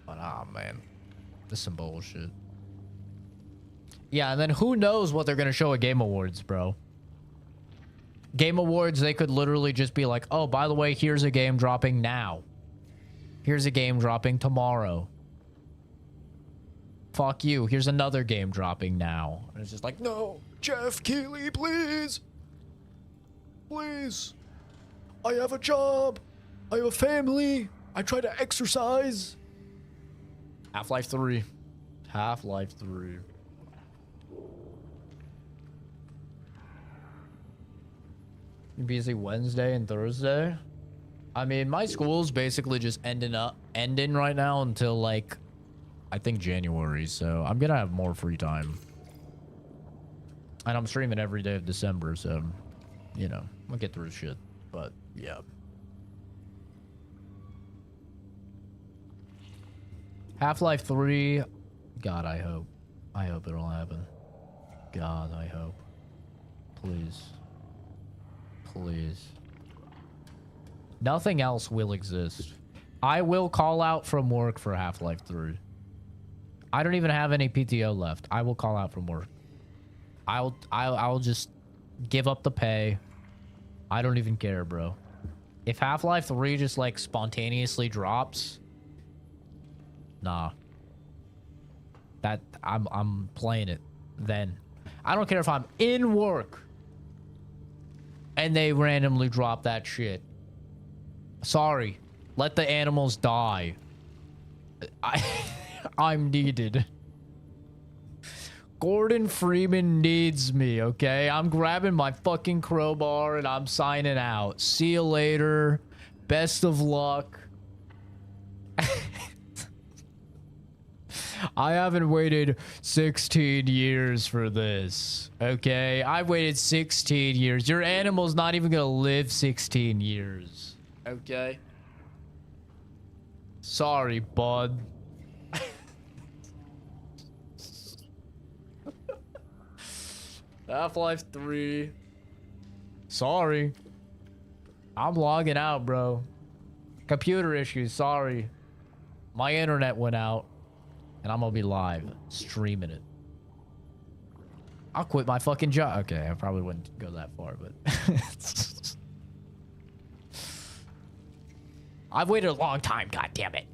S1: But, ah, man. This is some bullshit. Yeah, and then who knows what they're going to show at Game Awards, bro. Game Awards, they could literally just be like, oh, by the way, here's a game dropping now. Here's a game dropping tomorrow. Fuck you. Here's another game dropping now. And it's just like, no, Jeff Keighley, please. Please. I have a job. I have a family. I try to exercise. Half-Life 3. Half-Life 3. You busy Wednesday and Thursday? I mean, my school's basically just ending right now until, like, I think January, so I'm gonna have more free time. And I'm streaming every day of December, so, you know, I'll get through shit, but, yeah. Half-Life 3, God, I hope. I hope it'll happen. God, I hope. Please. Please. Nothing else will exist. I will call out from work for Half-Life 3. I don't even have any PTO left. I will call out from work. I'll just give up the pay. I don't even care, bro. If Half-Life 3 just like spontaneously drops, nah. That I'm playing it then. I don't care if I'm in work and they randomly drop that shit. Sorry. Let the animals die. I'm needed. Gordon Freeman needs me, okay? I'm grabbing my fucking crowbar and I'm signing out. See you later. Best of luck. I haven't waited 16 years for this, okay? I've waited 16 years. Your animal's not even gonna live 16 years. Okay. Sorry, bud. Half-Life 3. Sorry. I'm logging out, bro. Computer issues, sorry. My internet went out. And I'm gonna be live, streaming it. I'll quit my fucking job. Okay, I probably wouldn't go that far, but... I've waited a long time, goddammit.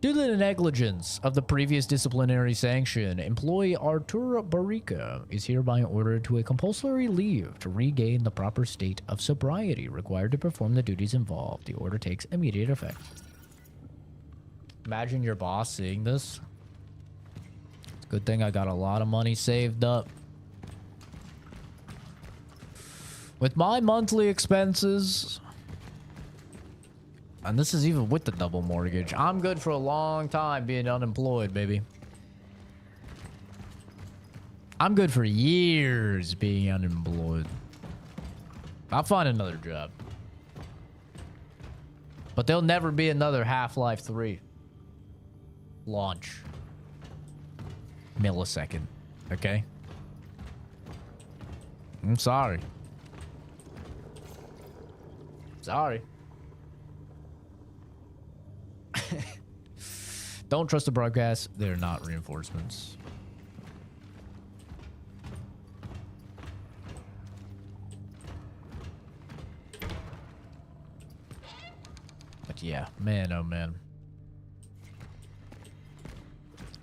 S1: Due to the negligence of the previous disciplinary sanction, employee Artur Barika is hereby ordered to a compulsory leave to regain the proper state of sobriety required to perform the duties involved. The order takes immediate effect. Imagine your boss seeing this. It's a good thing I got a lot of money saved up. With my monthly expenses, and this is even with the double mortgage, I'm good for a long time being unemployed, baby. I'm good for years being unemployed. I'll find another job. But there'll never be another Half-Life 3 launch millisecond, okay? I'm sorry. Sorry. Don't trust the broadcast. They're not reinforcements. But yeah, man, oh man.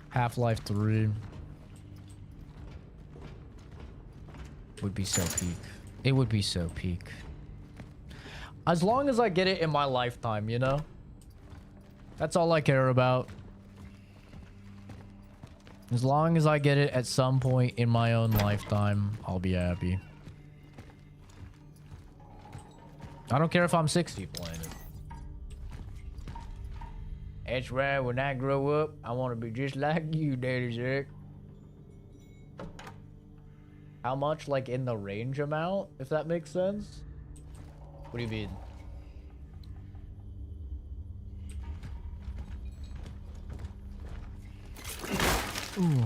S1: Half-Life 3 would be so peak. It would be so peak. As long as I get it in my lifetime, you know? That's all I care about. As long as I get it at some point in my own lifetime, I'll be happy. I don't care if I'm 60 playing it. That's right, when I grow up, I want to be just like you, Daddy Zach. How much, like, in the range amount, if that makes sense? What do you mean? Ooh.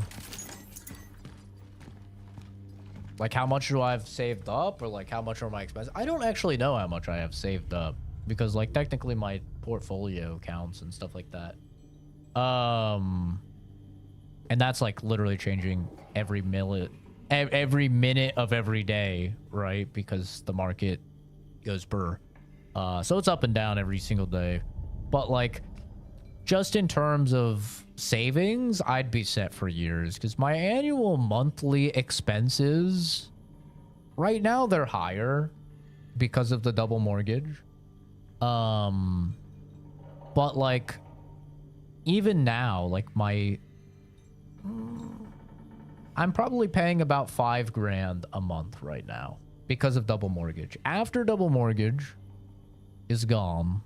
S1: Like, how much do I have saved up? Or, like, how much are my expenses? I don't actually know how much I have saved up. Because, like, technically my portfolio counts and stuff like that. And that's, like, literally changing every minute of every day, right? Because the market goes per. So it's up and down every single day. But, like, just in terms of savings, I'd be set for years. Because my annual monthly expenses, right now, they're higher because of the double mortgage. But, like, even now, like, I'm probably paying about $5,000 a month right now because of double mortgage. After double mortgage is gone,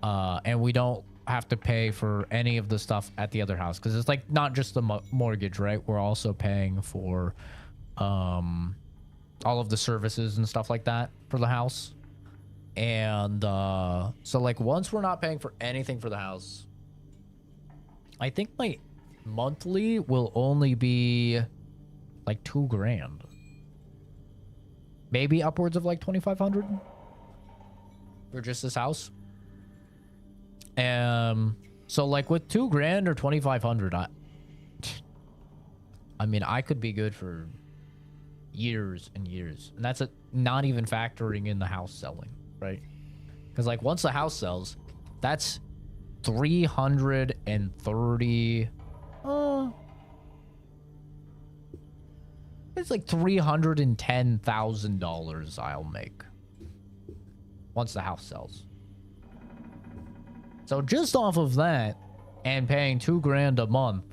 S1: and we don't have to pay for any of the stuff at the other house, because it's, like, not just the mortgage, right? We're also paying for all of the services and stuff like that for the house. And so, like, once we're not paying for anything for the house, I think my monthly will only be like $2,000, maybe upwards of like 2,500 for just this house. So, like, with $2,000 or 2,500, I mean, I could be good for years and years, and that's not even factoring in the house selling. Right? Because, like, once the house sells, that's 330. It's like $310,000 I'll make once the house sells. So just off of that and paying $2,000 a month,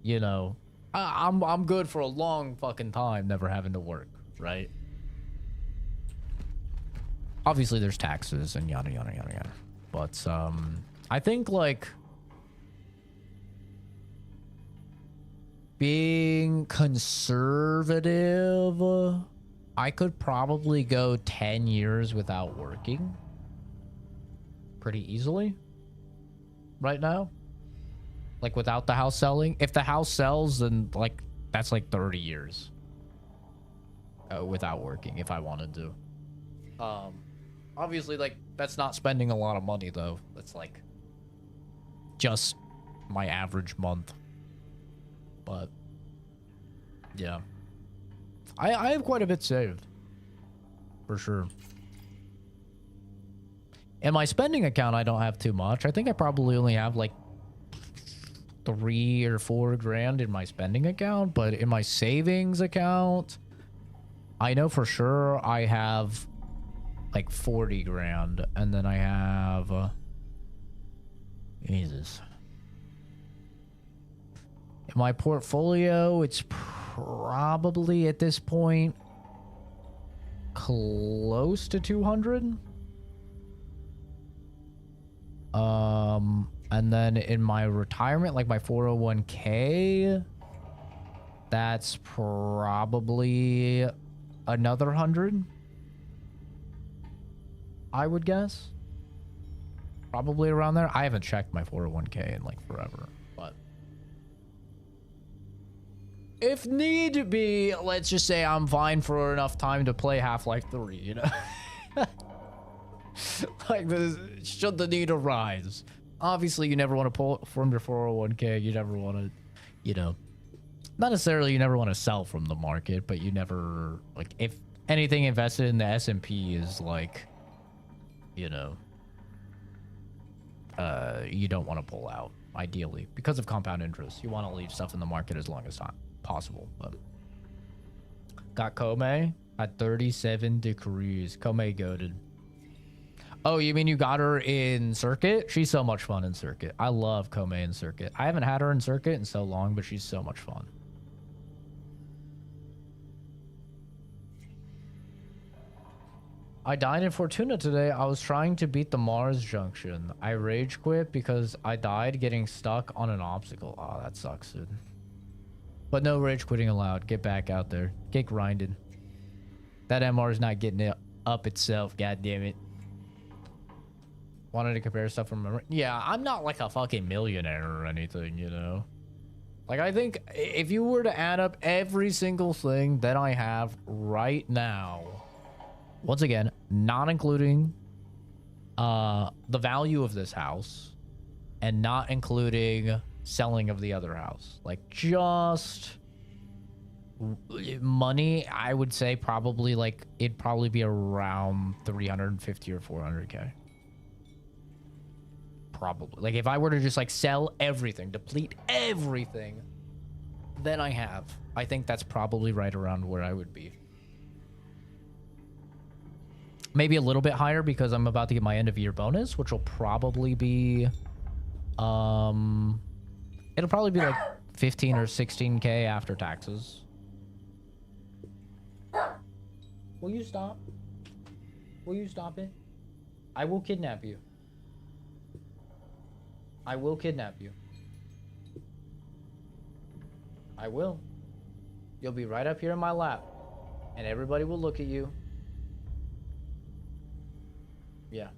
S1: you know, I'm good for a long fucking time, never having to work, right? Obviously, there's taxes and yada, yada, yada, yada. But, I think, like, being conservative, I could probably go 10 years without working pretty easily right now. Like, without the house selling. If the house sells, then, like, that's, like, 30 years without working if I wanted to. Obviously, like, that's not spending a lot of money, though. That's, like, just my average month. But, yeah. I have quite a bit saved. For sure. In my spending account, I don't have too much. I think I probably only have, like, $3,000 or $4,000 in my spending account. But in my savings account, I know for sure I have like 40 grand, and then I have Jesus. In my portfolio, it's probably at this point close to 200. And then in my retirement, like my 401k, that's probably another 100. I would guess. Probably around there. I haven't checked my 401k in like forever, but if need be, let's just say I'm fine for enough time to play Half-Life 3, you know? Like, this, should the need arise. Obviously, you never want to pull from your 401k. You never want to, you know, not necessarily you never want to sell from the market, but you never, like, if anything invested in the S&P is like, you know, you don't want to pull out, ideally, because of compound interest. You want to leave stuff in the market as long as possible. But got Kome at 37 degrees. Kome goated. Oh, you mean you got her in Circuit? She's so much fun in Circuit. I love Kome in Circuit. I haven't had her in Circuit in so long, but she's so much fun. I died in Fortuna today. I was trying to beat the Mars junction. I rage quit because I died getting stuck on an obstacle. Oh, that sucks, dude. But no rage quitting allowed. Get back out there. Get grinding. That MR is not getting it up itself. God damn it. Wanted to compare stuff from memory. Yeah, I'm not like a fucking millionaire or anything, you know. Like, I think if you were to add up every single thing that I have right now, once again, not including the value of this house and not including selling of the other house, like just money, I would say probably like it'd probably be around 350 or 400k. Probably. Like if I were to just like sell everything, deplete everything that I have, I think that's probably right around where I would be. Maybe a little bit higher because I'm about to get my end of year bonus, which will probably be it'll probably be like 15 or 16k after taxes. Will you stop? Will you stop it? I will kidnap you. I will kidnap you. I will. You'll be right up here in my lap. And everybody will look at you. Yeah.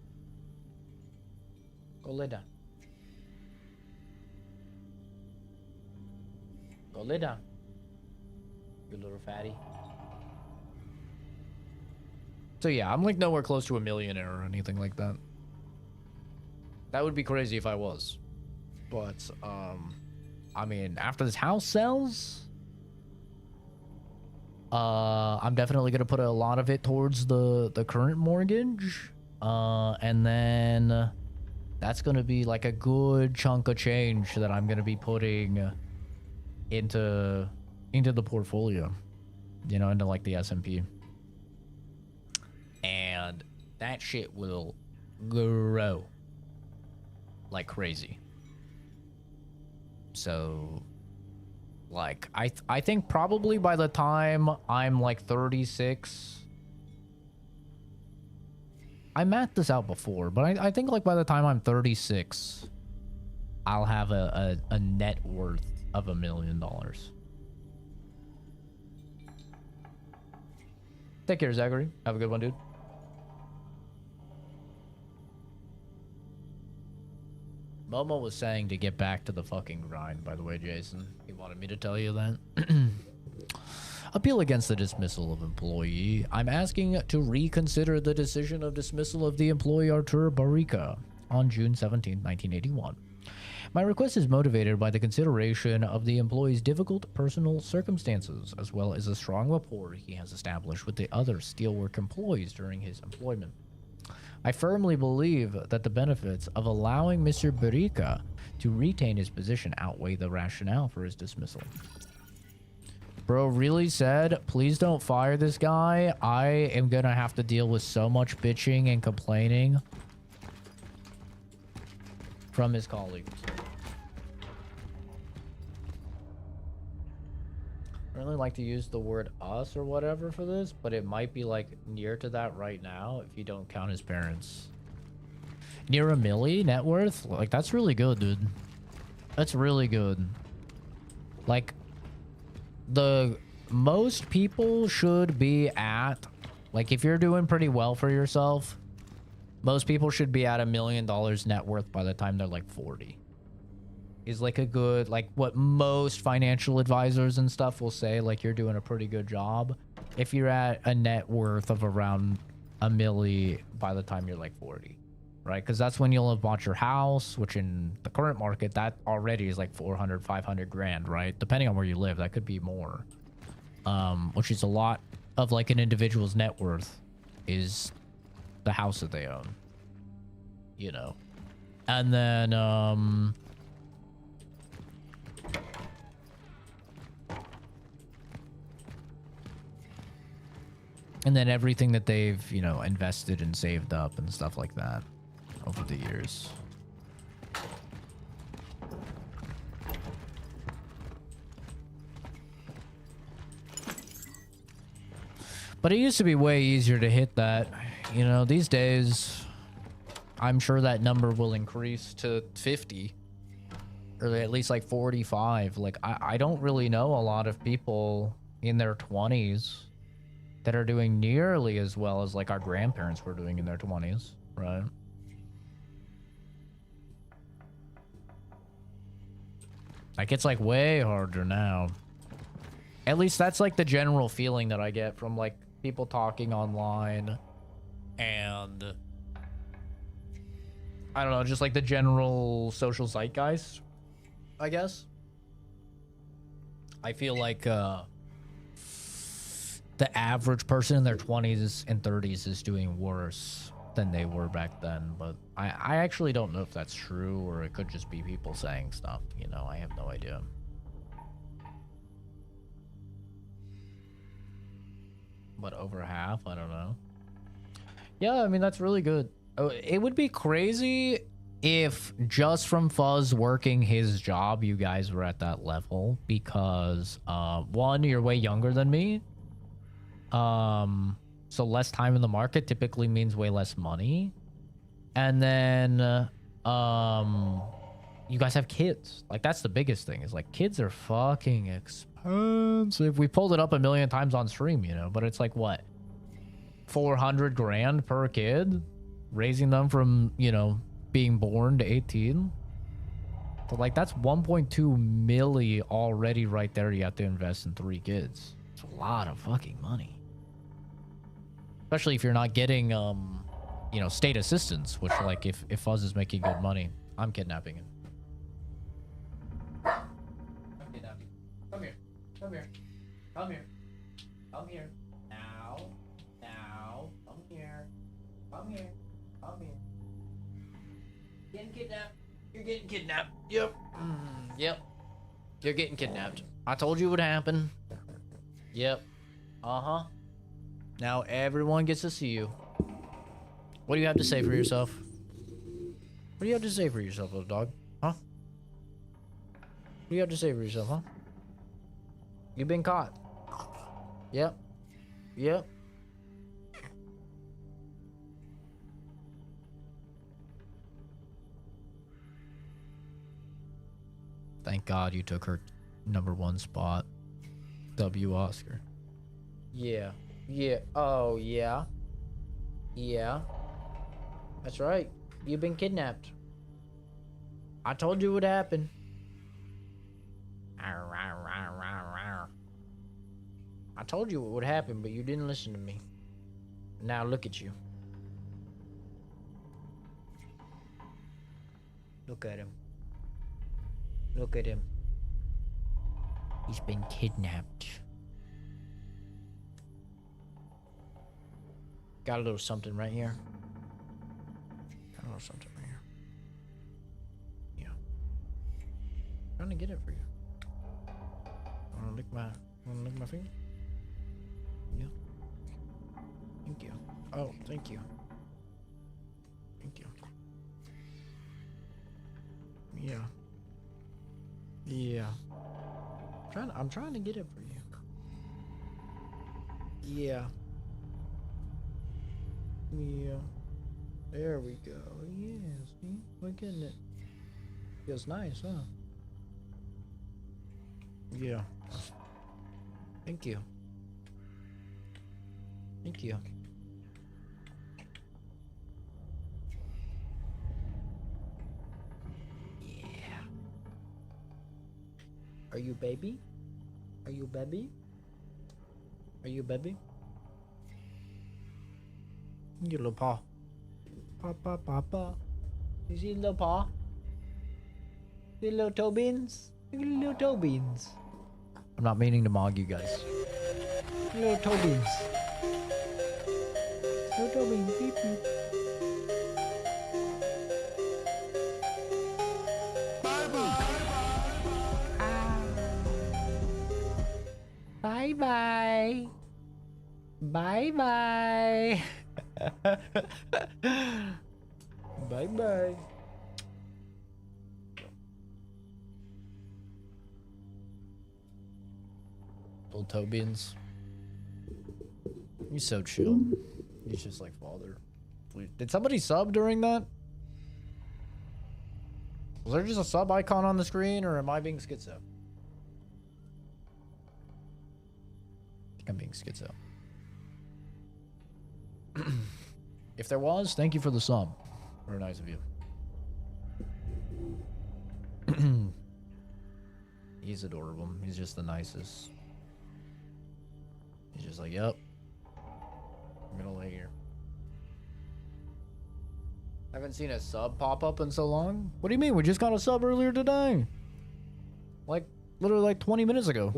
S1: Go lay down. Go lay down. You little fatty. So yeah, I'm like nowhere close to a millionaire or anything like that. That would be crazy if I was. But, I mean, after this house sells, I'm definitely going to put a lot of it towards the current mortgage. And then that's going to be like a good chunk of change that I'm going to be putting into the portfolio, you know, into like the S&P. And that shit will grow like crazy. So like I think probably by the time I'm like 36, I mapped this out before, but I think like by the time I'm 36, I'll have a net worth of $1 million. Take care, Zachary. Have a good one, dude. Momo was saying to get back to the fucking grind, by the way, Jason. He wanted me to tell you that. Appeal against the dismissal of employee. I'm asking to reconsider the decision of dismissal of the employee Artur Barica on June 17, 1981. My request is motivated by the consideration of the employee's difficult personal circumstances, as well as a strong rapport he has established with the other steelwork employees during his employment. I firmly believe that the benefits of allowing Mr. Barica to retain his position outweigh the rationale for his dismissal. Bro really said, please don't fire this guy. I am gonna have to deal with so much bitching and complaining from his colleagues. I really like to use the word us or whatever for this, but it might be like near to that right now if you don't count his parents. Near $1 million net worth? Like, that's really good, dude. That's really good. Like, the most people should be at, like, if you're doing pretty well for yourself, most people should be at $1 million net worth by the time they're like 40. Is like a good, like what most financial advisors and stuff will say, like you're doing a pretty good job if you're at a net worth of around $1 million by the time you're like 40, right? Because that's when you'll have bought your house, which in the current market that already is like 400, 500 grand, right? Depending on where you live, that could be more, which is a lot of like an individual's net worth is the house that they own, you know. And then And then everything that they've, you know, invested and saved up and stuff like that over the years. But it used to be way easier to hit that. You know, these days, I'm sure that number will increase to 50. Or at least like 45. Like, I don't really know a lot of people in their 20s that are doing nearly as well as like our grandparents were doing in their 20s, right? Like, it's like way harder now. At least that's like the general feeling that I get from like people talking online, and I don't know, just like the general social zeitgeist, I guess. I feel like the average person in their 20s and 30s is doing worse than they were back then, but I actually don't know if that's true, or it could just be people saying stuff, you know. I have no idea. But over half, I don't know. Yeah, I mean, that's really good. Oh, it would be crazy if just from Fuzz working his job, you guys were at that level, because one, you're way younger than me. So less time in the market typically means way less money. And then you guys have kids. Like, that's the biggest thing, is like kids are fucking expensive. We pulled it up a million times on stream, you know, but it's like what, 400 grand per kid, raising them from, you know, being born to 18. So like, that's 1.2 milli already right there. You have to invest in 3 kids. It's a lot of fucking money, especially if you're not getting you know, state assistance, which, like, if Fuzz is making good money. I'm kidnapping him. I'm kidnapping. Come here. Come here. Come here. Come here. Now. Now. Come here. Come here. Come here. Getting kidnapped. You're getting kidnapped. Yep. Yep. You're getting kidnapped. I told you it would happen. Yep. Uh-huh. Now everyone gets to see you. What do you have to say for yourself? What do you have to say for yourself, little dog? Huh? What do you have to say for yourself, huh? You've been caught. Yep. Yep. Thank God you took her #1 spot. W Oscar. Yeah. Yeah. Oh, yeah. Yeah. That's right. You've been kidnapped. I told you it would happen. I told you it would happen, but you didn't listen to me. Now look at you. Look at him. Look at him. He's been kidnapped. Got a little something right here. Got a little something right here. Yeah. Trying to get it for you. Wanna lick my finger? Yeah. Thank you. Oh, thank you. Thank you. Yeah. Yeah. I'm trying to get it for you. Yeah. Yeah. There we go. Yeah, see? We're getting it. Feels nice, huh? Yeah. Thank you. Thank you. Yeah. Are you baby? Are you baby? Are you baby? Your little paw. Paw, paw, paw. You see little paw? See little toe beans? Look at the little toe beans. I'm not meaning to mog you guys. Little toe beans. Little toe beans. Beep, beep. Bye bye. Bye bye. Bye bye. Old Tobians. He's so chill. He's just like father. Did somebody sub during that? Was there just a sub icon on the screen, or am I being schizo? I think I'm being schizo. If there was, thank you for the sub. Very nice of you. He's adorable. He's just the nicest. He's just like, yep. I'm gonna lay here. I haven't seen a sub pop up in so long. What do you mean? We just got a sub earlier today. Like, literally like 20 minutes ago.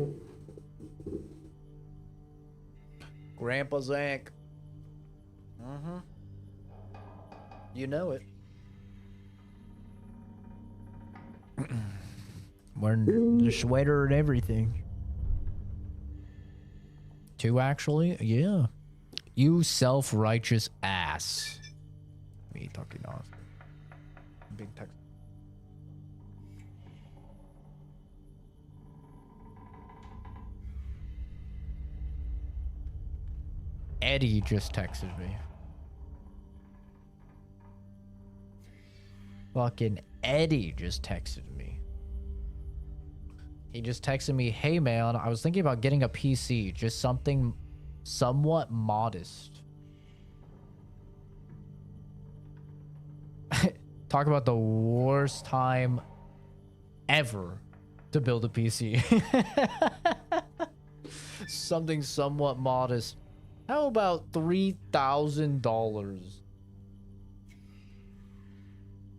S1: Grandpa Zank. Mm-hmm. You know it. Wearing the sweater and everything. 2 actually? Yeah. You self-righteous ass. Me talking off. Big text. Eddie just texted me. Fucking Eddie just texted me. He just texted me, hey man, I was thinking about getting a PC, just something somewhat modest. Talk about the worst time ever to build a PC. Something somewhat modest. How about $3,000?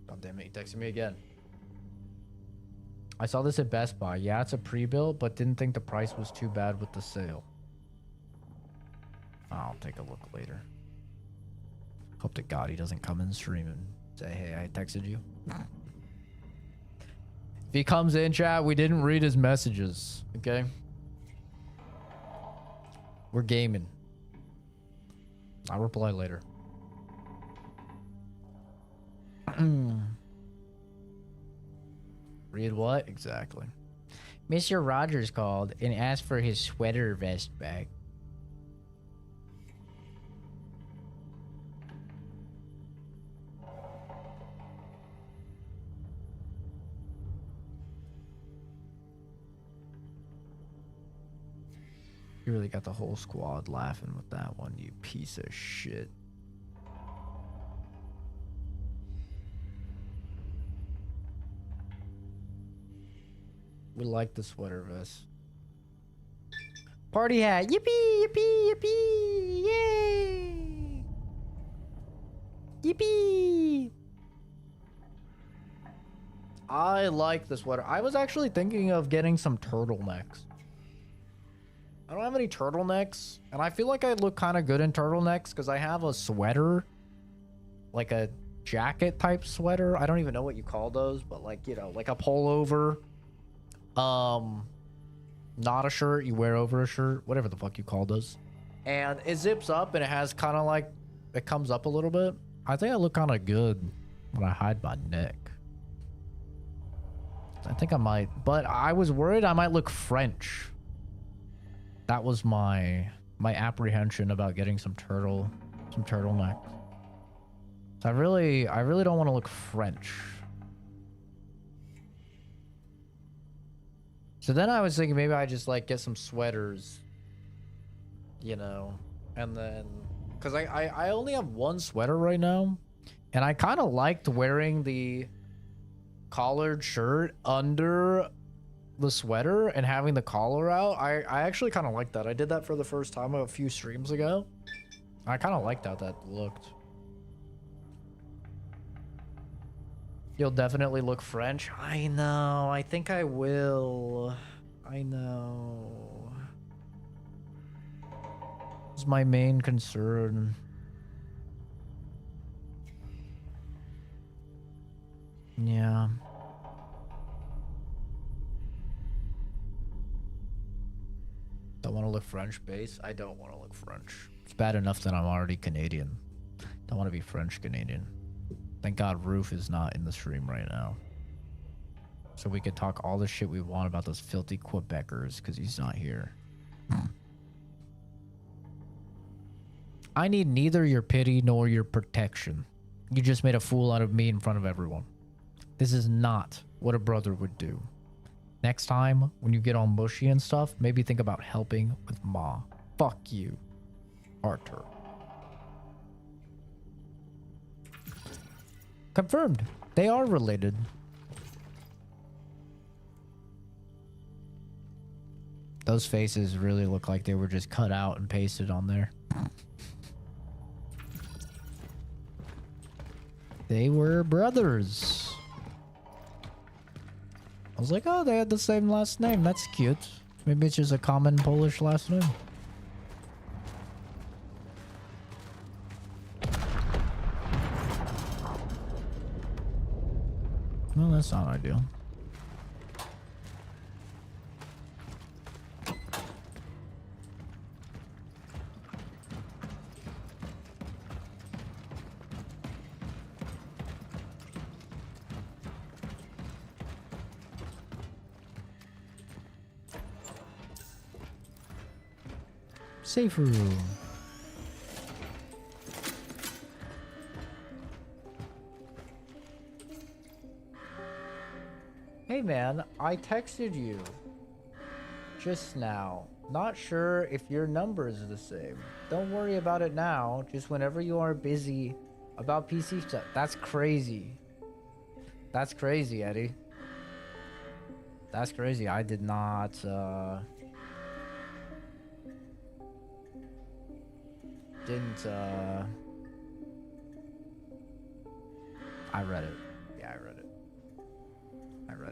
S1: God damn it, he texted me again. I saw this at Best Buy. Yeah, it's a pre-built, but didn't think the price was too bad with the sale. I'll take a look later. Hope to God he doesn't come in stream and say, hey, I texted you. If he comes in, chat, we didn't read his messages, okay? We're gaming. I'll reply later. Read what? Exactly. Mr. Rogers called and asked for his sweater vest back. You really got the whole squad laughing with that one, you piece of shit. We like the sweater vest. Party hat. Yippee, yippee, yippee. Yay. Yippee. I like the sweater. I was actually thinking of getting some turtlenecks. I don't have any turtlenecks, and I feel like I look kind of good in turtlenecks because I have a sweater, like a jacket type sweater. I don't even know what you call those, but like, you know, like a pullover. Not a shirt you wear over a shirt, whatever the fuck you call those. And it zips up and it has kind of like, it comes up a little bit. I think I look kind of good when I hide my neck. I think I might, but I was worried I might look French. That was my apprehension about getting some turtleneck. So I really don't want to look French. So then I was thinking maybe I just like get some sweaters, you know, and then, cause I only have one sweater right now, and I kind of liked wearing the collared shirt under the sweater and having the collar out. I actually kind of like that. I did that for the first time a few streams ago. I kind of liked how that looked. You'll definitely look French. I know. I think I will. I know. It's my main concern. Yeah. Don't want to look French base. I don't want to look French. It's bad enough that I'm already Canadian. Don't want to be French Canadian. Thank God Roof is not in the stream right now. So we could talk all the shit we want about those filthy Quebecers because he's not here. I need neither your pity nor your protection. You just made a fool out of me in front of everyone. This is not what a brother would do. Next time, when you get all mushy and stuff, maybe think about helping with Ma. Fuck you, Arthur. Confirmed. They are related. Those faces really look like they were just cut out and pasted on there. They were brothers. I was like, oh, they had the same last name. That's cute. Maybe it's just a common Polish last name. Well, that's not ideal. Safe room. Hey man, I texted you just now. Not sure if your number is the same. Don't worry about it now. Just whenever you are busy about PC stuff. That's crazy. That's crazy, Eddie. That's crazy. I did not, I read it. Yeah, I read it.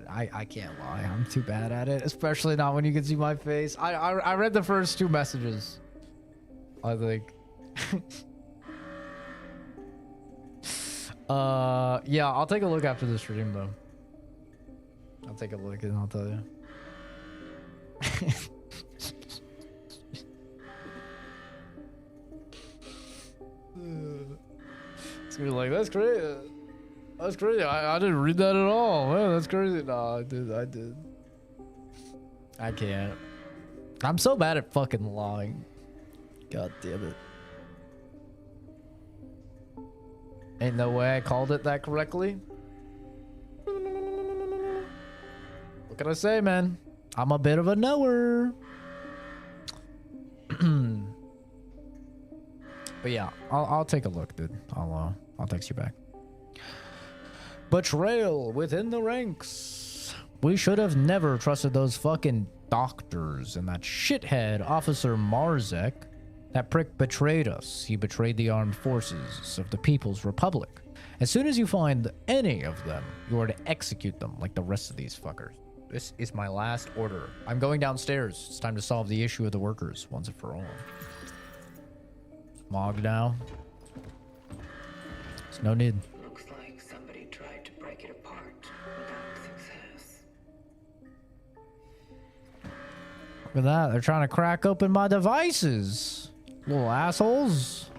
S1: I can't lie. I'm too bad at it, especially not when you can see my face. I read the first two messages, I think. Yeah, I'll take a look after the stream though. I'll take a look and I'll tell you. It's gonna be like, that's crazy. That's crazy. I didn't read that at all. Man, that's crazy. No, I did. I can't. I'm so bad at fucking lying. God damn it. Ain't no way I called it that correctly. What can I say, man? I'm a bit of a knower. But yeah, I'll take a look, dude. I'll text you back. Betrayal within the ranks. We should have never trusted those fucking doctors and that shithead Officer Marzek. That prick betrayed us. He betrayed the armed forces of the People's Republic. As soon as you find any of them, you are to execute them like the rest of these fuckers. This is my last order. I'm going downstairs. It's time to solve the issue of the workers once and for all. Mog now. There's no need.
S2: Looks like somebody tried to break it apart without success.
S1: Look at that. They're trying to crack open my devices. Little assholes.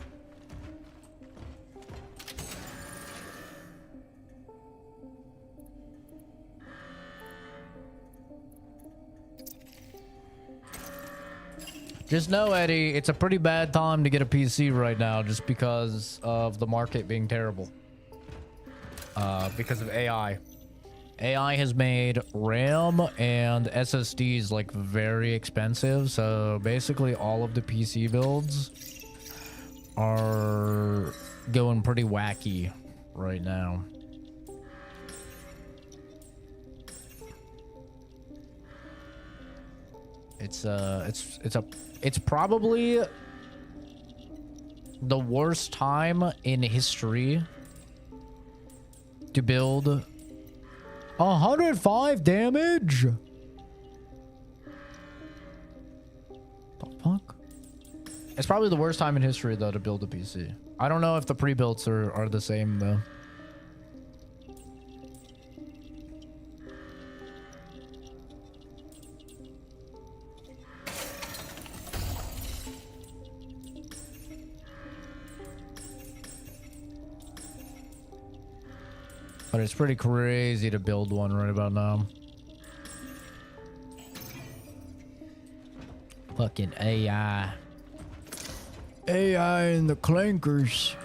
S1: Just know, Eddie, it's a pretty bad time to get a PC right now just because of the market being terrible. Because of AI. AI has made RAM and SSDs like very expensive, so basically all of the PC builds are going pretty wacky right now. It's probably the worst time in history to build 105 damage. The fuck? It's probably the worst time in history though to build a PC. I don't know if the pre-builds are the same though. But it's pretty crazy to build one right about now. Fucking AI. AI and the clankers.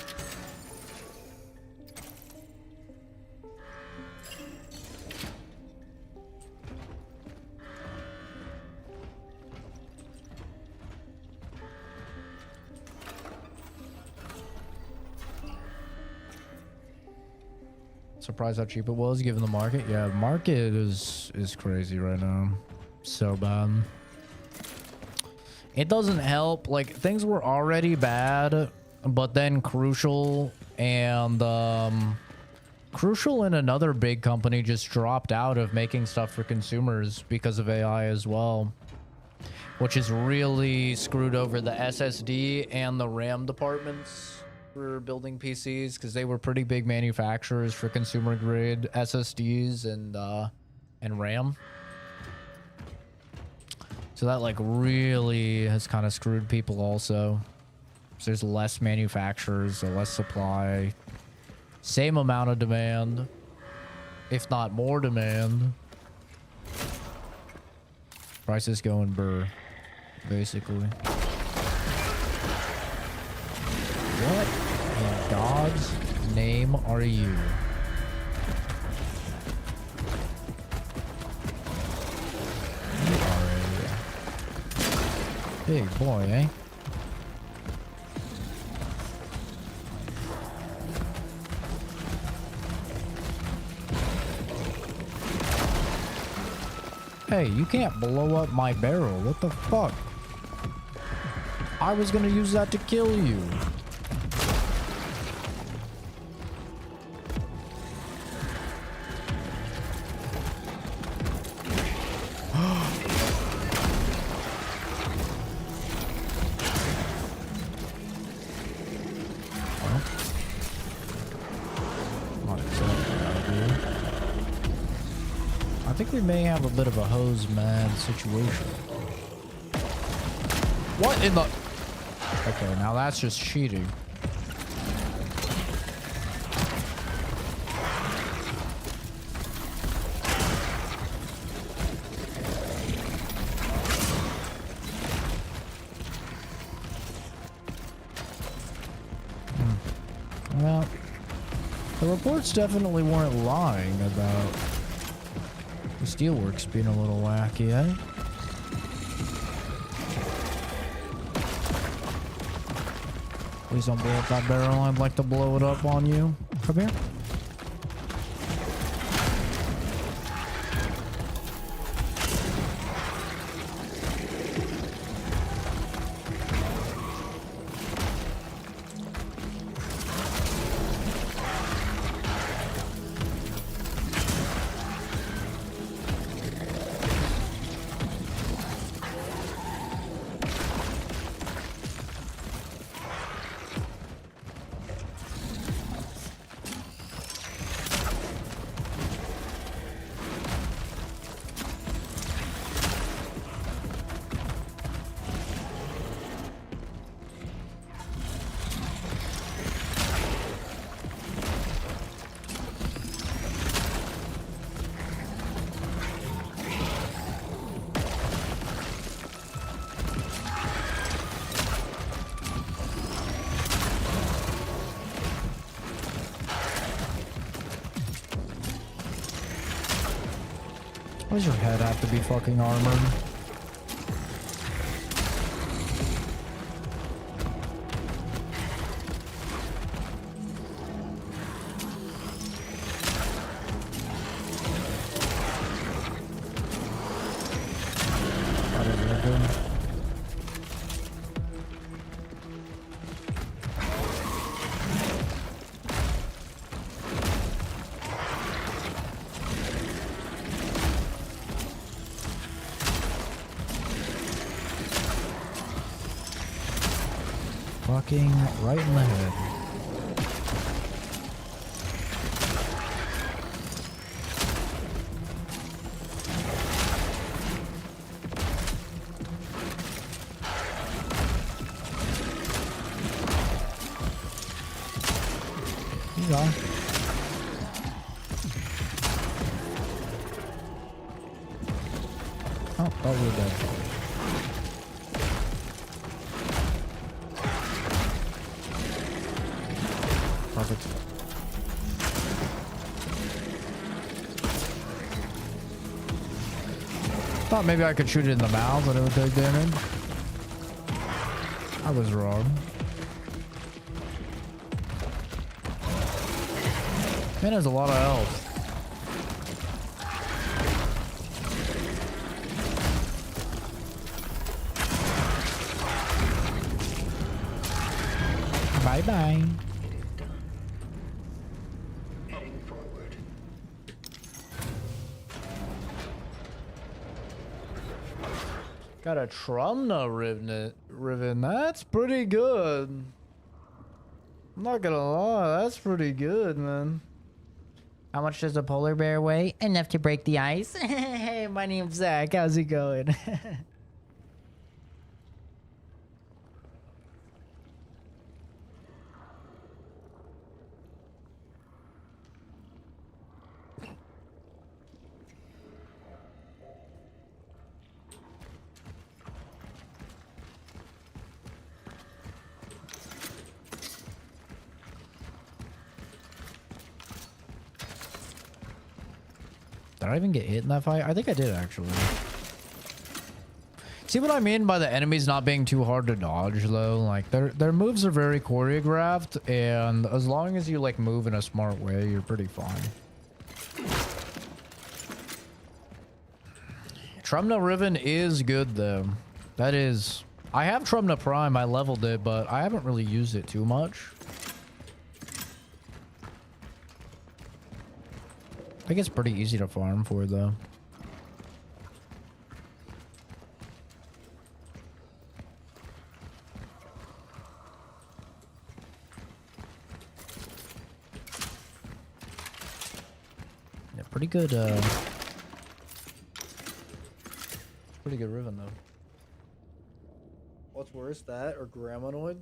S1: Surprised how cheap it was given the market. Yeah, the market is crazy right now. So bad. It doesn't help. Like, things were already bad, but then Crucial and another big company just dropped out of making stuff for consumers because of AI as well, which has really screwed over the SSD and the RAM departments for building PCs, because they were pretty big manufacturers for consumer grade SSDs and RAM. So that like really has kind of screwed people also. So there's less manufacturers, less supply, same amount of demand, if not more demand. Prices going burr, basically. What in God's name are you? You are a big boy, eh? Hey, you can't blow up my barrel. What the fuck? I was gonna use that to kill you. I think we may have a bit of a hose man situation. What in the... Okay, now that's just cheating. Well, the reports definitely weren't lying about the steelworks being a little wacky, eh? Please don't blow up that barrel. I'd like to blow it up on you. Come here. Why does your head have to be fucking armored? That is really good. Fucking right in the head. You are. Oh, we're dead. Perfect. Thought maybe I could shoot it in the mouth and it would take damage. I was wrong. Man has a lot of health. Bye bye.
S2: It is done. Heading forward.
S1: Got a Trumna riven. That's pretty good. I'm not gonna lie, that's pretty good, man.
S4: How much does a polar bear weigh? Enough to break the ice. Hey, my name's Zach. How's it going?
S1: Did I even get hit in that fight? I think I did, actually. See what I mean by the enemies not being too hard to dodge, though? Like, their moves are very choreographed, and as long as you, like, move in a smart way, you're pretty fine. Trumna Riven is good, though. That is... I have Trumna Prime, I leveled it, but I haven't really used it too much. I think it's pretty easy to farm for, though. Yeah, pretty good, pretty good Riven, though. What's worse, that or Gramonoid?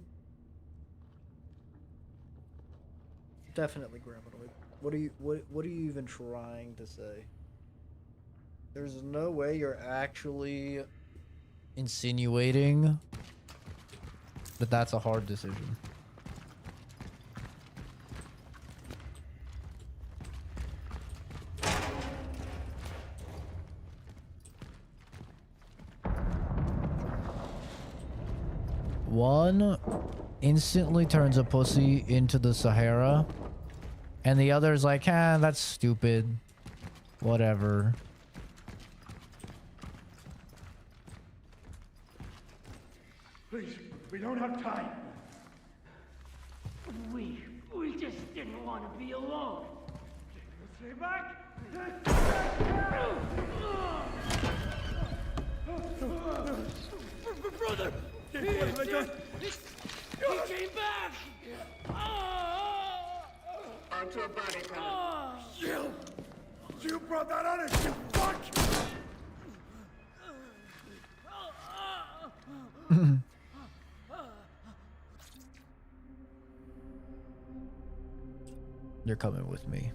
S1: Definitely Gramonoid. What are you even trying to say? There's no way you're actually insinuating that that's a hard decision. One instantly turns a pussy into the Sahara. And the other's like, that's stupid. Whatever.
S3: Please, we don't have time.
S7: We just didn't want to be alone.
S3: Stay back!
S7: Brother! He came back!
S2: Onto a body count.
S3: You brought that on us, you fuck!
S1: You're coming with me.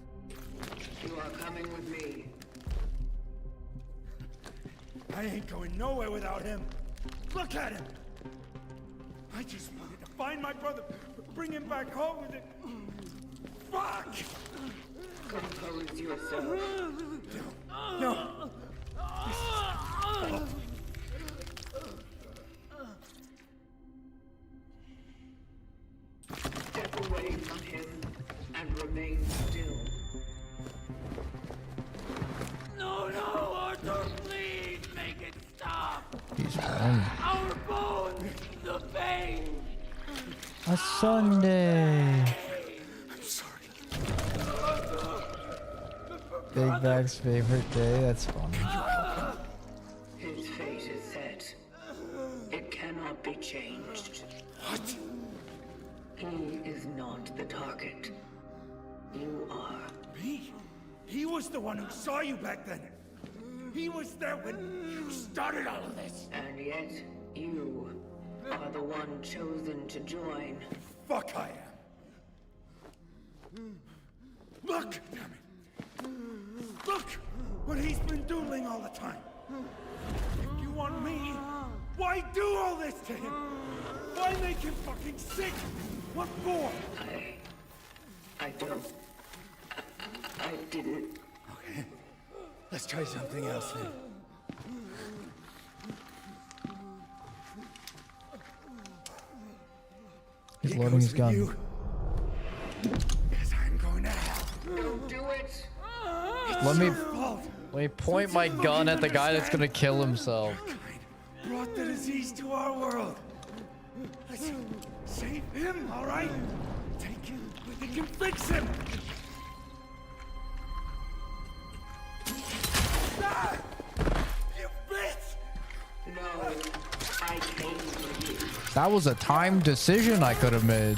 S2: You are coming with me.
S3: I ain't going nowhere without him. Look at him. I just wanted to find my brother, bring him back home with it. Fuck!
S2: Compose yourself.
S3: No.
S2: Step away from him and remain still.
S7: No, Arthur, please make it stop!
S1: He's fine.
S7: Our bones, the pain!
S1: A Sunday.
S3: I'm sorry.
S1: Big Bag's favorite day. That's funny.
S2: His fate is set. It cannot be changed.
S3: What?
S2: He is not the target. You are.
S3: Me? He was the one who saw you back then. He was there when you started all of this.
S2: And yet, you are the one chosen to join.
S3: Fuck I am. Look! Damn it. Look! What he's been doing all the time. You
S7: want me? Why do all this to him? Why make him fucking sick? What for?
S2: I don't. I didn't.
S7: Okay. Let's try something else then.
S1: He's
S7: Here
S1: loading
S7: goes
S1: his
S7: for
S1: gun.
S7: you. 'Cause I'm going to hell.
S2: Don't do it!
S1: Let me
S7: Your fault.
S1: point my gun at the guy that's gonna kill himself.
S7: Brought the disease to our world. Let's save him, all right? Take him. We can fix him. Ah! You bitch!
S2: No, I came for you.
S1: That was a timed decision I could have made.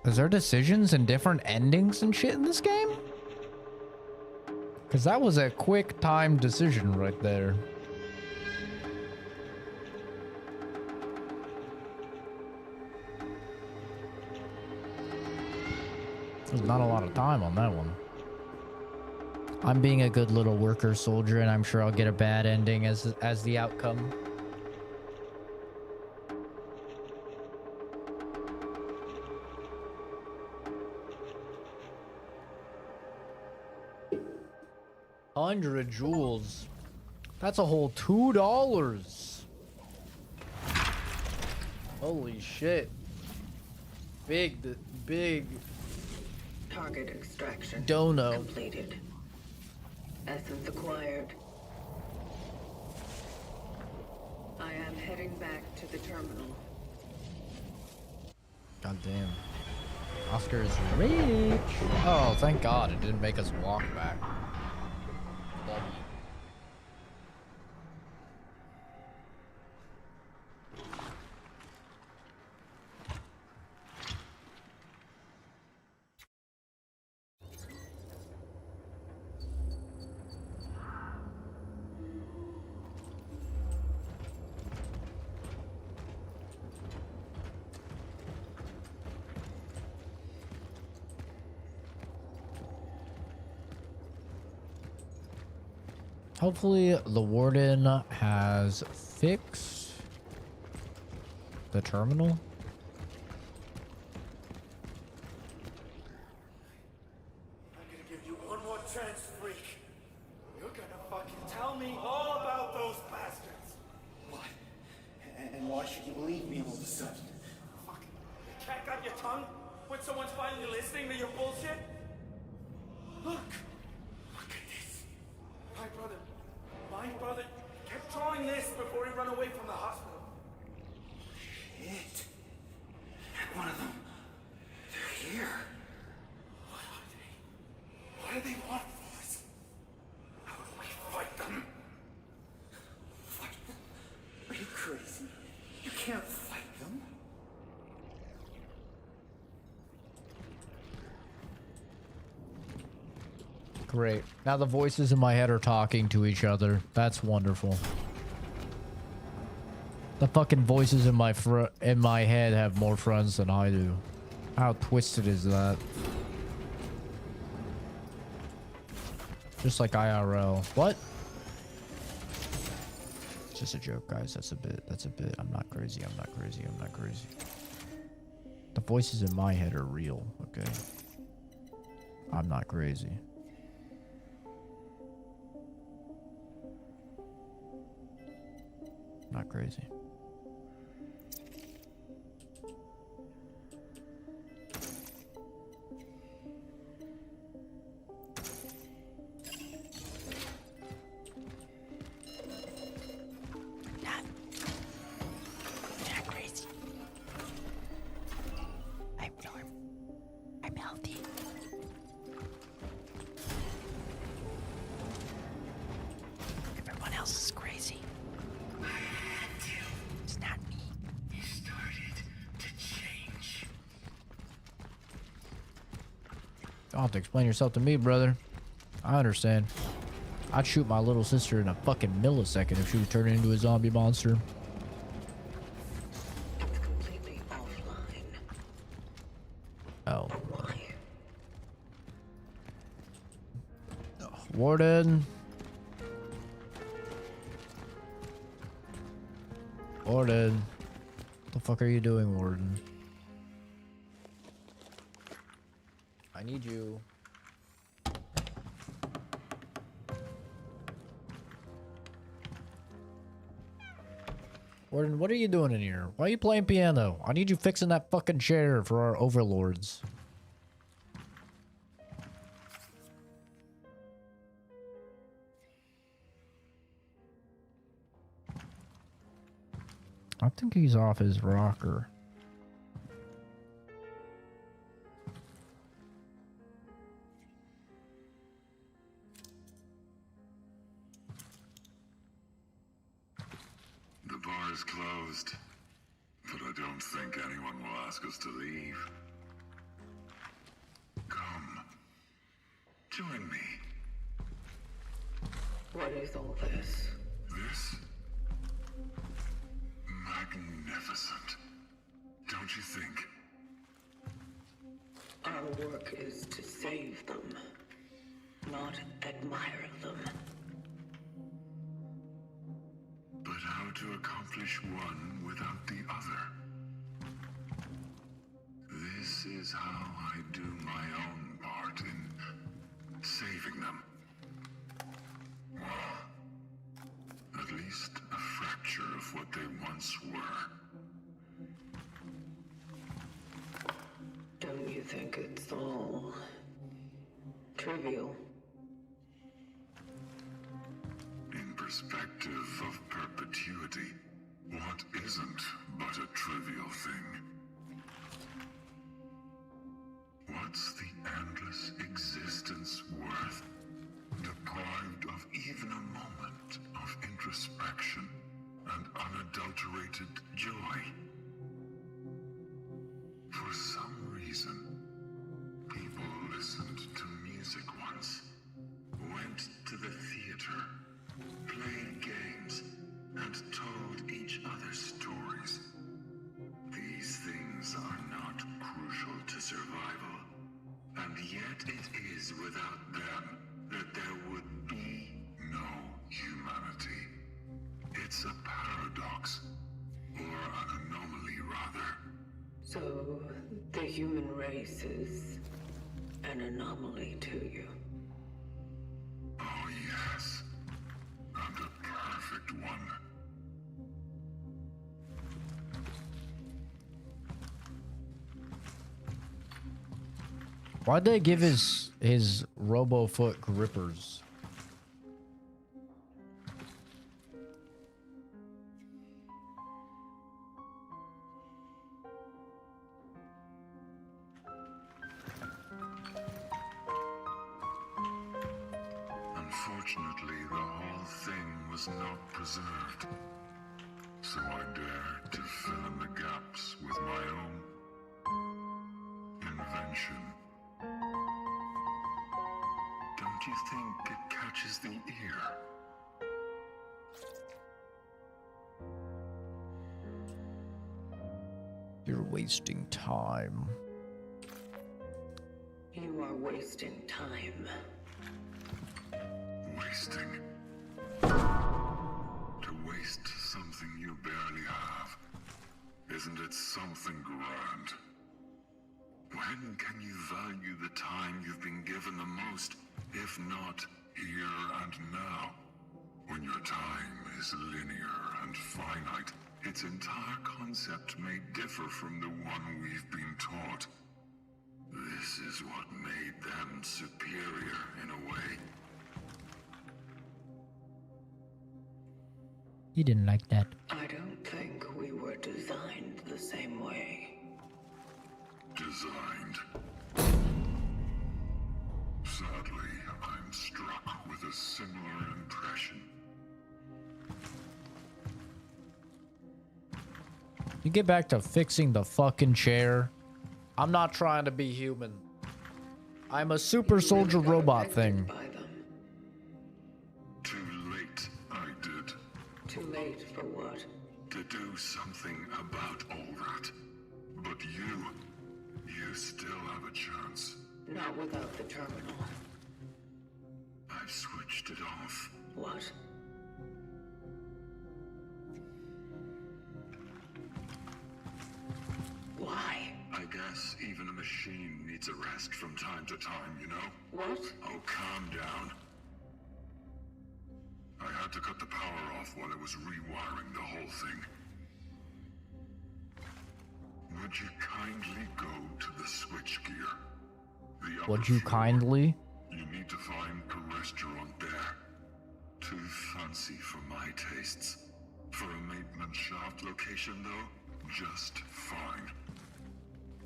S1: Is there decisions and different endings and shit in this game? Because that was a quick timed decision right there. There's not a lot of time on that one. I'm being a good little worker soldier, and I'm sure I'll get a bad ending as the outcome. $100. That's a whole $2. Holy shit. Big
S2: Target extraction
S1: dono.
S2: completed. Essence acquired. I am heading back to the terminal.
S1: God damn. Oscar is rich. Oh, thank God it didn't make us walk back. W. Hopefully the warden has fixed the terminal.
S7: I'm gonna give you one more chance, freak. You're gonna fucking tell me all about those bastards. What? And why should you believe me all of a sudden? Fuck. You can't got your tongue when someone's finally listening to your bullshit? Look. Look at this. My brother kept drawing this before he ran away from the hospital. Shit. And one of them, they're here. What are they? What do they want from us? How do we fight them? Fight them? Are you crazy? You can't fight them.
S1: Great. Now the voices in my head are talking to each other. That's wonderful. The fucking voices in my head have more friends than I do. How twisted is that? Just like IRL. What? It's just a joke, guys. That's a bit. That's a bit. I'm not crazy. I'm not crazy. I'm not crazy. The voices in my head are real, okay? I'm not crazy. Not crazy.
S4: Not crazy. I'm normal. I'm healthy. Everyone else is crazy. It's not me.
S2: You started to change.
S1: Don't have to explain yourself to me, brother. I understand. I'd shoot my little sister in a fucking millisecond if she was turning into a zombie monster.
S2: It's completely offline.
S1: Oh.
S2: Why?
S1: Warden. Warden. What the fuck are you doing, Warden? I need you. Warden, what are you doing in here? Why are you playing piano? I need you fixing that fucking chair for our overlords. I think he's off his rocker.
S8: The bar is closed, but I don't think anyone will ask us to leave. Come. Join me.
S2: What is all this?
S8: This? Magnificent. Don't you think?
S2: Our work is to save them, not admire them.
S8: But how to accomplish one without the other? This is how I do my own part in saving them. Well, at least a fracture of what they once were.
S2: Don't you think it's all trivial?
S8: In perspective of perpetuity, what isn't but a trivial thing? What's the endless existence worth, deprived of even a moment of introspection and unadulterated joy? For some reason, people listened to music once, went to the theater, played games, and told each other stories. These things are not crucial to survival, and yet it is without them that there would be no humanity. It's a paradox, or an anomaly rather.
S2: So, the human race is an anomaly to you.
S8: Oh yes, and a perfect one.
S1: Why'd they give his RoboFoot grippers?
S8: Unfortunately, the whole thing was not preserved. So I dare to fill in the gaps with my own invention. Don't you think it catches the ear?
S1: You're wasting time.
S2: You are wasting time.
S8: Wasting. To waste something you barely have. Isn't it something grand? When can you value the time you've been given the most, if not here and now? When your time is linear and finite, its entire concept may differ from the one we've been taught. This is what made them superior in a way.
S1: He didn't like that.
S2: I don't think we were designed the same way.
S8: Designed. Sadly, I'm struck with a similar impression.
S1: You get back to fixing the fucking chair. I'm not trying to be human. I'm a super soldier
S2: Got
S1: robot
S2: affected
S1: thing.
S2: by them.
S8: Too late, I did.
S2: Too late for what?
S8: To do something about all that. But you still have a chance.
S2: Not without the terminal.
S8: I've switched it off.
S2: What? Why?
S8: I guess even a machine needs a rest from time to time, you know?
S2: What?
S8: Oh, calm down. I had to cut the power off while I was rewiring the whole thing. Would you kindly go to the switchgear? The upper
S1: Would you
S8: floor.
S1: kindly?
S8: You need to find a restaurant there. Too fancy for my tastes. For a maintenance shaft location, though, just fine.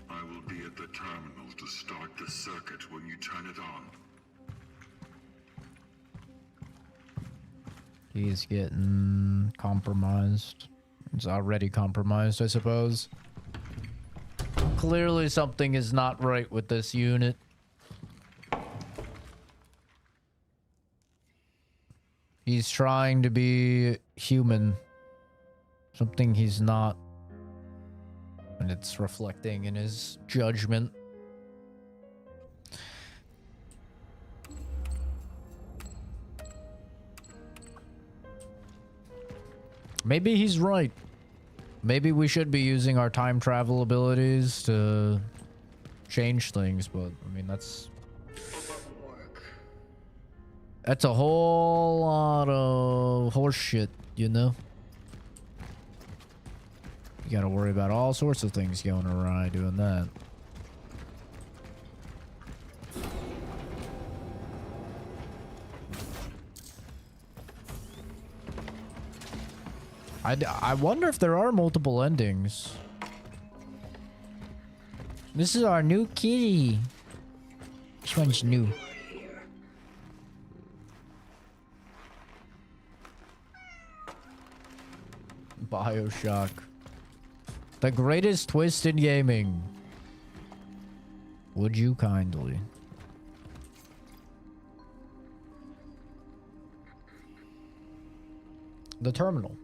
S8: I will be at the terminal to start the circuit when you turn it on.
S1: He's getting compromised. He's already compromised, I suppose. Clearly something is not right with this unit. He's trying to be human. Something he's not. And it's reflecting in his judgment. Maybe he's right. Maybe we should be using our time travel abilities to change things, but I mean that's a whole lot of horse shit, you know? You gotta worry about all sorts of things going awry doing that. I wonder if there are multiple endings. This is our new kitty. Which one's new? BioShock. The greatest twist in gaming. Would you kindly? The terminal,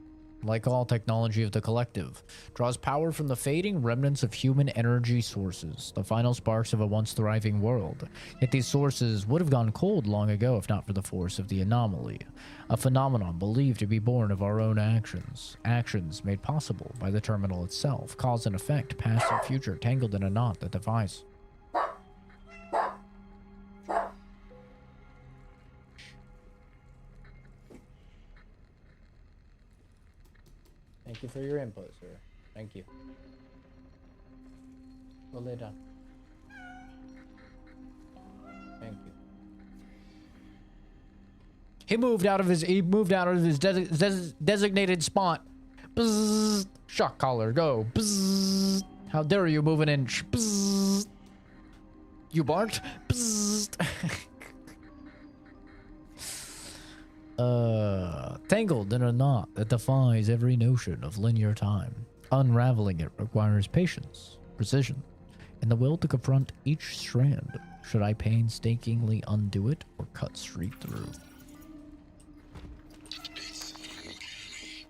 S1: like all technology of the collective, draws power from the fading remnants of human energy sources, the final sparks of a once thriving world. Yet these sources would have gone cold long ago if not for the force of the anomaly, a phenomenon believed to be born of our own actions. Actions made possible by the terminal itself, cause and effect, past and future, tangled in a knot that defies. Thank you for your input, sir. Thank you. We'll lay down. Thank you. He moved out of his designated spot. Bzzz. Shock collar, go. Bzzz. How dare you move an inch? Bzzz. You barked? Bzzz. Tangled in a knot that defies every notion of linear time. Unraveling it requires patience, precision, and the will to confront each strand. Should I painstakingly undo it or cut straight through?
S8: It's uncanny.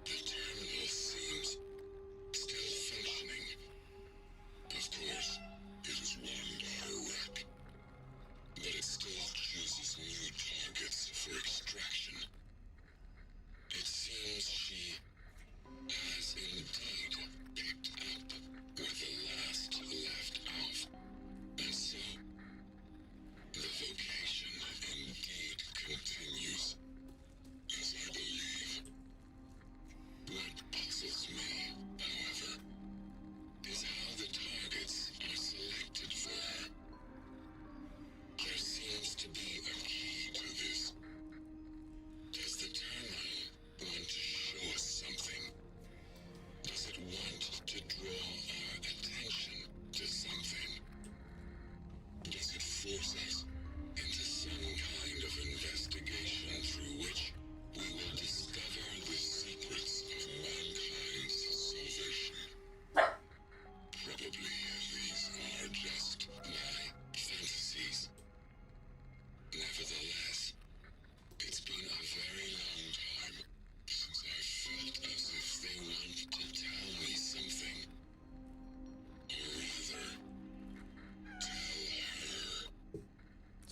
S8: The terminal seems still functioning. Of course, it is one our wreck, but it still chooses new targets for extraction. It seems she has indeed picked up where the last left off, and so the vocation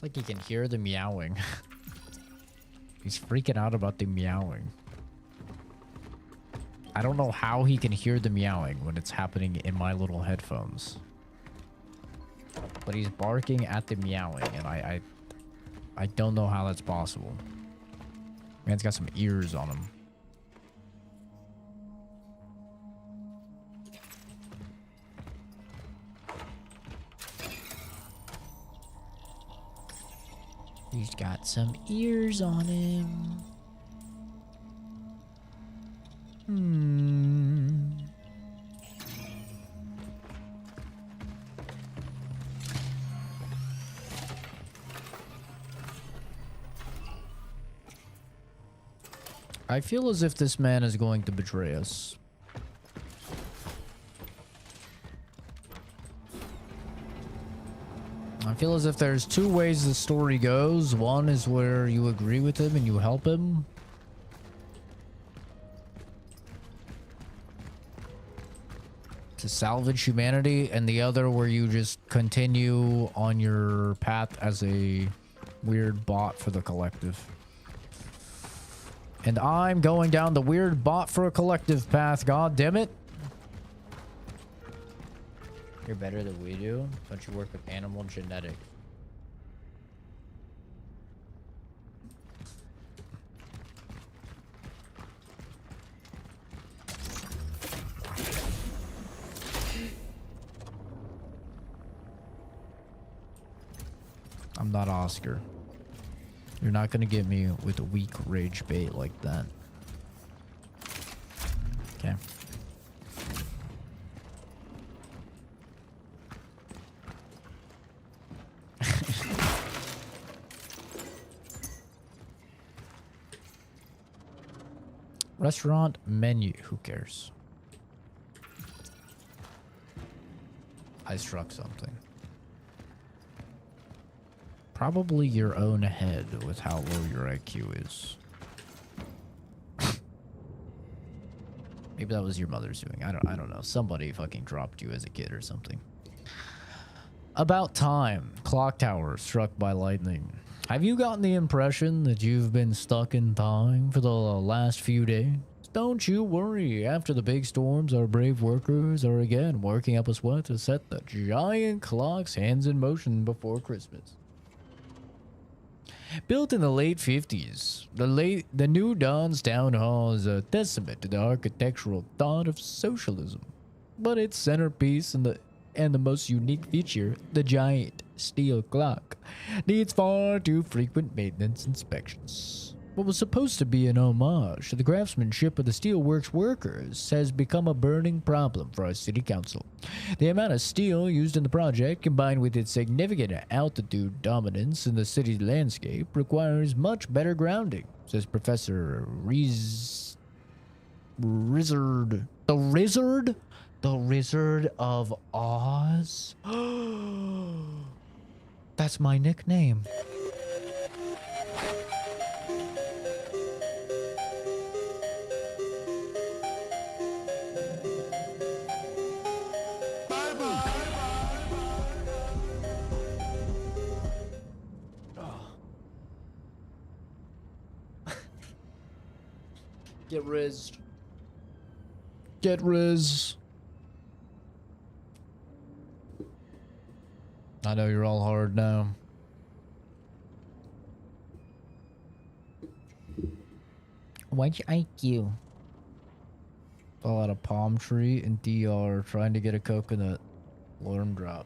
S1: It's like he can hear the meowing. He's freaking out about the meowing. I don't know how he can hear the meowing when it's happening in my little headphones. But he's barking at the meowing, and I don't know how that's possible. Man's got some ears on him. He's got some ears on him. I feel as if this man is going to betray us. I feel as if there's two ways the story goes. One is where you agree with him and you help him. To salvage humanity, and the other where you just continue on your path as a weird bot for the collective. And I'm going down the weird bot for a collective path, god damn it. You're better than we do? Don't you work with animal genetics? I'm not Oscar. You're not gonna get me with a weak rage bait like that. Okay. Restaurant menu. Who cares? I struck something. Probably your own head with how low your IQ is. Maybe that was your mother's doing. I don't know. Somebody fucking dropped you as a kid or something. About time. Clock tower struck by lightning. Have you gotten the impression that you've been stuck in time for the last few days? Don't you worry. After the big storms, our brave workers are again working up a sweat to set the giant clock's hands in motion before Christmas. Built in the late 50s, the new Dawn's Town Hall is a testament to the architectural thought of socialism. But its centerpiece and the most unique feature, the giant steel clock, needs far too frequent maintenance inspections. What was supposed to be an homage to the craftsmanship of the steelworks workers has become a burning problem for our city council. The amount of steel used in the project, combined with its significant altitude dominance in the city's landscape, requires much better grounding, says Professor Rizzard. The Wizard of Oz? That's my nickname. Get rizzed. Get riz. I know you're all hard now. What's your IQ? Fell out a palm tree in DR trying to get a coconut. Lore drop.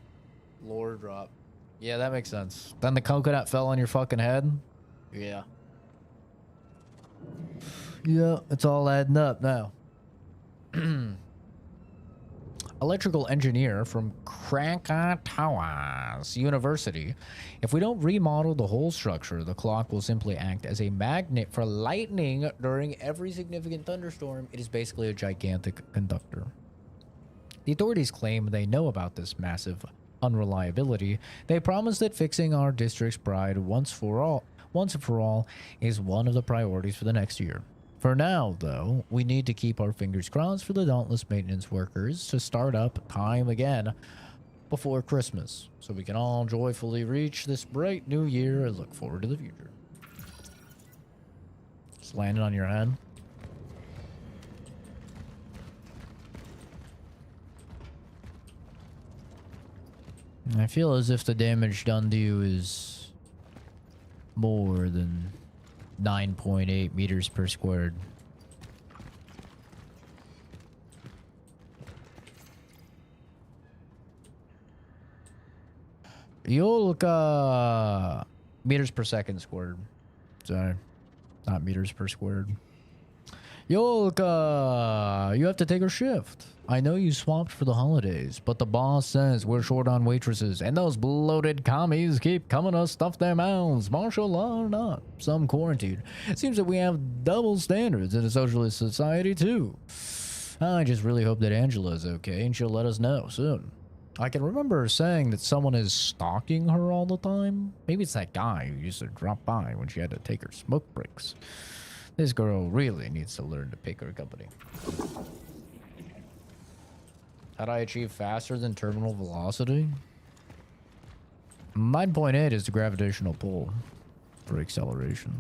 S1: Lore drop. Yeah, that makes sense. Then the coconut fell on your fucking head? Yeah. Yeah, it's all adding up now. Electrical engineer from Krakatoa University. If we don't remodel the whole structure, the clock will simply act as a magnet for lightning during every significant thunderstorm. It is basically a gigantic conductor. The authorities claim they know about this massive unreliability. They promise that fixing our district's pride once and for all is one of the priorities for the next year. For now, though, we need to keep our fingers crossed for the dauntless maintenance workers to start up time again before Christmas, so we can all joyfully reach this bright new year and look forward to the future. Just landed on your head. I feel as if the damage done to you is more than 9.8 meters per squared. Yolka! Meters per second squared. Sorry. Not meters per squared. Yolka! You have to take a shift. I know you swapped for the holidays, but the boss says we're short on waitresses, and those bloated commies keep coming to stuff their mouths, martial law or not. Some quarantined. It seems that we have double standards in a socialist society, too. I just really hope that Angela's okay, and she'll let us know soon. I can remember her saying that someone is stalking her all the time. Maybe it's that guy who used to drop by when she had to take her smoke breaks. This girl really needs to learn to pick her company. How'd I achieve faster than terminal velocity? 9.8 is the gravitational pull for acceleration.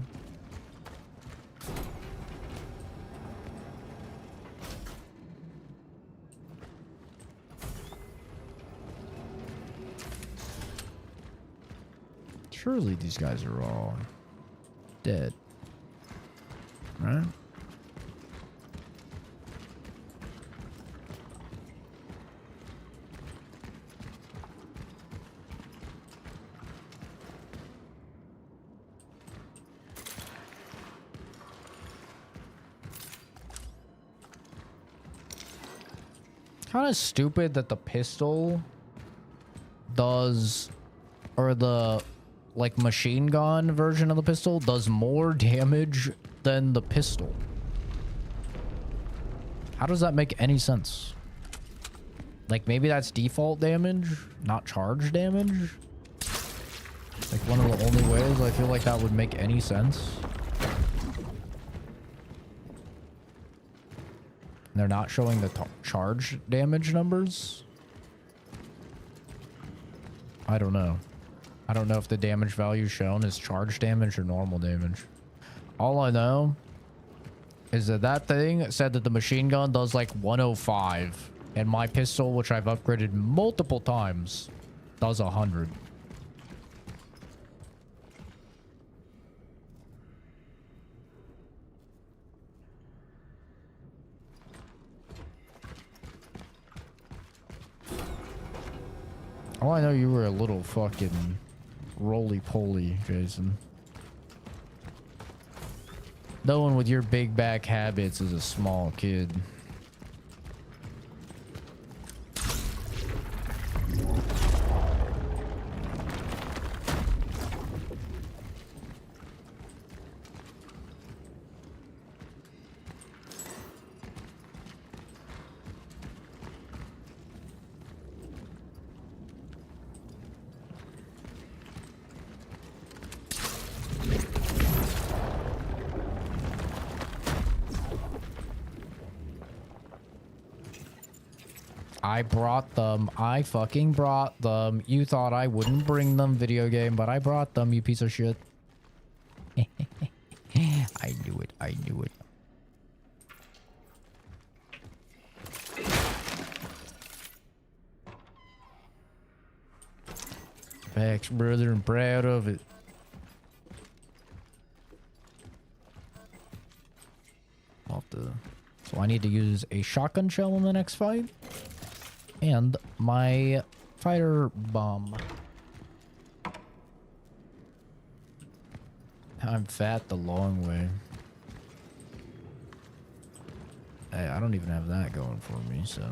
S1: Surely these guys are all dead, right? Kind of stupid that the pistol does, or the like machine gun version of the pistol does more damage than the pistol. How does that make any sense? Like maybe that's default damage, not charge damage? Like one of the only ways I feel like that would make any sense. They're not showing the charge damage numbers. I don't know. I don't know if the damage value shown is charge damage or normal damage. All I know is that that thing said that the machine gun does like 105. And my pistol, which I've upgraded multiple times, does 100. Oh, I know you were a little fucking roly-poly, Jason. No one with your big back habits is a small kid. I brought them. I fucking brought them. You thought I wouldn't bring them, video game, but I brought them, you piece of shit. I knew it. I knew it. Thanks, brother. I'm proud of it. So I need to use a shotgun shell in the next fight. And my fighter bomb. I'm fat the long way. Hey, I don't even have that going for me, so.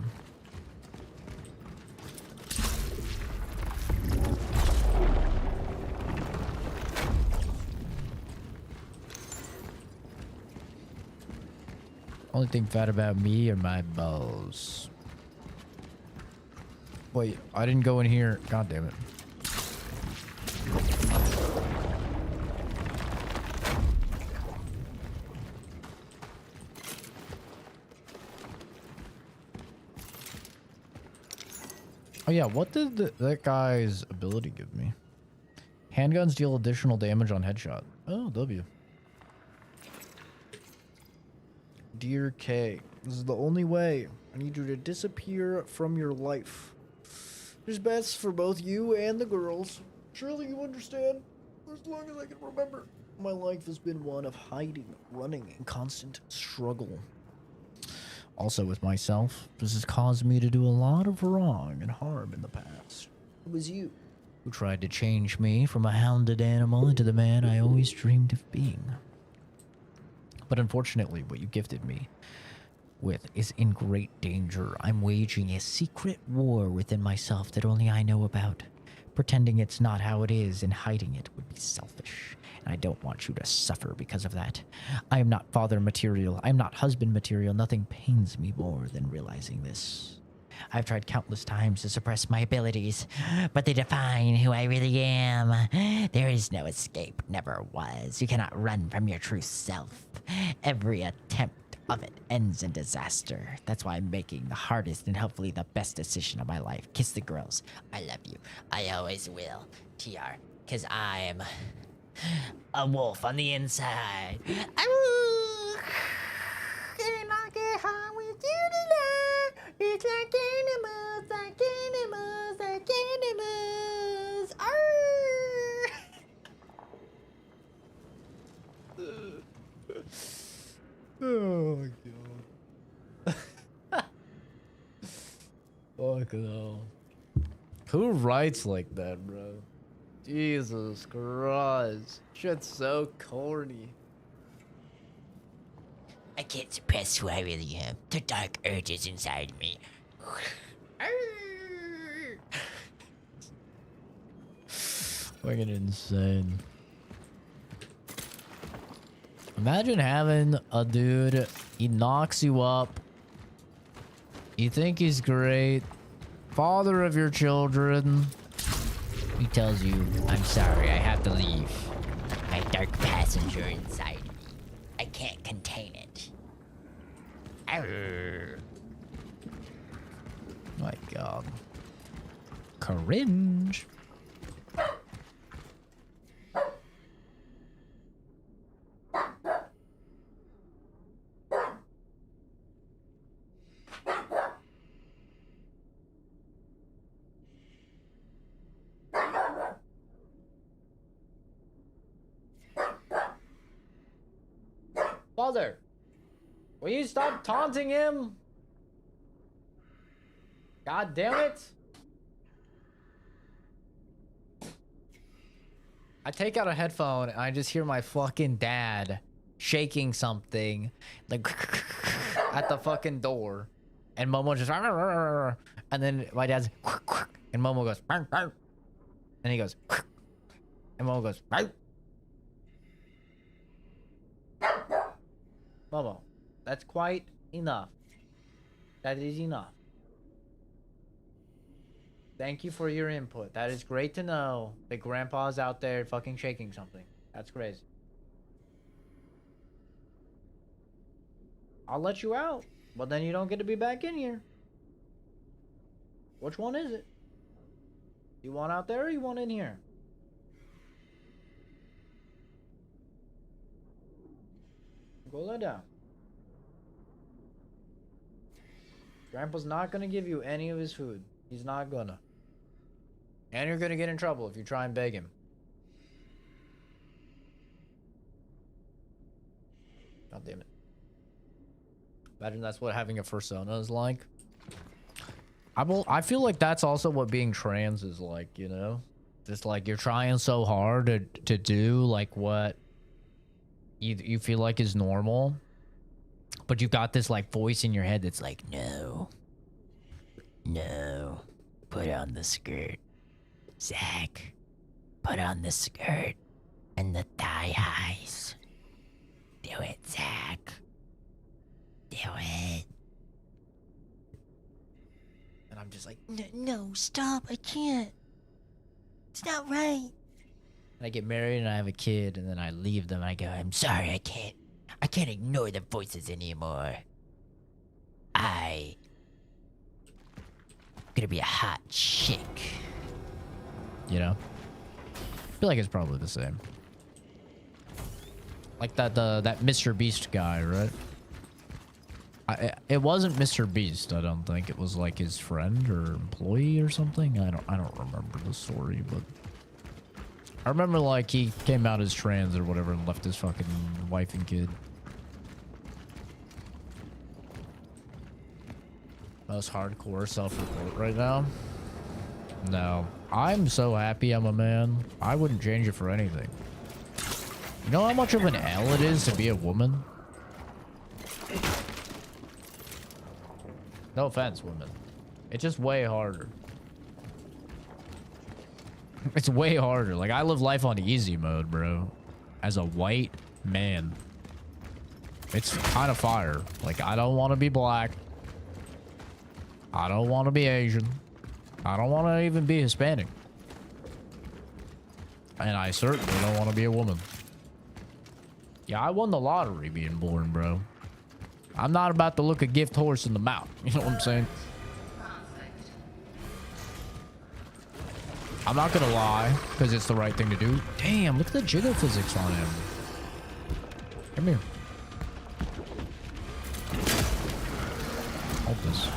S1: Only thing fat about me are my balls. Wait, I didn't go in here. God damn it. Oh yeah, what did that guy's ability give me? Handguns deal additional damage on headshot. Oh, W. Dear K, this is the only way. I need you to disappear from your life. It's best for both you and the girls. Surely you understand? For as long as I can remember, my life has been one of hiding, running, and constant struggle. Also with myself, this has caused me to do a lot of wrong and harm in the past. It was you who tried to change me from a hounded animal into the man I always dreamed of being. But unfortunately, what you gifted me with is in great danger. I'm waging a secret war within myself that only I know about. Pretending it's not how it is and hiding it would be selfish. And I don't want you to suffer because of that. I am not father material. I am not husband material. Nothing pains me more than realizing this. I've tried countless times to suppress my abilities, but they define who I really am. There is no escape, never was. You cannot run from your true self. Every attempt of it ends in disaster. That's why I'm making the hardest and hopefully the best decision of my life. Kiss the girls. I love you. I always will. TR. Because I'm a wolf on the inside. It's like animals, like animals, like animals. Oh my god. Fuck no. Who writes like that, bro? Jesus Christ. Shit's so corny.
S4: I can't suppress who I really am. The dark urges inside me.
S1: Fucking insane. Imagine having a dude, he knocks you up. You think he's great. Father of your children. He tells you, I'm sorry, I have to leave. My dark passenger inside me. I can't contain it. Arr. My god. Cringe. Father, will you stop taunting him? God damn it. I take out a headphone and I just hear my fucking dad shaking something like at the fucking door. And Momo just and then my dad's and Momo goes and he goes and Momo goes Momo, that's quite enough. That is enough. Thank you for your input. That is great to know that Grandpa's out there fucking shaking something. That's crazy. I'll let you out, but then you don't get to be back in here. Which one is it? You want out there or you want in here? Go lay down. Grandpa's not gonna give you any of his food. He's not gonna. And you're gonna get in trouble if you try and beg him. God damn it. Imagine that's what having a persona is like. I feel like that's also what being trans is like, you know? Just like you're trying so hard to do like what you feel like is normal, but you've got this like voice in your head that's like, no, put on the skirt, Zach, put on the skirt and the thigh highs. Do it, Zach. Do it. And I'm just like, no, stop, I can't. It's not right. And I get married and I have a kid and then I leave them and I go, I'm sorry, I can't ignore the voices anymore. I
S4: Gonna be a hot chick.
S1: You know? I feel like it's probably the same. Like that Mr. Beast guy, right? It wasn't Mr. Beast, I don't think. It was like his friend or employee or something. I don't remember the story, but I remember like he came out as trans or whatever and left his fucking wife and kid. Most hardcore self-report right now. No, I'm so happy I'm a man. I wouldn't change it for anything. You know how much of an L it is to be a woman? No offense, women. It's just way harder. It's way harder. Like, I live life on easy mode, bro. As a white man. It's kind of fire. Like, I don't want to be black. I don't want to be Asian. I don't want to even be Hispanic. And I certainly don't want to be a woman. Yeah, I won the lottery being born, bro. I'm not about to look a gift horse in the mouth. You know what I'm saying? I'm not gonna lie, because it's the right thing to do. Damn, look at the jiggle physics on him. Come here. Hold this.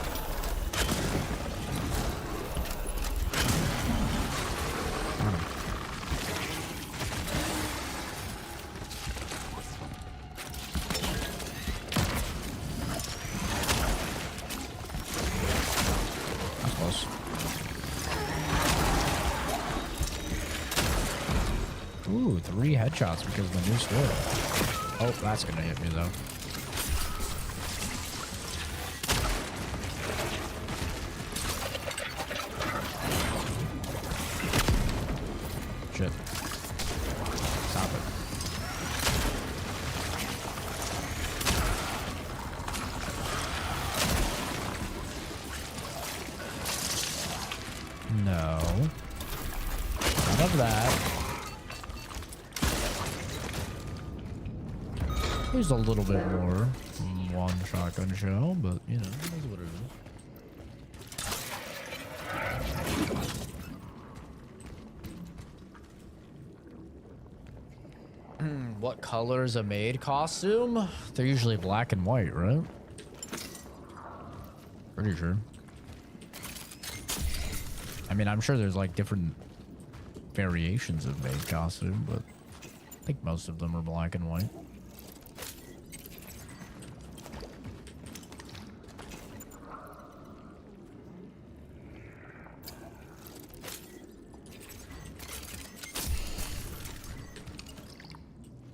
S1: Ooh, 3 headshots because of the new sword. Oh, that's gonna hit me though. Shit. Stop it. No. None of that. There's a little bit more from one shotgun shell, but you know, that's what it is. What color is a maid costume? They're usually black and white, right? Pretty sure. I mean, I'm sure there's like different variations of maid costume, but I think most of them are black and white.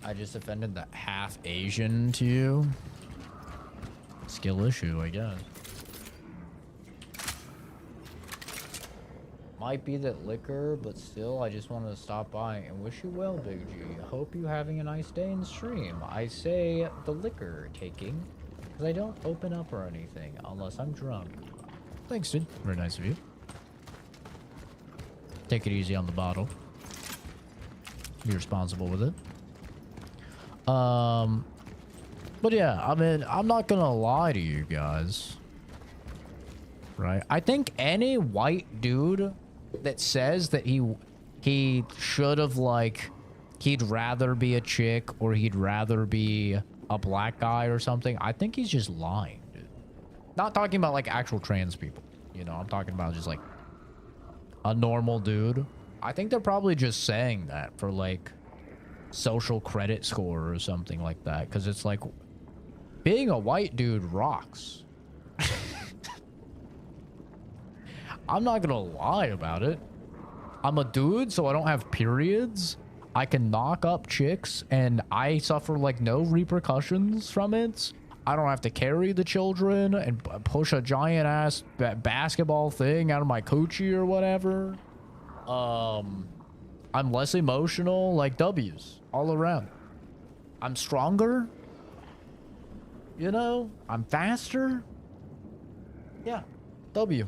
S1: I just offended the half Asian to you. Skill issue, I guess. Might be that liquor, but still, I just wanted to stop by and wish you well, Big G. Hope you having a nice day in stream. I say the liquor taking, because I don't open up or anything unless I'm drunk. Thanks, dude. Very nice of you. Take it easy on the bottle. Be responsible with it. But yeah, I mean, I'm not gonna lie to you guys. Right? I think any white dude that says that he should have, like, he'd rather be a chick or he'd rather be a black guy or something, I think he's just lying, dude. Not talking about, like, actual trans people. You know, I'm talking about just, like, a normal dude. I think they're probably just saying that for, like, social credit score or something like that, because it's like being a white dude rocks. I'm not gonna lie about it. I'm a dude, so I don't have periods. I can knock up chicks and I suffer like no repercussions from it. I don't have to carry the children and push a giant ass basketball thing out of my coochie or whatever. I'm less emotional, like W's all around. I'm stronger. You know, I'm faster. Yeah, W.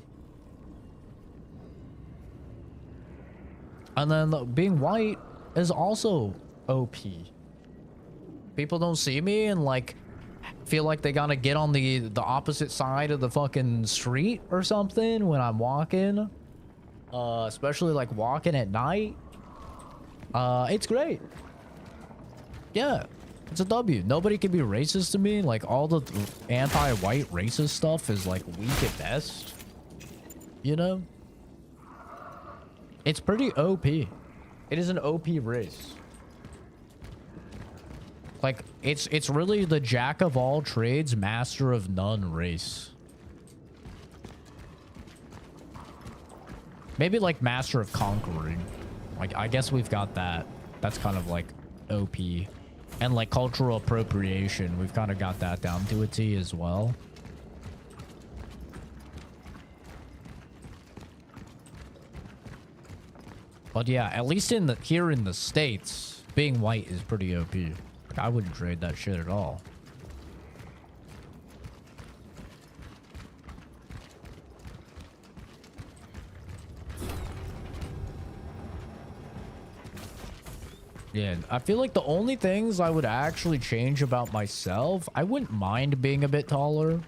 S1: And then being white is also OP. People don't see me and like feel like they gotta get on the opposite side of the fucking street or something when I'm walking. Especially like walking at night. It's great. Yeah, it's a W. Nobody can be racist to me. Like, all the anti-white racist stuff is like weak at best. You know? It's pretty OP. It is an OP race. Like, it's really the jack of all trades, master of none race. Maybe like master of conquering. Like, I guess we've got that. That's kind of like OP. And like cultural appropriation, we've kind of got that down to a T as well. But yeah, at least here in the States, being white is pretty OP. Like, I wouldn't trade that shit at all. Yeah, I feel like the only things I would actually change about myself, I wouldn't mind being a bit taller.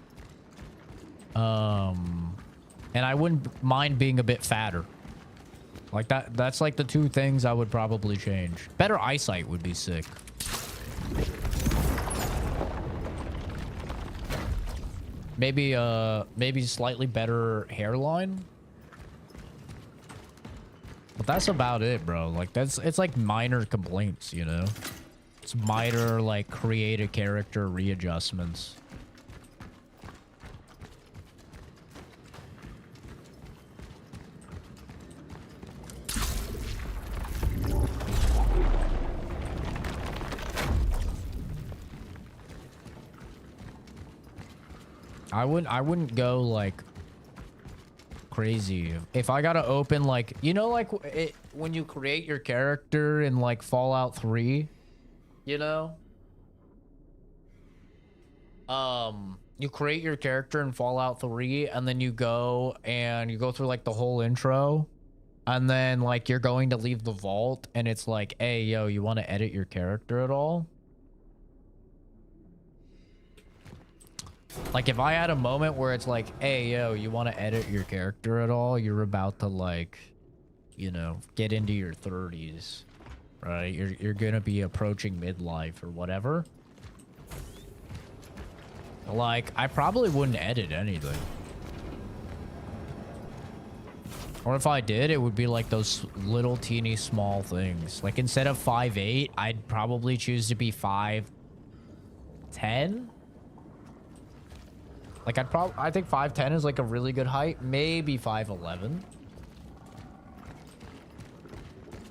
S1: And I wouldn't mind being a bit fatter. Like that's like the two things I would probably change. Better eyesight would be sick. Maybe slightly better hairline. But that's about it, bro. Like it's like minor complaints, you know? It's minor like create a character readjustments. I wouldn't go like crazy. If I gotta open like, you know, like when you create your character in like Fallout 3, you know, you create your character in Fallout 3 and then you go through like the whole intro and then like you're going to leave the vault and it's like, hey, yo, you want to edit your character at all? Like, if I had a moment where it's like, hey, yo, you want to edit your character at all? You're about to, like, you know, get into your 30s, right? You're going to be approaching midlife or whatever. Like, I probably wouldn't edit anything. Or if I did, it would be like those little teeny small things. Like, instead of 5'8", I'd probably choose to be 5'10". Like, I think 5'10" is like a really good height. Maybe 5'11".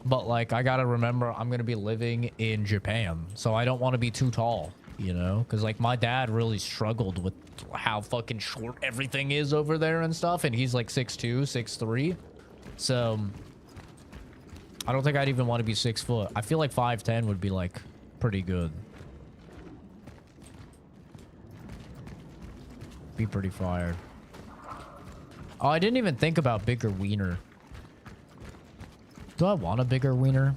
S1: But like, I gotta remember I'm gonna be living in Japan, so I don't want to be too tall, you know? Because like, my dad really struggled with how fucking short everything is over there and stuff, and he's like 6'2", 6'3". So I don't think I'd even want to be 6 foot. I feel like 5'10" would be like pretty good. Be pretty fired. Oh, I didn't even think about bigger wiener. Do I want a bigger wiener?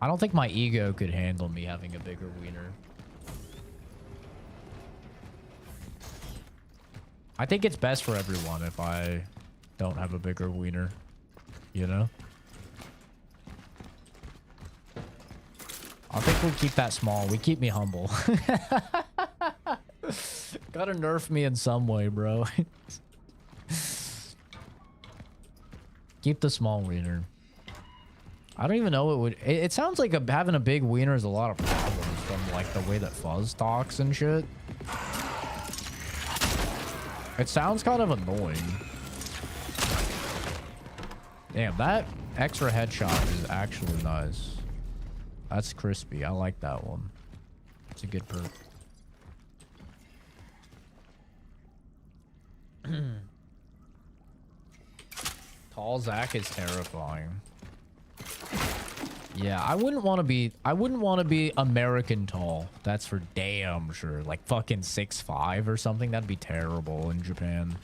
S1: I don't think my ego could handle me having a bigger wiener. I think it's best for everyone if I don't have a bigger wiener, you know? I think we'll keep that small. We keep me humble. Gotta nerf me in some way, bro. Keep the small wiener. I don't even know what would... It sounds like having a big wiener is a lot of problems from like the way that Fuzz talks and shit. It sounds kind of annoying. Damn, that extra headshot is actually nice. That's crispy. I like that one. It's a good perk. Tall Zach is terrifying. Yeah, I wouldn't want to be American tall. That's for damn sure. Like fucking 6'5" or something. That'd be terrible in Japan.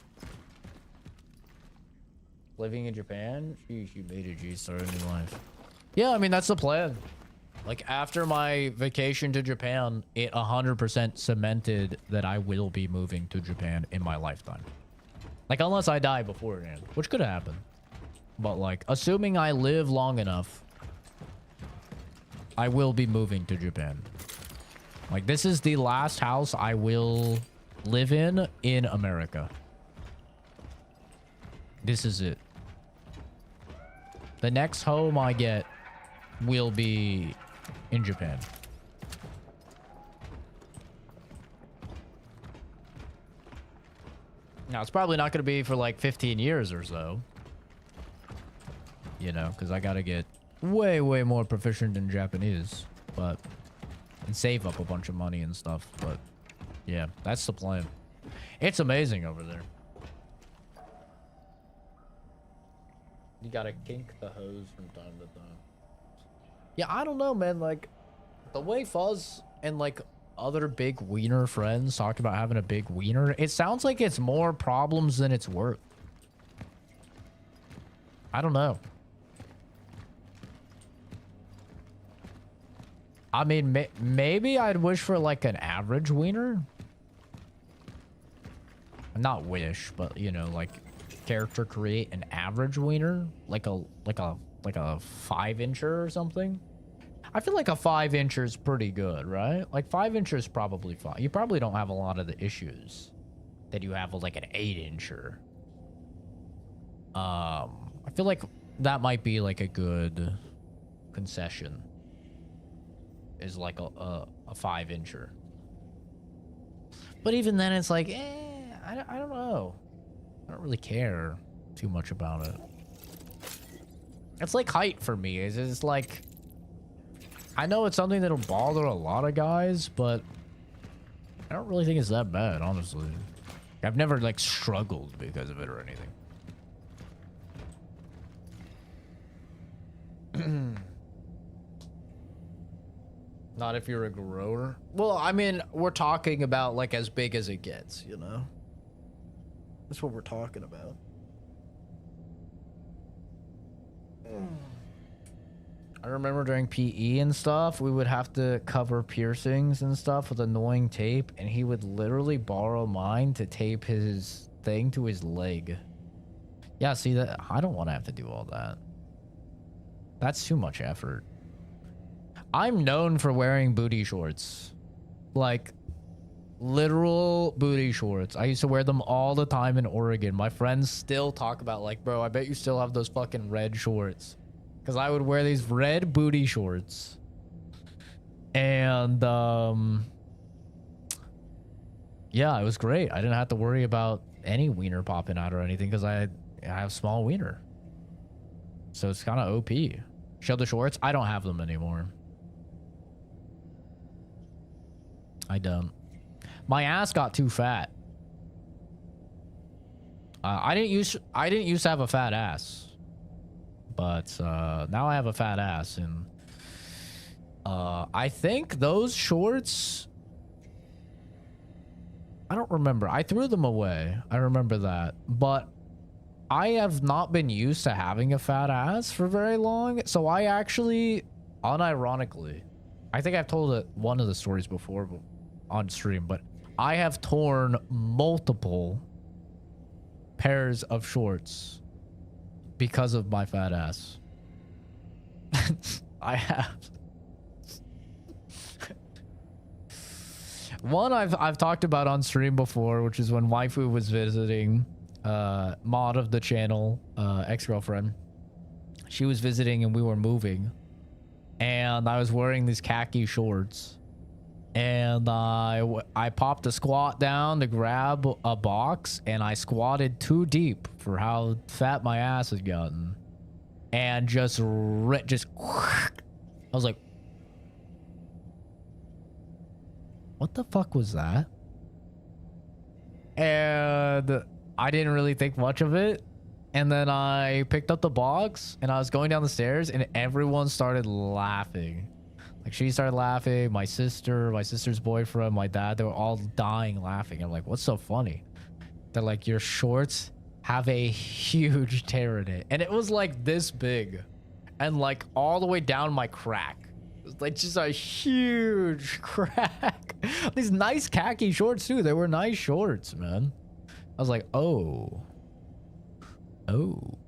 S1: Living in Japan? Sheesh, you made a G-star in your life. Yeah, I mean, that's the plan. Like after my vacation to Japan, it 100% cemented that I will be moving to Japan in my lifetime. Like unless I die beforehand, which could happen. But like assuming I live long enough, I will be moving to Japan. Like this is the last house I will live in America. This is it. The next home I get will be in Japan. Now, it's probably not going to be for like 15 years or so. You know, because I got to get way, way more proficient in Japanese. But, and save up a bunch of money and stuff. But, yeah, that's the plan. It's amazing over there. You gotta kink the hose from time to time. Yeah, I don't know, man. Like, the way Fuzz and, like, other big wiener friends talk about having a big wiener, it sounds like it's more problems than it's worth. I don't know. I mean, maybe I'd wish for, like, an average wiener. Not wish, but, you know, like... character create an average wiener, like a 5-incher or something. I feel like a 5-incher is pretty good, right? Like 5-incher is probably fine. You probably don't have a lot of the issues that you have with like an 8-incher. I feel like that might be like a good concession. Is like a 5-incher. But even then, it's like, I don't know. I don't really care too much about it. It's like height for me. It's like... I know it's something that'll bother a lot of guys, but... I don't really think it's that bad, honestly. I've never, like, struggled because of it or anything. Not if you're a grower. Well, I mean, we're talking about, like, as big as it gets, you know? That's what we're talking about. I remember during PE and stuff, we would have to cover piercings and stuff with annoying tape, and he would literally borrow mine to tape his thing to his leg. Yeah, see that? I don't want to have to do all that. That's too much effort. I'm known for wearing booty shorts. Like... literal booty shorts. I used to wear them all the time in Oregon. My friends still talk about like, bro, I bet you still have those fucking red shorts. Because I would wear these red booty shorts. And, yeah, it was great. I didn't have to worry about any wiener popping out or anything because I have small wiener. So it's kind of OP. Show the shorts? I don't have them anymore. I don't. My ass got too fat. I didn't used to have a fat ass, but now I have a fat ass, and I think those shorts. I don't remember. I threw them away. I remember that, but I have not been used to having a fat ass for very long, so I actually, unironically, I think I've told it one of the stories before on stream, but. I have torn multiple pairs of shorts because of my fat ass. I have. One I've talked about on stream before, which is when Waifu was visiting, mod of the channel, ex-girlfriend. She was visiting and we were moving, and I was wearing these khaki shorts. And I popped a squat down to grab a box, and I squatted too deep for how fat my ass had gotten, and I was like, what the fuck was that? And I didn't really think much of it. And then I picked up the box, and I was going down the stairs, and everyone started laughing. Like, she started laughing, my sister's boyfriend, my dad, they were all dying laughing. I'm like, what's so funny? They're like, your shorts have a huge tear in it. And it was like this big. And like all the way down my crack. It's like just a huge crack. These nice khaki shorts too. They were nice shorts, man. I was like, oh. Oh.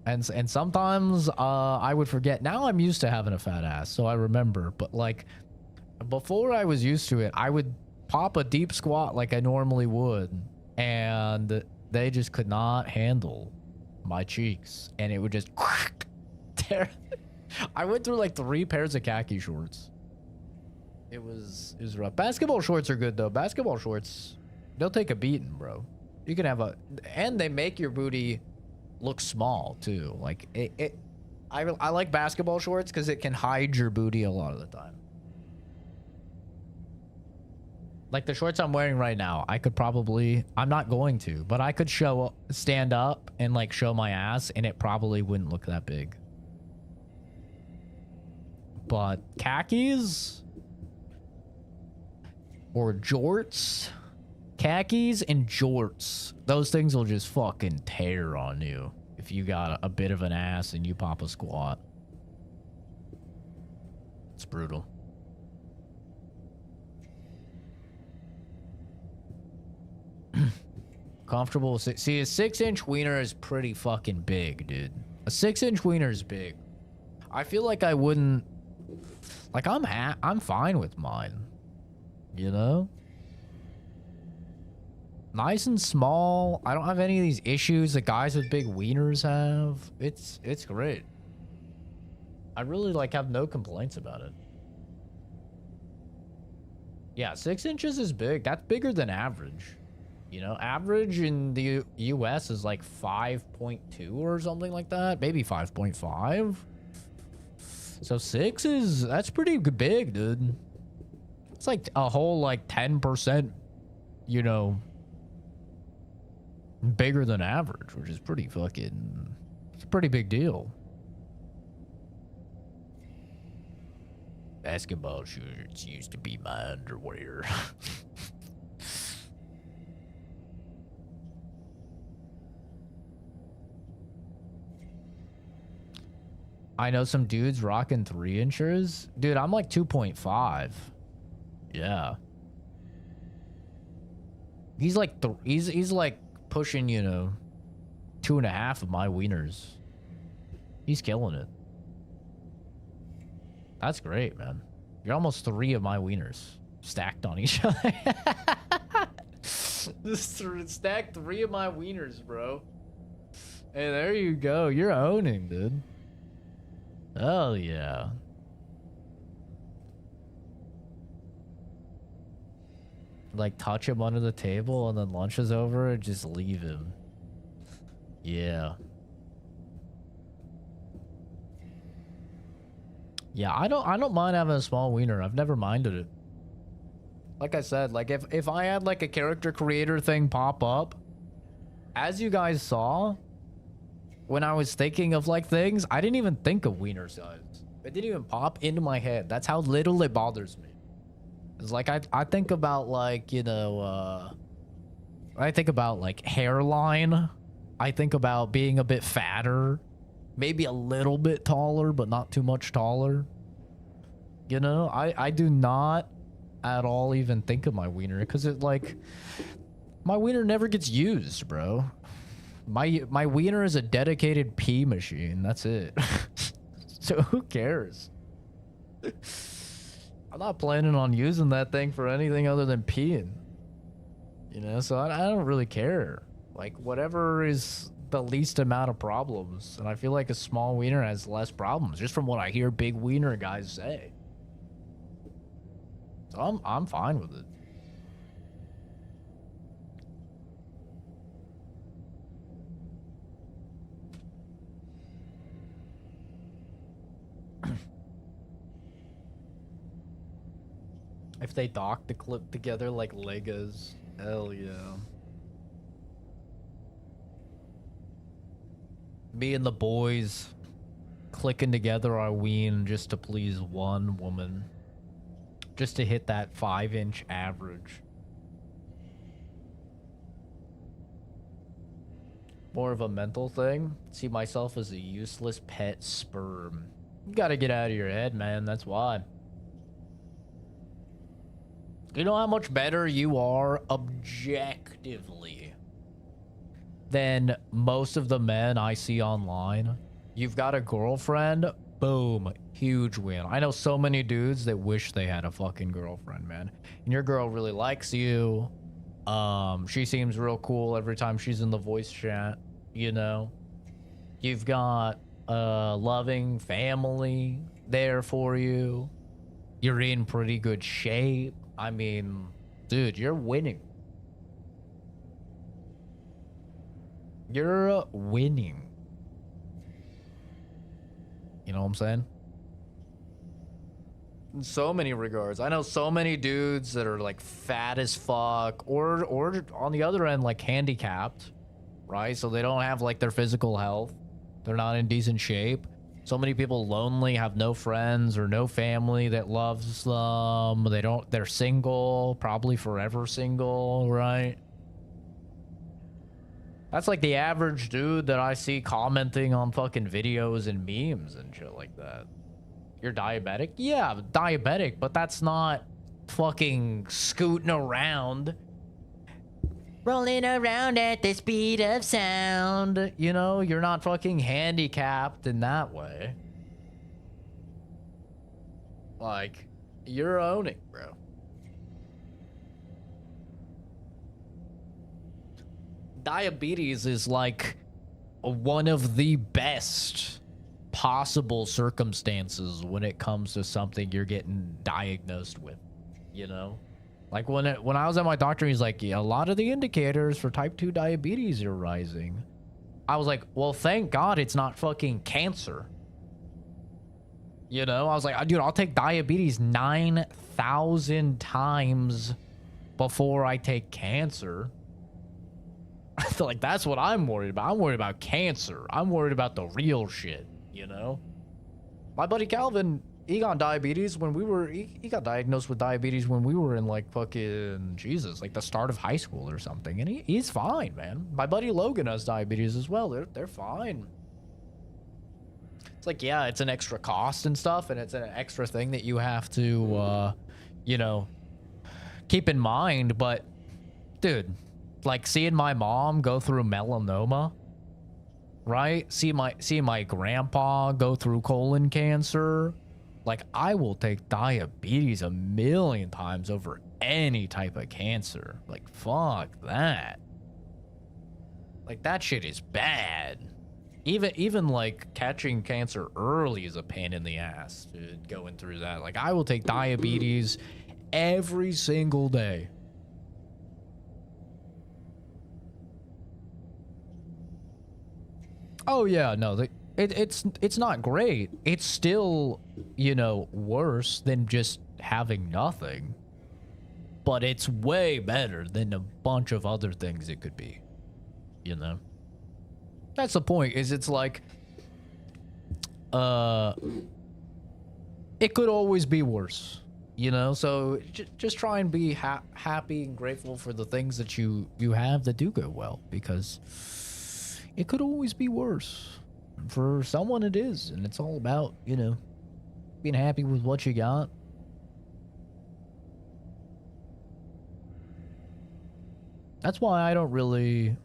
S1: And sometimes I would forget. Now I'm used to having a fat ass, so I remember. But like before I was used to it, I would pop a deep squat like I normally would, and they just could not handle my cheeks, and it would just tear. I went through like 3 pairs of khaki shorts. It was rough. Basketball shorts are good though. Basketball shorts, they'll take a beating, bro. You can have a, and they make your booty look small too. Like I like basketball shorts because it can hide your booty a lot of the time. Like the shorts I'm wearing right now, I could probably, I'm not going to, but I could stand up and like show my ass and it probably wouldn't look that big. But khakis or jorts, khakis and jorts, those things will just fucking tear on you if you got a bit of an ass and you pop a squat. It's brutal. Comfortable. See, a 6-inch wiener is pretty fucking big, dude. A 6-inch wiener is big. I feel like I wouldn't, like I'm fine with mine, you know? Nice and small. I don't have any of these issues that guys with big wieners have. It's great. I really like have no complaints about it. Yeah, 6 inches is big. That's bigger than average. You know, average in the US is like 5.2 or something like that. Maybe 5.5. So 6 is, that's pretty big, dude. It's like a whole like 10%, you know, bigger than average, which is pretty fucking, it's a pretty big deal. Basketball shorts used to be my underwear. I know some dudes rocking 3-inchers. Dude, I'm like 2.5. Yeah. He's like he's like pushing, you know, 2.5 of my wieners. He's killing it. That's great, man. You're almost 3 of my wieners stacked on each other. Just stacked 3 of my wieners, bro. Hey, there you go. You're owning, dude. Oh yeah. Like touch him under the table and then lunch is over and just leave him. Yeah. Yeah, I don't mind having a small wiener. I've never minded it. Like I said, like if I had like a character creator thing pop up, as you guys saw, when I was thinking of like things, I didn't even think of wiener size. It didn't even pop into my head. That's how little it bothers me. It's like I think about like, you know, I think about like hairline. I think about being a bit fatter, maybe a little bit taller, but not too much taller. You know, I do not at all even think of my wiener because it like, my wiener never gets used, bro. My wiener is a dedicated pee machine. That's it. So who cares? I'm not planning on using that thing for anything other than peeing. You know, so I don't really care. Like whatever is the least amount of problems. And I feel like a small wiener has less problems, just from what I hear big wiener guys say. So I'm fine with it. If they dock the clip together like Legos, hell yeah. Me and the boys clicking together our ween just to please one woman. Just to hit that 5-inch average. More of a mental thing. See myself as a useless pet sperm. You gotta get out of your head, man. That's why. You know how much better you are objectively than most of the men I see online? You've got a girlfriend, boom, huge win. I know so many dudes that wish they had a fucking girlfriend, man. And your girl really likes you. She seems real cool every time she's in the voice chat, you know? You've got a loving family there for you. You're in pretty good shape. I mean, dude, you're winning. You're winning. You know what I'm saying? In so many regards. I know so many dudes that are like fat as fuck or on the other end like handicapped, right? So they don't have like their physical health. They're not in decent shape. So many people lonely, have no friends or no family that loves them. They're single, probably forever single, right? That's like the average dude that I see commenting on fucking videos and memes and shit like that. You're diabetic? Yeah, diabetic, but that's not fucking scooting around. Rolling around at the speed of sound. You know, you're not fucking handicapped in that way. Like, you're owning, bro. Diabetes is like one of the best possible circumstances when it comes to something you're getting diagnosed with, you know? Like when I was at my doctor, he's like, yeah, a lot of the indicators for type 2 diabetes are rising. I was like, well, thank God it's not fucking cancer. You know, I was like, dude, I'll take diabetes 9,000 times before I take cancer. I feel like that's what I'm worried about. I'm worried about cancer. I'm worried about the real shit, you know? My buddy Calvin, he got diabetes when we were, he got diagnosed with diabetes when we were in like fucking, Jesus, like the start of high school or something. And he's fine, man. My buddy Logan has diabetes as well. They're fine. It's like, yeah, it's an extra cost and stuff. And it's an extra thing that you have to, you know, keep in mind. But dude, like seeing my mom go through melanoma, right? See my grandpa go through colon cancer. Like, I will take diabetes 1,000,000 times over any type of cancer. Like, fuck that. Like, that shit is bad. Even like catching cancer early is a pain in the ass, dude, going through that. Like, I will take diabetes every single day. Oh yeah, no, it's not great. It's still, you know, worse than just having nothing. But it's way better than a bunch of other things it could be. You know? That's the point, is it's like it could always be worse. You know, so just try and be happy and grateful for the things that you have that do go well, because it could always be worse. For someone it is, and it's all about, you know, being happy with what you got. That's why I don't really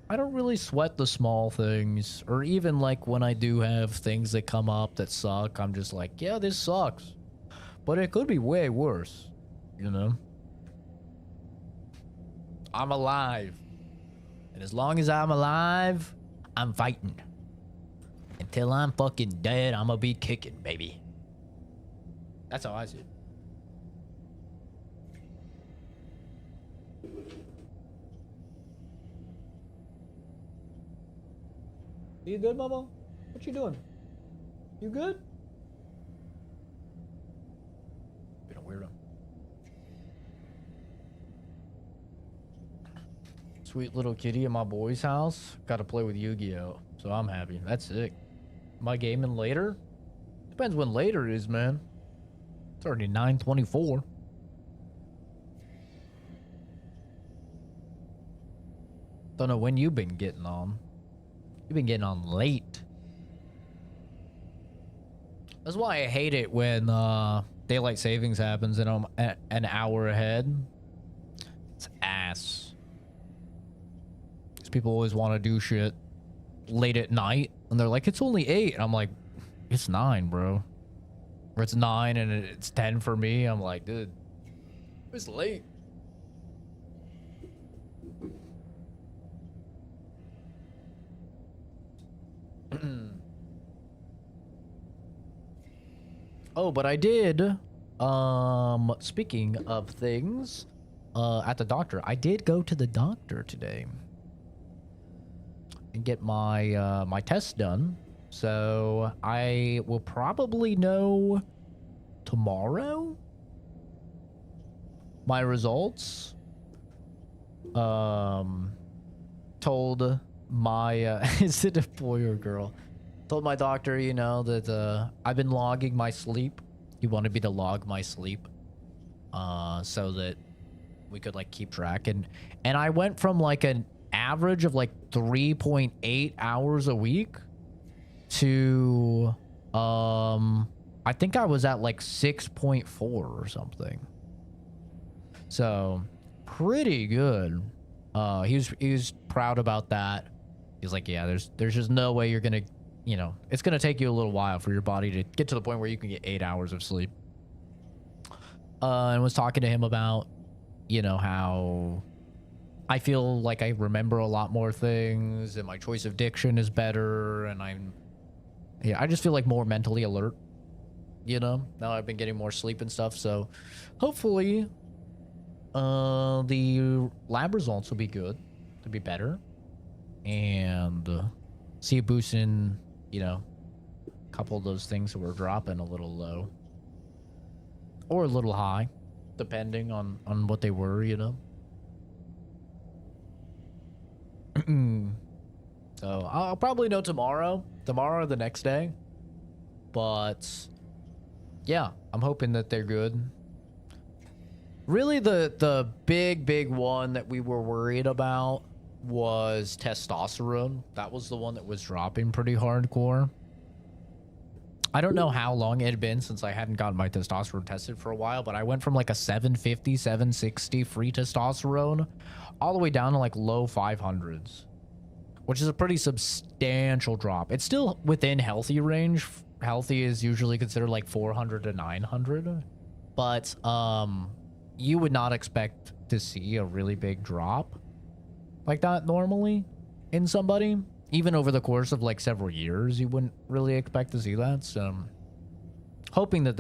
S1: sweat the small things, or even like when I do have things that come up that suck, I'm just like, yeah, this sucks. But it could be way worse, you know? I'm alive. And as long as I'm alive, I'm fighting. Until I'm fucking dead, I'm gonna be kicking, baby. That's how I see it. You good, Mama? What you doing? You good? Been a weirdo. Sweet little kitty at my boy's house. Got to play with Yu-Gi-Oh! So I'm happy. That's sick. Am I gaming later? Depends when later is, man. It's already 9:24. Don't know when you've been getting on. You've been getting on late. That's why I hate it when daylight savings happens and I'm an hour ahead. It's ass. Because people always want to do shit late at night, and they're like, it's only 8. And I'm like, it's 9, bro. Or it's 9 and it's 10 for me. I'm like, dude, it's late. Oh, but I did, speaking of things, at the doctor, I did go to the doctor today and get my, my test done. So I will probably know tomorrow my results. Told my, is it a boy or girl? Told my doctor, you know, that I've been logging my sleep. He wanted me to log my sleep so that we could like keep track. And I went from like an average of like 3.8 hours a week to I think I was at like 6.4 or something. So pretty good. He was proud about that. He's like, yeah, there's just no way you're gonna, you know, it's gonna take you a little while for your body to get to the point where you can get 8 hours of sleep. And was talking to him about, you know, how I feel like I remember a lot more things and my choice of diction is better, and I just feel like more mentally alert, you know, now I've been getting more sleep and stuff. So hopefully the lab results will be good, to be better, and see a boost in, you know, a couple of those things that were dropping a little low or a little high, depending on what they were, you know. So I'll probably know tomorrow or the next day, but yeah, I'm hoping that they're good. Really, the big one that we were worried about was testosterone. That was the one that was dropping pretty hardcore. I don't know how long it had been since I hadn't gotten my testosterone tested for a while, but I went from like a 750, 760 free testosterone all the way down to like low 500s, which is a pretty substantial drop. It's still within healthy range. Healthy is usually considered like 400 to 900, but you would not expect to see a really big drop like that normally in somebody. Even over the course of like several years, you wouldn't really expect to see that. So hoping that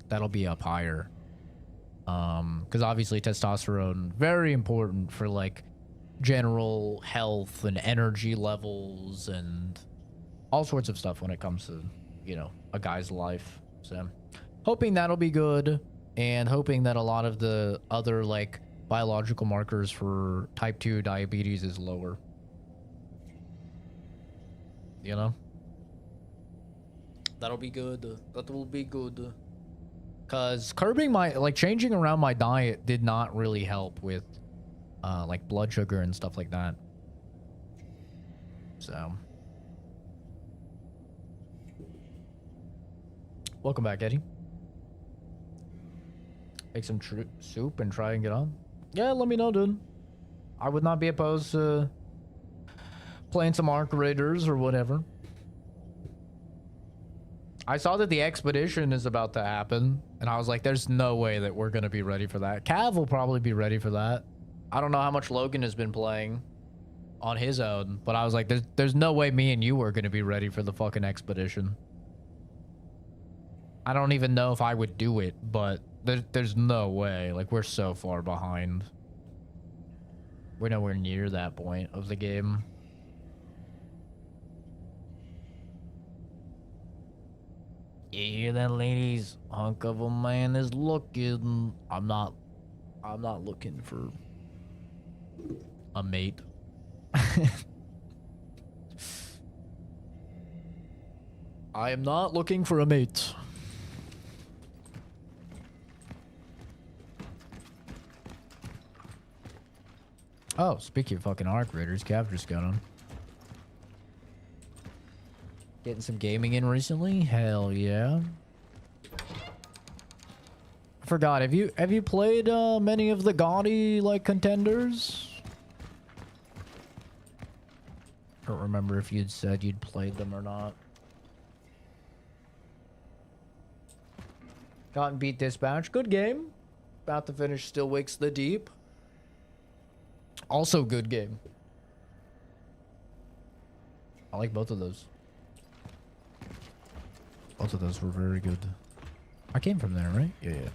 S1: that'll be up higher. Because obviously testosterone, very important for like general health and energy levels and all sorts of stuff when it comes to, you know, a guy's life. So hoping that'll be good, and hoping that a lot of the other like biological markers for type 2 diabetes is lower. You know? That'll be good. That will be good. Because curbing changing around my diet did not really help with like blood sugar and stuff like that. So. Welcome back, Eddie. Make some soup and try and get on. Yeah, let me know, dude. I would not be opposed to playing some Arc Raiders or whatever. I saw that the expedition is about to happen, and I was like, there's no way that we're going to be ready for that. Cav will probably be ready for that. I don't know how much Logan has been playing on his own, but I was like, there's no way me and you are going to be ready for the fucking expedition. I don't even know if I would do it, but there's no way. Like, we're so far behind. We're nowhere near that point of the game. You hear that, ladies? Hunk of a man is looking. I'm not looking for a mate. I am not looking for a mate. Oh, speaking of fucking Arc Raiders, Cav just got on. Getting some gaming in recently? Hell yeah. I forgot, have you played many of the gaudy like contenders? I don't remember if you'd said you'd played them or not. Got and beat Dispatch. Good game. About to finish Still Wakes the Deep. Also good game. I like both of those. Both of those were very good. I came from there, right? Yeah, yeah.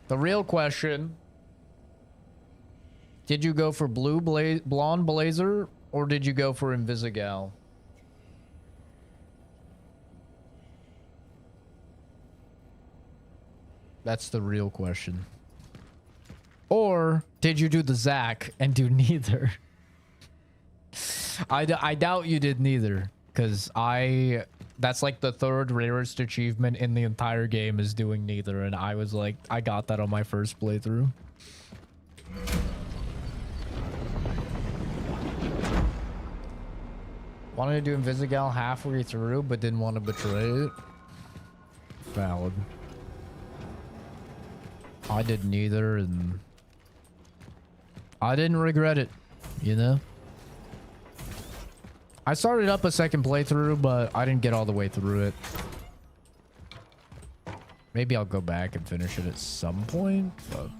S1: The real question. Did you go for blonde blazer or did you go for Invisigal? That's the real question. Or did you do the Zack and do neither? I doubt you did neither. Because that's like the third rarest achievement in the entire game is doing neither. And I was like, I got that on my first playthrough. Wanted to do Invisigal halfway through, but didn't want to betray it. Valid. I did neither, and I didn't regret it, you know? I started up a second playthrough, but I didn't get all the way through it. Maybe I'll go back and finish it at some point, but...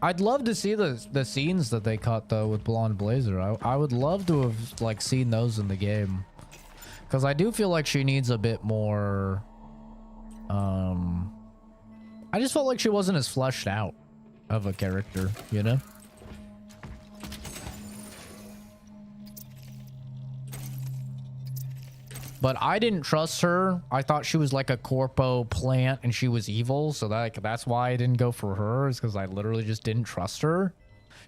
S1: I'd love to see the scenes that they cut, though, with Blonde Blazer. I would love to have, like, seen those in the game. Because I do feel like she needs a bit more... I just felt like she wasn't as fleshed out of a character, you know? But I didn't trust her. I thought she was like a corpo plant and she was evil. So that's why I didn't go for her, is because I literally just didn't trust her.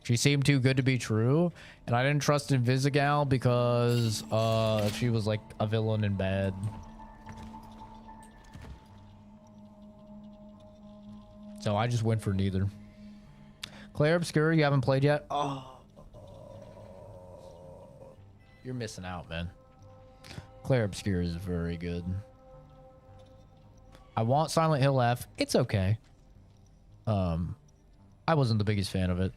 S1: She seemed too good to be true. And I didn't trust Invisigal because she was like a villain and bad. So I just went for neither. Claire Obscure, you haven't played yet? Oh. You're missing out, man. Claire Obscure is very good. I want Silent Hill F. It's okay. I wasn't the biggest fan of it.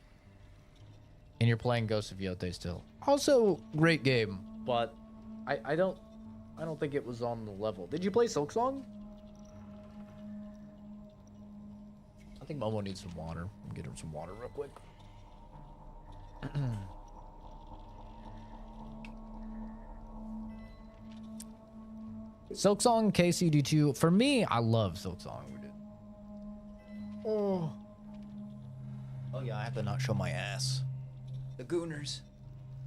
S1: And you're playing Ghost of Yote still. Also, great game, but I don't think it was on the level. Did you play Silksong? I think Momo needs some water. I'll get her some water real quick. Silksong KCD2. For me, I love Silksong. Oh. Oh yeah, I have to not show my ass. The Gooners.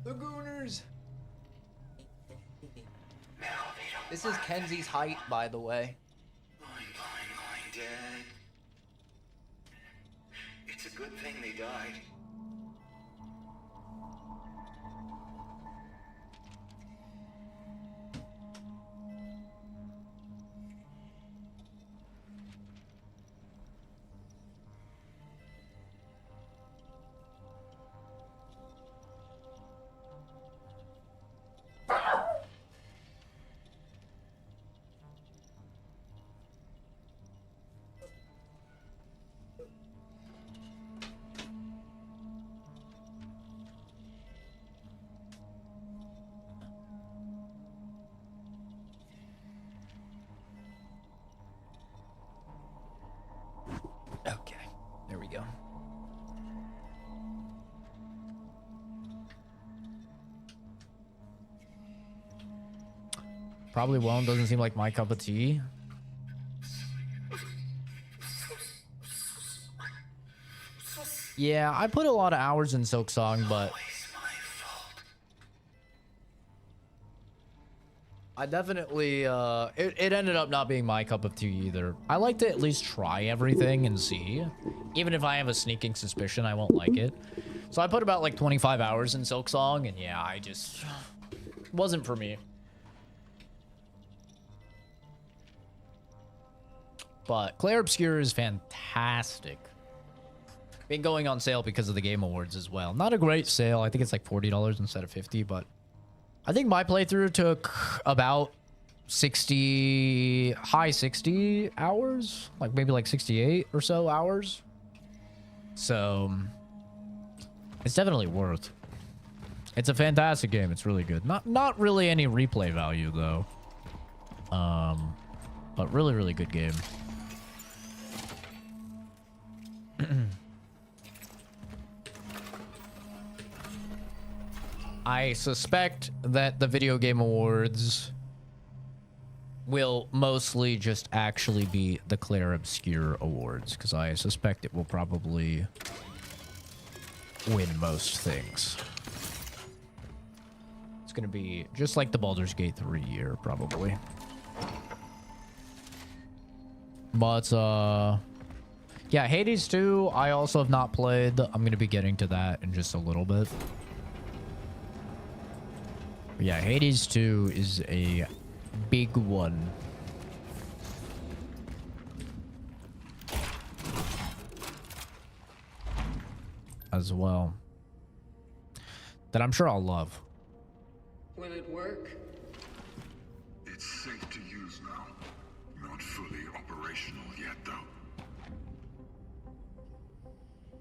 S1: The Gooners. This is Kenzie's height, by the way.
S7: Mine, Dad. It's a good thing they died.
S1: Okay, there we go. Probably won't. Doesn't seem like my cup of tea. Yeah, I put a lot of hours in Silksong, but I definitely, it ended up not being my cup of tea either. I like to at least try everything and see. Even if I have a sneaking suspicion I won't like it. So I put about like 25 hours in Silksong, and yeah, I just... wasn't for me. But Clair Obscur is fantastic. Been going on sale because of the Game Awards as well. Not a great sale. I think it's like $40 instead of $50, but I think my playthrough took about 60, high 60 hours, like maybe like 68 or so hours. So it's definitely worth. It's a fantastic game. It's really good. Not really any replay value though. But really good game. I suspect that the Video Game Awards will mostly just actually be the Clair Obscur Awards, because I suspect it will probably win most things. It's going to be just like the Baldur's Gate 3 year, probably. But, yeah, Hades 2, I also have not played. I'm going to be getting to that in just a little bit. But yeah, Hades 2 is a big one. As well. That I'm sure I'll love.
S2: Will it work?
S8: It's safe to use now. Not fully operational yet, though.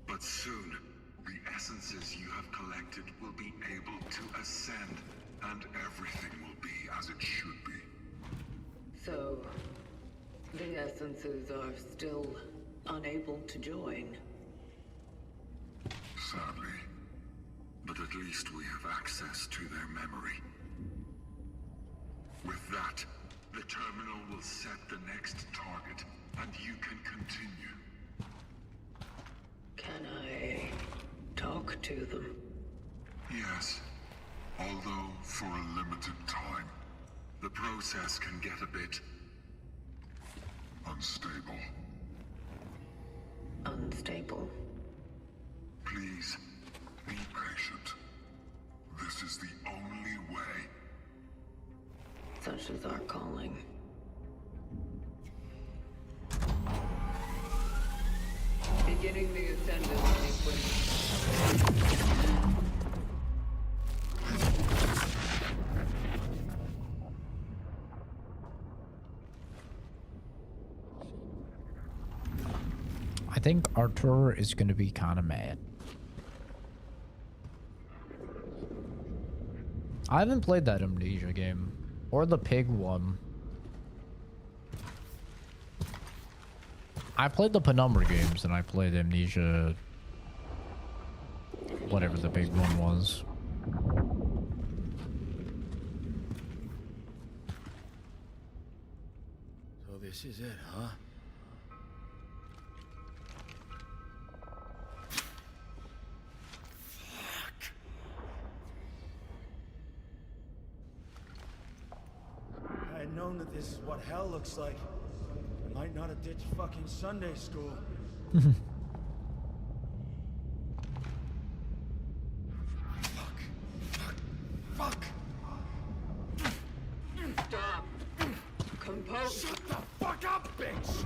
S8: But soon, the essences you have collected will be able to ascend, and everything will be as it should be.
S2: So, the essences are still unable to join.
S8: Sadly. But at least we have access to their memory. With that, the terminal will set the next target, and you can continue.
S2: Can I talk to them?
S8: Yes. Although for a limited time. The process can get a bit unstable.
S2: Unstable.
S8: Please, be patient. This is the only way.
S2: Such is our calling. Beginning the ascendant sequence.
S1: I think Artur is going to be kind of mad. I haven't played that Amnesia game. Or the pig one. I played the Penumbra games and I played Amnesia. Whatever the big one was.
S7: So this is it, huh? I had known that this is what hell looks like. I might not have ditched fucking Sunday school. Fuck!
S2: Stop! Compose!
S7: Shut the fuck up, bitch!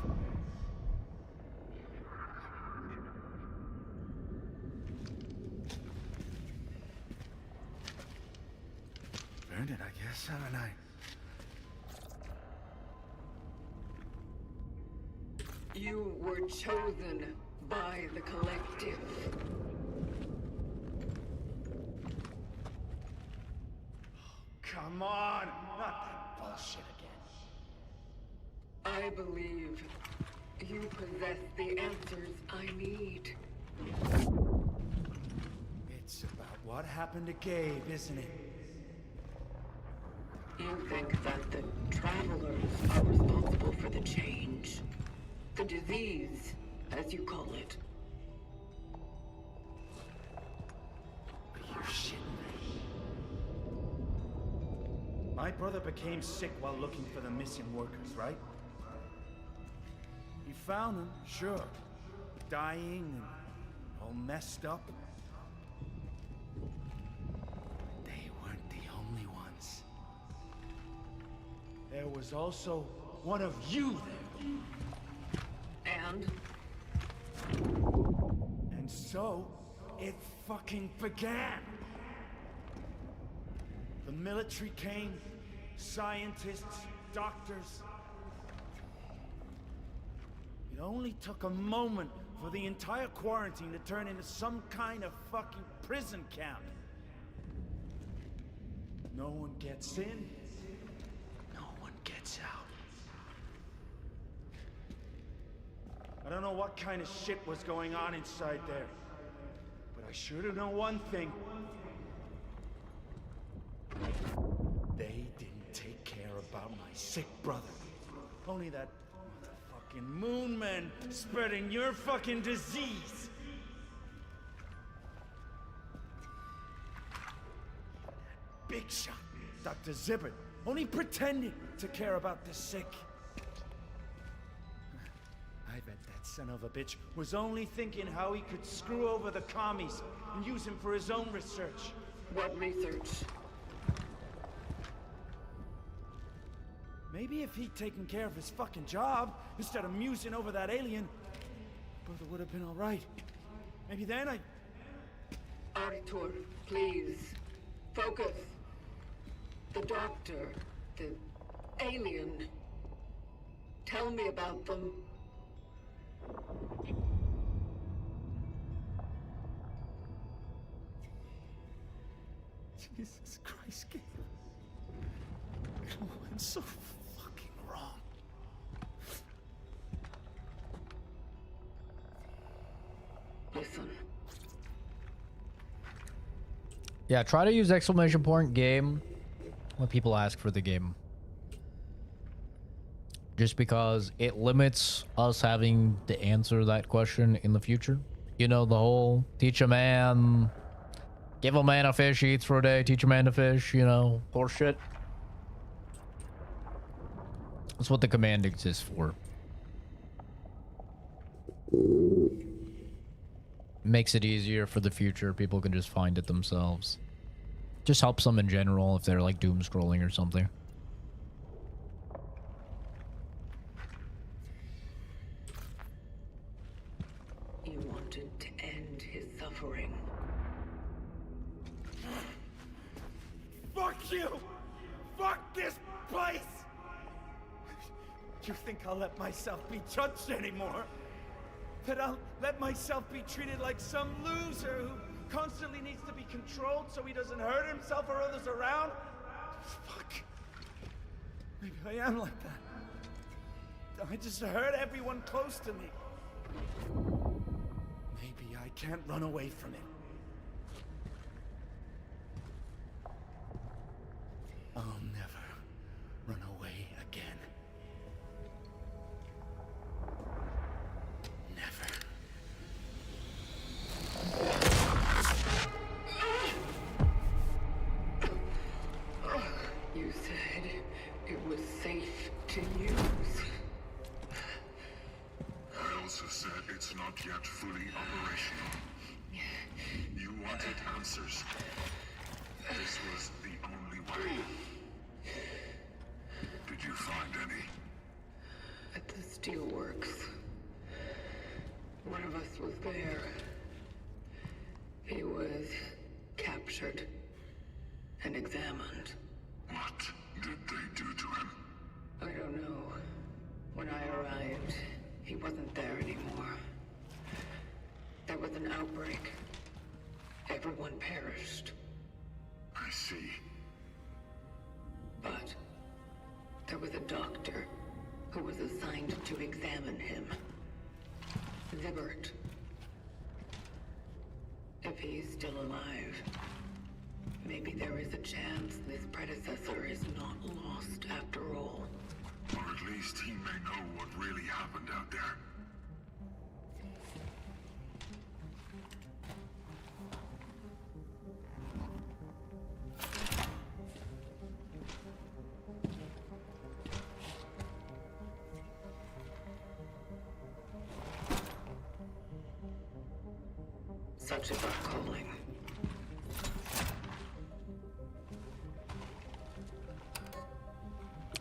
S7: Earned it, I guess, haven't I?
S2: You were chosen by the collective.
S7: Come on! Not that bullshit again.
S2: I believe you possess the answers I need.
S7: It's about what happened to Gabe, isn't it?
S2: You think that the travelers are responsible for the change. The disease, as you call it.
S7: You're shitting me. My brother became sick while looking for the missing workers, right? He found them, sure. Dying and all messed up. But they weren't the only ones. There was also one of you there.
S2: understand?
S7: And so, it fucking began. The military came, scientists, doctors. It only took a moment for the entire quarantine to turn into some kind of fucking prison camp. No one gets in, no one gets out. I don't know what kind of shit was going on inside there, but I sure do know one thing. They didn't take care about my sick brother. Only that motherfucking moon man spreading your fucking disease. That big shot, Dr. Zibbert, only pretending to care about the sick. I bet that son of a bitch was only thinking how he could screw over the commies and use him for his own research.
S2: What research?
S7: Maybe if he'd taken care of his fucking job, instead of musing over that alien, brother would have been alright. Maybe then
S2: Artur, please. Focus. The doctor, the alien. Tell me about them.
S7: Jesus Christ, Gabe. I went so fucking wrong.
S2: Listen.
S1: Yeah, try to use exclamation point game when people ask for the game. Just because it limits us having to answer that question in the future. You know, the whole teach a man, give a man a fish, he eats for a day, teach a man to fish, you know, horse shit. That's what the command exists for. Makes it easier for the future. People can just find it themselves. Just helps them in general if they're like doom scrolling or something.
S2: You wanted to end his suffering.
S7: Fuck you! Fuck this place! You think I'll let myself be judged anymore? That I'll let myself be treated like some loser who constantly needs to be controlled so he doesn't hurt himself or others around? Fuck. Maybe I am like that. I just hurt everyone close to me. Maybe I can't run away from it. I'll never run away again. Never.
S2: You said it was safe to use.
S8: I also said it's not yet fully operational. You wanted answers. This was the only way. Did you find any?
S2: At the steelworks. One of us was there. He was captured and examined.
S8: What did they do to him?
S2: I don't know. When I arrived, he wasn't there anymore. There was an outbreak. Everyone perished.
S8: I see.
S2: But there was a doctor who was assigned to examine him. Zibbert. If he's still alive, maybe there is a chance this predecessor is not lost after all.
S8: Or at least he may know what really happened out there.
S2: Such is our calling.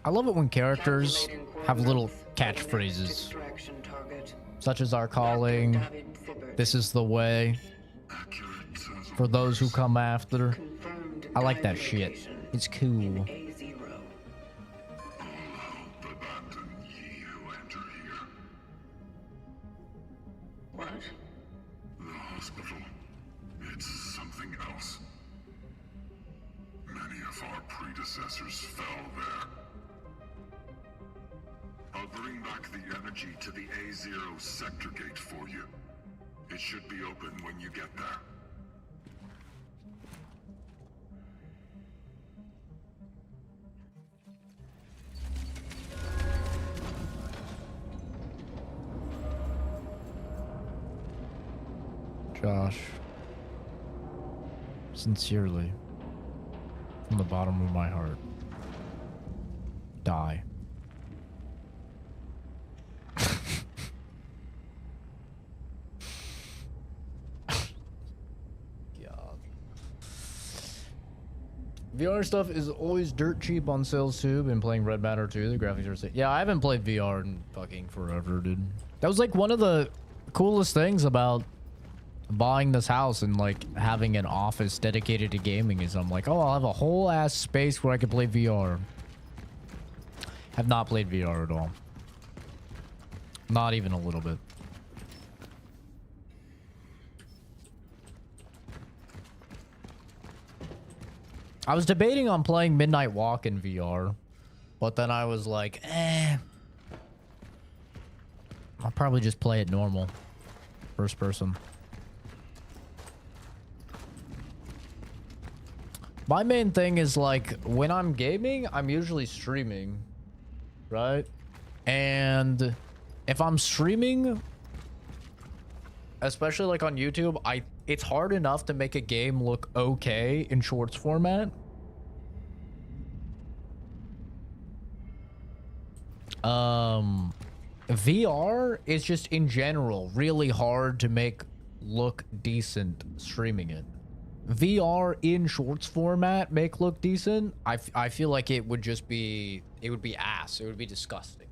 S1: I love it when characters
S2: Calculating
S1: have little
S2: coordinates. Next
S1: catchphrases.
S2: extraction target.
S1: Such is our calling. This is the way.
S8: Accurate as
S1: For those who come after.
S2: Confirmed
S1: I like that
S2: dive
S1: shit.
S2: location
S1: It's cool.
S2: in A0.
S8: all hope abandon ye who enter here.
S2: What?
S8: The hospital. It's something else. Many of our predecessors fell there. I'll bring back the energy to the A0 sector gate for you. It should be open when you get there.
S1: Josh. Sincerely. From the bottom of my heart. Die. God. VR stuff is always dirt cheap on sales too. Been playing Red Matter 2. The graphics are sick. Yeah, I haven't played VR in fucking forever, dude. That was like one of the coolest things about buying this house and like having an office dedicated to gaming is I'm like, oh, I'll have a whole ass space where I can play VR. Have not played VR at all. Not even a little bit. I was debating on playing Midnight Walk in VR, but then I was like, I'll probably just play it normal. First person. My main thing is like when I'm gaming, I'm usually streaming, right? And if I'm streaming, especially like on YouTube, it's hard enough to make a game look okay in shorts format. VR is just in general really hard to make look decent streaming it. VR in shorts format make look decent. I feel like it would be ass. It would be disgusting.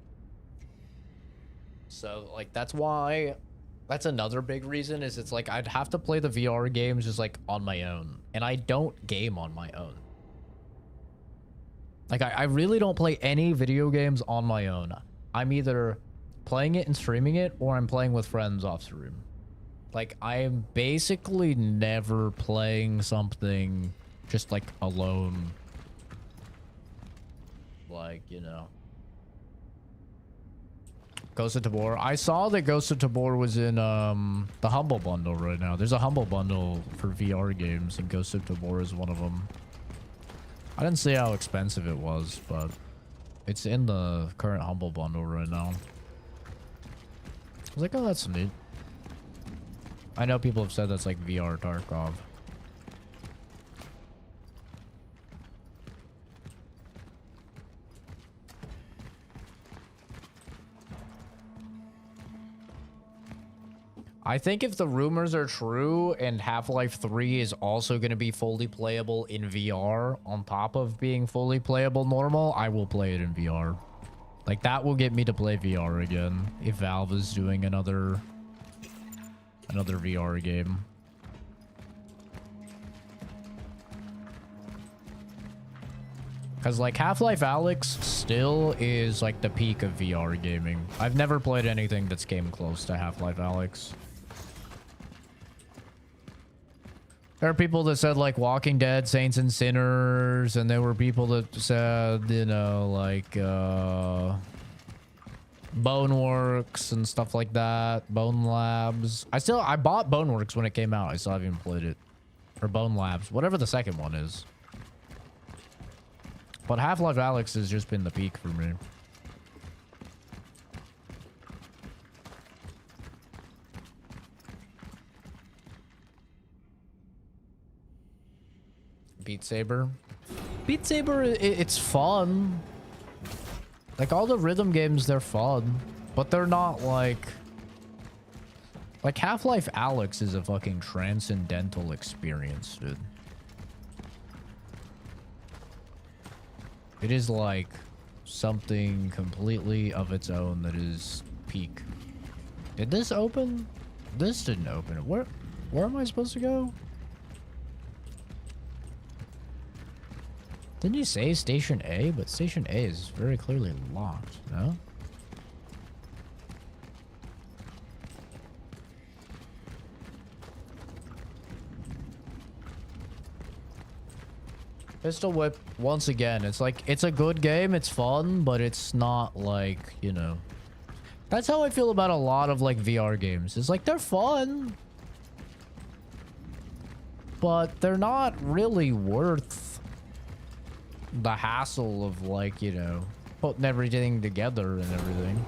S1: So like that's another big reason is it's like I'd have to play the VR games just like on my own, and I don't game on my own. Like I really don't play any video games on my own. I'm either playing it and streaming it, or I'm playing with friends off stream. Like, I am basically never playing something just, like, alone. Like, you know. Ghost of Tabor. I saw that Ghost of Tabor was in, the Humble Bundle right now. There's a Humble Bundle for VR games, and Ghost of Tabor is one of them. I didn't see how expensive it was, but it's in the current Humble Bundle right now. I was like, oh, that's neat. I know people have said that's like VR Tarkov. I think if the rumors are true and Half-Life 3 is also going to be fully playable in VR on top of being fully playable normal, I will play it in VR. Like, that will get me to play VR again if Valve is doing another VR game. Because, like, Half-Life Alyx still is, like, the peak of VR gaming. I've never played anything that's came close to Half-Life Alyx. There are people that said, like, Walking Dead, Saints and Sinners, and there were people that said, you know, like, Boneworks and stuff like that. Bone Labs. I bought Boneworks when it came out. I still haven't even played it. Or Bone Labs. Whatever the second one is. But Half-Life Alyx has just been the peak for me. Beat Saber. Beat Saber, it's fun. Like, all the rhythm games, they're fun. But they're not, like... Like, Half-Life Alyx is a fucking transcendental experience, dude. It is, like, something completely of its own that is peak. Did this open? This didn't open. Where am I supposed to go? Didn't you say Station A? But Station A is very clearly locked, no? Pistol Whip, once again, it's like, it's a good game, it's fun, but it's not like, you know. That's how I feel about a lot of like VR games. It's like, they're fun, but they're not really worth the hassle of like, you know, putting everything together and everything.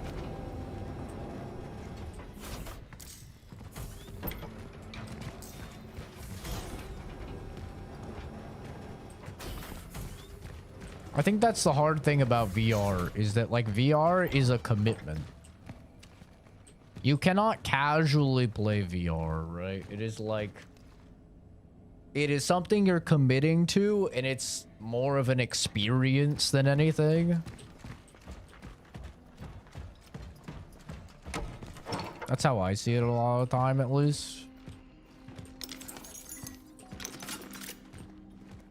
S1: I think that's the hard thing about VR, is that like VR is a commitment. You cannot casually play VR, right? It is like, it is something you're committing to, and it's more of an experience than anything. That's how I see it a lot of the time, at least.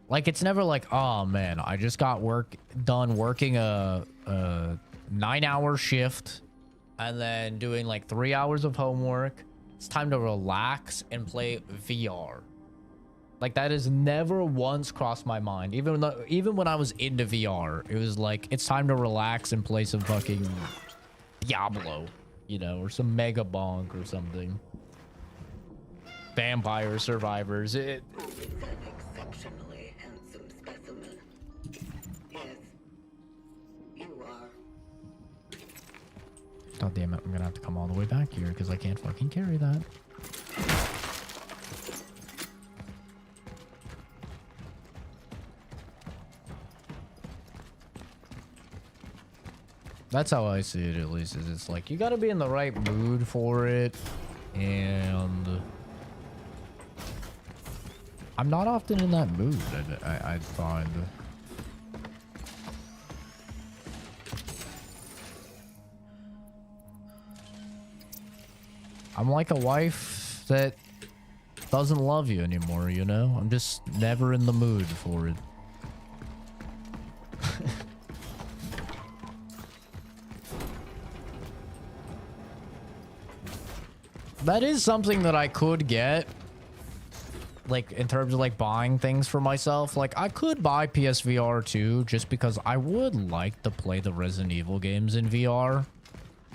S1: Like, it's never like, oh man, I just got done working a 9-hour shift and then doing like 3 hours of homework. It's time to relax and play VR. Like, that has never once crossed my mind. Even when I was into VR, it was like, it's time to relax and play some fucking Diablo, you know, or some Mega Bonk or something. Vampire Survivors.
S2: An exceptionally handsome specimen. Yes, you are.
S1: God damn it, I'm gonna have to come all the way back here because I can't fucking carry that. That's how I see it, at least, is it's like, you gotta be in the right mood for it, and I'm not often in that mood, I find. I'm like a wife that doesn't love you anymore, you know? I'm just never in the mood for it. That is something that I could get, like, in terms of like buying things for myself. Like, I could buy PSVR 2 just because I would like to play the Resident Evil games in VR.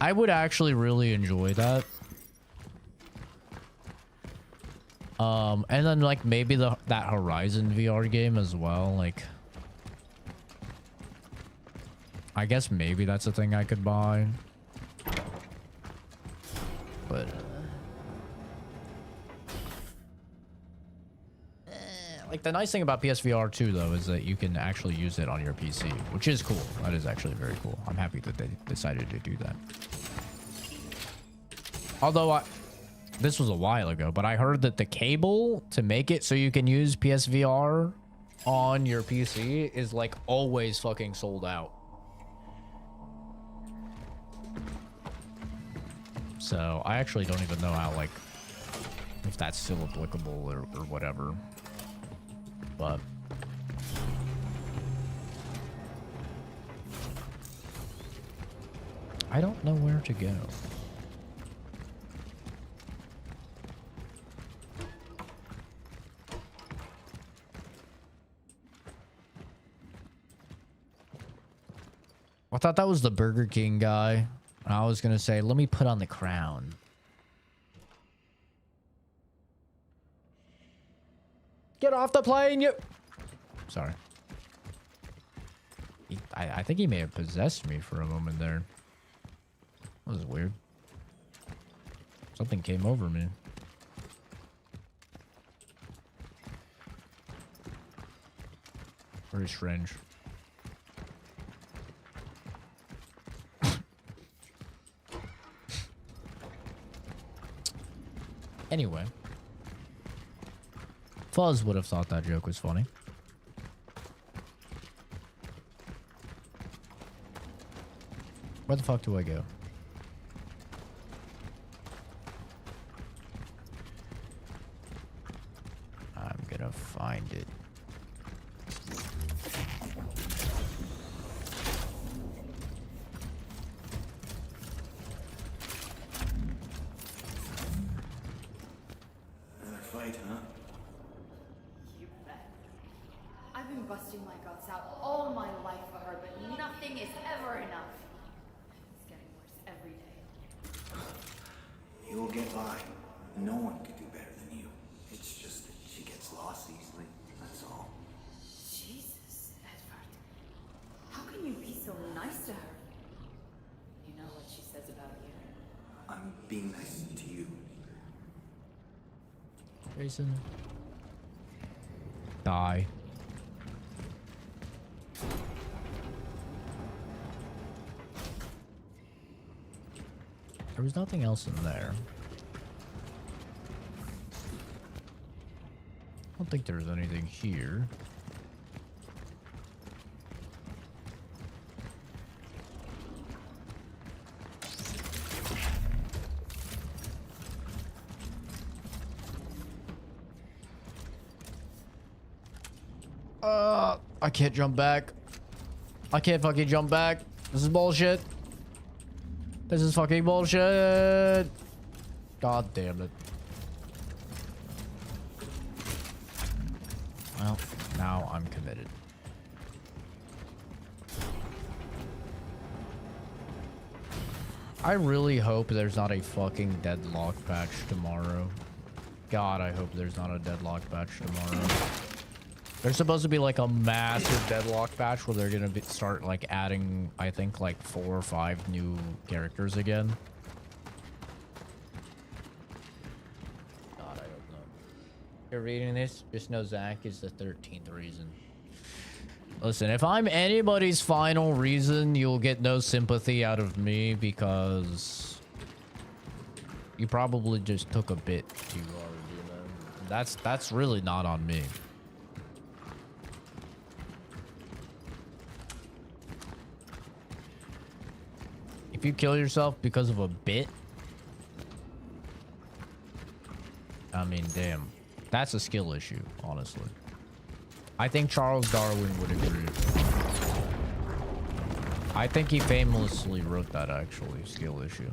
S1: I would actually really enjoy that. And then like maybe that Horizon VR game as well. Like, I guess maybe that's a thing I could buy. But like, the nice thing about PSVR 2 though is that you can actually use it on your PC, which is cool. That is actually very cool. I'm happy that they decided to do that. Although this was a while ago, but I heard that the cable to make it so you can use PSVR on your PC is like always fucking sold out. So I actually don't even know how, like, if that's still applicable or whatever. But I don't know where to go. I thought that was the Burger King guy. And I was gonna say, let me put on the crown. Get off the plane, you... Sorry. I think he may have possessed me for a moment there. That was weird. Something came over me. Very strange. Anyway. Fuzz would have thought that joke was funny. Where the fuck do I go? find it.
S7: Another fight, huh?
S9: You bet. I've been busting my guts out all my life for her, but nothing is ever enough. It's getting worse every day.
S7: You'll get by. No one could do better than you. It's just that she gets lost easily, that's all.
S9: Jesus, Edward. How can you be so nice to her? You know what she says about you.
S7: I'm being nice to you.
S1: Jason. Die. There was nothing else in there. I don't think there's anything here. I can't jump back. I can't fucking jump back. This is bullshit. This is fucking bullshit. God damn it. Well, now I'm committed. I really hope there's not a fucking deadlock patch tomorrow. God, I hope there's not a deadlock patch tomorrow. There's supposed to be like a massive deadlock patch where they're gonna start like adding, I think, like 4 or 5 new characters again. God, I hope not. If you're reading this, just know Zach is the 13th reason. Listen, if I'm anybody's final reason, you'll get no sympathy out of me because you probably just took a bit too hard, you know? That's really not on me. If you kill yourself because of a bit, I mean, damn. That's a skill issue, honestly. I think Charles Darwin would agree. I think he famously wrote that, actually, skill issue.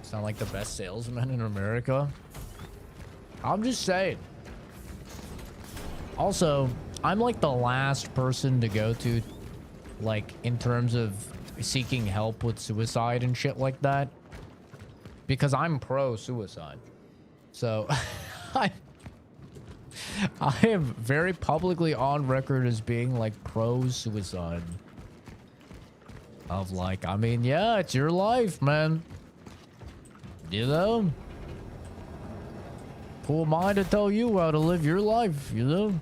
S1: Sound like the best salesman in America? I'm just saying. Also, I'm like the last person to go to, like, in terms of seeking help with suicide and shit like that, because I'm pro-suicide. So, I am very publicly on record as being, like, pro-suicide. Of, like, I mean, yeah, it's your life, man. You know? Who am I to tell you how to live your life, you know?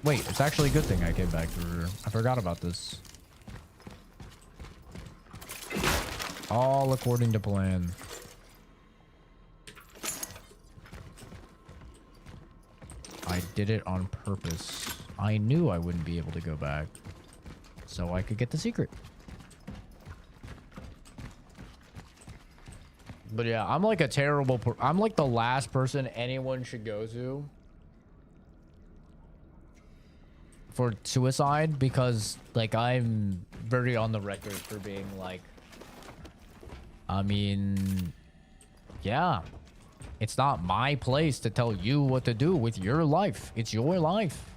S1: Wait, it's actually a good thing I came back through here. I forgot about this. All according to plan. I did it on purpose. I knew I wouldn't be able to go back, so I could get the secret. But yeah, I'm like a terrible... I'm like the last person anyone should go to for suicide, because like I'm very on the record for being like, I mean, yeah, it's not my place to tell you what to do with your life. It's your life.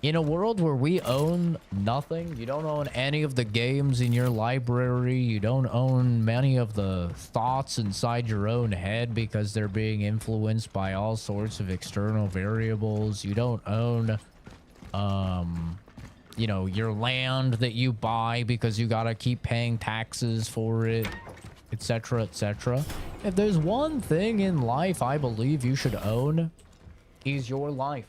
S1: In a world where we own nothing, you don't own any of the games in your library, you don't own many of the thoughts inside your own head because they're being influenced by all sorts of external variables, you don't own, you know, your land that you buy because you gotta keep paying taxes for it, etc., etc. If there's one thing in life I believe you should own, is your life.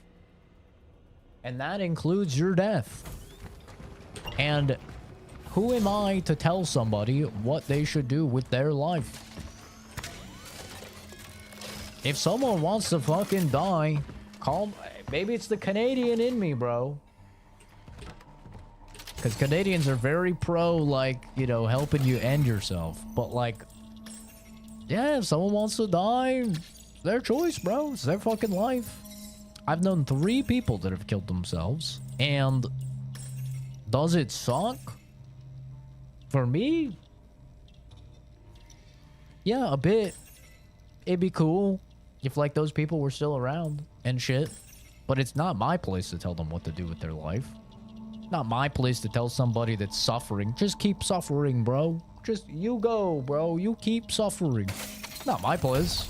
S1: And that includes your death. And who am I to tell somebody what they should do with their life? If someone wants to fucking die, maybe it's the Canadian in me, bro. Because Canadians are very pro, like, you know, helping you end yourself. But, like, yeah, if someone wants to die, their choice, bro. It's their fucking life. I've known 3 people that have killed themselves. And does it suck? For me? Yeah, a bit. It'd be cool if, like, those people were still around and shit. But it's not my place to tell them what to do with their life. Not my place to tell somebody that's suffering, just keep suffering, bro. Just, you go, bro. You keep suffering. Not my place.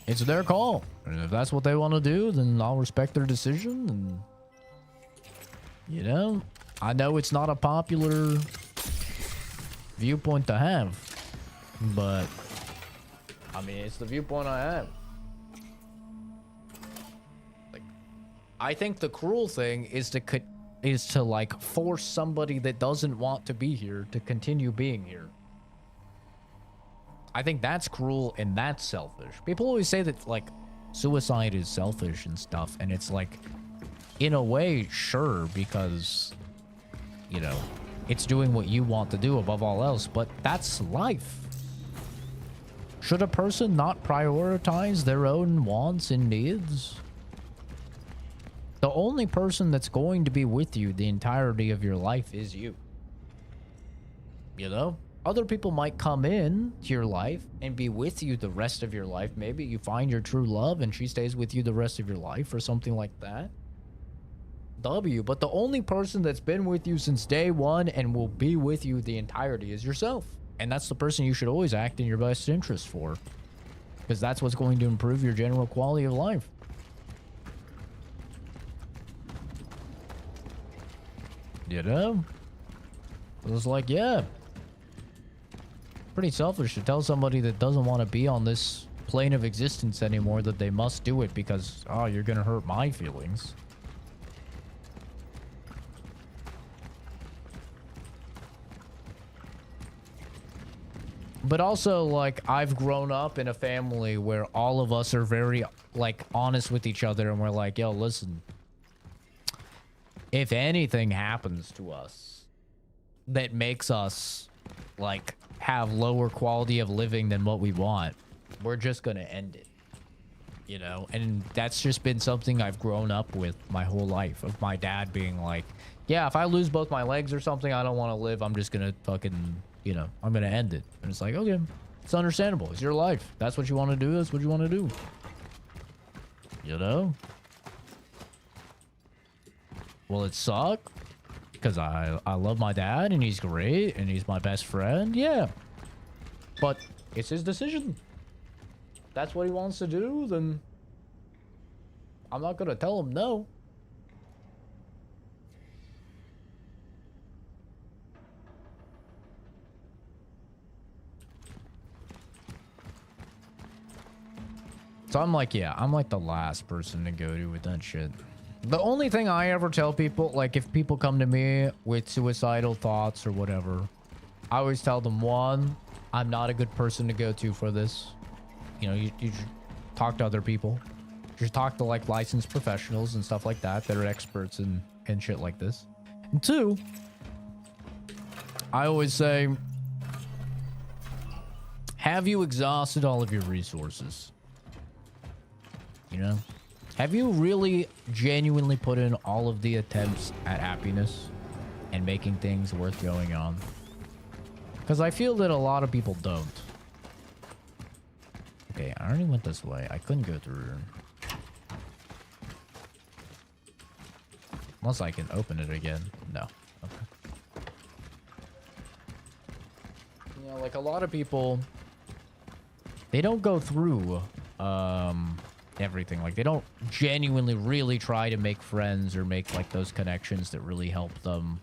S1: It's their call. And if that's what they want to do, then I'll respect their decision. And, you know, I know it's not a popular viewpoint to have. But, I mean, it's the viewpoint I have. I think the cruel thing is to like force somebody that doesn't want to be here to continue being here. I think that's cruel and that's selfish. People always say that like suicide is selfish and stuff, and it's like, in a way, sure, because, you know, it's doing what you want to do above all else, but that's life. Should a person not prioritize their own wants and needs? The only person that's going to be with you the entirety of your life is you. You know? Other people might come in to your life and be with you the rest of your life. Maybe you find your true love and she stays with you the rest of your life or something like that. But the only person that's been with you since day one and will be with you the entirety is yourself. And that's the person you should always act in your best interest for. Because that's what's going to improve your general quality of life. You know? It was like, yeah. Pretty selfish to tell somebody that doesn't want to be on this plane of existence anymore that they must do it because, oh, you're gonna hurt my feelings. But also, like, I've grown up in a family where all of us are very, like, honest with each other, and we're like, yo, listen. If anything happens to us that makes us, like, have lower quality of living than what we want, we're just gonna end it. You know? And that's just been something I've grown up with my whole life, of my dad being like, yeah, if I lose both my legs or something, I don't want to live. I'm just gonna fucking, you know, I'm gonna end it. And it's like, okay, it's understandable. It's your life. That's what you want to do. That's what you want to do. You know? Will it suck? Because I love my dad and he's great and he's my best friend. Yeah. But it's his decision. If that's what he wants to do, then I'm not going to tell him no. So I'm like, yeah, I'm like the last person to go to with that shit. The only thing I ever tell people, like if people come to me with suicidal thoughts or whatever, I always tell them, one, I'm not a good person to go to for this. You know, you should talk to other people. You should talk to like licensed professionals and stuff like that are experts in shit like this. And two, I always say, have you exhausted all of your resources? You know? Have you really genuinely put in all of the attempts at happiness and making things worth going on? Because I feel that a lot of people don't. Okay, I already went this way. I couldn't go through. Unless I can open it again. No. Okay. You know, like a lot of people, they don't go through, everything. Like they don't genuinely really try to make friends or make like those connections that really help them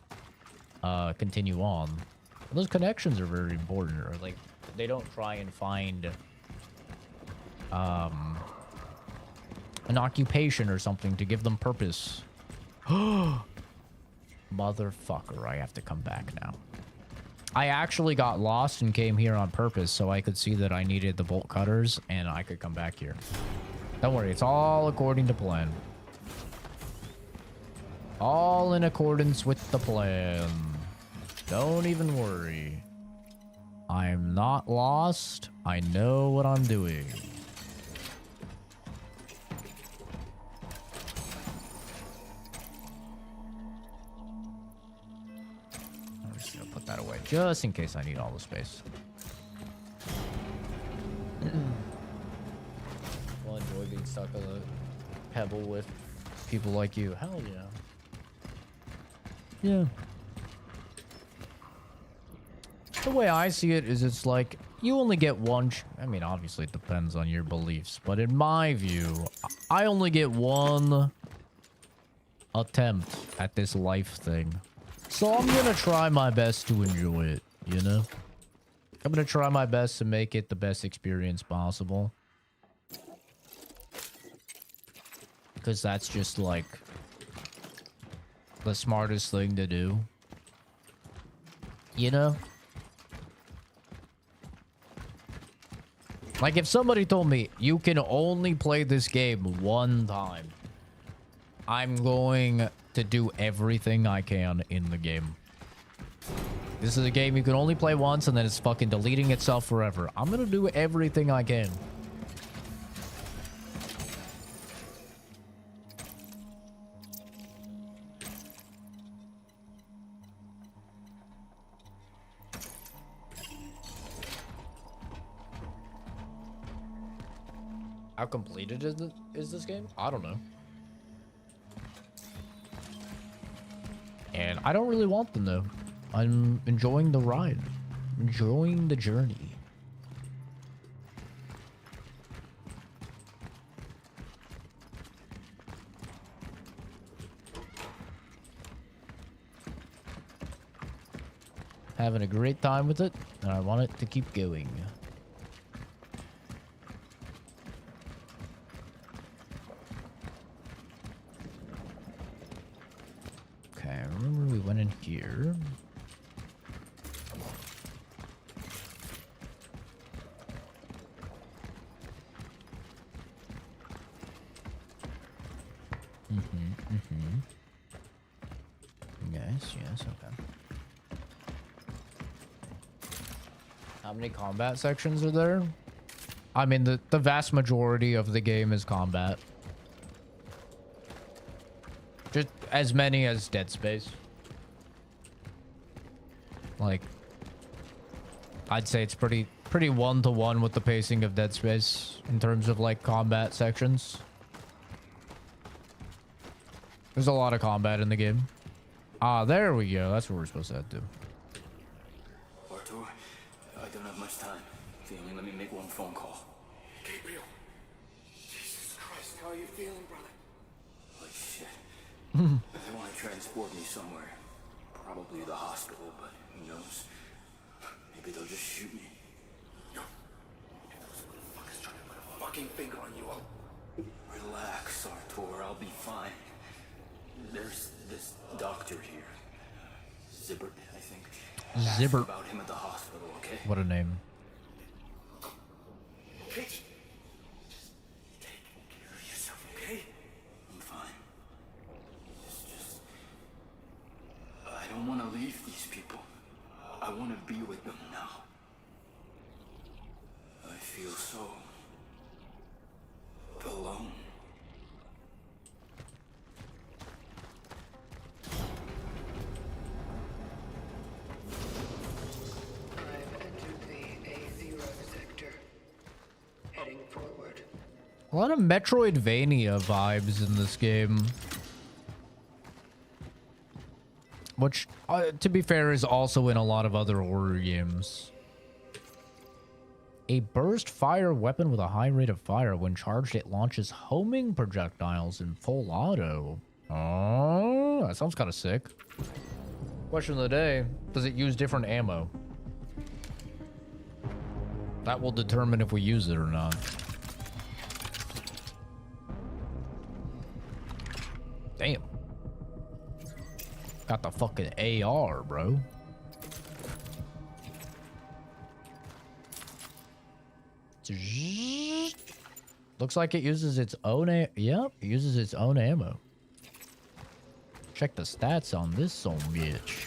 S1: continue on. And those connections are very important, or like they don't try and find an occupation or something to give them purpose. Motherfucker, I have to come back now. I actually got lost and came here on purpose so I could see that I needed the bolt cutters and I could come back here. Don't worry, it's all according to plan. All in accordance with the plan. Don't even worry. I'm not lost. I know what I'm doing. I'm just gonna put that away just in case I need all the space. Well, enjoy being stuck on a pebble with people like you. Hell yeah. Yeah. The way I see it is it's like you only get one I mean, obviously it depends on your beliefs, but in my view, I only get one attempt at this life thing. So I'm gonna try my best to enjoy it, you know? I'm gonna try my best to make it the best experience possible. Because that's just like the smartest thing to do. You know? Like if somebody told me you can only play this game one time, I'm going to do everything I can in the game. This is a game you can only play once and then it's fucking deleting itself forever. I'm gonna do everything I can. How completed is this game? I don't know. And I don't really want to know. I'm enjoying the ride. Enjoying the journey. Having a great time with it, and I want it to keep going. Okay, I remember we went in here. Yes, okay. How many combat sections are there? I mean, the vast majority of the game is combat. Just as many as Dead Space. Like, I'd say it's pretty one-to-one with the pacing of Dead Space in terms of like combat sections. There's a lot of combat in the game. Ah, there we go. That's what we're supposed to head to.
S7: Artur, I don't have much time. They only let me make one phone call. Gabriel. Jesus Christ, how are you feeling, brother? Like shit. They want to transport me somewhere. Probably the hospital, but who knows? Maybe they'll just shoot me. No. If those motherfuckers try to put a fucking finger on you, Relax, Artur. I'll be fine. There's this doctor here. Zibbert, I think.
S1: Zibbert.
S7: Ask about him at the hospital, okay?
S1: What a name.
S7: Pitch. Just take care of yourself, okay? I'm fine. It's just... I don't want to leave these people. I want to be with them now. I feel so... alone.
S1: A lot of Metroidvania vibes in this game. Which, to be fair, is also in a lot of other horror games. A burst fire weapon with a high rate of fire. When charged, it launches homing projectiles in full auto. Oh, that sounds kind of sick. Question of the day, does it use different ammo? That will determine if we use it or not. Damn. Got the fucking AR, bro. Looks like it uses its own yep, it uses its own ammo. Check the stats on this son bitch.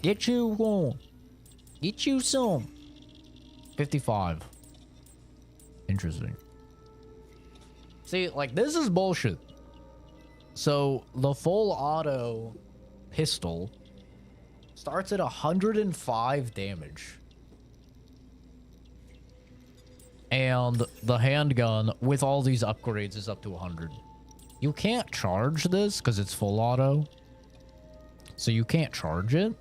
S1: Get you one. Get you some. 55. Interesting. See, like, this is bullshit. So, the full auto pistol starts at 105 damage. And the handgun, with all these upgrades, is up to 100. You can't charge this because it's full auto. So you can't charge it.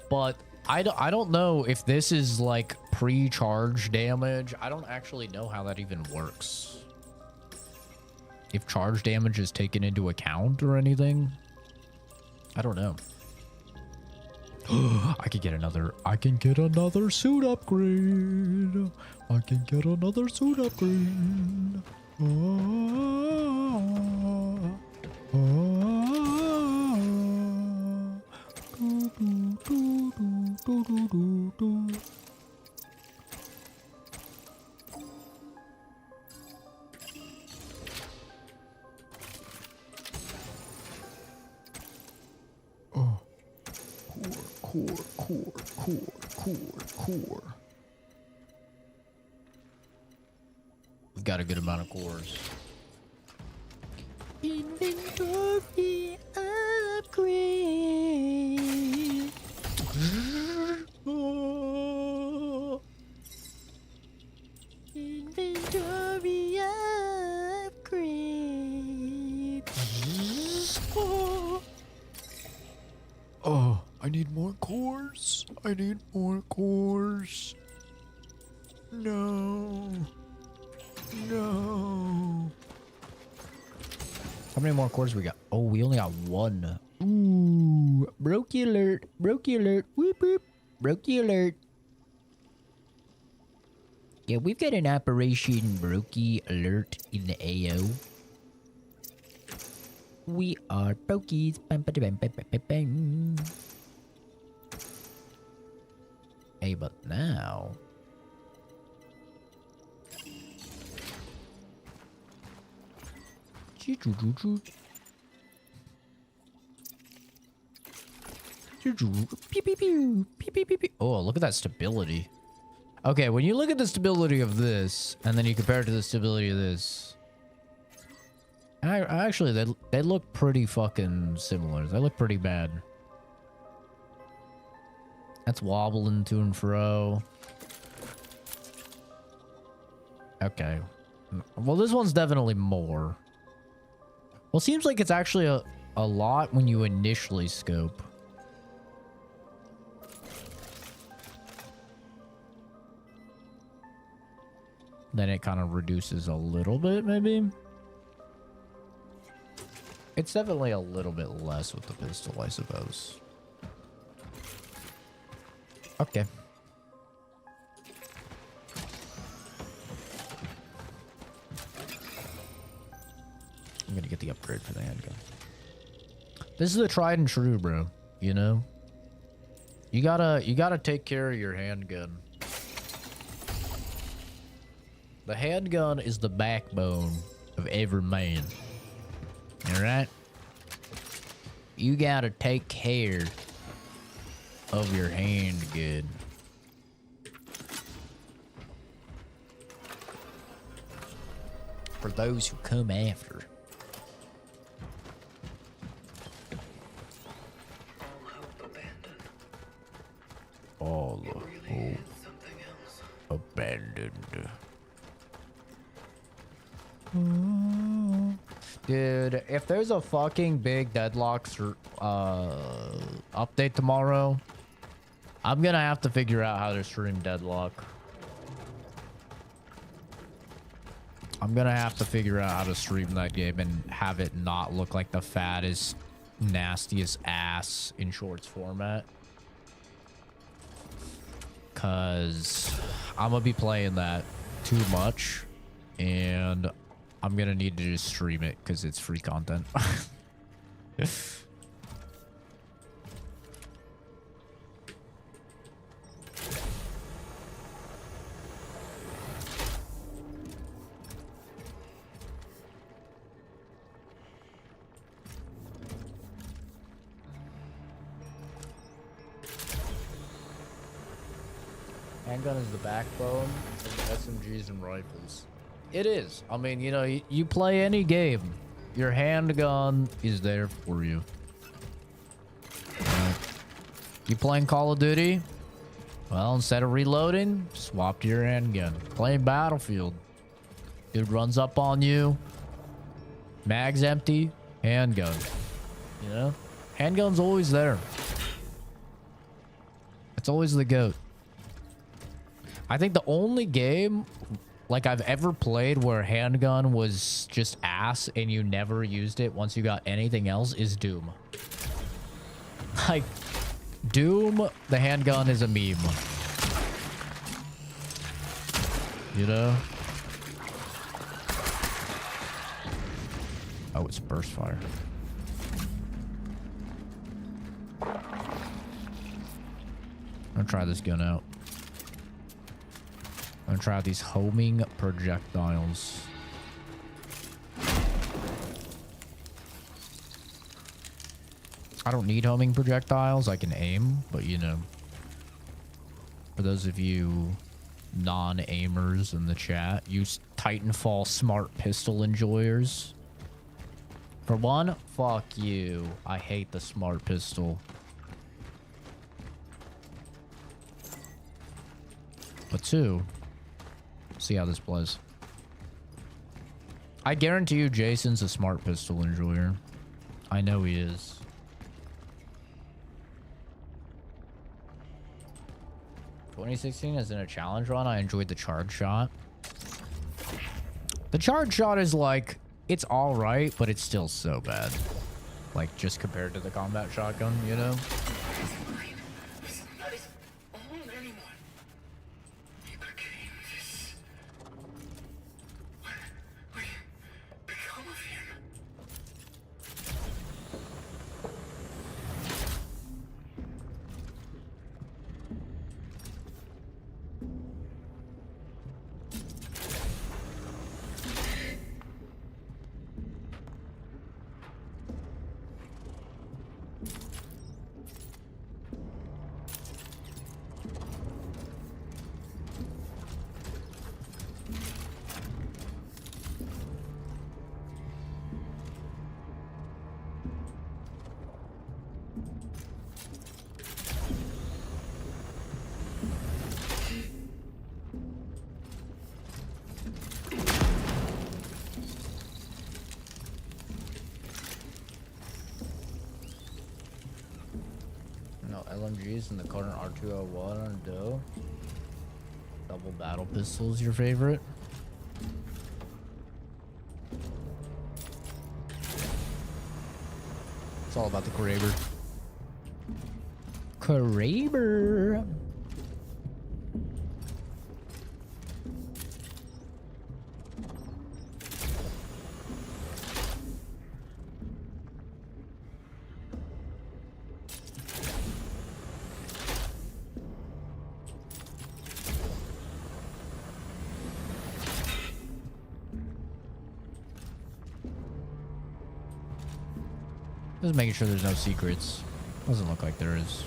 S1: But I don't know if this is like pre-charge damage. I don't actually know how that even works. If charge damage is taken into account or anything. I don't know. I can get another suit upgrade. I can get another suit upgrade. Core. We've got a good amount of cores. Inventory upgrade. Inventory upgrade. Oh, I need more cores. I need more cores. No. No. How many more cores we got? Oh, we only got one. Ooh. Brokey alert. Brokey alert. Whoop whoop. Brokey alert. Yeah, we've got an Operation Brokey alert in the AO. We are Brokies. Bam, bam, bam, bam, bam, bam. Hey, but now... Oh, look at that stability. Okay, when you look at the stability of this, and then you compare it to the stability of this... Actually, they look pretty fucking similar. They look pretty bad. That's wobbling to and fro. Okay. Well, this one's definitely more. Well, seems like it's actually a lot when you initially scope. Then it kind of reduces a little bit, maybe. It's definitely a little bit less with the pistol, I suppose. Okay. I'm gonna get the upgrade for the handgun. This is the tried and true, bro. You know? You gotta take care of your handgun. The handgun is the backbone of every man. Alright? You gotta take care of your handgun. For those who come after. All hope abandoned. Dude, if there's a fucking big deadlock update tomorrow, I'm gonna have to figure out how to stream deadlock. I'm gonna have to figure out how to stream that game and have it not look like the fattest, nastiest ass in shorts format. Cause I'm gonna be playing that too much, and I'm gonna need to just stream it because it's free content. Handgun is the backbone of SMGs and rifles. It is. I mean, you know, you play any game, your handgun is there for you. You playing Call of Duty? Well, instead of reloading, swap to your handgun. Playing Battlefield. Dude runs up on you. Mag's empty. Handgun. You know? Handgun's always there. It's always the GOAT. I think the only game like I've ever played where handgun was just ass and you never used it once you got anything else is Doom. Like, Doom, the handgun is a meme. You know? Oh, it's burst fire. I'm gonna try this gun out. I'm gonna try out these homing projectiles. I don't need homing projectiles. I can aim, but you know, for those of you non-aimers in the chat, use Titanfall smart pistol enjoyers. For one, fuck you. I hate the smart pistol. But two, see how this plays. I guarantee you Jason's a smart pistol enjoyer. I know he is. "2016 is in a challenge run. I enjoyed the charge shot." The charge shot is like, it's all right, but it's still so bad. Like, just compared to the combat shotgun, you know? LMGs in the current R201 on Doe. Double battle pistols your favorite? It's all about the Kraber. Kraber. Just making sure there's no secrets. Doesn't look like there is.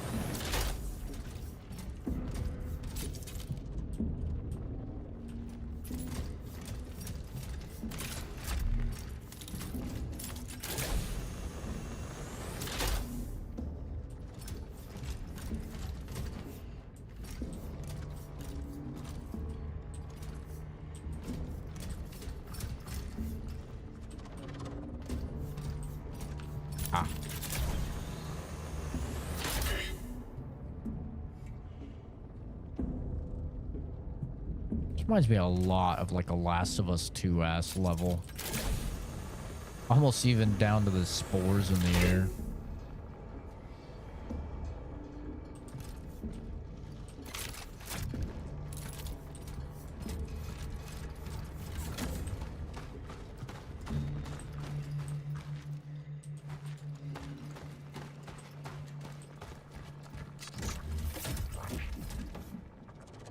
S1: Reminds me a lot of like a Last of Us 2 ass level. Almost even down to the spores in the air.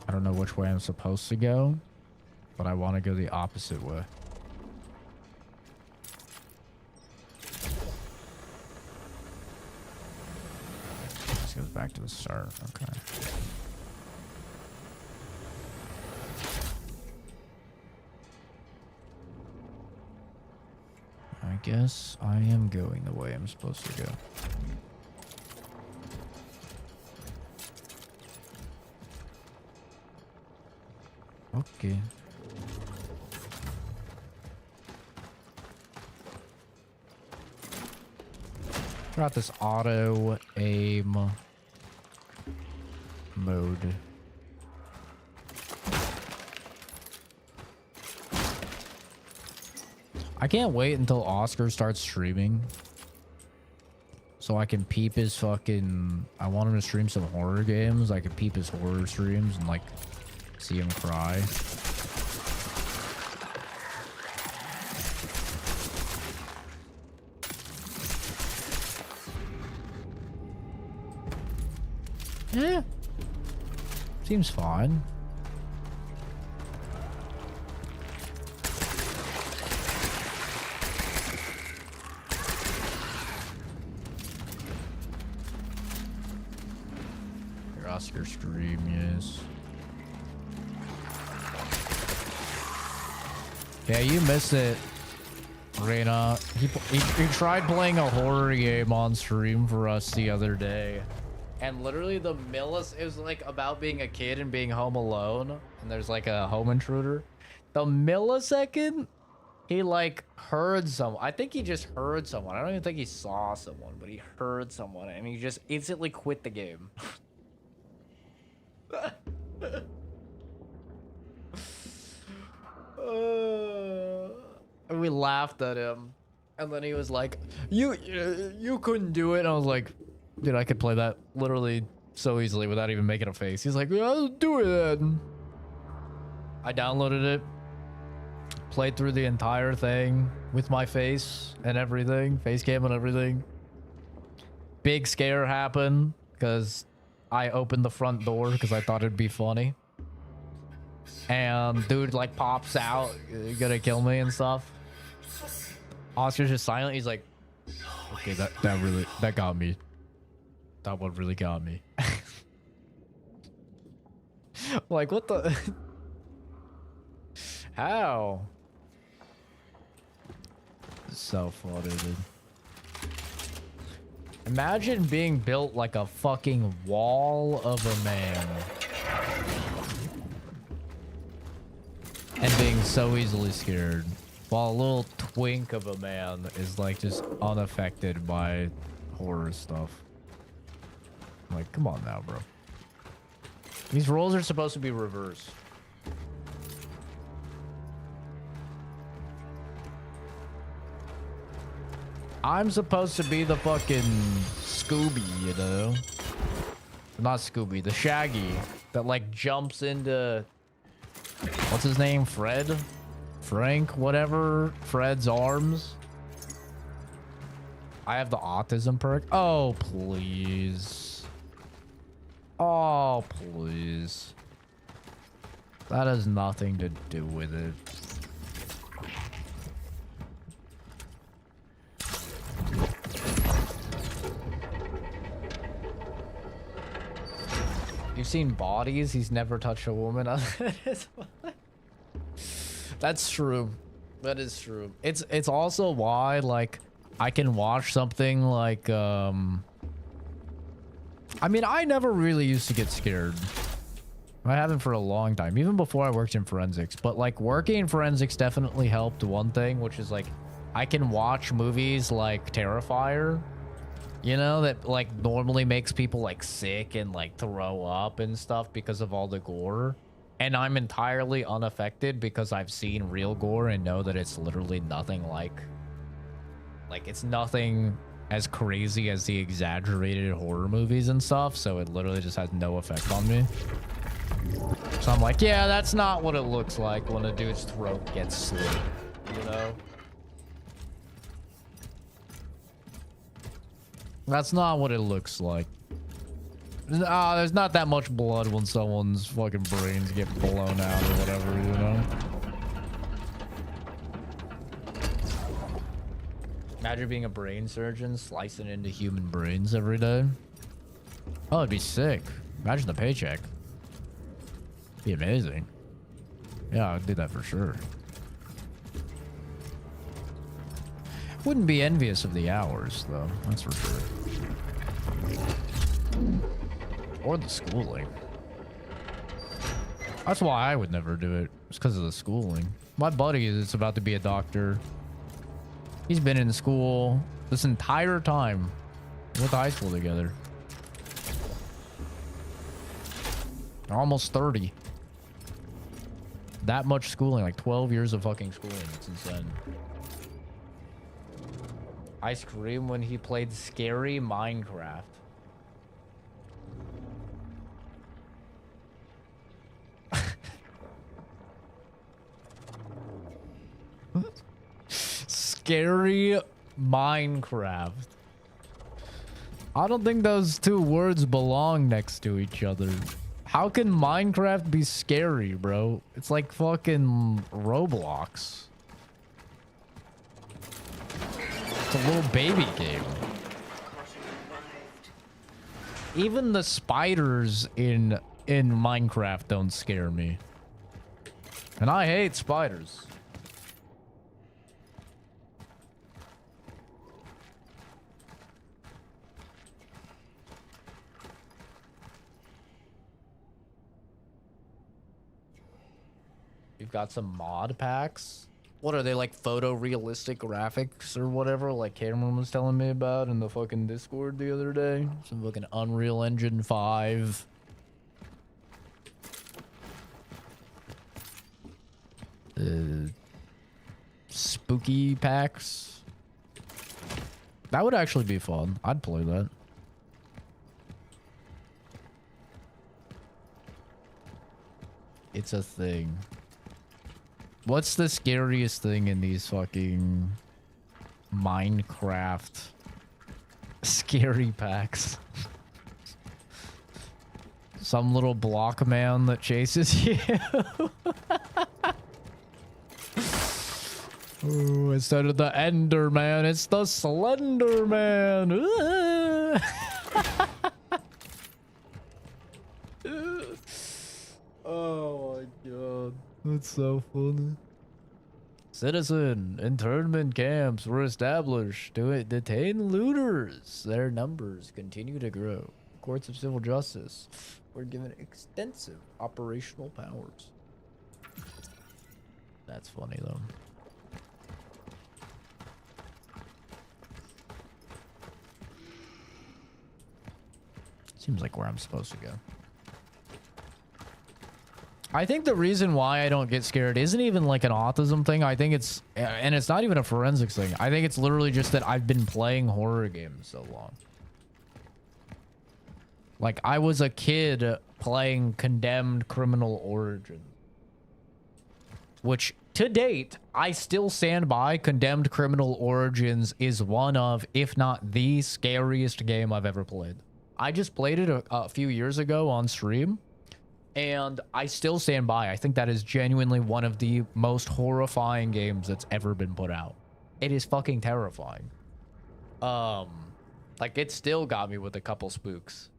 S1: I don't know which way I'm supposed to go, but I want to go the opposite way. This goes back to the start. Okay. guess I am going the way I'm supposed to go. Okay. Got this auto aim mode. I can't wait until Oscar starts streaming so I can peep his fucking... I want him to stream some horror games. I can peep his horror streams and like see him cry. Yeah. Seems fine. Your Oscar stream, yes. Yeah, you missed it, Reina. He tried playing a horror game on stream for us the other day. And literally it was like about being a kid and being home alone. And there's like a home intruder. The millisecond he like heard someone. I think he just heard someone. I don't even think he saw someone, but he heard someone and he just instantly quit the game. And we laughed at him. And then he was like, you couldn't do it. And I was like, dude, I could play that literally so easily without even making a face. He's like, yeah, I'll do it then. I downloaded it, played through the entire thing with my face and everything, face cam and everything. Big scare happened because I opened the front door because I thought it'd be funny. And dude like pops out, gonna kill me and stuff. Oscar's just silent. He's like, okay, that got me. That one really got me. Like, what the? How? So funny, dude. Imagine being built like a fucking wall of a man. And being so easily scared. While a little twink of a man is like just unaffected by horror stuff. Like, come on now, bro. These roles are supposed to be reversed. I'm supposed to be the fucking Scooby, you know? Not Scooby, the Shaggy that like jumps into... What's his name? Fred? Frank? Whatever. Fred's arms. I have the autism perk. Oh, please. Oh, please. That has nothing to do with it. You've seen bodies. He's never touched a woman. That's true. That is true. It's also why like I can watch something like I mean, I never really used to get scared. I haven't for a long time, even before I worked in forensics. But like working in forensics definitely helped one thing, which is like I can watch movies like Terrifier, you know, that like normally makes people like sick and like throw up and stuff because of all the gore. And I'm entirely unaffected because I've seen real gore and know that it's literally nothing like it's nothing as crazy as the exaggerated horror movies and stuff. So it literally just has no effect on me. So I'm like, yeah, that's not what it looks like when a dude's throat gets slit, you know? That's not what it looks like. There's not that much blood when someone's fucking brains get blown out or whatever, you know? Imagine being a brain surgeon, slicing into human brains every day. Oh, it'd be sick. Imagine the paycheck. Be amazing. Yeah, I'd do that for sure. Wouldn't be envious of the hours, though. That's for sure. Or the schooling. That's why I would never do it. It's because of the schooling. My buddy is about to be a doctor. He's been in school this entire time. We went to high school together. Almost 30. That much schooling, like 12 years of fucking schooling. It's insane. I screamed when he played scary Minecraft. Scary Minecraft. I don't think those two words belong next to each other. How can Minecraft be scary, bro? It's like fucking Roblox. It's a little baby game. Even the spiders in Minecraft don't scare me. And I hate spiders. You've got some mod packs. What are they, like photorealistic graphics or whatever, like Cameron was telling me about in the fucking Discord the other day? Some fucking Unreal Engine 5. Spooky packs. That would actually be fun. I'd play that. It's a thing. What's the scariest thing in these fucking Minecraft scary packs? Some little block man that chases you. Ooh, instead of the Ender Man, it's the Slender Man. Oh my god. That's so funny. Citizen internment camps were established to detain looters. Their numbers continue to grow. Courts of civil justice were given extensive operational powers. That's funny though. Seems like where I'm supposed to go. I think the reason why I don't get scared isn't even like an autism thing. I think it's, and it's not even a forensics thing. I think it's literally just that I've been playing horror games so long. Like, I was a kid playing Condemned Criminal Origin. Which, to date, I still stand by. Condemned Criminal Origins is one of, if not the scariest game I've ever played. I just played it a few years ago on stream. And I still stand by. I think that is genuinely one of the most horrifying games that's ever been put out. It is fucking terrifying. Like, it still got me with a couple spooks.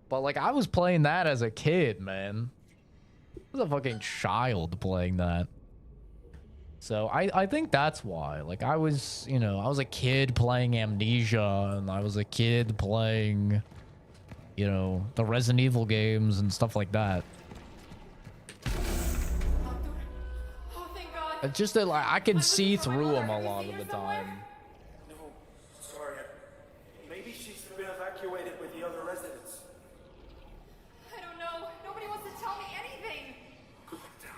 S1: But, like, I was playing that as a kid, man. I was a fucking child playing that. So, I think that's why. Like, I was, you know, I was a kid playing Amnesia, and I was a kid playing, you know, the Resident Evil games and stuff like that.
S9: Oh, thank God.
S1: It's just that, like, I can see through them a lot of the time.
S7: No, sorry. Maybe she's been evacuated with the other residents.
S9: I don't know. Nobody wants to tell me anything.
S7: Calm down.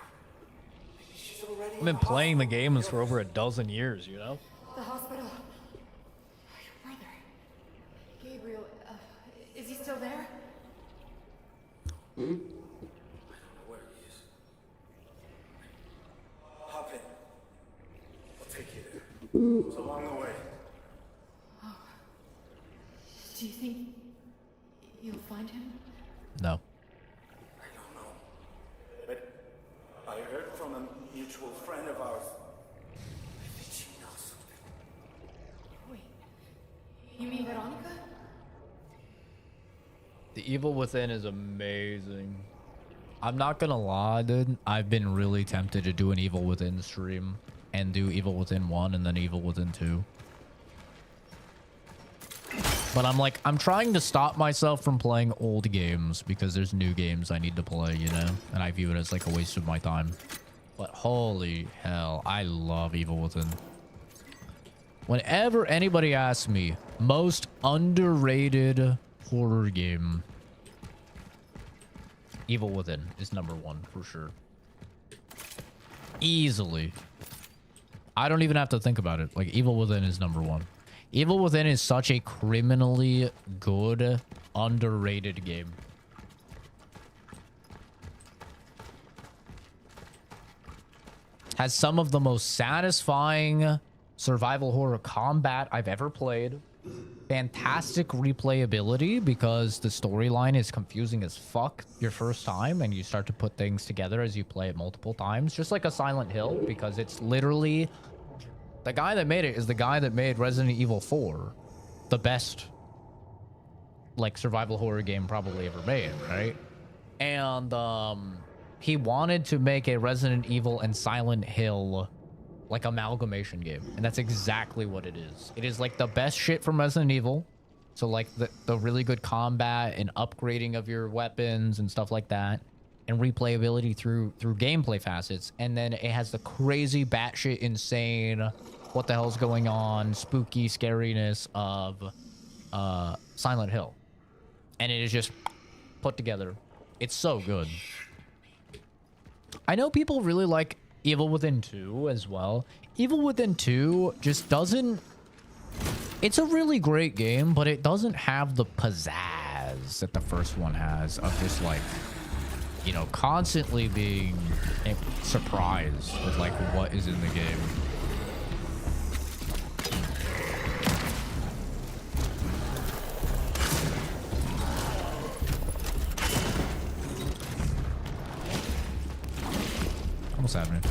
S7: Maybe she's already.
S1: I've been playing the games for over a dozen years, you know?
S9: The hospital. Your brother. Gabriel, is he still there?
S7: I don't know where he is. Hop in. I'll take you there. It's along the way.
S9: Oh. Do you think you'll find him?
S1: No.
S7: I don't know. But I heard from a mutual friend of ours. I think she knows something.
S9: Wait. You mean Veronica?
S1: The Evil Within is amazing. I'm not gonna lie, dude. I've been really tempted to do an Evil Within stream and do Evil Within 1 and then Evil Within 2. But I'm like, I'm trying to stop myself from playing old games because there's new games I need to play, you know? And I view it as like a waste of my time. But holy hell, I love Evil Within. Whenever anybody asks me, most underrated horror game, Evil Within is #1 for sure. Easily. I don't even have to think about it. Like, Evil Within is #1. Evil Within is such a criminally good, underrated game. Has some of the most satisfying survival horror combat I've ever played. Fantastic replayability because the storyline is confusing as fuck your first time and you start to put things together as you play it multiple times. Just like a Silent Hill, because it's literally... The guy that made it is the guy that made Resident Evil 4. The best, like, survival horror game probably ever made, right? And he wanted to make a Resident Evil and Silent Hill like amalgamation game, and that's exactly what it is. It is like the best shit from Resident Evil, so like the really good combat and upgrading of your weapons and stuff like that, and replayability through gameplay facets, and then it has the crazy batshit insane what the hell's going on spooky scariness of Silent Hill, and it is just put together. It's so good. I know people really like Evil Within 2 as well. Evil Within 2 just doesn't... It's a really great game, but it doesn't have the pizzazz that the first one has of just like, you know, constantly being surprised with like what is in the game. What's happening?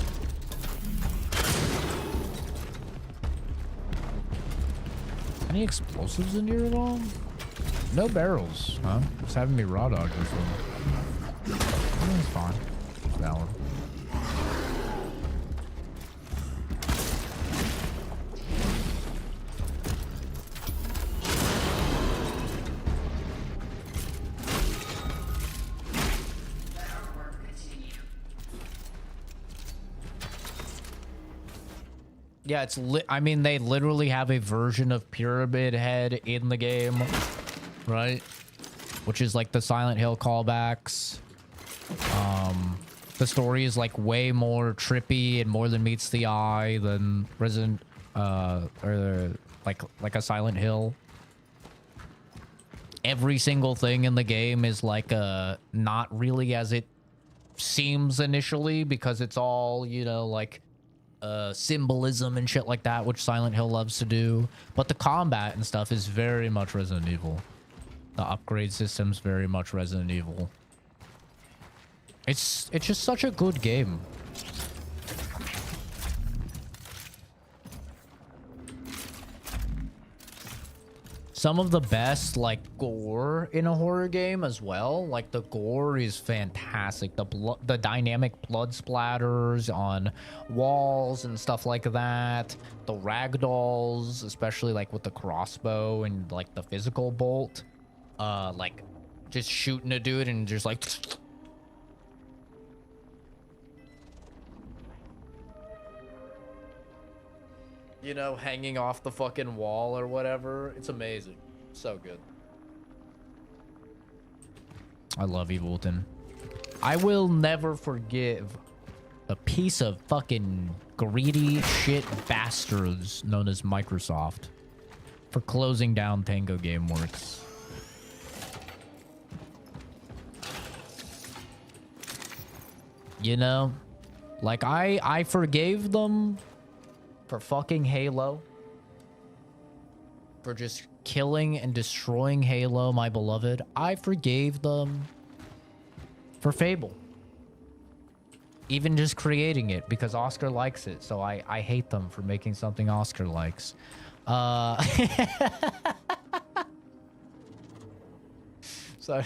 S1: Any explosives in here at all? No barrels, huh? Just having me raw dog this one. That's fine. Valid. Yeah, it's I mean, they literally have a version of Pyramid Head in the game, right? Which is like the Silent Hill callbacks. The story is like way more trippy and more than meets the eye than Resident, or like a Silent Hill. Every single thing in the game is like not really as it seems initially, because it's all, you know, like symbolism and shit like that, which Silent Hill loves to do. But the combat and stuff is very much Resident Evil. The upgrade system's very much Resident Evil. It's just such a good game. Some of the best, like, gore in a horror game as well. Like, the gore is fantastic. The dynamic blood splatters on walls and stuff like that. The ragdolls, especially, like, with the crossbow and, like, the physical bolt. Like, just shooting a dude and just, like... You know, hanging off the fucking wall or whatever. It's amazing. So good. I love Evil Within. I will never forgive a piece of fucking greedy shit bastards known as Microsoft for closing down Tango Gameworks. You know? Like, I forgave them for fucking Halo. For just killing and destroying Halo, my beloved. I forgave them for Fable. Even just creating it, because Oscar likes it. So I hate them for making something Oscar likes. So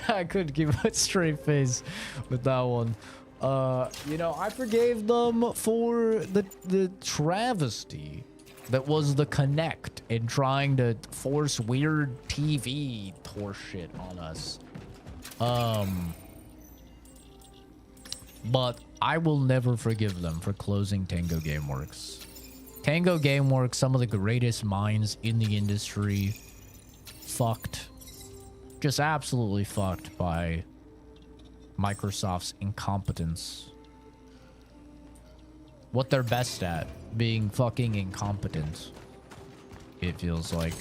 S1: I couldn't keep a straight face with that one. You know, I forgave them for the travesty that was the Kinect and trying to force weird TV horseshit on us. But I will never forgive them for closing Tango Gameworks. Tango Gameworks, some of the greatest minds in the industry, fucked. Just absolutely fucked by Microsoft's incompetence. What they're best at, being fucking incompetent, it feels like.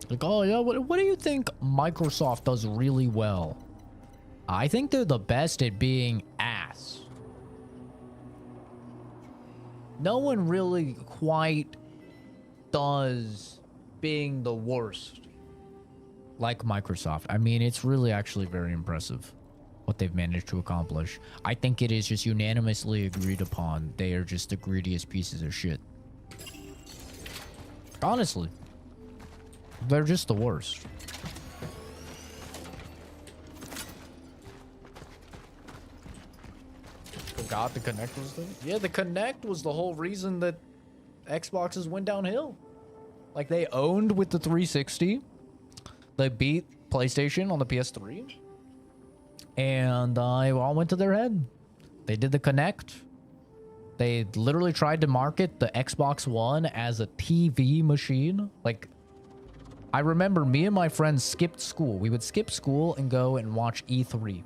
S1: Like, oh yeah, what do you think Microsoft does really well? I think they're the best at being ass. No one really quite does being the worst like Microsoft. I mean, it's really actually very impressive what they've managed to accomplish. I think it is just unanimously agreed upon. They are just the greediest pieces of shit. Honestly. They're just the worst. Forgot the Kinect was there? Yeah, the Kinect was the whole reason that Xboxes went downhill. Like, they owned with the 360. They beat PlayStation on the PS3. And it all went to their head. They did the Kinect. They literally tried to market the Xbox One as a TV machine. Like, I remember me and my friends skipped school. We would skip school and go and watch E3.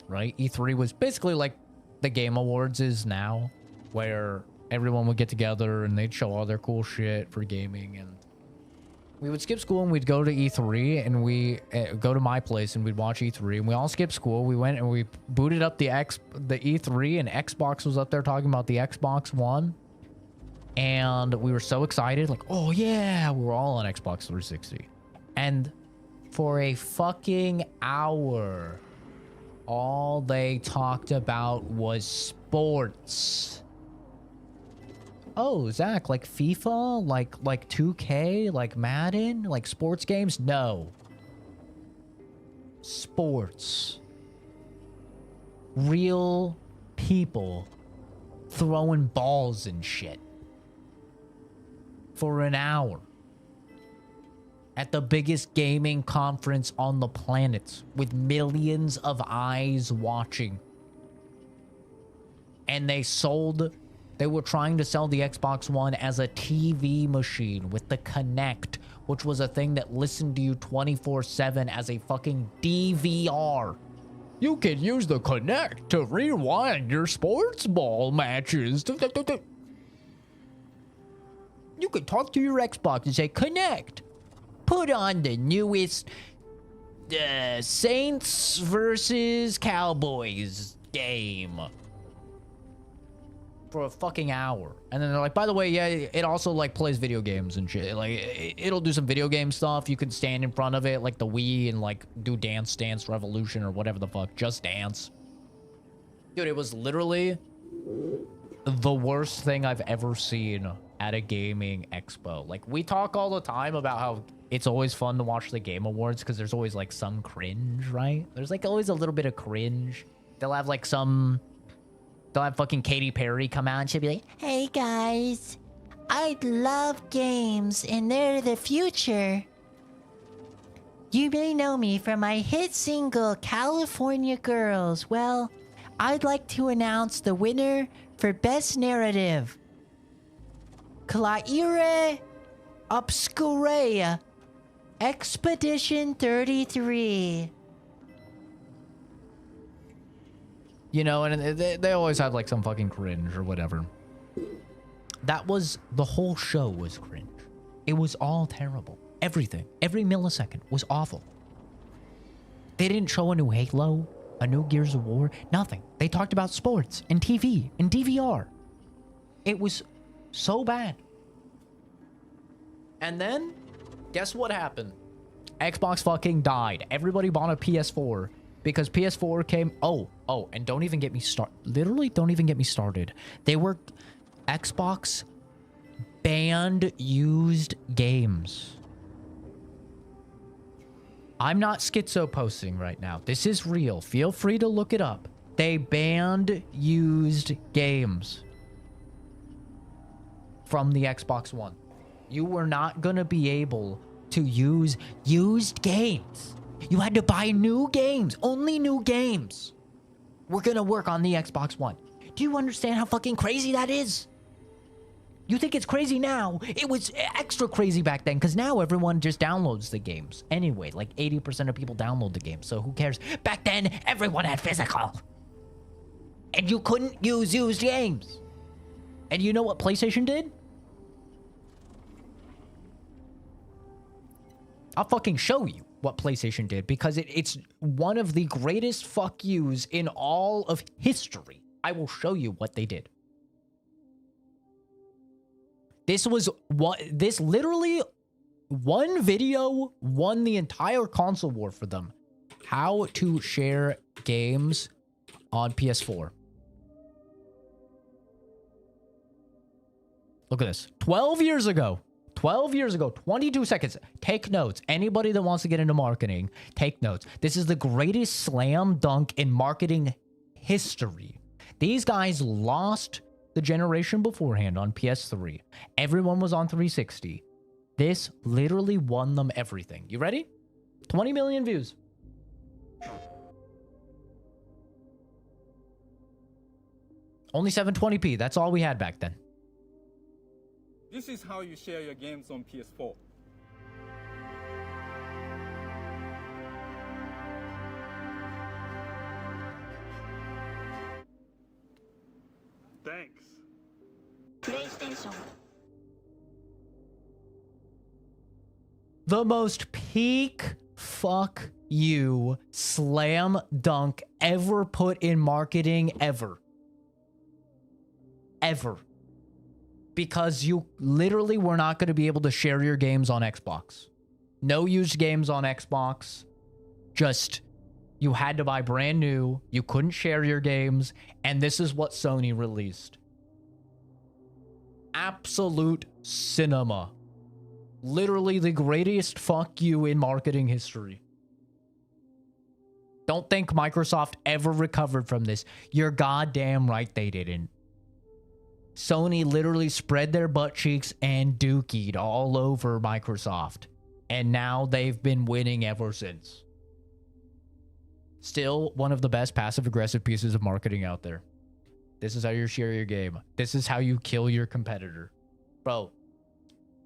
S1: Right? E3 was basically like the Game Awards is now, where everyone would get together and they'd show all their cool shit for gaming. And we would skip school and we'd go to E3 and we go to my place and we'd watch E3. And we all skipped school. We went and we booted up the E3, and Xbox was up there talking about the Xbox One. And we were so excited, like, oh yeah, we were all on Xbox 360. And for a fucking hour, all they talked about was sports. Oh, Zach, like FIFA? Like 2K? Like Madden? Like sports games? No. Sports. Real people throwing balls and shit. For an hour. At the biggest gaming conference on the planet. With millions of eyes watching. And they were trying to sell the Xbox One as a TV machine with the Kinect, which was a thing that listened to you 24/7 as a fucking DVR. You can use the Kinect to rewind your sports ball matches. You could talk to your Xbox and say, Kinect, put on the newest Saints versus Cowboys game. For a fucking hour. And then they're like, by the way, yeah, it also like plays video games and shit. Like, it'll do some video game stuff. You can stand in front of it like the Wii and like do Dance Dance Revolution or whatever the fuck. Just Dance. Dude, it was literally the worst thing I've ever seen at a gaming expo. Like, we talk all the time about how it's always fun to watch the Game Awards because there's always like some cringe, right? There's like always a little bit of cringe. They'll have like they'll have fucking Katy Perry come out and she'll be like, hey guys, I love games and they're the future. You may know me from my hit single, California Girls. Well, I'd like to announce the winner for Best Narrative. Claire Obscurea, Expedition 33. You know, and they always have like some fucking cringe or whatever. That was, the whole show was cringe. It was all terrible. Everything, every millisecond was awful. They didn't show a new Halo, a new Gears of War, nothing. They talked about sports and TV and DVR. It was so bad. And then, guess what happened? Xbox fucking died. Everybody bought a PS4 because PS4 came. Oh, and don't even get me started. Literally, don't even get me started. Xbox banned used games. I'm not schizo posting right now. This is real. Feel free to look it up. They banned used games from the Xbox One. You were not gonna be able to use used games. You had to buy new games. Only new games were gonna work on the Xbox One. Do you understand how fucking crazy that is? You think it's crazy now? It was extra crazy back then, because now everyone just downloads the games. Anyway, like 80% of people download the game, so who cares? Back then, everyone had physical. And you couldn't use used games. And you know what PlayStation did? I'll fucking show you what PlayStation did, because it's one of the greatest fuck yous in all of history. I will show you what they did. This was what, this literally, one video won the entire console war for them. How to share games on PS4. Look at this. 12 years ago. 12 years ago, 22 seconds. Take notes. Anybody that wants to get into marketing, take notes. This is the greatest slam dunk in marketing history. These guys lost the generation beforehand on PS3. Everyone was on 360. This literally won them everything. You ready? 20 million views. Only 720p. That's all we had back then.
S10: This is how you share your games on PS4. Thanks.
S11: PlayStation.
S1: The most peak fuck you slam dunk ever put in marketing ever. Ever. Because you literally were not going to be able to share your games on Xbox. No used games on Xbox. Just, you had to buy brand new. You couldn't share your games. And this is what Sony released. Absolute cinema. Literally the greatest fuck you in marketing history. Don't think Microsoft ever recovered from this. You're goddamn right they didn't. Sony literally spread their butt cheeks and dookied all over Microsoft. And now they've been winning ever since. Still one of the best passive-aggressive pieces of marketing out there. This is how you share your game. This is how you kill your competitor. Bro,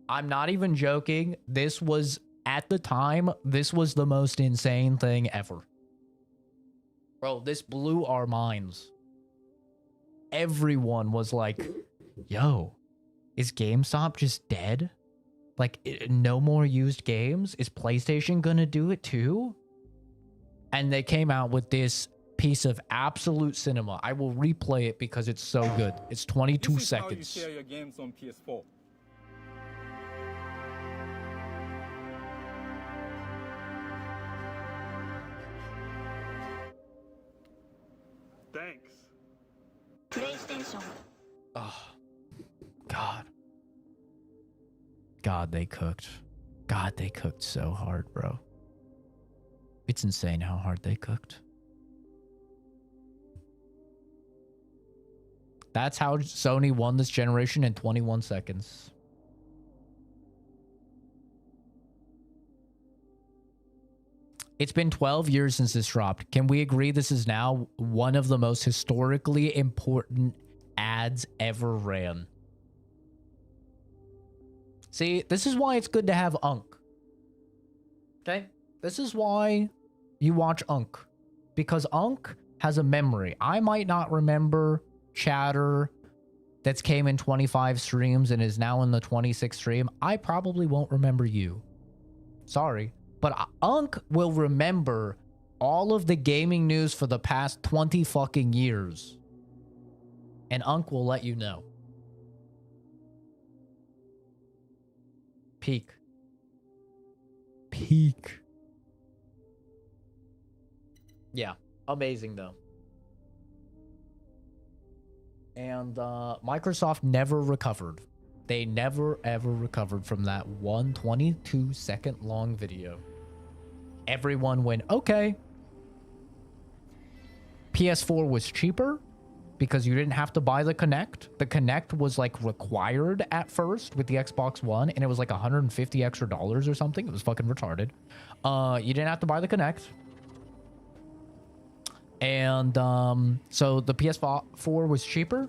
S1: I'm not even joking. This was, at the time, this was the most insane thing ever. Bro, this blew our minds. Everyone was like, yo, is GameStop just dead? Like, no more used games? Is PlayStation gonna do it too? And they came out with this piece of absolute cinema. I will replay it because it's so good. It's 22
S10: this is
S1: seconds.
S10: How you share your games on PS4. Thanks.
S11: PlayStation.
S1: Oh, God. God, they cooked. God, they cooked so hard, bro. It's insane how hard they cooked. That's how Sony won this generation in 21 seconds. It's been 12 years since this dropped. Can we agree this is now one of the most historically important ads ever ran? See, this is why it's good to have Unk. Okay? This is why you watch Unk. Because Unk has a memory. I might not remember chatter that's came in 25 streams and is now in the 26th stream. I probably won't remember you. Sorry. But Unk will remember all of the gaming news for the past 20 fucking years. And Unk will let you know. Peak. Peak. Yeah. Amazing, though. And Microsoft never recovered. They never, ever recovered from that one 22-second long video. Everyone went, okay. PS4 was cheaper because you didn't have to buy the Kinect. The Kinect was like required at first with the Xbox One, and it was like $150 extra or something. It was fucking retarded. You didn't have to buy the Kinect. And so the PS4 was cheaper.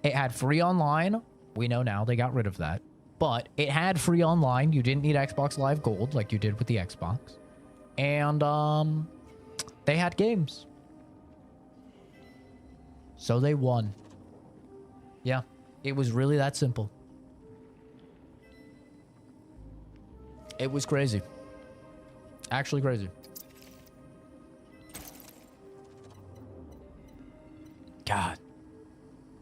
S1: It had free online. We know now they got rid of that. But it had free online. You didn't need Xbox Live Gold like you did with the Xbox. And they had games. So they won. Yeah, it was really that simple. It was crazy. Actually crazy. God.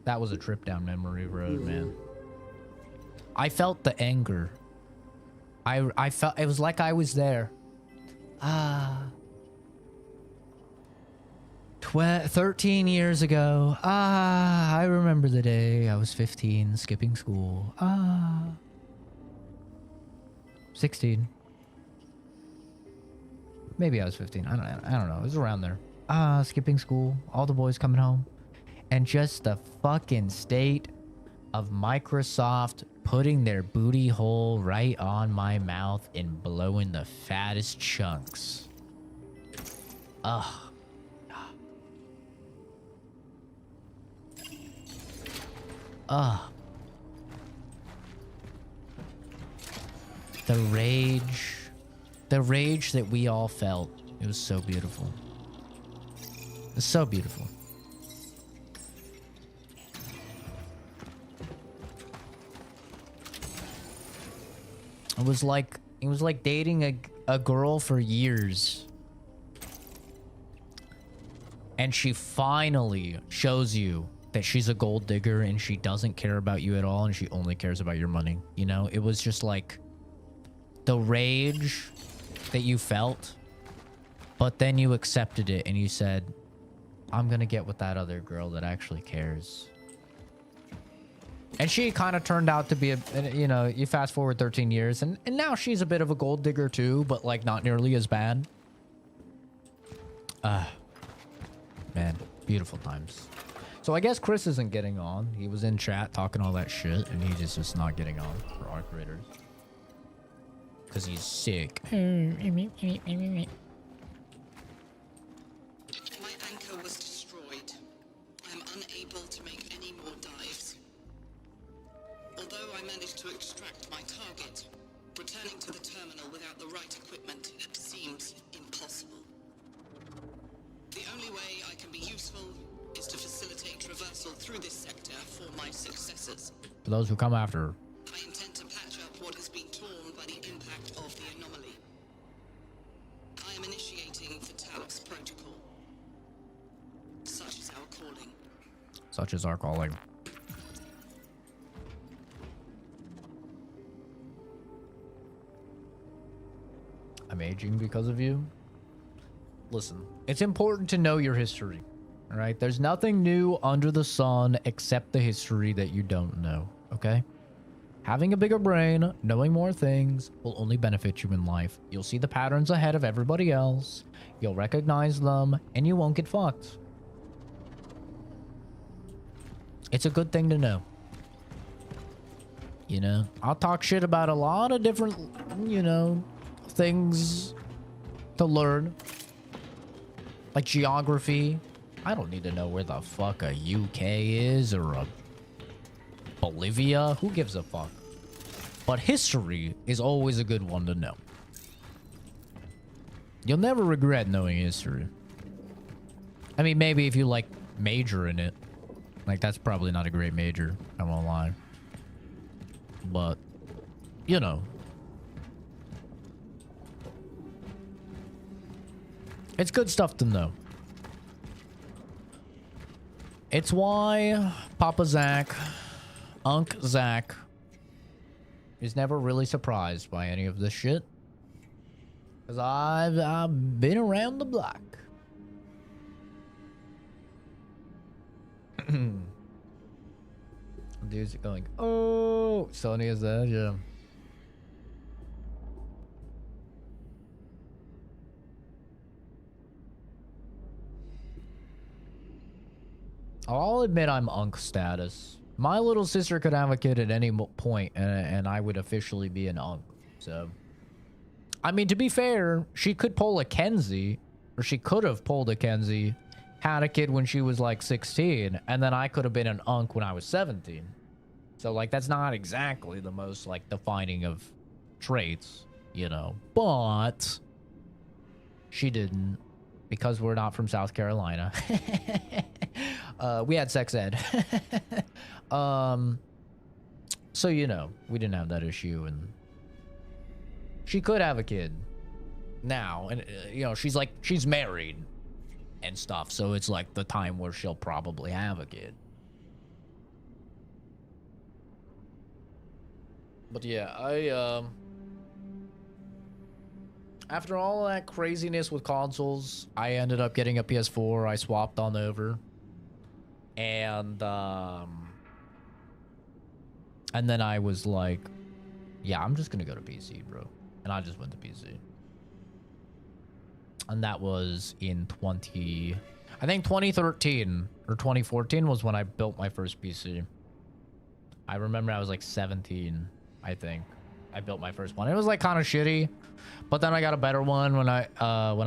S1: That was a trip down memory road, man. I felt the anger. I felt, it was like I was there. 13 years ago. I remember the day I was 15, skipping school. 16. Maybe I was 15. I don't know. It was around there. Skipping school. All the boys coming home. And just the fucking state of Microsoft putting their booty hole right on my mouth and blowing the fattest chunks. Ugh. Ugh. The rage. The rage that we all felt. It was so beautiful. It was so beautiful. It was like dating a girl for years. And she finally shows you that she's a gold digger and she doesn't care about you at all and she only cares about your money. You know, it was just like the rage that you felt, but then you accepted it and you said, I'm gonna get with that other girl that actually cares. And she kind of turned out to be you know, you fast forward 13 years and now she's a bit of a gold digger too, but like not nearly as bad. Man, beautiful times. So I guess Chris isn't getting on. He was in chat talking all that shit, and he's just not getting on for Arc Raiders. Because he's sick.
S12: My anchor was destroyed. I am unable to make any more dives. Although I managed to extract my target, returning to the terminal without the right equipment, it seems impossible. The only way I can be useful is to facilitate traversal through this sector for my successors.
S1: For those who come after.
S12: I intend to patch up what has been torn by the impact of the anomaly. I am initiating the Talos protocol. Such is our calling.
S1: Such is our calling. I'm aging because of you. Listen, it's important to know your history. All right, there's nothing new under the sun except the history that you don't know, okay? Having a bigger brain, knowing more things will only benefit you in life. You'll see the patterns ahead of everybody else, you'll recognize them, and you won't get fucked. It's a good thing to know. You know, I'll talk shit about a lot of different, you know, things to learn. Like geography. I don't need to know where the fuck a UK is or a Bolivia. Who gives a fuck? But history is always a good one to know. You'll never regret knowing history. I mean, maybe if you like major in it. Like, that's probably not a great major. I won't lie. But, you know. It's good stuff to know. It's why Papa Zach, Unc Zach, is never really surprised by any of this shit. Because I've been around the block. Dude's going, oh, Sony is there, yeah. I'll admit I'm unk status. My little sister could have a kid at any point, and I would officially be an unk. So, I mean, to be fair, she could pull a Kenzie, or she could have pulled a Kenzie, had a kid when she was like 16, and then I could have been an unk when I was 17. So, like, that's not exactly the most, like, defining of traits, you know. But she didn't, because we're not from South Carolina. We had sex ed. So, you know, we didn't have that issue, and she could have a kid now, and you know, she's married and stuff, so it's like the time where she'll probably have a kid. But yeah, after all that craziness with consoles, I ended up getting a PS4. I swapped on over, and then I was like, yeah, I'm just gonna go to PC, bro. And I just went to PC. And that was in I think 2013 or 2014 was when I built my first PC. I remember I was like 17, I think. I built my first one. It was like kind of shitty, but then I got a better one when I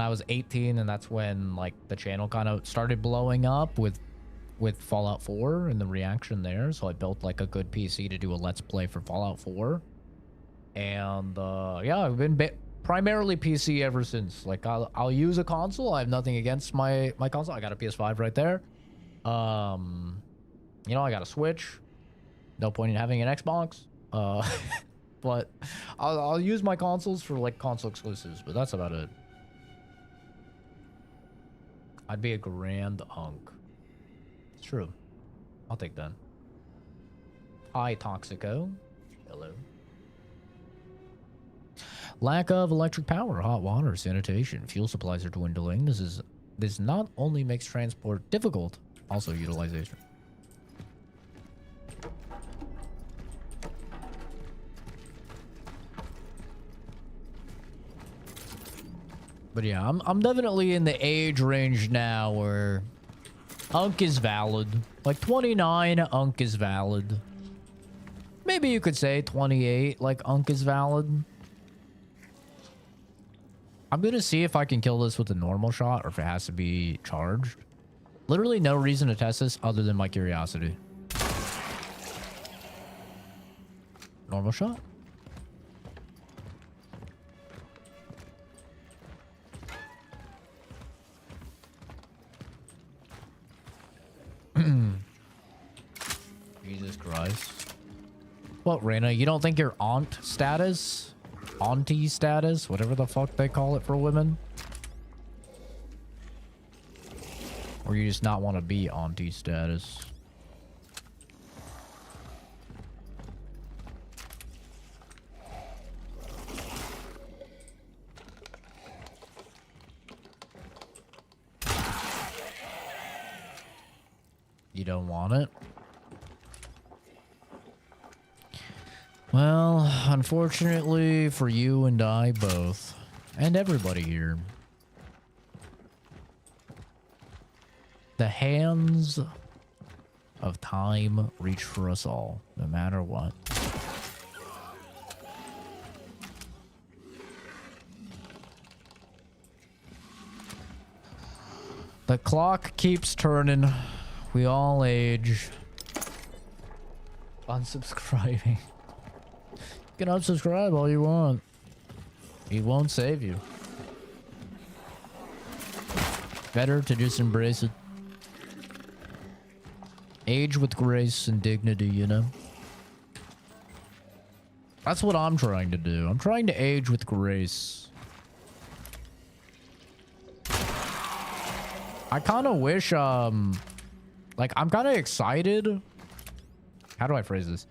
S1: was 18, and that's when like the channel kind of started blowing up with Fallout 4 and the reaction there. So I built like a good PC to do a Let's Play for Fallout 4. And yeah, I've been primarily PC ever since. Like I'll use a console. I have nothing against my console. I got a PS5 right there. You know, I got a Switch. No point in having an Xbox. But I'll use my consoles for like console exclusives, but that's about it. I'd be a grand unk. It's true. I'll take that. Hi, Toxico. Hello. Lack of electric power, hot water, sanitation, fuel supplies are dwindling. This not only makes transport difficult, also utilization. But yeah, I'm definitely in the age range now where unk is valid. Like 29, unk is valid. Maybe you could say 28, like unk is valid. I'm gonna see if I can kill this with a normal shot or if it has to be charged. Literally no reason to test this other than my curiosity. Normal shot? Jesus Christ. What, Raina? You don't think you're aunt status? Auntie status? Whatever the fuck they call it for women? Or you just not want to be auntie status? You don't want it? Well, unfortunately for you and I both, and everybody here, the hands of time reach for us all, no matter what. The clock keeps turning. We all age. Unsubscribing. You can unsubscribe all you want. He won't save you. Better to just embrace it. Age with grace and dignity, you know? That's what I'm trying to do. I'm trying to age with grace. I kind of wish, like, I'm kind of excited. How do I phrase this?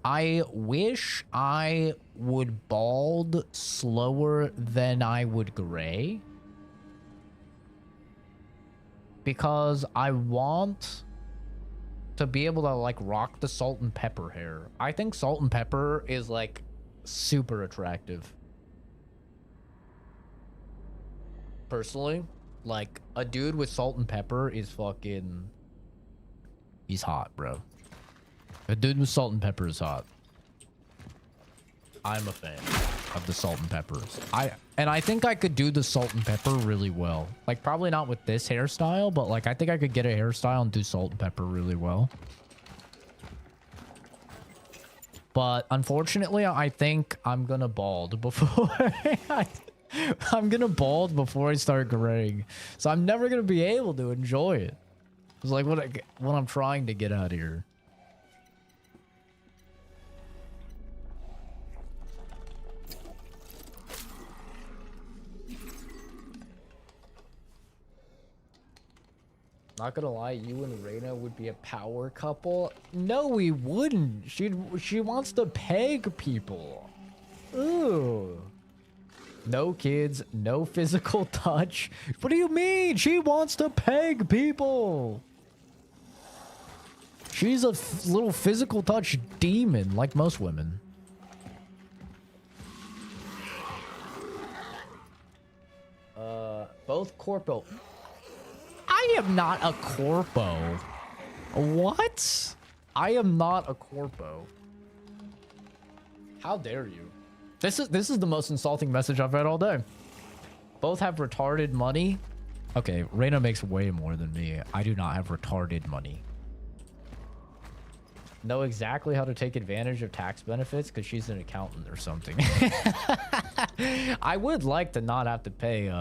S1: I wish I would bald slower than I would gray. Because I want to be able to, like, rock the salt and pepper hair. I think salt and pepper is, like, super attractive. personally, like, a dude with salt and pepper is fucking... He's hot, bro. A dude with salt and pepper is hot. I'm a fan of the salt and peppers. I think I could do the salt and pepper really well. Like, probably not with this hairstyle, but, like, I think I could get a hairstyle and do salt and pepper really well. But, unfortunately, I think I'm gonna bald before... I'm gonna bald before I start graying. So I'm never gonna be able to enjoy it. It's like what I'm trying to get out of here. Not gonna lie, you and Reina would be a power couple. No, we wouldn't. She wants to peg people. Ooh. No kids, no physical touch. What do you mean? She wants to peg people. She's a little physical touch demon, like most women. Both corpo. I am not a corpo. What? I am not a corpo. How dare you? This is the most insulting message I've read all day. Both have retarded money. Okay, Reina makes way more than me. I do not have retarded money. Know exactly how to take advantage of tax benefits because she's an accountant or something. I would like to not have to pay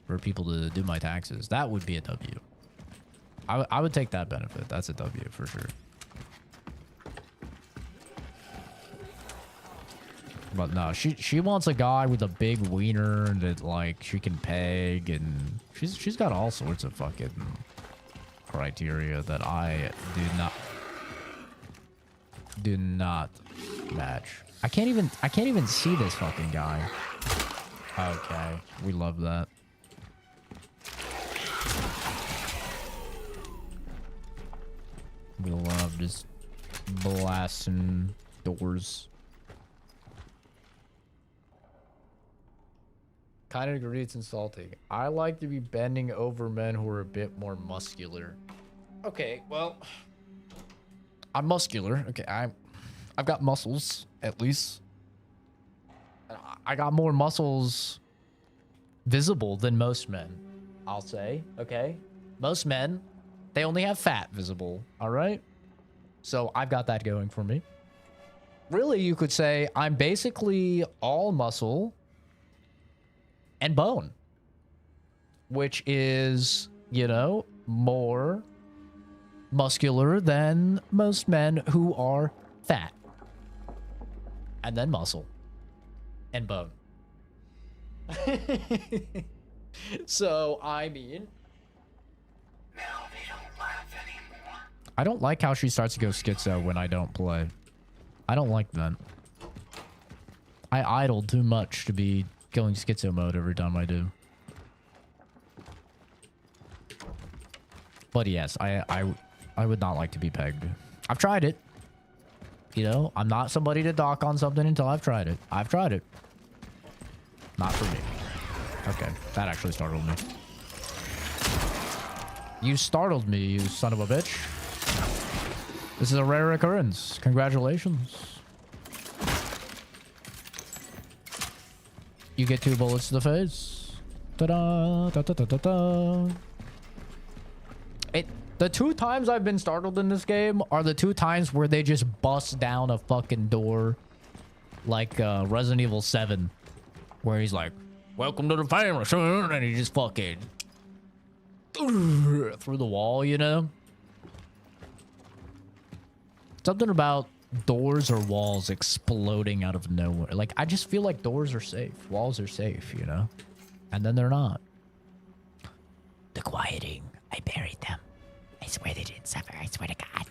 S1: for people to do my taxes. That would be a W. I would take that benefit. That's a W for sure. But no, she wants a guy with a big wiener that like she can peg, and she's got all sorts of fucking criteria that I do not match. I can't even see this fucking guy. Okay, we love that. We love just blasting doors. Kind of agree it's insulting. I like to be bending over men who are a bit more muscular. Okay, well, I'm muscular. Okay, I've got muscles, at least. I got more muscles visible than most men, I'll say, okay? Most men, they only have fat visible, all right? So I've got that going for me. Really, you could say I'm basically all muscle and bone, which is, you know, more muscular than most men who are fat, and then muscle and bone. So I mean,
S8: Now they don't laugh anymore.
S1: I don't like how she starts to go schizo when I don't play. I don't like that. I idle too much to be going schizo mode every time I do. But yes, I would not like to be pegged. I've tried it. You know, I'm not somebody to dock on something until I've tried it. I've tried it. Not for me. Okay, that actually startled me. You startled me, you son of a bitch. This is a rare occurrence. Congratulations. You get 2 bullets to the face. Ta-da, ta-ta-ta-ta-ta. The 2 times I've been startled in this game are the 2 times where they just bust down a fucking door. Like Resident Evil 7. Where he's like, welcome to the family, son. And he just fucking through the wall, you know? Something about doors or walls exploding out of nowhere. Like, I just feel like doors are safe. Walls are safe, you know? And then they're not. The quieting. I buried them. I swear they didn't suffer. I swear to God.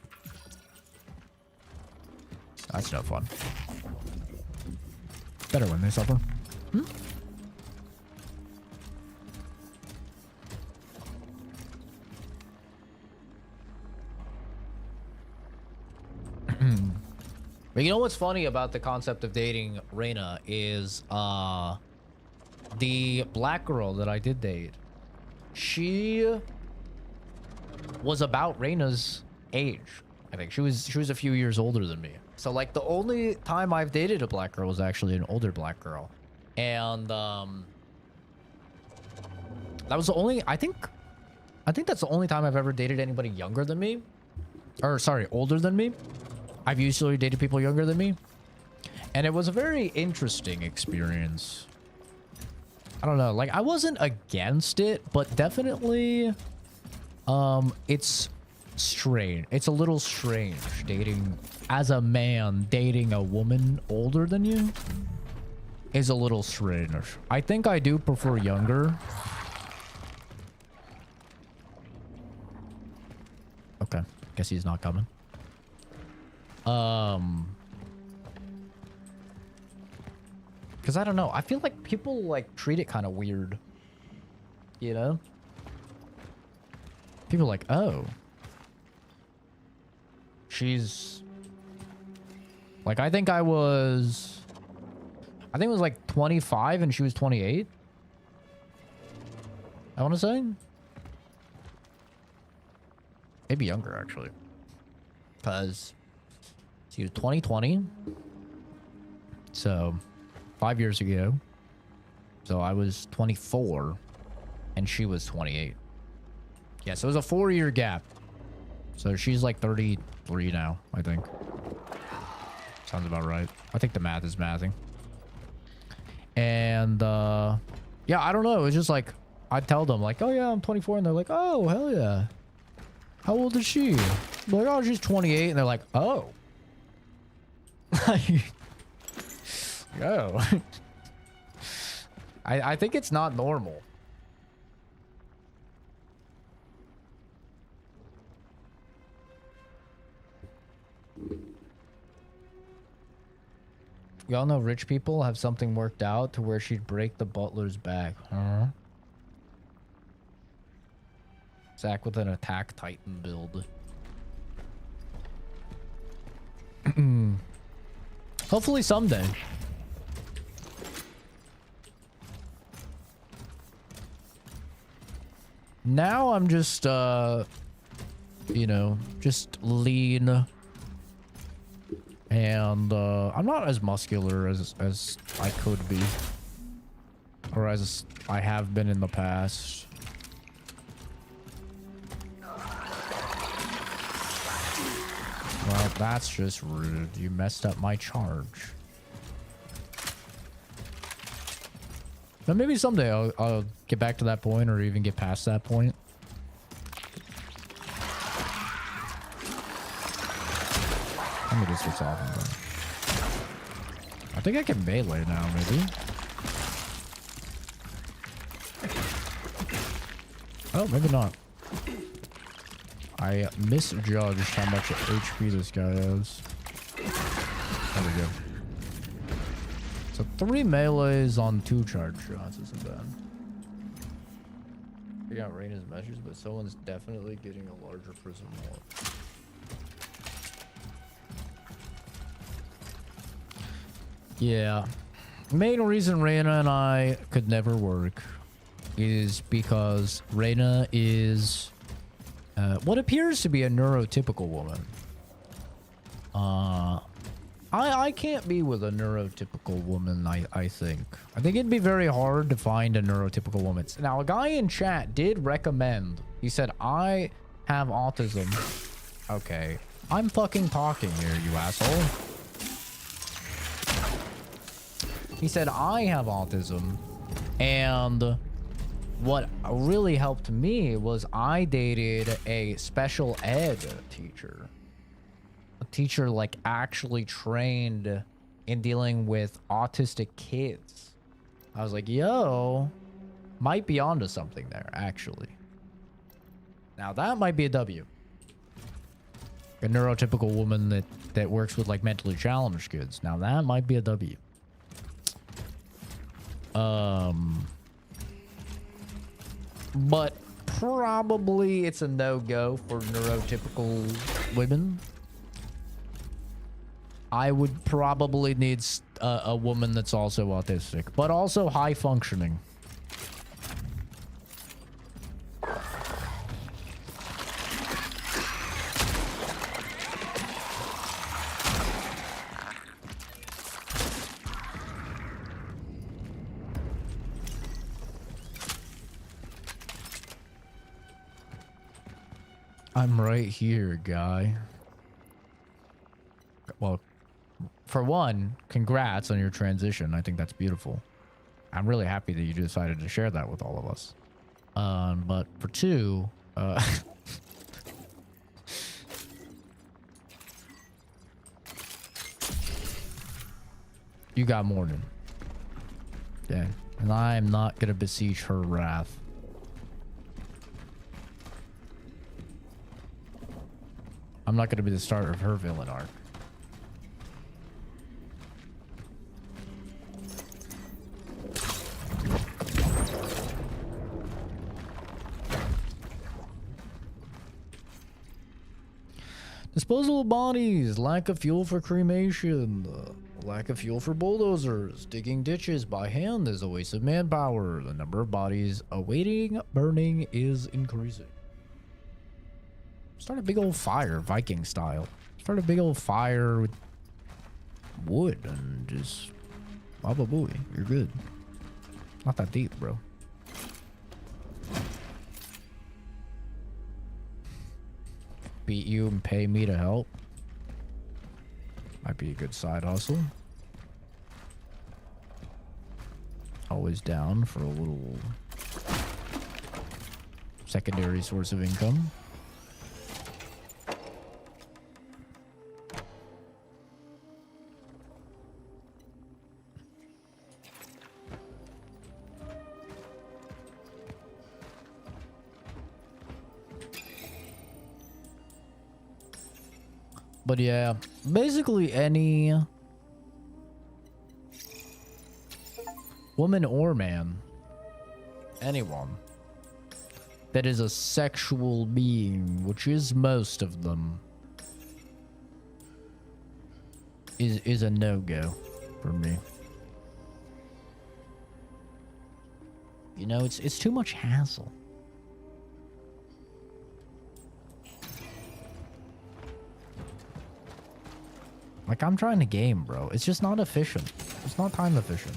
S1: That's no fun. Better when they suffer. Hmm? But you know what's funny about the concept of dating Reina is, the black girl that I did date, she was about Reina's age. I think she was a few years older than me. So like the only time I've dated a black girl was actually an older black girl. And that was the only, I think that's the only time I've ever dated anybody younger than me. Or sorry, older than me. I've usually dated people younger than me. And it was a very interesting experience. I don't know, like I wasn't against it, but definitely it's strange. It's a little strange dating as a man, dating a woman older than you is a little strange. I think I do prefer younger. Okay, guess he's not coming. Because I don't know, I feel like people like treat it kind of weird, you know? People are like, oh, she's like, I think it was like 25 and she was 28. I want to say maybe younger actually, because she was 2020, so 5 years ago. So I was 24 and she was 28. Yeah, so it was a 4-year gap. So she's like 33 now, I think. Sounds about right. I think the math is mathing. And yeah, I don't know. It's just like I'd tell them like, oh yeah, I'm 24, and they're like, oh hell yeah. How old is she? I'm like, oh, she's 28, and they're like, oh. Yo. I think it's not normal. Y'all know rich people have something worked out to where she'd break the butler's back. Huh? Zach with an Attack Titan build. Hopefully someday. Now I'm just, you know, just lean. And I'm not as muscular as I could be. Or as I have been in the past. Well, that's just rude. You messed up my charge. But maybe someday I'll get back to that point, or even get past that point. Let me just switch off. I think I can melee now, maybe. Oh, maybe not. I misjudged how much HP this guy has. There we go. So 3 melees on 2 charge shots isn't bad. Figure out Reina's measures, but someone's definitely getting a larger prism more. Yeah. Main reason Reina and I could never work is because Reina is what appears to be a neurotypical woman. I can't be with a neurotypical woman, I think. I think it'd be very hard to find a neurotypical woman. Now, a guy in chat did recommend. He said, I have autism. Okay. I'm fucking talking here, you asshole. He said, I have autism. And what really helped me was I dated a special ed teacher. A teacher like actually trained in dealing with autistic kids. I was like, yo, might be onto something there, actually. Now that might be a W. A neurotypical woman that works with like mentally challenged kids. Now that might be a W. But probably it's a no-go for neurotypical women. I would probably need a woman that's also autistic, but also high functioning. I'm right here, guy. Well, for one, congrats on your transition. I think that's beautiful. I'm really happy that you decided to share that with all of us. But for two, you got Morden. Okay. And I'm not gonna beseech her wrath. I'm not gonna be the starter of her villain arc. Disposable bodies, lack of fuel for cremation, lack of fuel for bulldozers, digging ditches by hand is a waste of manpower. The number of bodies awaiting burning is increasing. Start a big old fire, Viking style. Start a big old fire with wood and just baba booey. You're good. Not that deep, bro. Beat you and pay me to help. Might be a good side hustle. Always down for a little secondary source of income. But yeah, basically any woman or man, anyone that is a sexual being, which is most of them, is a no-go for me. You know, it's too much hassle. Like, I'm trying to game, bro. It's just not efficient. It's not time efficient.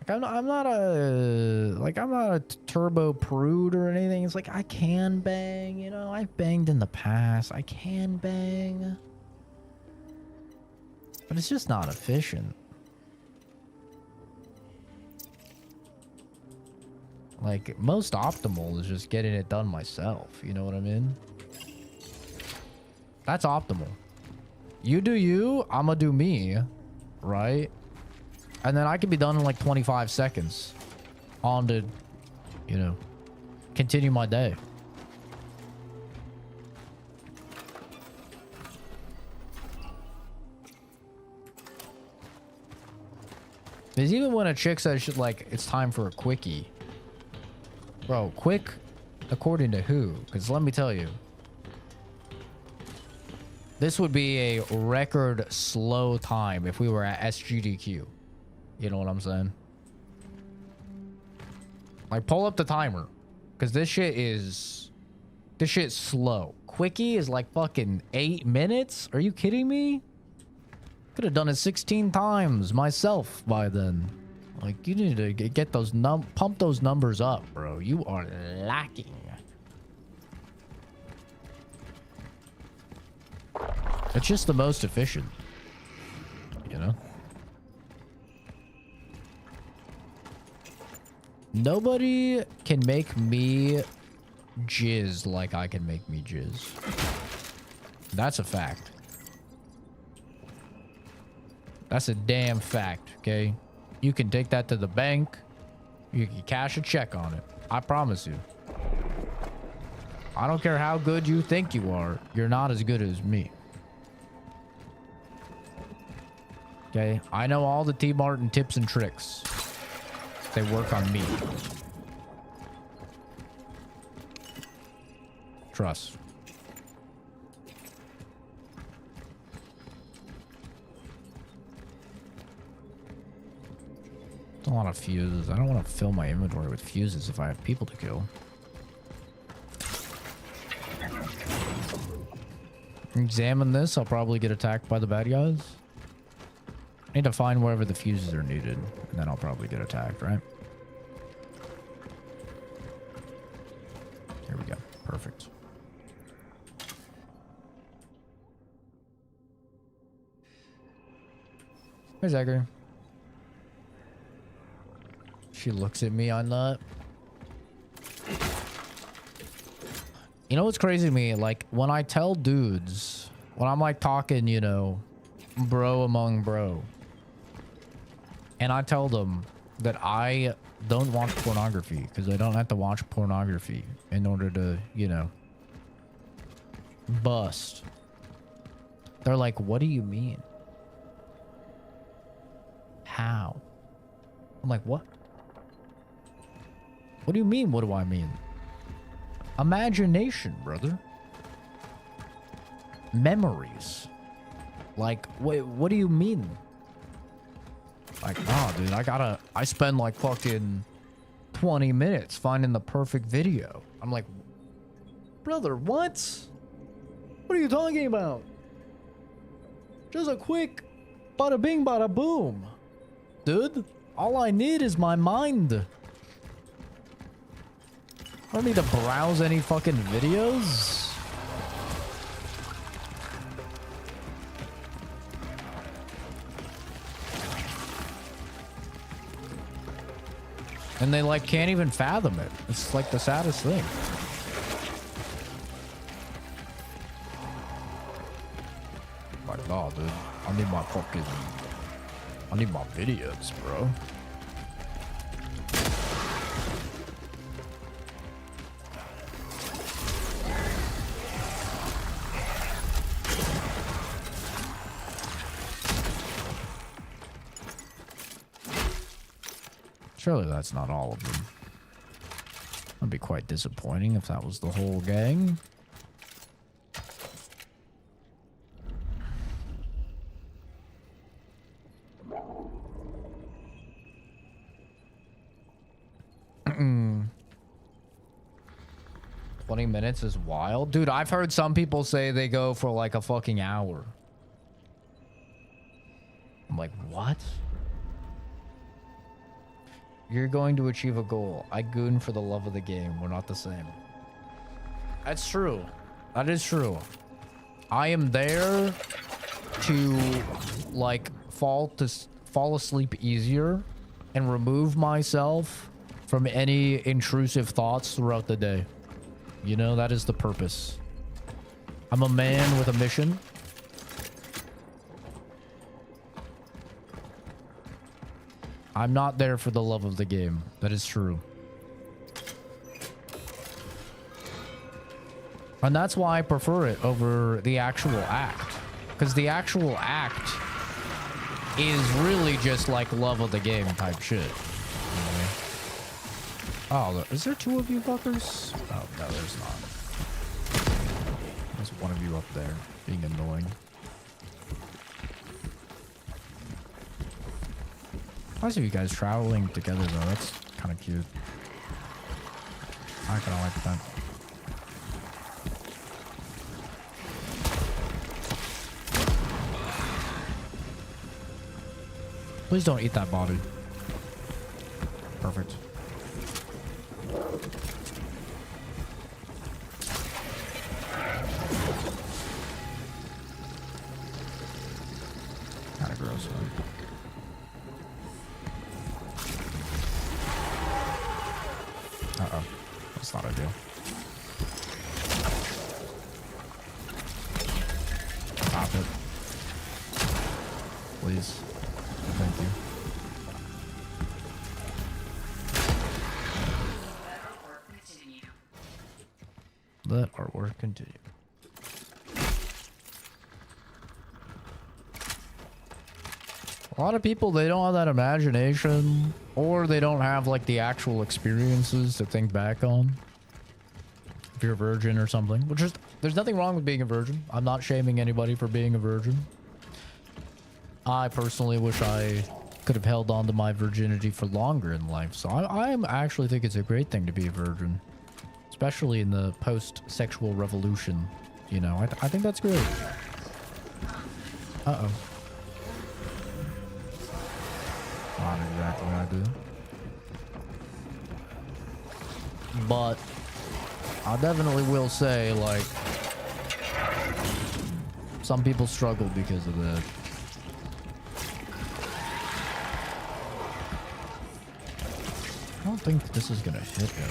S1: Like, I'm not a turbo prude or anything. It's like, I can bang, you know? I've banged in the past. I can bang. But it's just not efficient. Like, most optimal is just getting it done myself. You know what I mean? That's optimal. You do you, I'ma do me, right? And then I can be done in like 25 seconds. On to, you know, continue my day. Because even when a chick says like it's time for a quickie, bro, quick according to who? Because let me tell you, this would be a record slow time if we were at SGDQ. You know what I'm saying? Like, pull up the timer. Because this shit's slow. Quickie is like fucking 8 minutes? Are you kidding me? Could have done it 16 times myself by then. Like, you need to get those pump those numbers up, bro. You are lacking. It's just the most efficient, you know? Nobody can make me jizz like I can make me jizz. That's a fact. That's a damn fact, okay? You can take that to the bank. You can cash a check on it. I promise you. I don't care how good you think you are. You're not as good as me. Okay, I know all the T Martin tips and tricks. They work on me. Trust. A lot of fuses. I don't want to fill my inventory with fuses if I have people to kill. Examine this. I'll probably get attacked by the bad guys. I need to find wherever the fuses are needed, and then I'll probably get attacked, right? Here we go. Perfect. Hey, Zachary. She looks at me on that. You know what's crazy to me? Like, when I tell dudes, when I'm like talking, you know, bro among bro, and I tell them that I don't watch pornography because I don't have to watch pornography in order to, you know, bust. They're like, what do you mean? How? I'm like, what? What do you mean? What do I mean? Imagination, brother. Memories. Like, wait, what do you mean? Like, oh, dude, I spend like fucking 20 minutes finding the perfect video. I'm like, brother, what? What are you talking about? Just a quick bada bing, bada boom. Dude, all I need is my mind. I don't need to browse any fucking videos. And they like can't even fathom it. It's like the saddest thing. Like, no, dude. I need my videos, bro. Surely that's not all of them. That'd be quite disappointing if that was the whole gang. Mm. 20 minutes is wild. Dude, I've heard some people say they go for like a fucking hour. I'm like, what? You're going to achieve a goal. I goon for the love of the game. We're not the same. That's true. That is true. I am there to like fall asleep easier and remove myself from any intrusive thoughts throughout the day. You know, that is the purpose. I'm a man with a mission. I'm not there for the love of the game. That is true. And that's why I prefer it over the actual act. Because the actual act is really just like love of the game type shit. Anyway. Oh, is there two of you fuckers? Oh, no, there's not. There's one of you up there being annoying. Nice of you guys traveling together though. That's kind of cute. I kind of like that. Please don't eat that body. Perfect. Kind of gross, man. Uh-oh. That's not ideal. Stop it. Please. Thank you. Let artwork continue. A lot of people, they don't have that imagination, or they don't have like the actual experiences to think back on. If you're a virgin or something, which is, there's nothing wrong with being a virgin. I'm not shaming anybody for being a virgin. I personally wish I could have held on to my virginity for longer in life. So I actually think it's a great thing to be a virgin, especially in the post-sexual revolution. You know, I think that's great. Uh-oh. Not exactly what I do. But I definitely will say, like, some people struggle because of that. I don't think this is gonna hit him.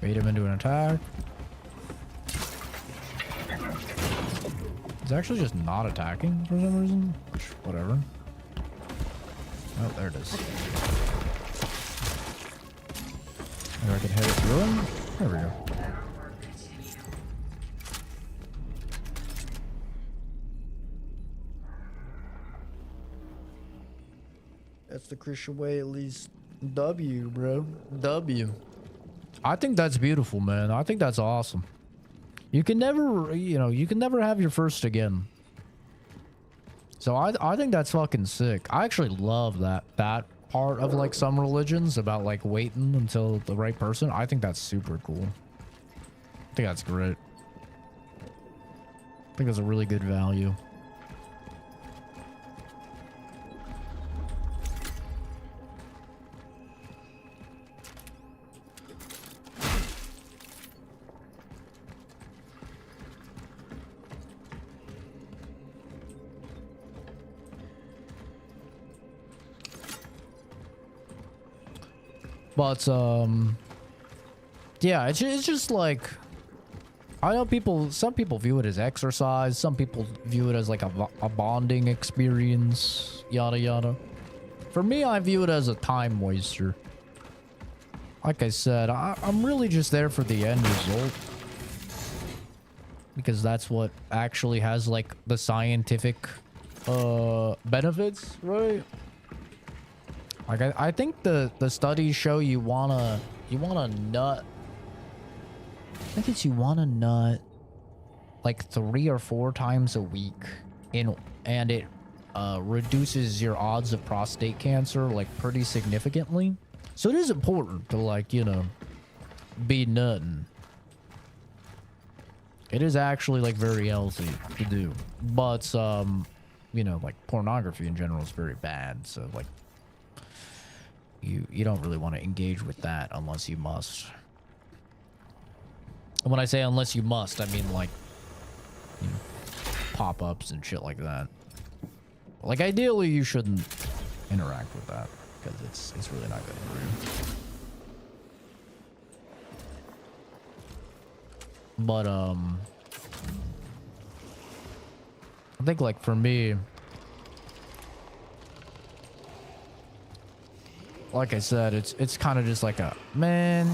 S1: Bait him into an attack. He's actually just not attacking for some reason. Which, whatever. Oh, there it is. Maybe I can hit it through him. There we go. That's the Christian way, at least. W, bro. W. I think that's beautiful, man. I think that's awesome. You can never, you know, you can never have your first again. So I think that's fucking sick. I actually love that part of like some religions about like waiting until the right person. I think that's super cool. I think that's great. I think that's a really good value. But yeah, it's just like, I know some people view it as exercise, some people view it as like a bonding experience, yada yada. For me, I view it as a time waster. Like I said, I'm really just there for the end result, because that's what actually has like the scientific benefits, right? Like I think the studies show you wanna nut. I think it's you wanna nut like 3 or 4 times a week, and it reduces your odds of prostate cancer like pretty significantly. So it is important to, like, you know, be nutting. It is actually like very healthy to do, but you know, like pornography in general is very bad. So like, you don't really want to engage with that unless you must. And when I say unless you must, I mean like, you know, pop-ups and shit like that. Like ideally you shouldn't interact with that, because it's really not good for you. But I think like for me, like I said, it's kind of just like a, man,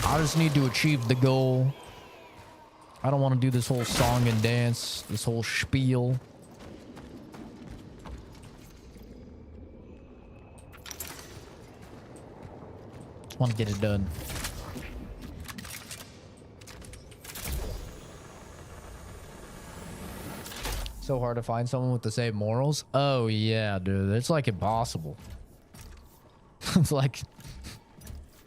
S1: I just need to achieve the goal. I don't want to do this whole song and dance, this whole spiel. Just want to get it done. So hard to find someone with the same morals. Oh yeah, dude, it's like impossible. It's like,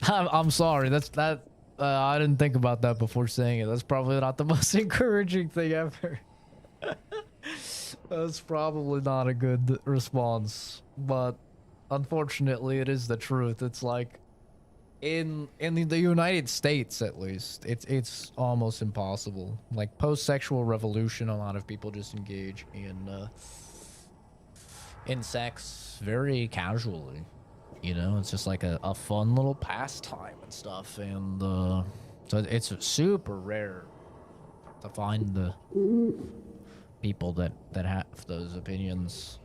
S1: I'm sorry, that I didn't think about that before saying it. That's probably not the most encouraging thing ever. That's probably not a good response, but unfortunately it is the truth. It's like, in the United States, at least, it's almost impossible. Like post-sexual revolution, a lot of people just engage in sex very casually. You know, it's just like a fun little pastime and stuff, and so it's super rare to find the people that have those opinions.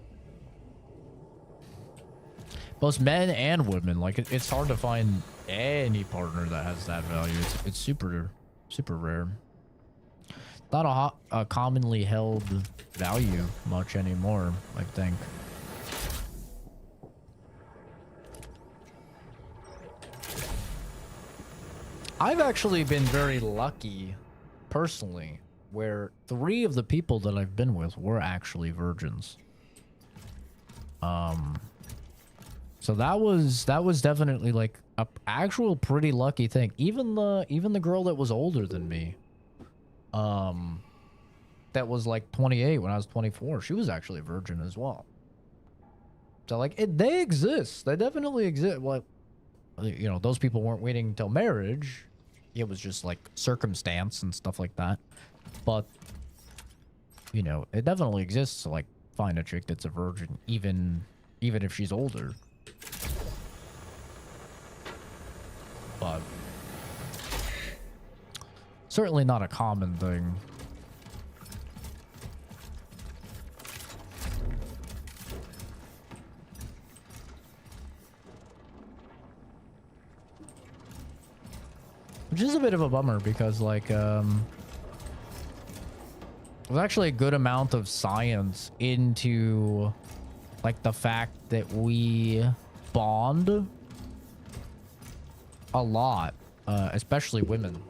S1: Both men and women, like it's hard to find any partner that has that value. It's super rare. not a commonly held value much anymore, I think. I've actually been very lucky, personally, where 3 of the people that I've been with were actually virgins. So that was definitely like a actual pretty lucky thing. Even the girl that was older than me, that was like 28 when I was 24, she was actually a virgin as well. So like they exist. They definitely exist. Well, you know, those people weren't waiting until marriage. It was just like circumstance and stuff like that. But you know, it definitely exists to like find a chick that's a virgin, even if she's older. But certainly not a common thing. Which is a bit of a bummer because like there's actually a good amount of science into like the fact that we bond a lot, especially women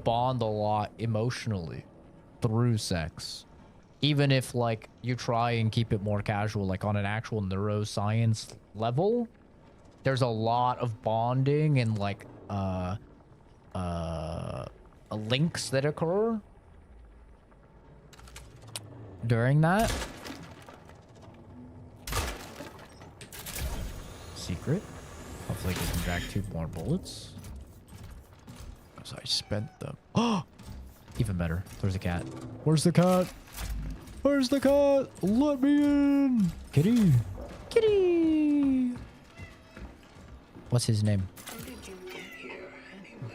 S1: bond a lot emotionally through sex, even if like you try and keep it more casual, like on an actual neuroscience level. There's a lot of bonding and like links that occur during that. Secret. Hopefully I can back 2 more bullets. Because I spent them. Oh! Even better. There's a cat. Where's the cat? Where's the cat? Let me in! Kitty! Kitty! What's his name?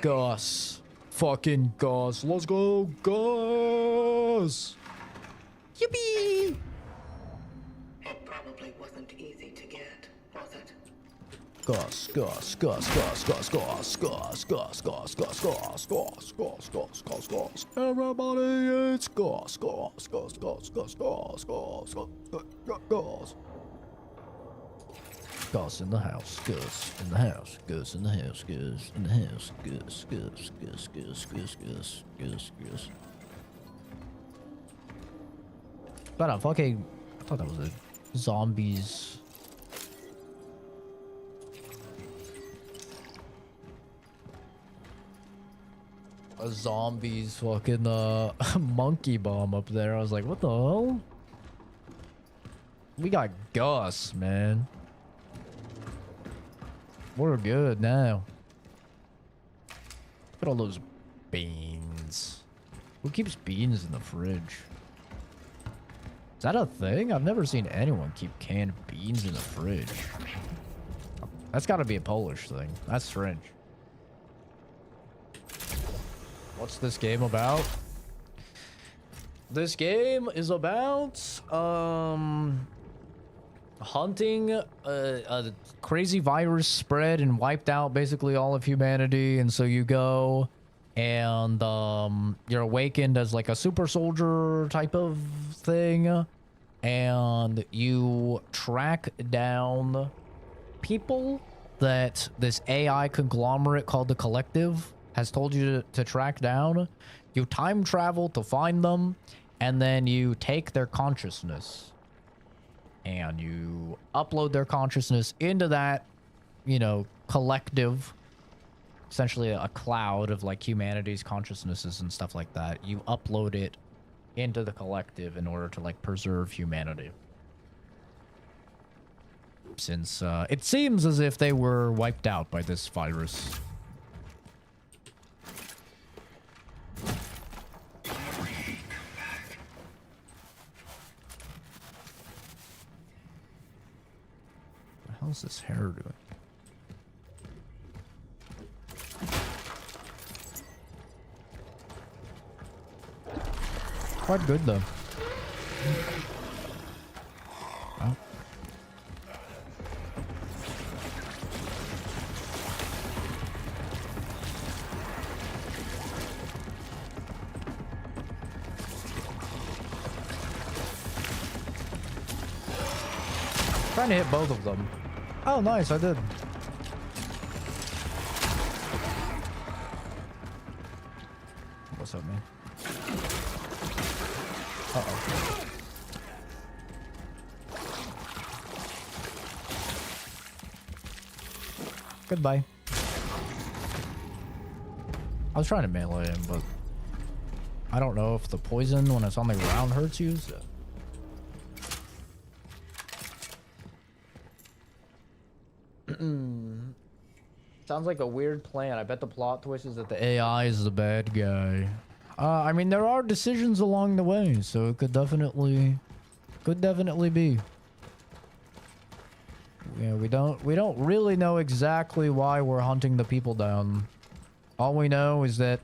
S1: Gus. Fucking Gus. Let's go, Gus! Yippee!
S2: It probably wasn't easy to get, was it?
S1: Gus, Gus, Gus, Gus, Gus, Gus, Gus, Gus, Gus, Gus, Gus, Gus, Gus, Gus, Gus, Gus. Everybody, it's Gus, Gus, Gus, Gus, Gus, Gus, Gus, Gus, Gus. Gus in the house, Gus in the house, Gus in the house, Gus in the house, Gus, Gus, Gus, Gus, Gus, Gus, Gus, Gus. But I thought that was a zombies. A zombies fucking monkey bomb up there. I was like, what the hell? We got Gus, man. We're good now. Look at all those beans. Who keeps beans in the fridge? Is that a thing? I've never seen anyone keep canned beans in the fridge. That's got to be a Polish thing. That's strange. What's this game about? This game is about hunting a crazy virus spread and wiped out basically all of humanity, and so you go and you're awakened as like a super soldier type of thing, and you track down people that this AI conglomerate called the Collective has told you to track down. You time travel to find them, and then you take their consciousness and you upload their consciousness into that, you know, collective, essentially a cloud of like humanity's consciousnesses and stuff like that. You upload it into the collective in order to like preserve humanity, since it seems as if they were wiped out by this virus. How's this hair doing? Quite good though. Oh. Trying to hit both of them. Oh, nice, I did. What's up, man? Uh-oh. Goodbye. I was trying to melee him, but I don't know if the poison when it's on the ground hurts you. So. Sounds like a weird plan. I bet the plot twist is that the AI is the bad guy. I mean, there are decisions along the way, so it could definitely be. Yeah, we don't really know exactly why we're hunting the people down. All we know is that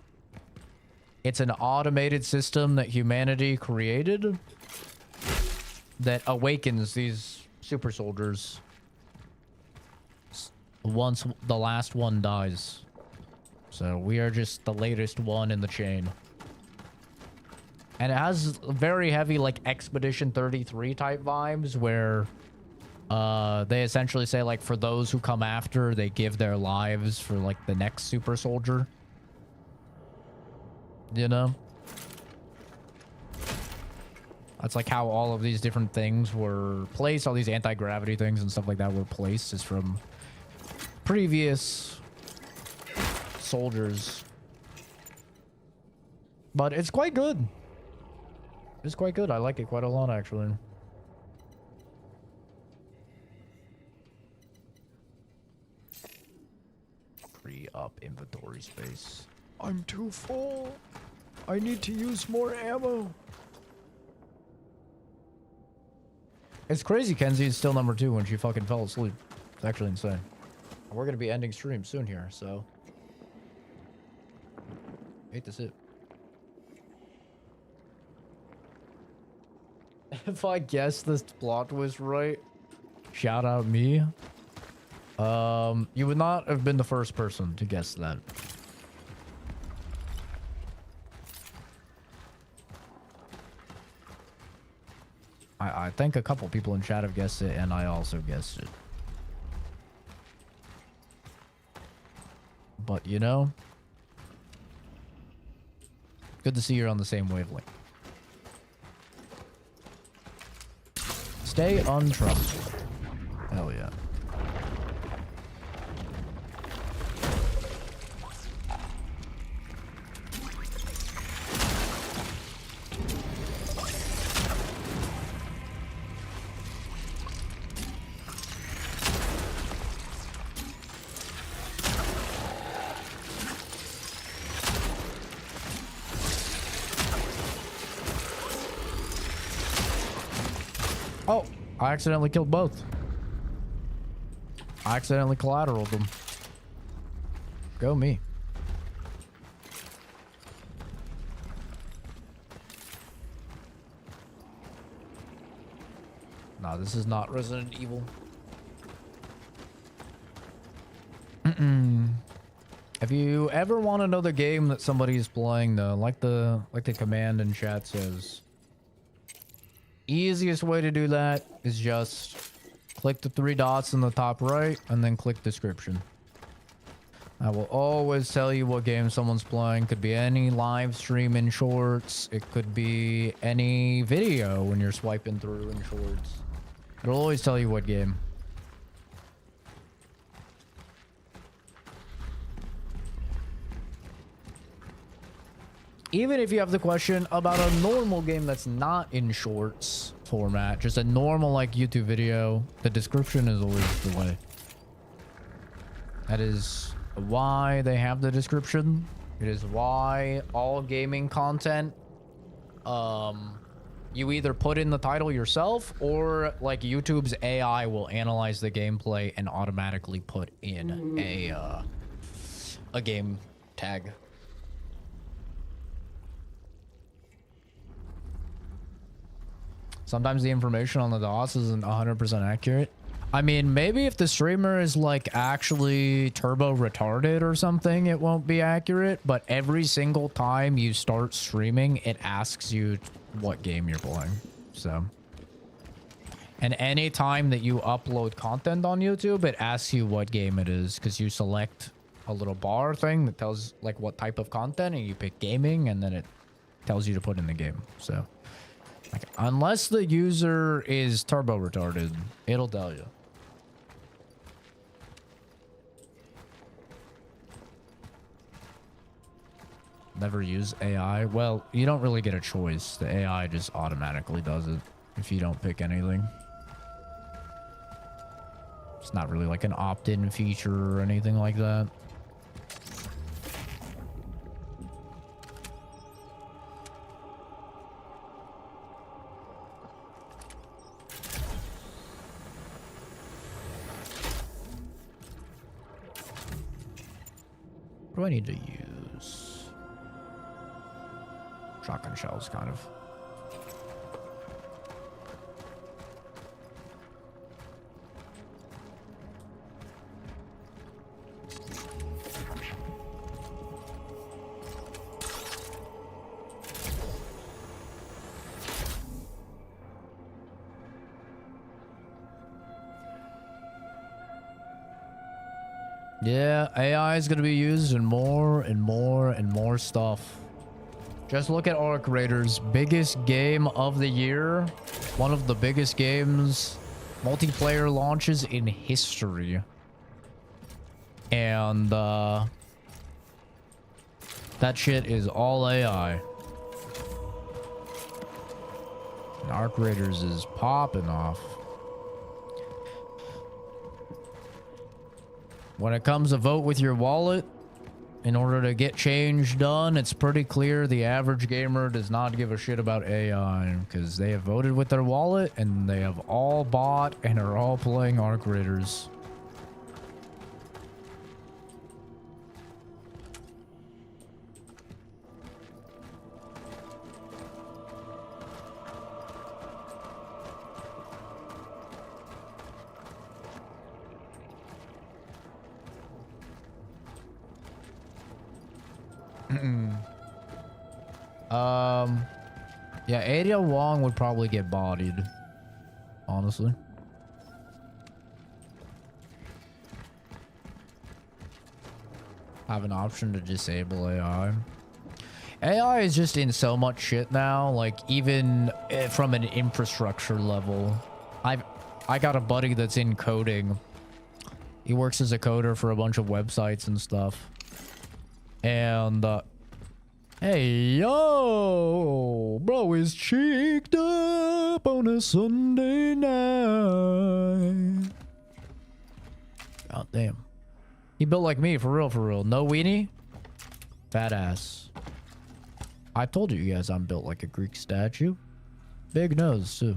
S1: it's an automated system that humanity created that awakens these super soldiers once the last one dies. So we are just the latest one in the chain. And it has very heavy like Expedition 33 type vibes where they essentially say like for those who come after, they give their lives for like the next super soldier. You know? That's like how all of these different things were placed. All these anti-gravity things and stuff like that were placed is from previous soldiers. But it's quite good. It's quite good. I like it quite a lot, actually. Free up inventory space. I'm too full. I need to use more ammo. It's crazy Kenzie is still number 2 when she fucking fell asleep. It's actually insane. We're gonna be ending stream soon here, so. Hate to see it. If I guess this plot twist right, shout out me. You would not have been the first person to guess that. I think a couple people in chat have guessed it, and I also guessed it. But, you know, good to see you're on the same wavelength. Stay untrustworthy. Hell yeah. Oh, I accidentally killed both. I accidentally collateraled them. Go me. No, this is not Resident Evil. If you ever want to know the game that somebody is playing, though, like the command in chat says, easiest way to do that is just click the 3 dots in the top right and then click description. I will always tell you what game someone's playing. Could be any live stream in shorts. It could be any video when you're swiping through in shorts. It'll always tell you what game. Even if you have the question about a normal game that's not in shorts format, just a normal like YouTube video, the description is always the way. That is why they have the description. It is why all gaming content, you either put in the title yourself or like YouTube's AI will analyze the gameplay and automatically put in a game tag. Sometimes the information on the DOS isn't 100% accurate. I mean, maybe if the streamer is like actually turbo retarded or something, it won't be accurate. But every single time you start streaming, it asks you what game you're playing. So And any time that you upload content on YouTube, it asks you what game it is, because you select a little bar thing that tells like what type of content, and you pick gaming, and then it tells you to put in the game. So like, unless the user is turbo retarded, it'll tell you. Never use AI. Well, you don't really get a choice. The AI just automatically does it if you don't pick anything. It's not really like an opt-in feature or anything like that. What do I need to use? Shotgun shells, kind of. Yeah, AI is going to be used in more and more and more stuff. Just look at Arc Raiders, biggest game of the year. One of the biggest games, multiplayer launches in history. And that shit is all AI. And Arc Raiders is popping off. When it comes to vote with your wallet, in order to get change done, it's pretty clear the average gamer does not give a shit about AI, because they have voted with their wallet and they have all bought and are all playing Arc Raiders. Yeah, Ada Wong would probably get bodied, honestly. Have an option to disable AI. AI is just in so much shit now, like even from an infrastructure level. I got a buddy that's in coding. He works as a coder for a bunch of websites and stuff. And hey, yo, bro is cheeked up on a Sunday night. God damn. He built like me, for real, for real. No weenie. Fat ass. I told you guys I'm built like a Greek statue. Big nose, too.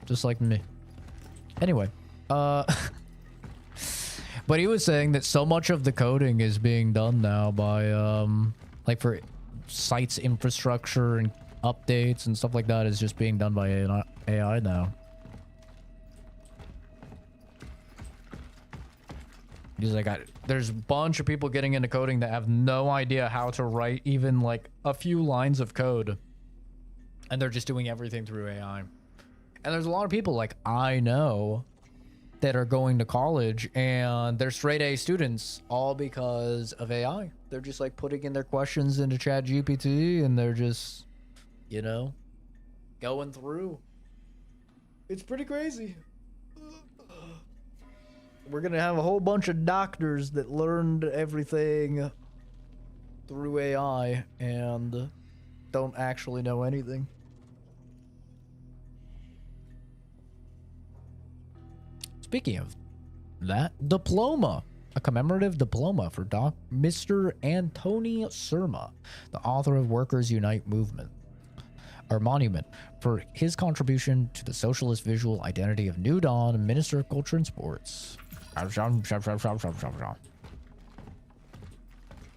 S1: Just like me. Anyway, but he was saying that so much of the coding is being done now by, like for sites infrastructure and updates and stuff like that is just being done by AI now. He's like, there's a bunch of people getting into coding that have no idea how to write even like a few lines of code. And they're just doing everything through AI. And there's a lot of people like I know that are going to college and they're straight A students all because of AI. They're just like putting in their questions into ChatGPT and they're just, you know, going through. It's pretty crazy. We're gonna have a whole bunch of doctors that learned everything through AI and don't actually know anything. Speaking of that, diploma. A commemorative diploma for Mr. Antony Surma, the author of Workers Unite movement, or monument, for his contribution to the socialist visual identity of New Dawn, Minister of Culture and Sports.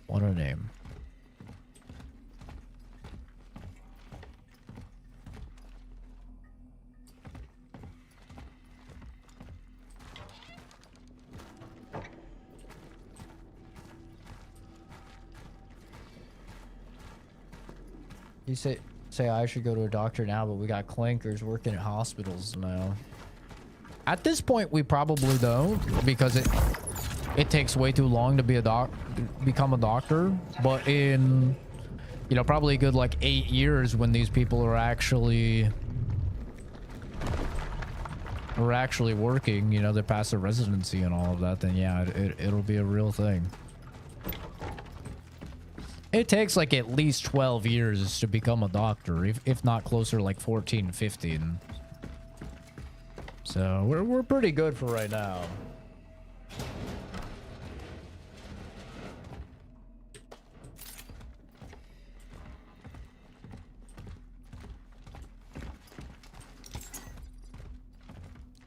S1: What a name. You say say I should go to a doctor now, but we got clankers working at hospitals now. At this point, we probably don't, because it takes way too long to become a doctor. But in, you know, probably a good like 8 years, when these people are actually working, you know, they pass their residency and all of that, then yeah, it'll be a real thing. It takes like at least 12 years to become a doctor, if not closer, like 14, 15. So we're pretty good for right now.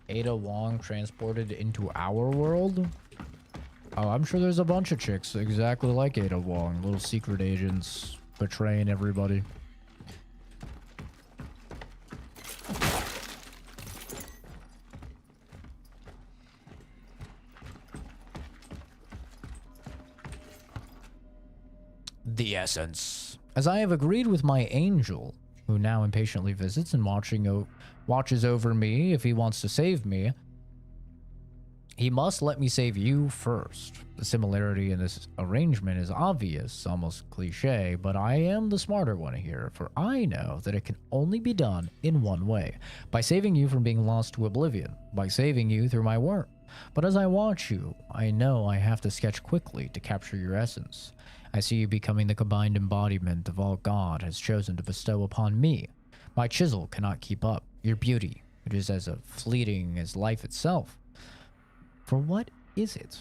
S1: Ada Wong transported into our world? Oh, I'm sure there's a bunch of chicks exactly like Ada Wong. Little secret agents betraying everybody. The essence. As I have agreed with my angel, who now impatiently visits and watches over me if he wants to save me, he must let me save you first. The similarity in this arrangement is obvious, almost cliche, but I am the smarter one here, for I know that it can only be done in one way, by saving you from being lost to oblivion, by saving you through my work. But as I watch you, I know I have to sketch quickly to capture your essence. I see you becoming the combined embodiment of all God has chosen to bestow upon me. My chisel cannot keep up. Your beauty, it is as fleeting as life itself. For what is it?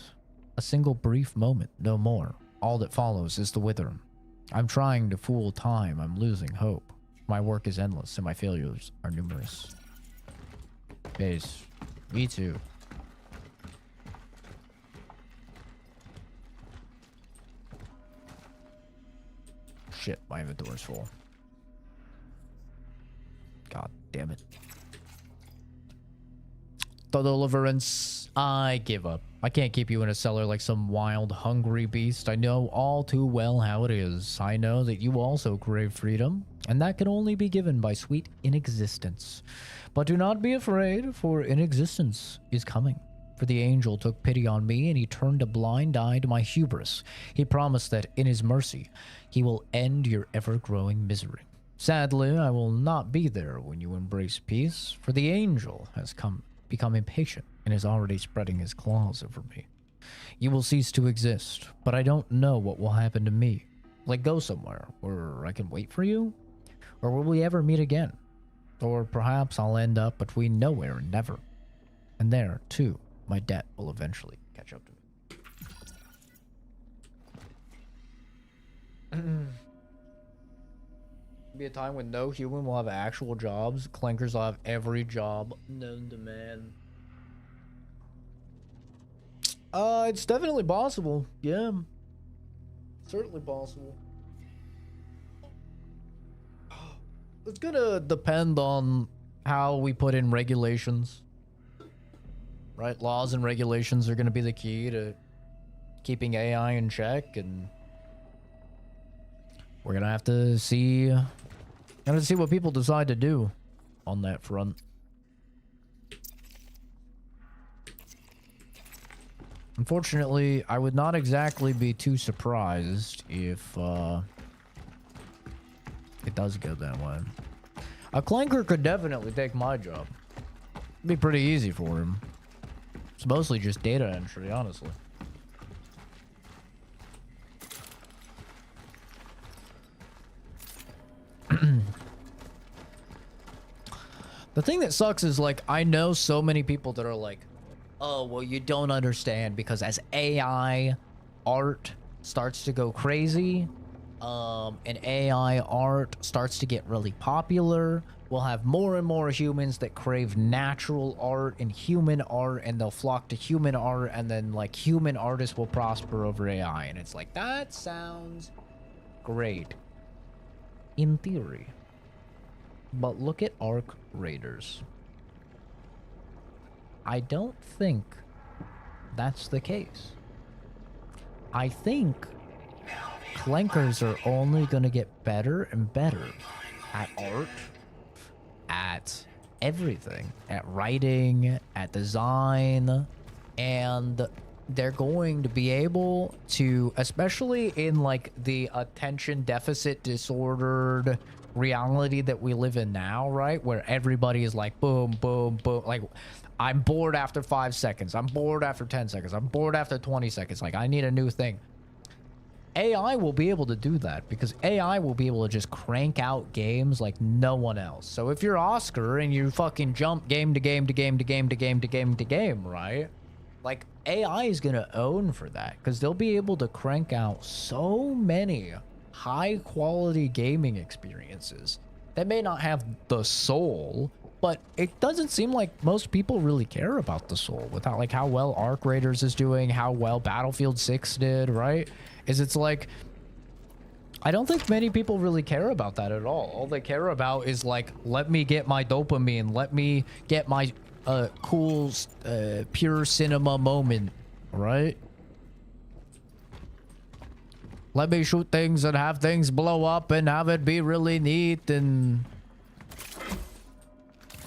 S1: A single brief moment, no more. All that follows is the wither. I'm trying to fool time, I'm losing hope. My work is endless, and my failures are numerous. Base. Me too. Shit, my inventory's full. God damn it. The deliverance. I give up. I can't keep you in a cellar like some wild, hungry beast. I know all too well how it is. I know that you also crave freedom, and that can only be given by sweet inexistence. But do not be afraid, for inexistence is coming. For the angel took pity on me, and he turned a blind eye to my hubris. He promised that, in his mercy, he will end your ever-growing misery. Sadly, I will not be there when you embrace peace, for the angel has become impatient and is already spreading his claws over me. You will cease to exist, but I don't know what will happen to me. Like go somewhere where I can wait for you? Or will we ever meet again? Or perhaps I'll end up between nowhere and never. And there, too, my debt will eventually catch up to me. Be a time when no human will have actual jobs. Clankers will have every job known to man. It's definitely possible. Yeah. Certainly possible. It's gonna depend on how we put in regulations. Right? Laws and regulations are gonna be the key to keeping AI in check, and we're gonna have to see what people decide to do on that front. Unfortunately, I would not exactly be too surprised if it does go that way. A clanker could definitely take my job. It'd be pretty easy for him. It's mostly just data entry, honestly. The thing that sucks is, like, I know so many people that are like, oh, well, you don't understand, because as AI art starts to go crazy, and AI art starts to get really popular, we'll have more and more humans that crave natural art and human art, and they'll flock to human art, and then, like, human artists will prosper over AI. And it's like, that sounds great in theory. But look at Arc Raiders. I don't think that's the case. I think clankers are only going to get better and better at art, at everything, at writing, at design, and they're going to be able to, especially in like the attention deficit disordered reality that we live in now, right, where everybody is like boom boom boom, like I'm bored after 5 seconds, I'm bored after 10 seconds, I'm bored after 20 seconds, like I need a new thing. AI will be able to do that because AI will be able to just crank out games like no one else. So if you're Oscar and you fucking jump game to game to game to game to game to game to game, right? Like AI is going to own for that because they'll be able to crank out so many high quality gaming experiences that may not have the soul, but it doesn't seem like most people really care about the soul without like how well Arc Raiders is doing, how well Battlefield 6 did, right? It's like, I don't think many people really care about that at all. All they care about is like, let me get my dopamine, let me get my cool pure cinema moment, right? Let me shoot things and have things blow up and have it be really neat, and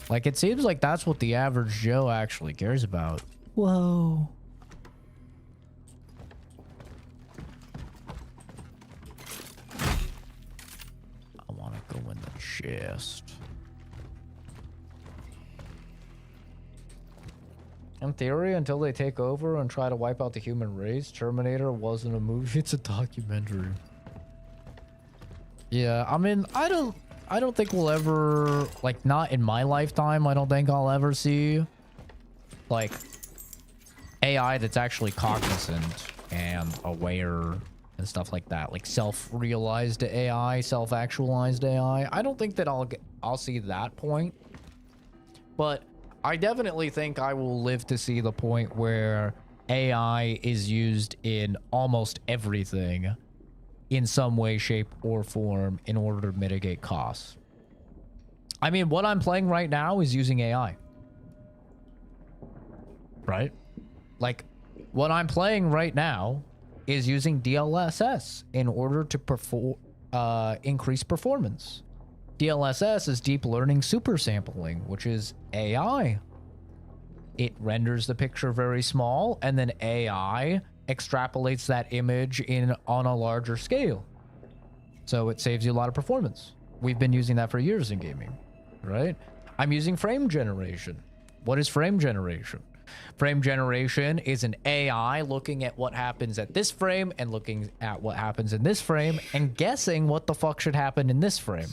S1: like it seems like that's what the average Joe actually cares about. Whoa. I want to go in the chest. In theory, until they take over and try to wipe out the human race, Terminator wasn't a movie, it's a documentary. Yeah, I mean, I don't think we'll ever, like, not in my lifetime, I don't think I'll ever see, like, AI that's actually cognizant and aware and stuff like that. Like, self-realized AI, self-actualized AI. I don't think that I'll see that point. But I definitely think I will live to see the point where AI is used in almost everything in some way, shape, or form in order to mitigate costs. I mean, what I'm playing right now is using AI. Right? Like, what I'm playing right now is using DLSS in order to increase performance. DLSS is deep learning super sampling, which is AI. It renders the picture very small, and then AI extrapolates that image on a larger scale. So it saves you a lot of performance. We've been using that for years in gaming, right? I'm using frame generation. What is frame generation? Frame generation is an AI looking at what happens at this frame and looking at what happens in this frame and guessing what the fuck should happen in this frame,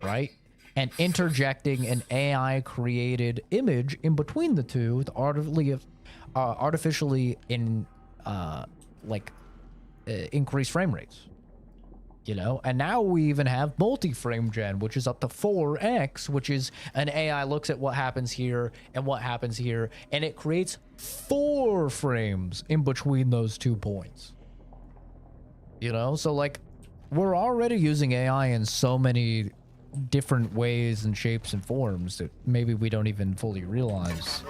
S1: right? And interjecting an AI created image in between the two to artificially increase frame rates. You know, and now we even have multi-frame gen, which is up to 4x, which is an AI looks at what happens here and what happens here, and it creates 4 frames in between those 2 points. You know, so like we're already using AI in so many different ways and shapes and forms that maybe we don't even fully realize.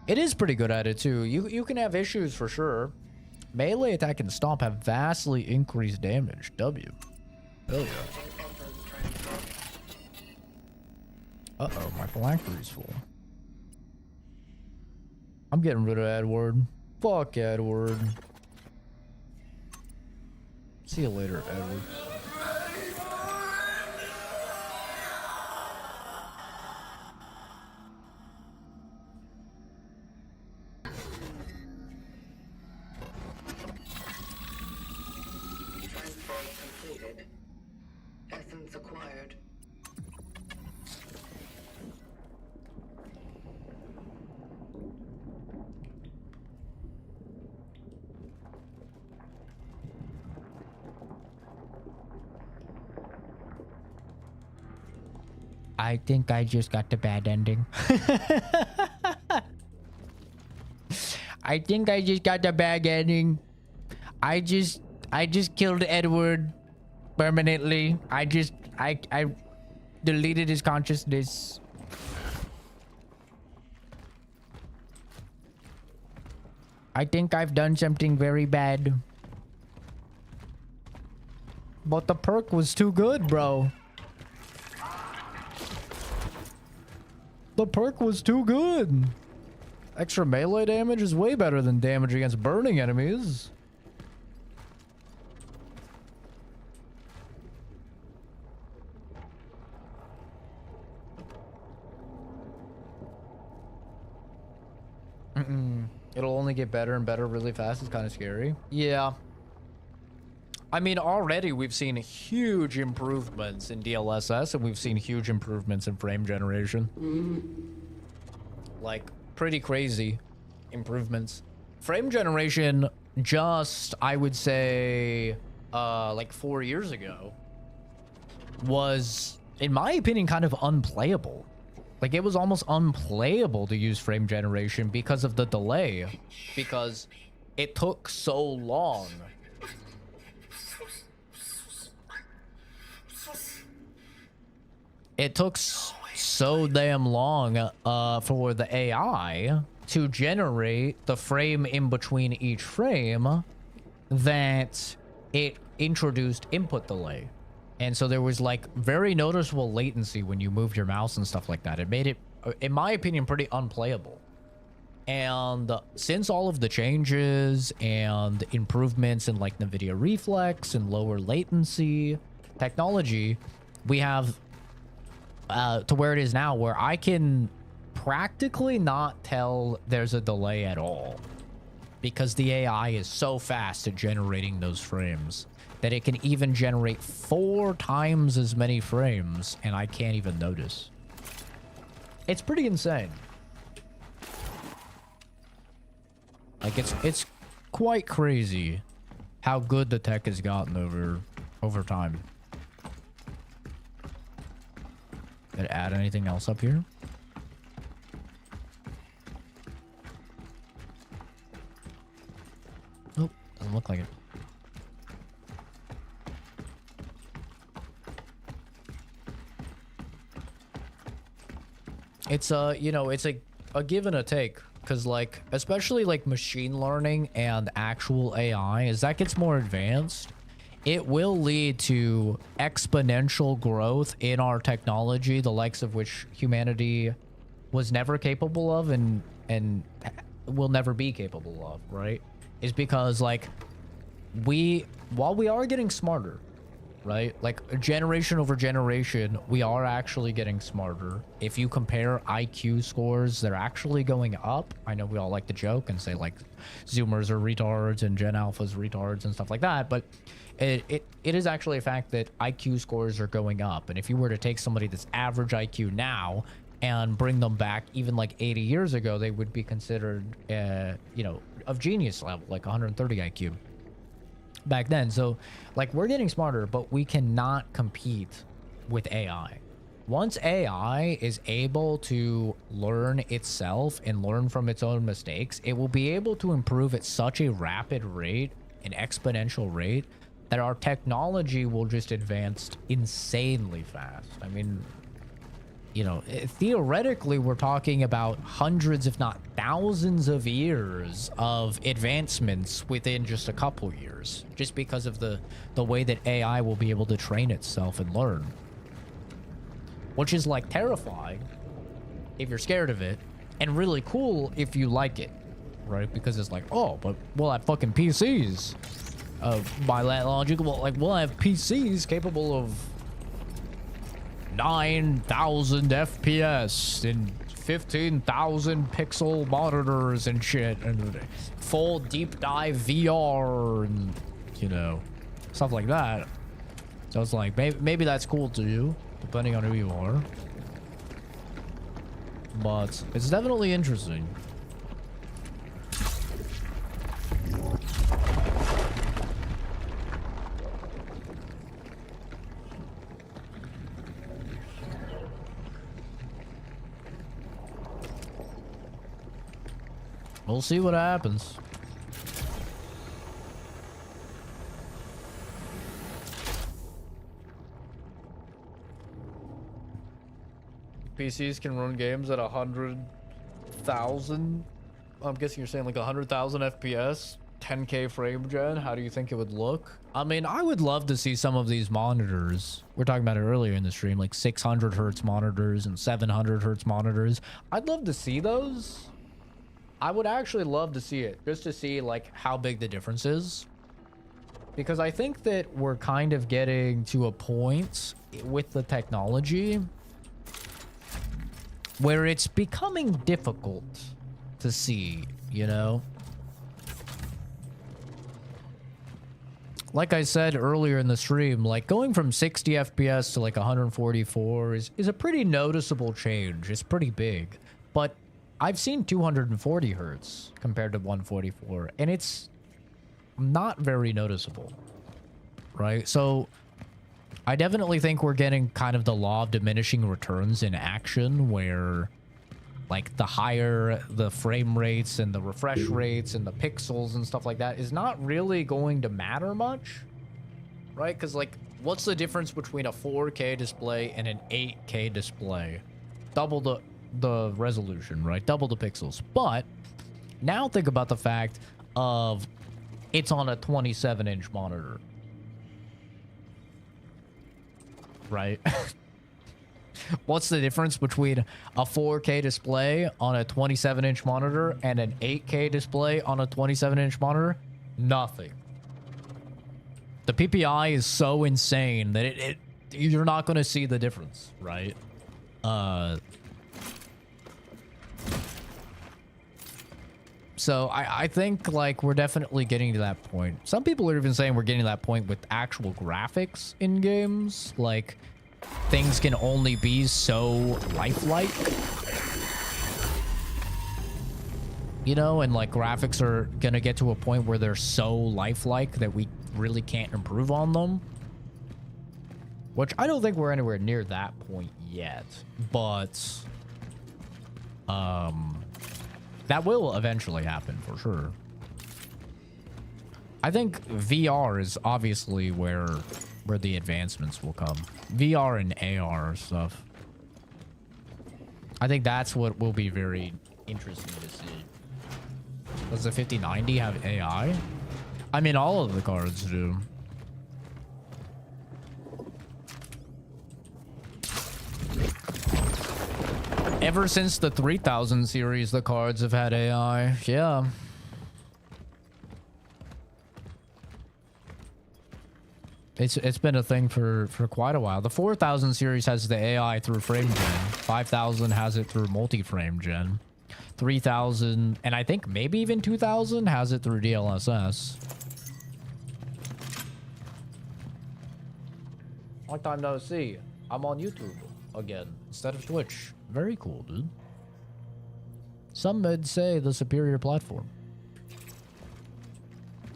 S1: It is pretty good at it too. You can have issues for sure. Melee attack and stomp have vastly increased damage. W. Hell yeah. Uh-oh, my phylactery's full. I'm getting rid of Edward. Fuck Edward. See you later, Edward.
S2: Essence acquired.
S4: I think I just got the bad ending. I think I just got the bad ending. I just killed Edward permanently. I deleted his consciousness. I think I've done something very bad.
S1: But the perk was too good, bro. The perk was too good. Extra melee damage is way better than damage against burning enemies. It'll only get better and better really fast. It's kind of scary. Yeah. I mean, already we've seen huge improvements in DLSS, and we've seen huge improvements in frame generation. Like, pretty crazy improvements. Frame generation just, I would say, like 4 years ago, was, in my opinion, kind of unplayable. Like, it was almost unplayable to use frame generation because of the delay. Because it took so long. It took so damn long for the AI to generate the frame in between each frame that it introduced input delay. And so there was like very noticeable latency when you moved your mouse and stuff like that. It made it, in my opinion, pretty unplayable. And since all of the changes and improvements in like NVIDIA reflex and lower latency technology, we have to where it is now, where I can practically not tell there's a delay at all, because the AI is so fast at generating those frames that it can even generate 4 times as many frames and I can't even notice. It's pretty insane. Like, it's quite crazy how good the tech has gotten over time. Did it add anything else up here? Nope, doesn't look like it. It's you know, it's a give and a take, because like, especially like machine learning and actual AI, as that gets more advanced, it will lead to exponential growth in our technology, the likes of which humanity was never capable of and will never be capable of, right? Is because like, while we are getting smarter, right? Like generation over generation, we are actually getting smarter. If you compare IQ scores, they're actually going up. I know we all like to joke and say like Zoomers are retards and Gen Alphas retards and stuff like that, but it is actually a fact that IQ scores are going up. And if you were to take somebody that's average IQ now and bring them back even like 80 years ago, they would be considered, you know, of genius level, like 130 IQ. Back then. So like, we're getting smarter, but we cannot compete with AI. Once AI is able to learn itself and learn from its own mistakes, it will be able to improve at such a rapid rate, an exponential rate, that our technology will just advance insanely fast. I mean, you know, theoretically, we're talking about hundreds, if not thousands of years of advancements within just a couple years, just because of the way that AI will be able to train itself and learn. Which is like terrifying if you're scared of it, and really cool if you like it, right? Because it's like, oh, but we'll have fucking PCs. By that logic, well, like, we'll have PCs capable of 9,000 FPS and 15,000 pixel monitors and shit, and full deep dive VR and, you know, stuff like that. So it's like, maybe that's cool to you, depending on who you are. But it's definitely interesting. We'll see what happens. PCs can run games at 100,000. I'm guessing you're saying like 100,000 FPS. 10K frame gen, how do you think it would look? I mean, I would love to see some of these monitors. We're talking about it earlier in the stream, like 600 hertz monitors and 700 hertz monitors. I'd love to see those. I would actually love to see it, just to see like how big the difference is. Because I think that we're kind of getting to a point with the technology where it's becoming difficult to see, you know? Like I said earlier in the stream, like going from 60 FPS to like 144 is a pretty noticeable change. It's pretty big. But I've seen 240 hertz compared to 144, and it's not very noticeable, right? So I definitely think we're getting kind of the law of diminishing returns in action, where like the higher the frame rates and the refresh rates and the pixels and stuff like that is not really going to matter much, right? Because like, what's the difference between a 4K display and an 8K display? Double the resolution, right? Double the pixels. But now think about the fact of it's on a 27-inch monitor, right? What's the difference between a 4K display on a 27-inch monitor and an 8K display on a 27-inch monitor? Nothing. The PPI is so insane that you're not going to see the difference, right? So I think like we're definitely getting to that point. Some people are even saying we're getting to that point with actual graphics in games. Like, things can only be so lifelike, you know, and like graphics are gonna get to a point where they're so lifelike that we really can't improve on them, which I don't think we're anywhere near that point yet, but that will eventually happen for sure. I think VR is obviously where the advancements will come. VR and AR stuff. I think that's what will be very interesting to see. Does the 5090 have AI? I mean, all of the cards do. Ever since the 3000 series, the cards have had AI. Yeah. It's been a thing for quite a while. The 4000 series has the AI through frame gen. 5000 has it through multi-frame gen. 3000 and I think maybe even 2000 has it through DLSS. Long time no see. I'm on YouTube again instead of Twitch. Very cool, dude. Some would say the superior platform.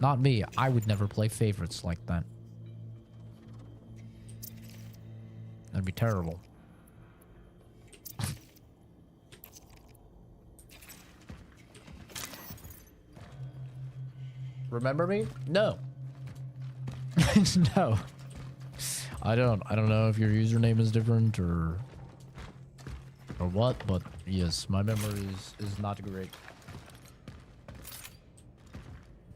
S1: Not me. I would never play favorites like that. That'd be terrible. Remember me? No. No. I don't know if your username is different or what, but yes, my memory is not great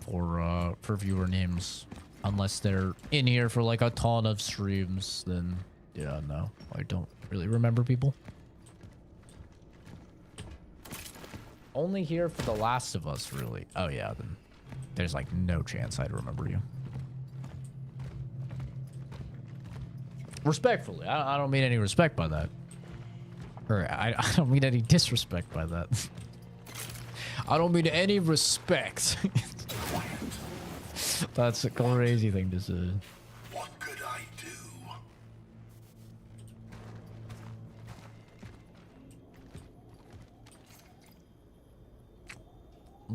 S1: for viewer names, unless they're in here for like a ton of streams. Then yeah, no, I don't really remember people. Only here for The Last of Us, really. Oh yeah, then there's like no chance I'd remember you. Respectfully, I don't mean any respect by that. Or I don't mean any disrespect by that. I don't mean any respect. That's a crazy thing to say.
S8: What could I do?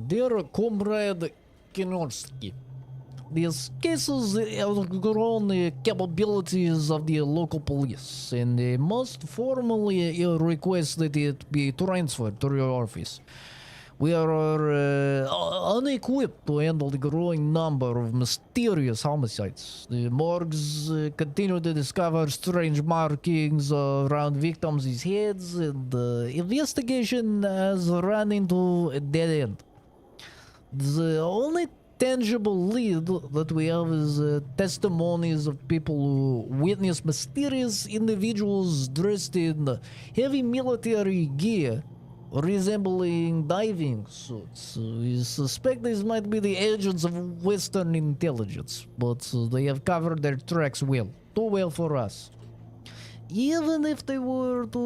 S1: Dear Comrade Kinorsky, this cases have grown the capabilities of the local police, and they must formally request that it be transferred to your office. We are unequipped to handle the growing number of mysterious homicides. The morgues continue to discover strange markings around victims' heads, and the investigation has run into a dead end. The only
S4: tangible lead that we have is testimonies of people who witness mysterious individuals dressed in heavy military gear resembling diving suits. We suspect these might be the agents of Western intelligence, but they have covered their tracks well. Too well for us. Even if they were to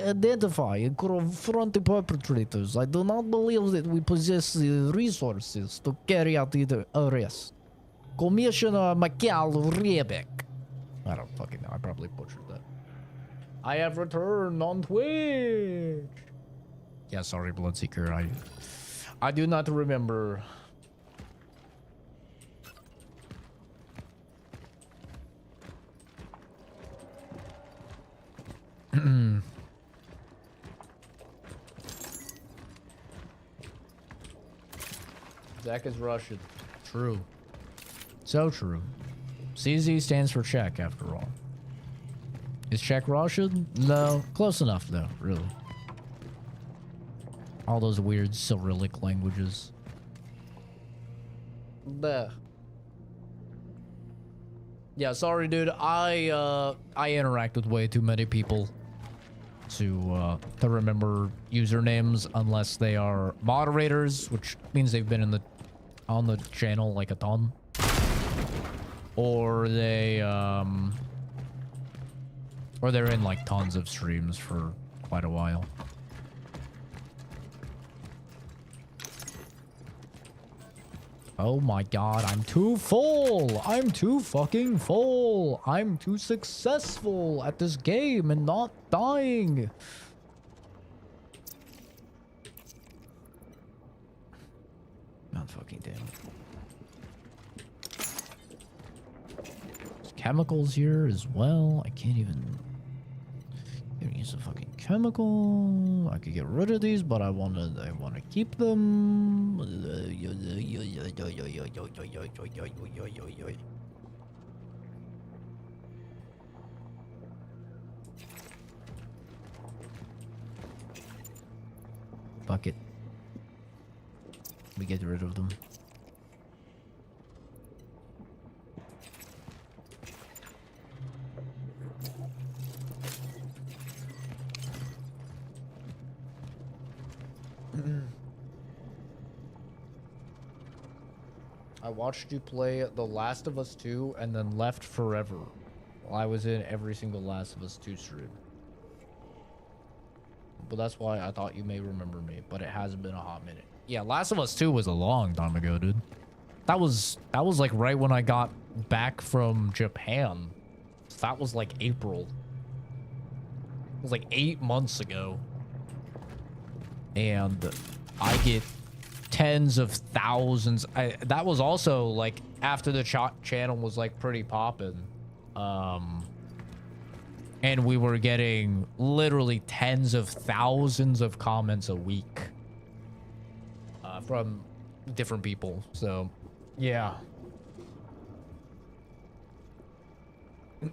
S4: identify and confront the perpetrators, I do not believe that we possess the resources to carry out the arrest. Commissioner Mikhail Rebek. I don't fucking know. I probably butchered that. I have returned on Twitch. Yeah, sorry, Bloodseeker. I do not remember. Zach is Russian. True. So true. CZ stands for Czech, after all. Is Czech Russian? No. Close enough, though, really. All those weird Cyrillic languages. Bleh. Yeah, sorry, dude. I interact with way too many people to remember usernames unless they are moderators, which means they've been on the channel like a ton, or they're in like tons of streams for quite a while. Oh my god, I'm too full! I'm too fucking full! I'm too successful at this game and not dying! God fucking damn it. There's chemicals here as well. I can't even use a fucking chemical. I could get rid of these, but I wanna keep them. Fuck it. We get rid of them. I watched you play The Last of Us 2 and then left forever. I was in every single Last of Us 2 stream. But that's why I thought you may remember me, but it hasn't been a hot minute. Yeah, Last of Us 2 was a long time ago, dude. That was like right when I got back from Japan. That was like April. It was like 8 months ago. And I get tens of thousands. That was also like after the channel was like pretty poppin'. And we were getting literally tens of thousands of comments a week from different people. So yeah. I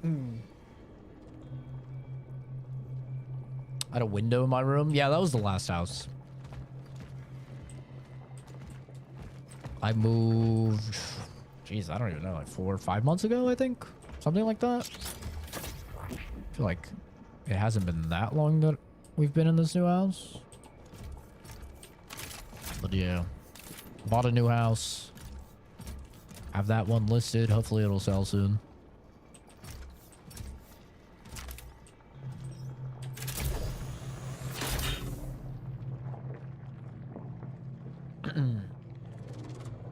S4: had a window in my room. Yeah, that was the last house. I moved, jeez, I don't even know, like 4 or 5 months ago, I think. Something like that. I feel like it hasn't been that long that we've been in this new house. But yeah, bought a new house. Have that one listed. Hopefully it'll sell soon.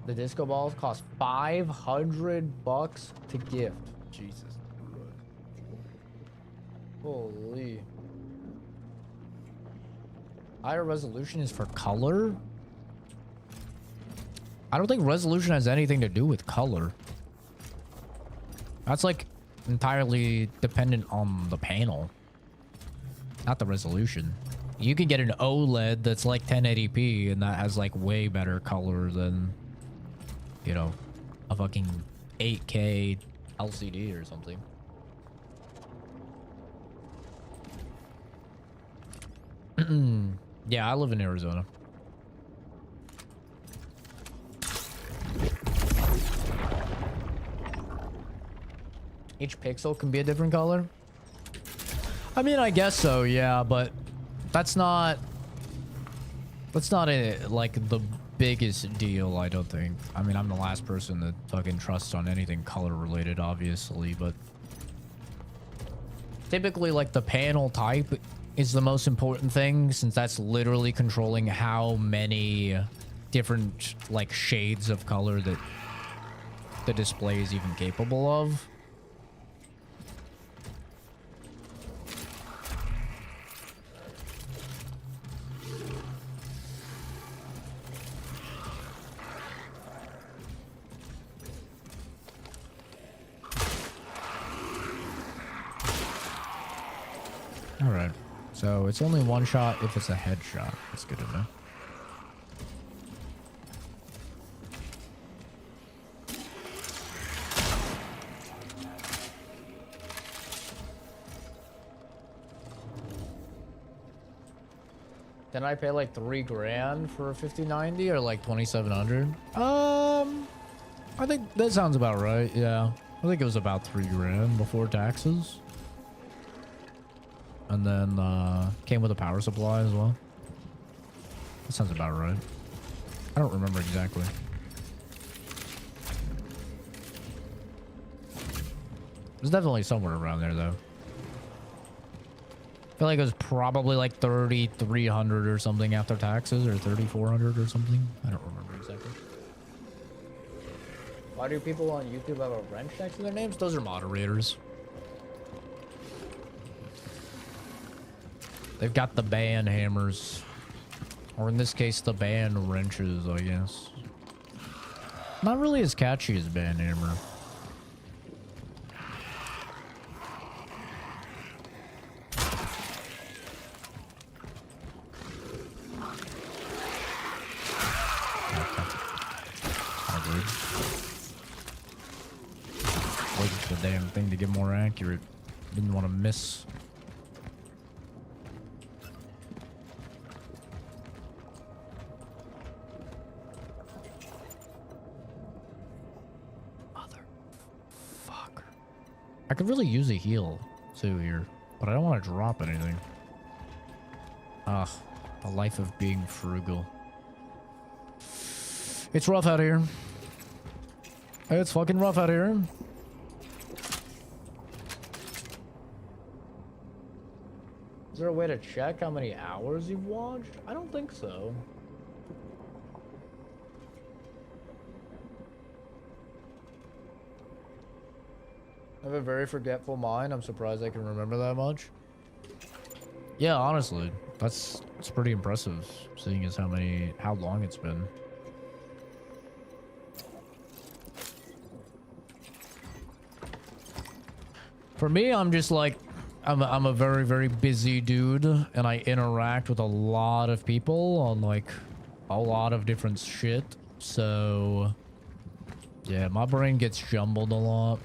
S4: The disco balls cost $500 to gift. Jesus. Holy. Higher resolution is for color? I don't think resolution has anything to do with color. That's like entirely dependent on the panel, not the resolution. You can get an OLED that's like 1080p and that has like way better color than, you know, a fucking 8K LCD or something. Yeah, I live in Arizona.
S1: Each pixel can be a different color? I mean, I guess so, yeah, but that's not like the biggest deal, I don't think. I mean, I'm the last person to fucking trust on anything color related, obviously, but typically like the panel type is the most important thing, since that's literally controlling how many different like shades of color that the display is even capable of. All right, so it's only one shot if it's a headshot. That's good to know. Then I pay like $3 grand for a 5090 or like 2700. I think that sounds about right. Yeah, I think it was about $3 grand before taxes. And then came with a power supply as well. That sounds about right. I don't remember exactly. It's definitely somewhere around there though. I feel like it was probably like 3,300 or something after taxes, or 3,400 or something. I don't remember exactly. Why do people on YouTube have a wrench next to their names? Those are moderators. They've got the band hammers. Or in this case, the band wrenches, I guess. Not really as catchy as band hammer. Waiting for the damn thing to get more accurate. Didn't want to miss. I could really use a heal too here, but I don't want to drop anything. Ugh, the life of being frugal. It's rough out here. It's fucking rough out here. Is there a way to check how many hours you've watched? I don't think so. I have a very forgetful mind. I'm surprised I can remember that much. Yeah, honestly, it's pretty impressive, seeing as how long it's been. For me, I'm just like, I'm a very, very busy dude, and I interact with a lot of people on like a lot of different shit. So yeah, my brain gets jumbled a lot.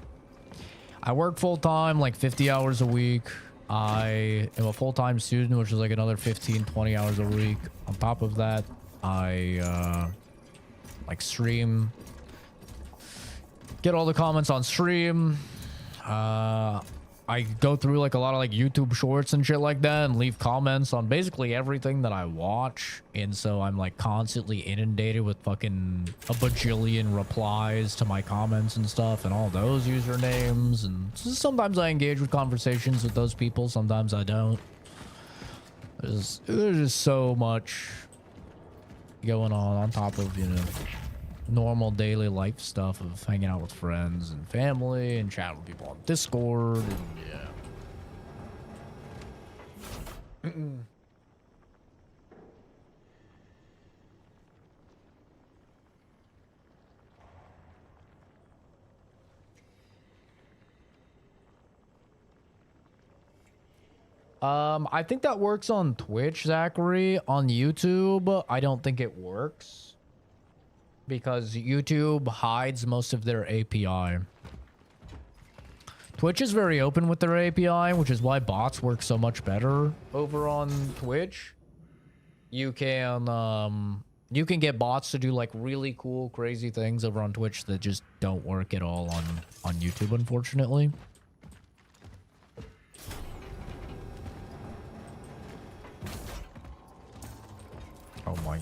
S1: I work full-time, like 50 hours a week. I am a full-time student, which is like another 15, 20 hours a week. On top of that, I like stream, get all the comments on stream. I go through like a lot of like YouTube shorts and shit like that and leave comments on basically everything that I watch. And so I'm like constantly inundated with fucking a bajillion replies to my comments and stuff and all those usernames. And sometimes I engage with conversations with those people. Sometimes I don't. There's just so much going on top of, you know, normal daily life stuff of hanging out with friends and family and chatting with people on Discord and yeah. I think that works on Twitch, Zachary. On YouTube, I don't think it works, because YouTube hides most of their API. Twitch is very open with their API, which is why bots work so much better over on Twitch. You can get bots to do like really cool, crazy things over on Twitch that just don't work at all on YouTube, unfortunately.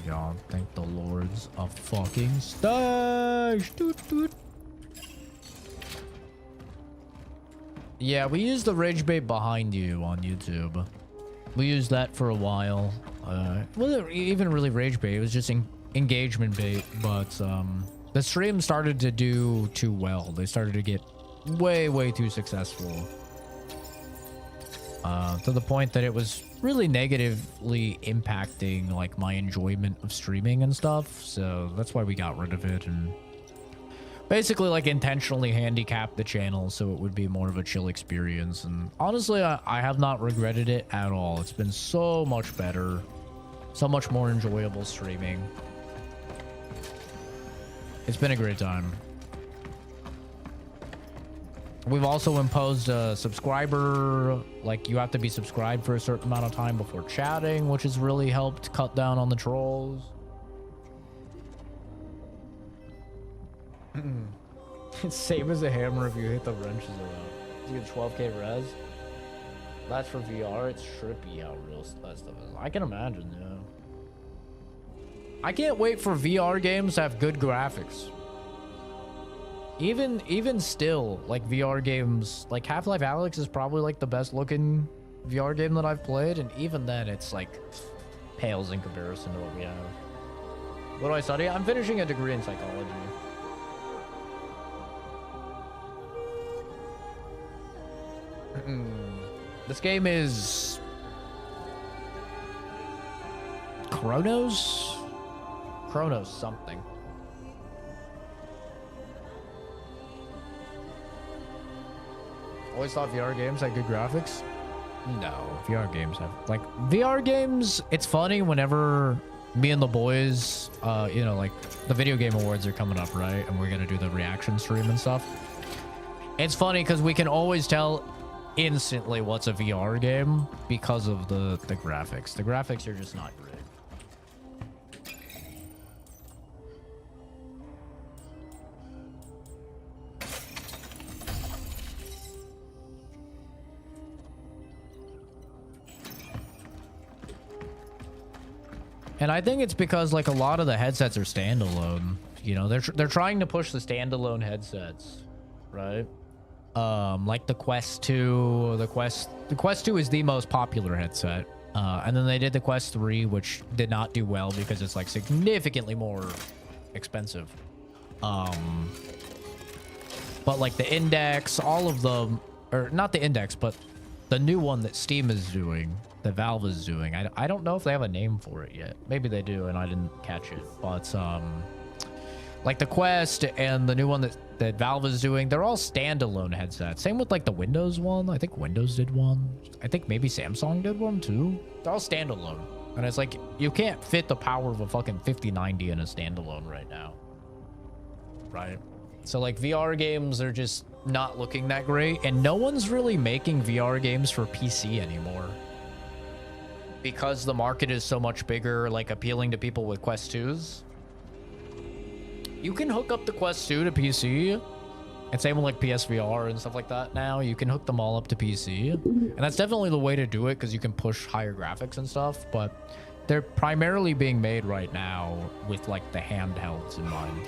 S1: God. Thank the lords of fucking stash. Doot, doot. Yeah, we use the rage bait behind you on YouTube. We used that for a while. Wasn't even really rage bait. It was just engagement bait. But the stream started to do too well. They started to get way too successful. To the point that it was really negatively impacting like my enjoyment of streaming and stuff. So that's why we got rid of it and basically like intentionally handicapped the channel so it would be more of a chill experience. And honestly, I have not regretted it at all. It's been so much better, so much more enjoyable streaming. It's been a great time. We've also imposed a subscriber, like you have to be subscribed for a certain amount of time before chatting, which has really helped cut down on the trolls. It's same as a hammer if you hit the wrenches around. You get 12k res. That's for VR. It's trippy how real that stuff is. I can imagine, yeah. I can't wait for VR games to have good graphics. Even still, like VR games, like Half-Life Alyx is probably like the best looking VR game that I've played, and even then it's like pales in comparison to what we have. What do I study? I'm finishing a degree in psychology. This game is Cronos? Cronos something. Always thought VR games had good graphics. No, VR games have like VR games. It's funny whenever me and the boys, you know, like the video game awards are coming up, right? And we're gonna do the reaction stream and stuff. It's funny because we can always tell instantly what's a VR game because of the graphics. The graphics are just not great. And I think it's because like a lot of the headsets are standalone. You know, they're trying to push the standalone headsets, right? Like the Quest 2, the Quest 2 is the most popular headset. And then they did the Quest 3, which did not do well because it's like significantly more expensive. But like the Index, all of them, or not the Index, but the new one that Steam is doing, that Valve is doing. I don't know if they have a name for it yet. Maybe they do and I didn't catch it. But like the Quest and the new one that Valve is doing, they're all standalone headsets. Same with like the Windows one. I think Windows did one. I think maybe Samsung did one too. They're all standalone. And it's like, you can't fit the power of a fucking 5090 in a standalone right now. Right? So like VR games are just not looking that great. And no one's really making VR games for PC anymore. Because the market is so much bigger, like appealing to people with Quest 2s. You can hook up the Quest 2 to PC, and same with like PSVR and stuff like that now. You can hook them all up to PC, and that's definitely the way to do it because you can push higher graphics and stuff, but they're primarily being made right now with like the handhelds in mind.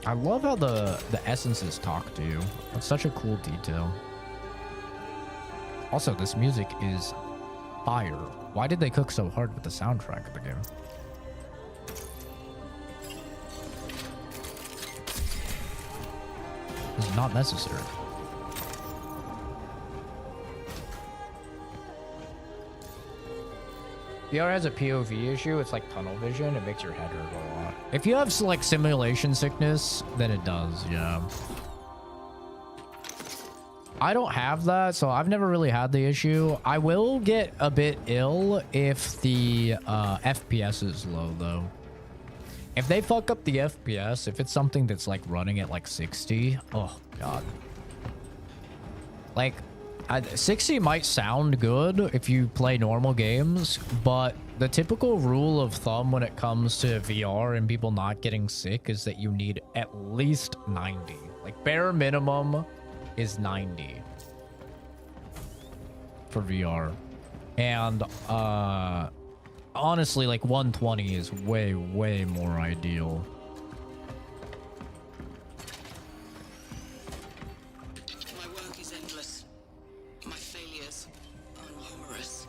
S1: I love how the essences talk to you. That's such a cool detail. Also, this music is fire. Why did they cook so hard with the soundtrack of the game? It's not necessary. VR has a POV issue. It's like tunnel vision. It makes your head hurt a lot. If you have like simulation sickness, then it does, yeah. I don't have that, so I've never really had the issue. I will get a bit ill if the FPS is low, though. If they fuck up the FPS, if it's something that's like running at like 60, oh god. Like, 60 might sound good if you play normal games, but the typical rule of thumb when it comes to VR and people not getting sick is that you need at least 90. Like, bare minimum is 90. for VR. And honestly, like 120 is way more ideal.
S12: My work is endless. My failures are numerous.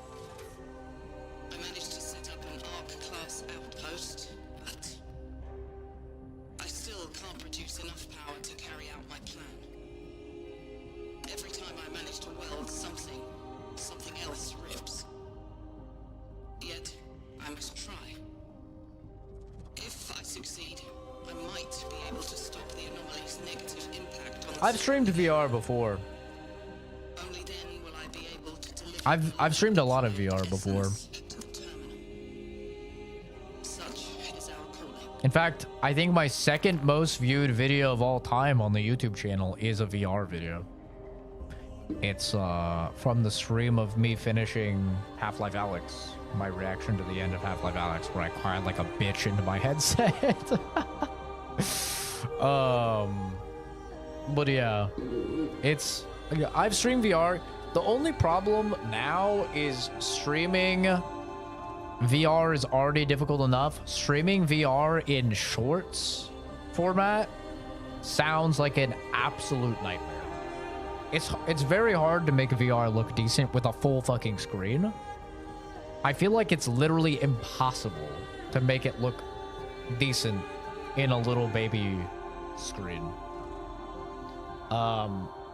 S12: I managed to set up an ARC-class outpost, but I still can't produce enough power to carry out my plan. Every time I manage to weld something else rips. Yet, I must try. If I succeed, I might be able to stop the anomaly's negative impact on the
S1: I've streamed VR before.
S12: Only then will I be able to deliver
S1: I've streamed a lot of VR before.
S12: to the terminal. Such is our calling.
S1: In fact, I think my second most viewed video of all time on the YouTube channel is a VR video. It's from the stream of me finishing Half-Life Alyx. My reaction to the end of Half-Life Alyx, where I cried like a bitch into my headset. But yeah, I've streamed VR. The only problem now is streaming VR is already difficult enough. Streaming VR in shorts format sounds like an absolute nightmare. It's very hard to make VR look decent with a full fucking screen. I feel like it's literally impossible to make it look decent in a little baby screen.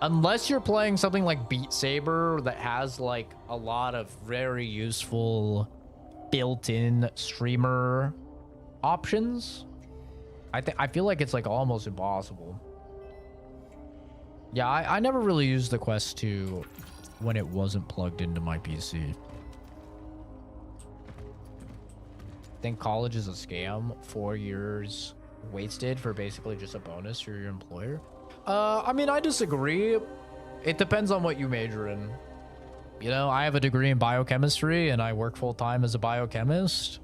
S1: Unless you're playing something like Beat Saber that has like a lot of very useful built-in streamer options. I feel like it's like almost impossible. Yeah, I never really used the Quest 2 when it wasn't plugged into my PC. I think college is a scam. 4 years wasted for basically just a bonus for your employer. I mean, I disagree. It depends on what you major in. You know, I have a degree in biochemistry and I work full-time as a biochemist.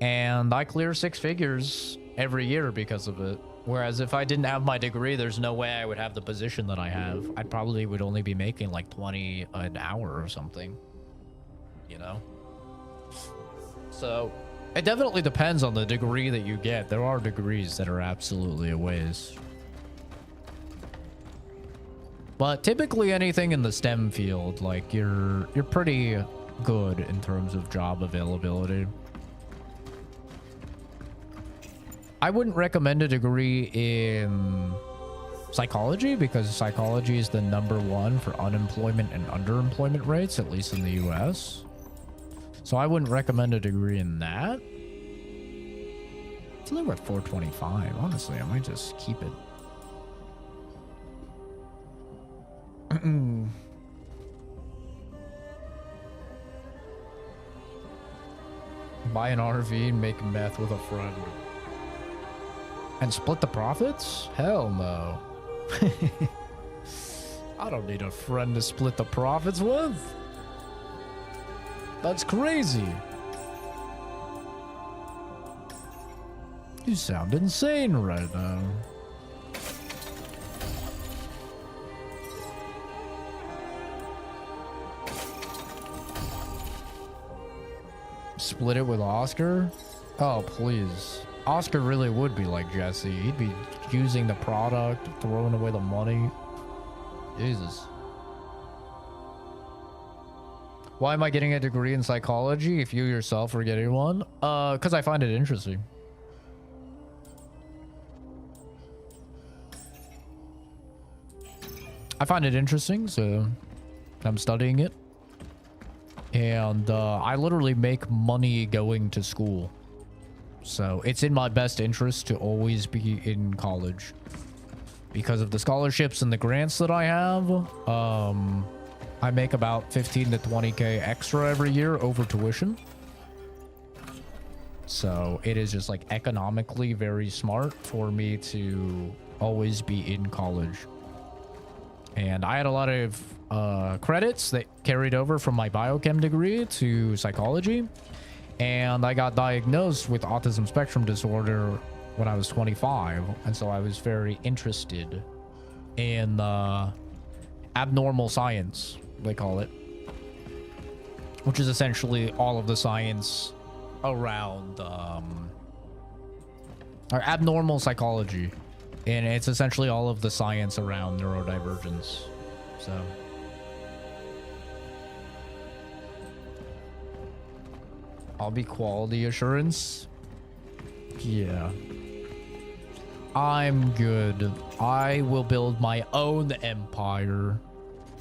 S1: And I clear 6 figures every year because of it. Whereas if I didn't have my degree, there's no way I would have the position that I have. I probably would only be making like 20 an hour or something. You know? So, it definitely depends on the degree that you get. There are degrees that are absolutely a waste. But typically anything in the STEM field, like you're pretty good in terms of job availability. I wouldn't recommend a degree in psychology because psychology is the #1 for unemployment and underemployment rates, at least in the US. So I wouldn't recommend a degree in that. It's only worth $425. Honestly, I might just keep it. Buy an RV and make meth with a friend. And split the profits? Hell no. I don't need a friend to split the profits with. That's crazy. You sound insane right now. Split it with Oscar? Oh, please. Oscar really would be like Jesse. He'd be using the product, throwing away the money. Jesus. Why am I getting a degree in psychology if you yourself are getting one? Because I find it interesting. I find it interesting, so I'm studying it. And I literally make money going to school. So it's in my best interest to always be in college. Because of the scholarships and the grants that I have, I make about 15 to 20K extra every year over tuition. So it is just like economically very smart for me to always be in college. And I had a lot of credits that carried over from my biochem degree to psychology. And I got diagnosed with autism spectrum disorder when I was 25. And so I was very interested in abnormal science, they call it. which is essentially all of the science around or abnormal psychology, and it's essentially all of the science around neurodivergence. So I'll be quality assurance. Yeah, I'm good. I will build my own empire.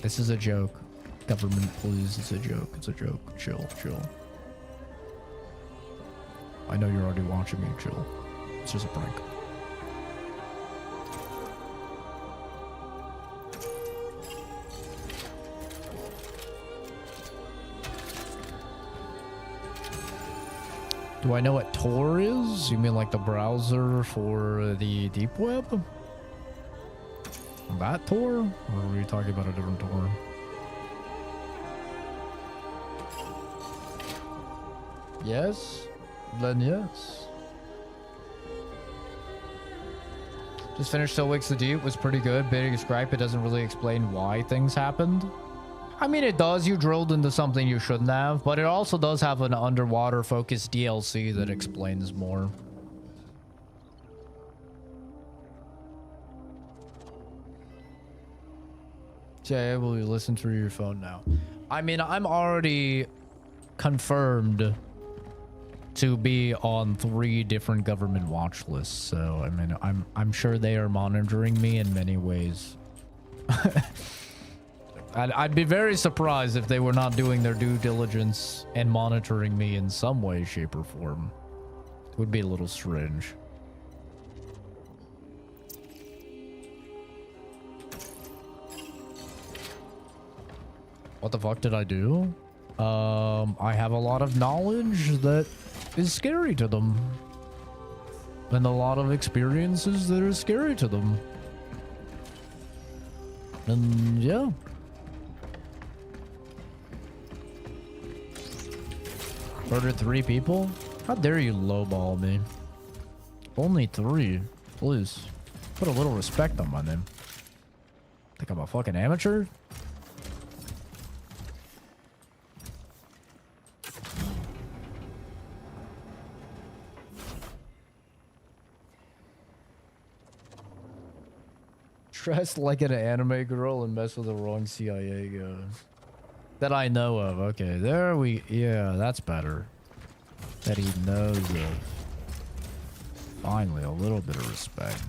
S1: This is a joke. Government, please. It's a joke. It's a joke. Chill, chill. I know you're already watching me. Chill. It's just a prank. Do I know what Tor is? You mean like the browser for the deep web? That Tor? Or were you talking about a different Tor? Yes? Then yes. Just finished Still Wakes the Deep. Was pretty good. Biggest gripe, it doesn't really explain why things happened. I mean, it does. You drilled into something you shouldn't have, but it also does have an underwater focused DLC that explains more. Yeah, will you listen through your phone now? I mean, I'm already confirmed to be on 3 different government watch lists, so I mean, I'm sure they are monitoring me in many ways. I'd be very surprised if they were not doing their due diligence and monitoring me in some way, shape, or form. It would be a little strange. What the fuck did I do? I have a lot of knowledge that is scary to them. And a lot of experiences that are scary to them. And yeah. Murdered 3 people? How dare you lowball me? Only 3. Please. Put a little respect on my name. Think I'm a fucking amateur? Dressed like an anime girl and mess with the wrong CIA guy. That I know of. Okay, there we... Yeah, that's better. That he knows of. Finally, a little bit of respect.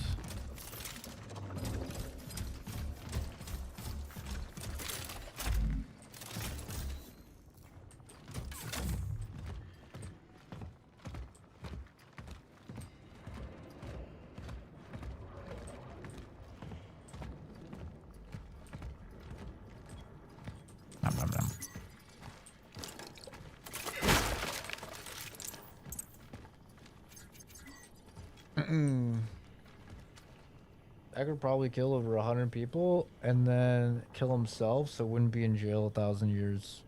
S1: I could probably kill over 100 people and then kill himself, so wouldn't be in jail 1,000 years.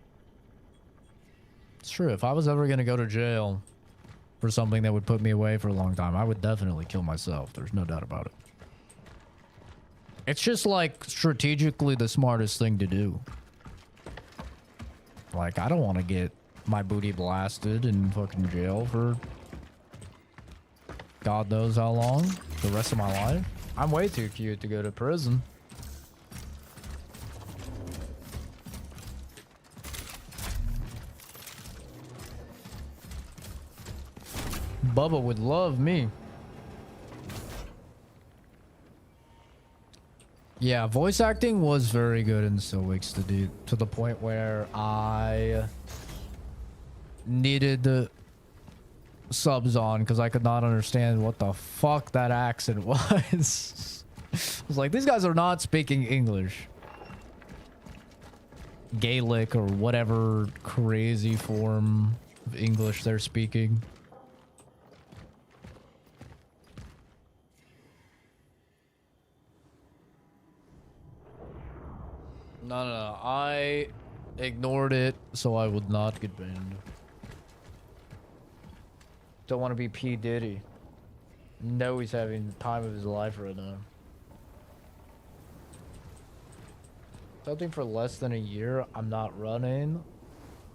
S1: It's true. If I was ever gonna go to jail for something that would put me away for a long time, I would definitely kill myself. There's no doubt about it. It's just like strategically the smartest thing to do. Like, I don't want to get my booty blasted in fucking jail for God knows how long, the rest of my life. I'm way too cute to go to prison. Bubba would love me. Yeah, voice acting was very good in Still Wakes the Deep, to the point where I needed subs on because I could not understand what the fuck that accent was. I was like, these guys are not speaking English. Gaelic or whatever crazy form of English they're speaking. No. I ignored it so I would not get banned. Don't want to be P. Diddy. No, he's having the time of his life right now. Something for less than a year I'm not running.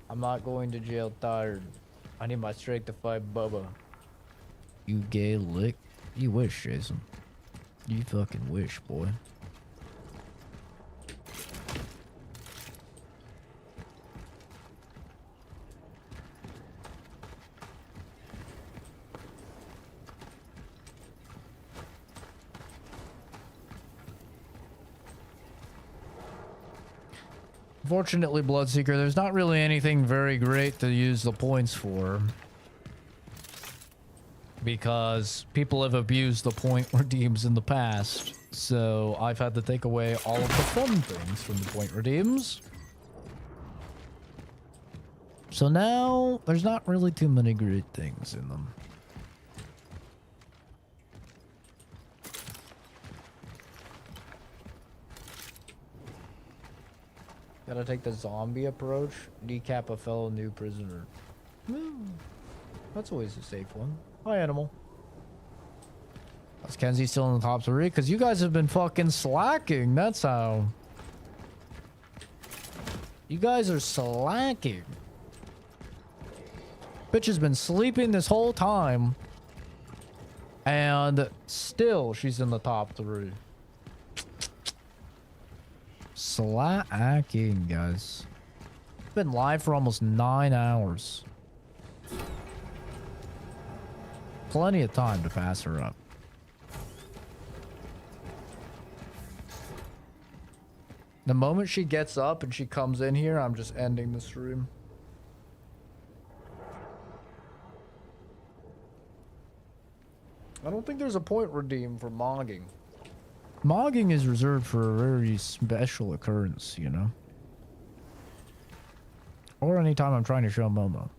S1: I'm not going to jail tired. I need my strength to fight Bubba.
S4: You gay lick. You wish, Jason. You fucking wish, boy.
S1: Fortunately, Bloodseeker, there's not really anything very great to use the points for. Because people have abused the point redeems in the past. So I've had to take away all of the fun things from the point redeems.
S4: So now, there's not really too many great things in them.
S1: Gotta take the zombie approach. Decap a fellow new prisoner. That's always a safe one. Hi, animal.
S4: Is Kenzie still in the top 3? Because you guys have been fucking slacking. That's how. You guys are slacking. Bitch has been sleeping this whole time. And still, she's in the top 3. Slacking, guys. Been live for almost 9 hours. Plenty of time to pass her up.
S1: The moment she gets up and she comes in here, I'm just ending the stream. I don't think there's a point redeem for mogging.
S4: Mogging is reserved for a very special occurrence, you know? Or anytime I'm trying to show Momo.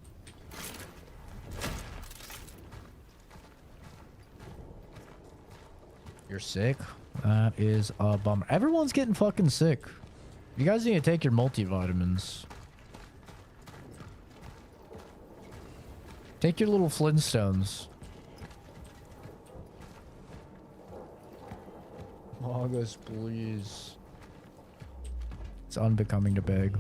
S4: You're sick? That is a bummer. Everyone's getting fucking sick. You guys need to take your multivitamins. Take your little Flintstones.
S1: August, please.
S4: It's unbecoming to beg.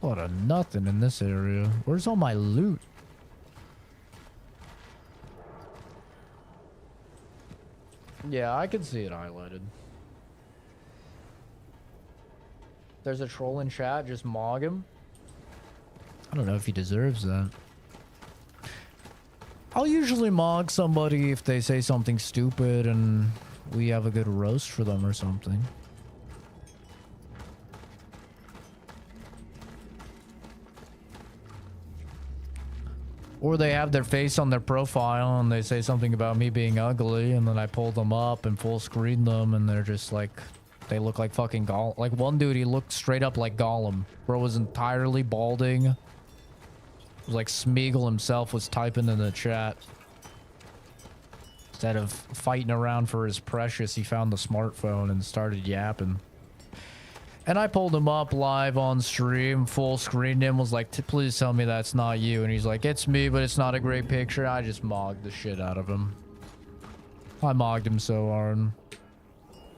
S4: What a nothing in this area. Where's all my loot?
S1: Yeah, I can see it highlighted. There's a troll in chat, just mog him.
S4: I don't know if he deserves that. I'll usually mog somebody if they say something stupid and we have a good roast for them or something. Or they have their face on their profile and they say something about me being ugly and then I pull them up and full screen them and they're just like, they look like fucking Gollum. Like one dude, he looked straight up like Gollum. Bro was entirely balding. It was like Smeagol himself was typing in the chat. Instead of fighting around for his precious, he found the smartphone and started yapping. And I pulled him up live on stream, full screened him, was like, please tell me that's not you. And he's like, it's me, but it's not a great picture. I just mogged the shit out of him. I mogged him so hard.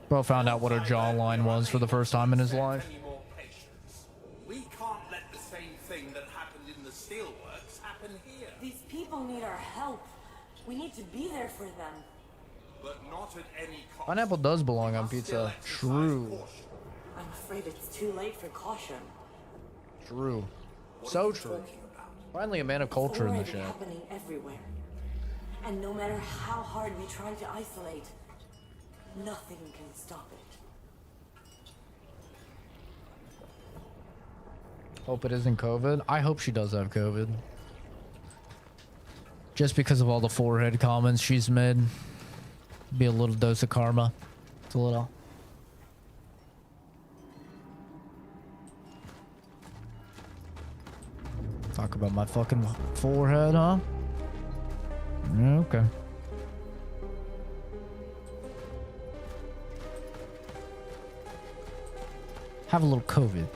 S4: Bro found out what a jawline was for the first time in his life.
S7: We can't let the same thing that happened in the steelworks happen here.
S6: These people need our help. We need to be there for them.
S7: But not at any cost.
S1: Pineapple does belong on pizza. True.
S6: I'm afraid it's too late for caution.
S1: True. So true. Finally a man of culture in the
S6: It's already
S1: chat.
S6: happening everywhere. And no matter how hard we try to isolate, nothing can stop it.
S1: Hope it isn't COVID.
S4: I hope she does have COVID. Just because of all the forehead comments she's made. Be a little dose of karma. It's a little. Talk about my fucking forehead, huh? Yeah, okay. Have a little COVID.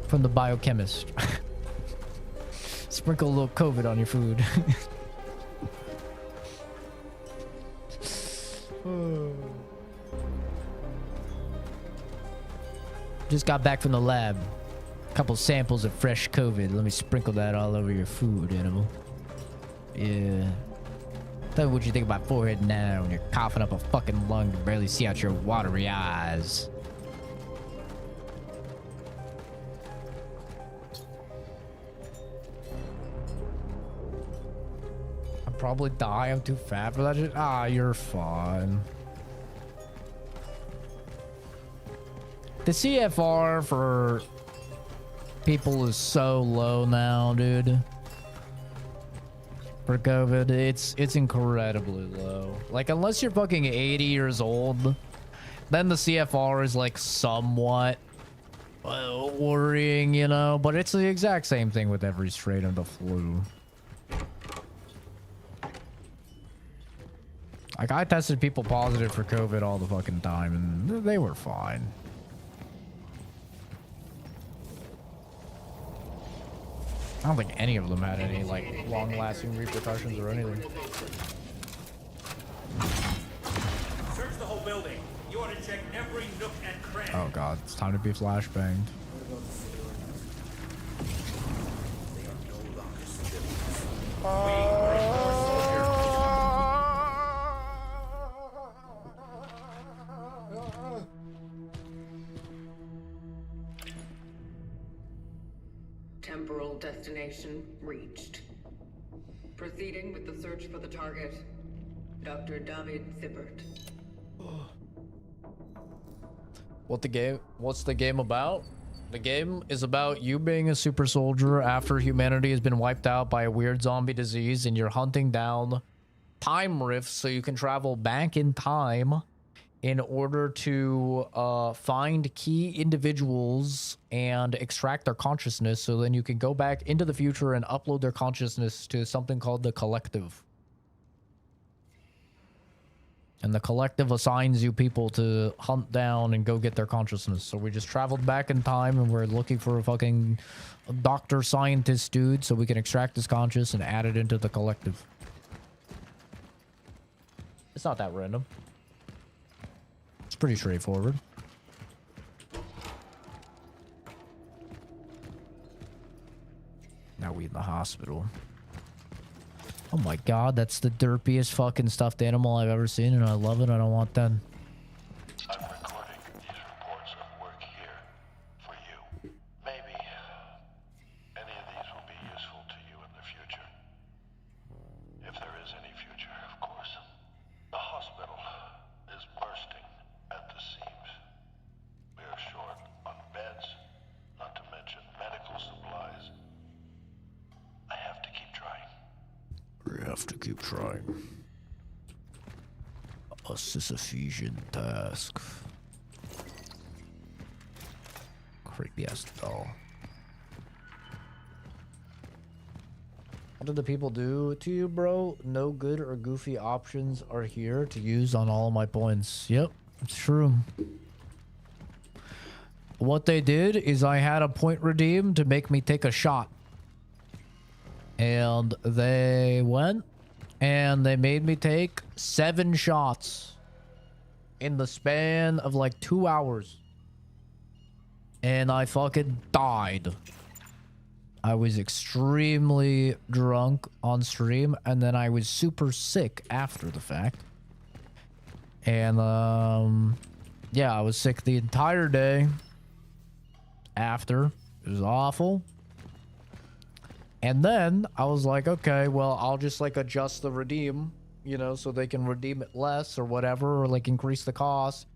S4: From the biochemist. Sprinkle a little COVID on your food. Just got back from the lab. Couple samples of fresh COVID. Let me sprinkle that all over your food, animal. Yeah. Tell me what you think about forehead now when you're coughing up a fucking lung to barely see out your watery eyes. I'll probably die. I'm too fat for that shit. Ah, you're fine. The CFR for people is so low now, dude. For COVID, it's incredibly low. Like, unless you're fucking 80 years old, then the CFR is like somewhat worrying, you know? But it's the exact same thing with every strain of the flu. Like, I tested people positive for COVID all the fucking time, and they were fine. I don't think any of them had any, like, long-lasting repercussions or anything.
S7: Search the whole building. You ought to check every nook and cranny.
S4: Oh god, it's time to be flashbanged.
S7: They are no longer civilians. We are your soldiers.
S2: Temporal destination reached. Proceeding with the search for the target, Dr. David Zippert.
S4: What's the game about? The game is about you being a super soldier after humanity has been wiped out by a weird zombie disease, and you're hunting down time rifts so you can travel back in time in order to find key individuals and extract their consciousness, so then you can go back into the future and upload their consciousness to something called the Collective. And the Collective assigns you people to hunt down and go get their consciousness. So we just traveled back in time and we're looking for a fucking doctor scientist dude so we can extract his conscious and add it into the Collective. It's not that random. It's pretty straightforward. Now we in the hospital. Oh my god, that's the derpiest fucking stuffed animal I've ever seen, and I love it. I don't want that.
S3: I'm recording these reports of work here for you. Maybe any of these will be useful to you in the future. If there is any future, of course. The hospital is bursting at the seams. We are short on beds, not to mention medical supplies. I have to keep trying.
S4: We have to keep trying. A Sisyphean task. Creepy ass doll. What did the people do to you, bro? No good or goofy options are here to use on all of my points. Yep, it's true. What they did is I had a point redeemed to make me take a shot. And they went and they made me take 7 shots in the span of like 2 hours. And I fucking died. I was extremely drunk on stream, and then I was super sick after the fact. And yeah, I was sick the entire day after. It was awful. And then I was like, okay, well, I'll just like adjust the redeem, you know, so they can redeem it less or whatever, or like increase the cost.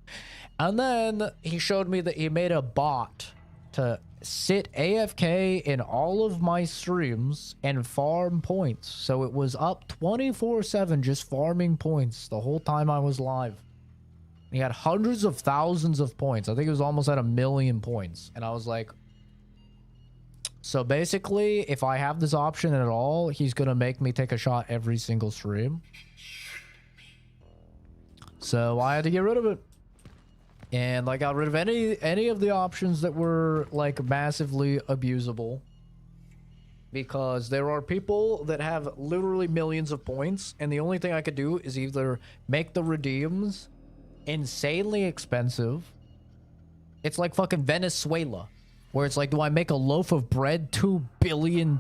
S4: And then he showed me that he made a bot to sit AFK in all of my streams and farm points. So it was up 24/7 just farming points the whole time I was live. He had hundreds of thousands of points. I think it was almost at 1 million points. And I was like, so basically, if I have this option at all, he's gonna make me take a shot every single stream. So I had to get rid of it. And I got rid of any of the options that were like massively abusable.
S1: because there are people that have literally millions of points, and the only thing I could do is either make the redeems insanely expensive. It's like fucking Venezuela, where it's like, do I make a loaf of bread $2 billion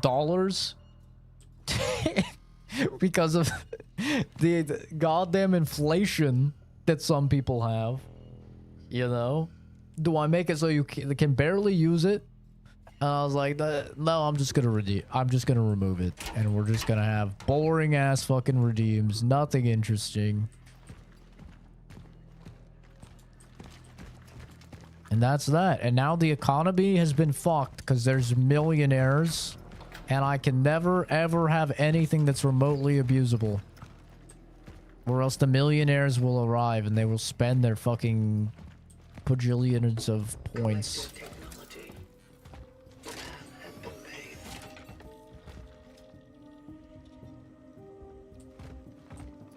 S1: because of the goddamn inflation that some people have? You know, do I make it so you can barely use it? And I was like, no, I'm just gonna remove it, and we're just gonna have boring ass fucking redeems, nothing interesting. And that's that. And now the economy has been fucked because there's millionaires, and I can never ever have anything that's remotely abusable, or else the millionaires will arrive and they will spend their fucking bajillions of points.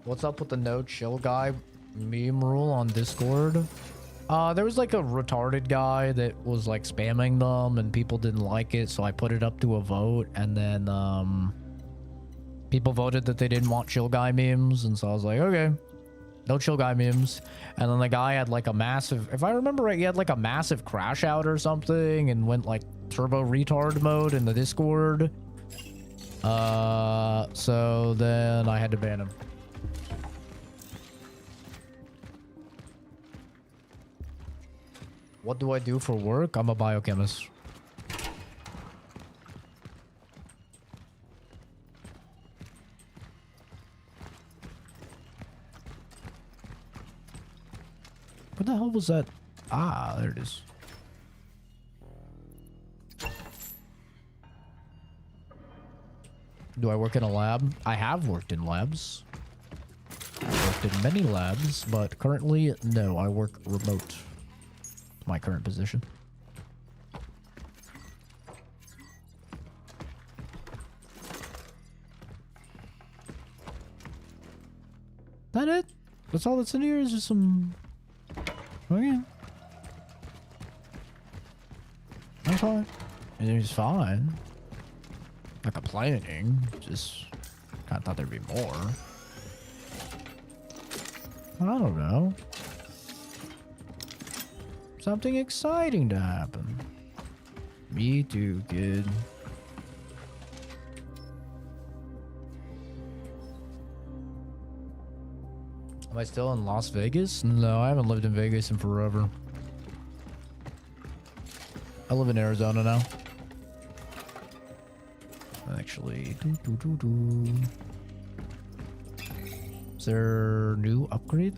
S1: What's up with the no chill guy meme rule on Discord? There was like a retarded guy that was like spamming them and people didn't like it, so I put it up to a vote, and then people voted that they didn't want chill guy memes, and so I was like, okay, no chill guy memes. And then the guy had like a massive, if I remember right, he had like a massive crash out or something and went like turbo retard mode in the Discord. So then I had to ban him. What do I do for work? I'm a biochemist. What the hell was that? Ah, there it is. Do I work in a lab? I have worked in labs. I've worked in many labs, but currently, no, I work remote. My current position. That it? That's all that's in here is just some... Okay. That's fine. It's fine. Not complaining. Just kind of thought there'd be more. I don't know. Something exciting to happen. Me too, kid. Am I still in Las Vegas? No, I haven't lived in Vegas in forever. I live in Arizona now. Actually, is there new upgrade?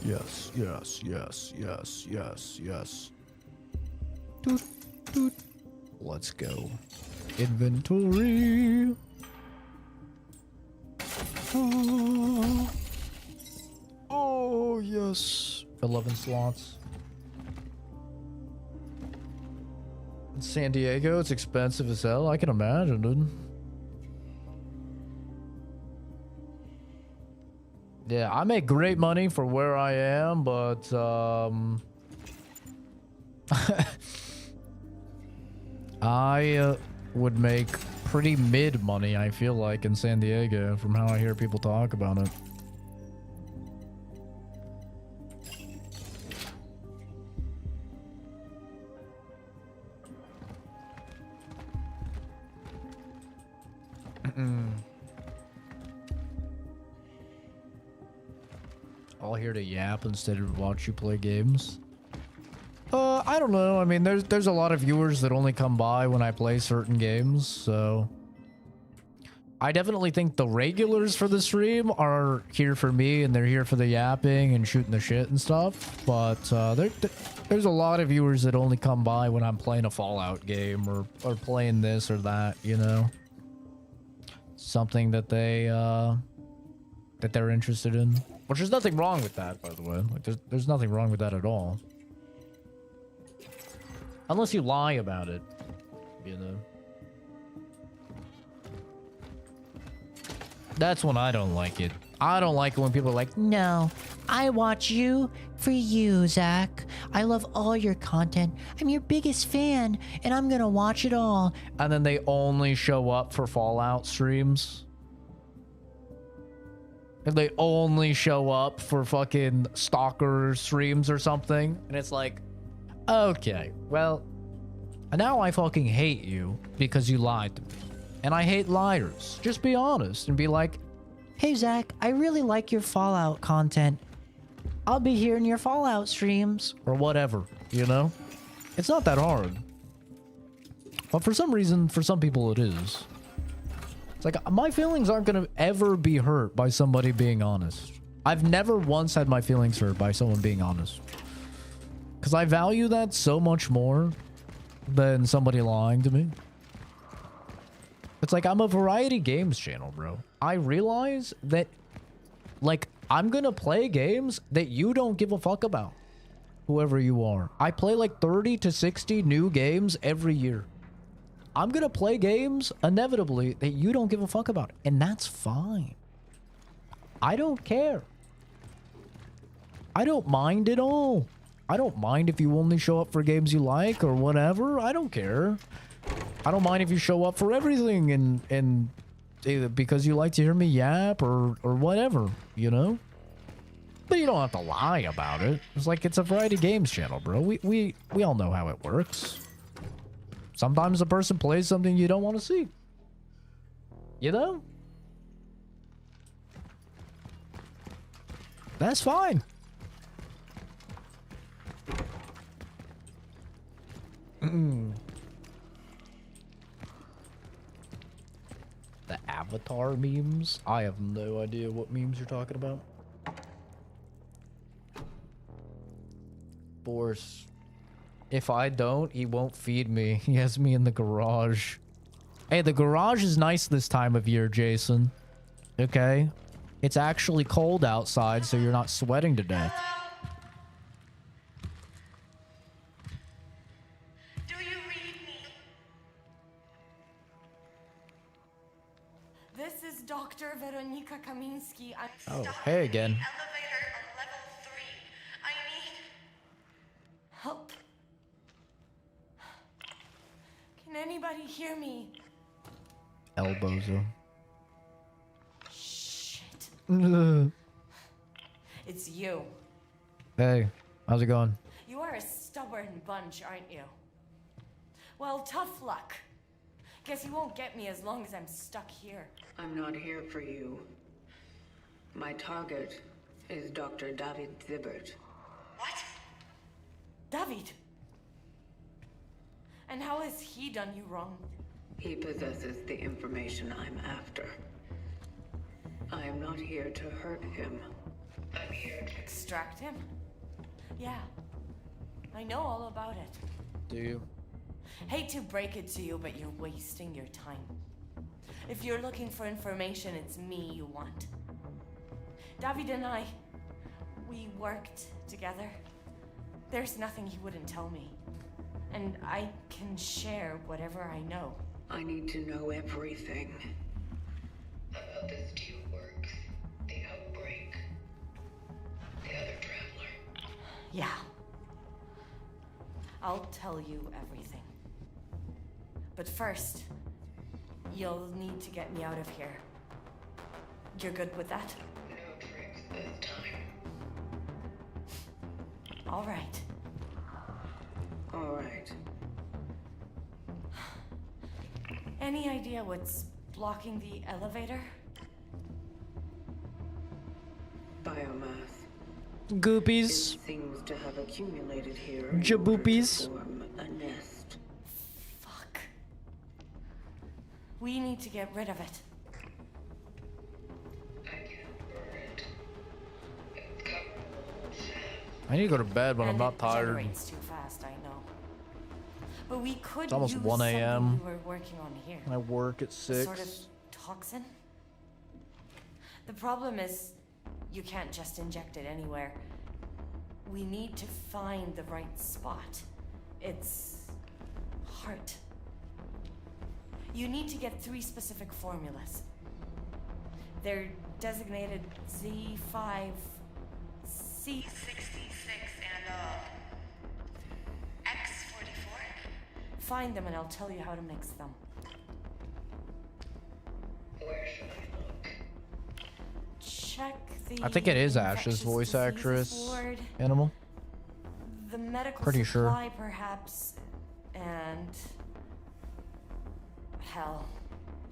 S1: Yes, yes, yes, yes, yes, yes. Doot, doot. Let's go. Inventory. Oh, yes. 11 slots. In San Diego, it's expensive as hell. I can imagine, dude. Yeah, I make great money for where I am, but I would make pretty mid money, I feel like, in San Diego, from how I hear people talk about it. All here to yap instead of watch you play games. I don't know. I mean, there's a lot of viewers that only come by when I play certain games, so I definitely think the regulars for the stream are here for me, and they're here for the yapping and shooting the shit and stuff. But there's a lot of viewers that only come by when I'm playing a Fallout game or playing this or that, you know, something that they're interested in. Which there's nothing wrong with that, by the way. Like, there's nothing wrong with that at all. Unless you lie about it, you know. That's when I don't like it. I don't like it when people are like,
S4: No, I watch you for you, Zach. I love all your content. I'm your biggest fan, and I'm gonna watch it all.
S1: and then they only show up for Fallout streams. And they only show up for fucking Stalker streams or something. And it's like, okay, well, now I fucking hate you because you lied to me. And I hate liars. Just be honest and be like,
S4: Hey, Zach, I really like your Fallout content. I'll be here in your Fallout streams.
S1: or whatever, you know? It's not that hard. But for some reason, for some people it is. It's like, my feelings aren't gonna ever be hurt by somebody being honest. I've never once had my feelings hurt by someone being honest. Because I value that so much more than somebody lying to me. It's like, I'm a variety games channel, bro. I realize that, like, I'm gonna play games that you don't give a fuck about. Whoever you are. I play like 30 to 60 new games every year. I'm gonna play games, inevitably, that you don't give a fuck about. And that's fine. I don't care. I don't mind at all. I don't mind if you only show up for games you like or whatever. I don't care. I don't mind if you show up for everything and because you like to hear me yap or whatever, you know? But you don't have to lie about it. It's like, it's a variety games channel, bro. We all know how it works. Sometimes a person plays something you don't want to see. You know? That's fine. The Avatar memes? I have no idea what memes you're talking about. Boris. If I don't, he won't feed me. He has me in the garage. Hey, the garage is nice this time of year, Jason. Okay? It's actually cold outside, so you're not sweating to death.
S6: Do you read me? This is Dr. Weronika Kamiński. I'm
S1: Oh,
S6: stuck
S1: hey again.
S6: in the elevator on level 3. I need help. Can anybody hear me?
S1: Elbozo.
S6: Shit. It's you.
S1: Hey, how's it going?
S6: You are a stubborn bunch, aren't you? Well, tough luck. Guess you won't get me as long as I'm stuck here.
S2: I'm not here for you. My target is Dr. David Zibbert.
S6: What? David? And how has he done you wrong?
S2: He possesses the information I'm after. I am not here to hurt him. I'm here to
S6: extract him? Yeah. I know all about it.
S1: Do you?
S6: Hate to break it to you, but you're wasting your time. If you're looking for information, it's me you want. David and I, we worked together. There's nothing he wouldn't tell me. And I can share whatever I know.
S2: I need to know everything. About this deal works. The outbreak. The other traveler.
S6: Yeah. I'll tell you everything. But first, you'll need to get me out of here. You're good with that?
S2: No tricks this time.
S6: All right.
S2: All right.
S6: Any idea what's blocking the elevator?
S2: Biomass.
S1: Goopies.
S2: It seems to have accumulated here.
S1: Jaboopies.
S2: In order to form a nest.
S6: Fuck. We need to get rid of it.
S2: I can't burn it. It's covered.
S1: I need to go to bed, but I'm
S6: And
S1: not
S6: it
S1: tired.
S6: generates too fast, I know. But we could
S1: It's almost
S6: use
S1: 1 a.m.
S6: something we were working on here.
S1: I work at
S6: A
S1: 6.
S6: sort of toxin? The problem is, you can't just inject it anywhere. We need to find the right spot. It's heart. You need to get 3 specific formulas. They're designated Z5, C66, and X44. Find them and I'll tell you how to mix them.
S2: Where should I look?
S6: Check the
S1: I think it is Ash's
S6: infectious
S1: voice
S6: diseases
S1: actress.
S6: ward,
S1: Animal.
S6: the medical
S1: Pretty sure.
S6: supply perhaps, and hell,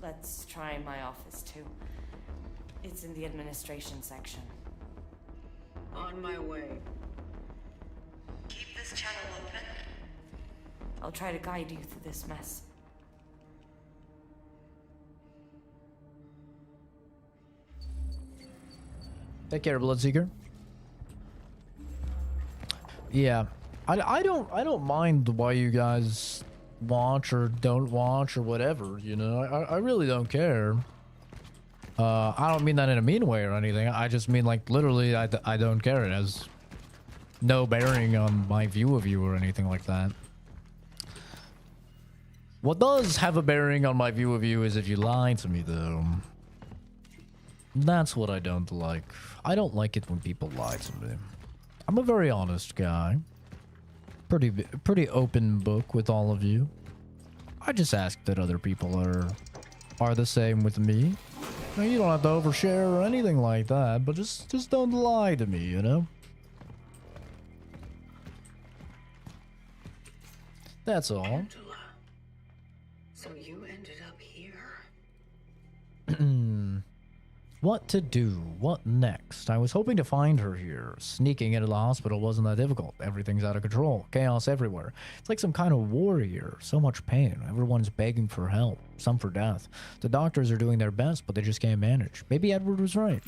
S6: let's try my office too. It's in the administration section.
S2: On my way.
S6: Keep this channel open. I'll try to guide you through this mess.
S1: Take care, Bloodseeker. Yeah, I don't mind why you guys watch or don't watch or whatever. You know, I really don't care. I don't mean that in a mean way or anything. I just mean like literally, I don't care. It has no bearing on my view of you or anything like that. What does have a bearing on my view of you is if you lie to me, though. That's what I don't like. I don't like it when people lie to me. I'm a very honest guy. Pretty open book with all of you. I just ask that other people are the same with me. Now, you don't have to overshare or anything like that, but just don't lie to me, you know? That's all.
S2: Angela. So you ended up here.
S1: What to do? What next? I was hoping to find her here. Sneaking into the hospital wasn't that difficult. Everything's out of control. Chaos everywhere. It's like some kind of war here. So much pain. Everyone's begging for help. Some for death. The doctors are doing their best, but they just can't manage. Maybe Edward was right.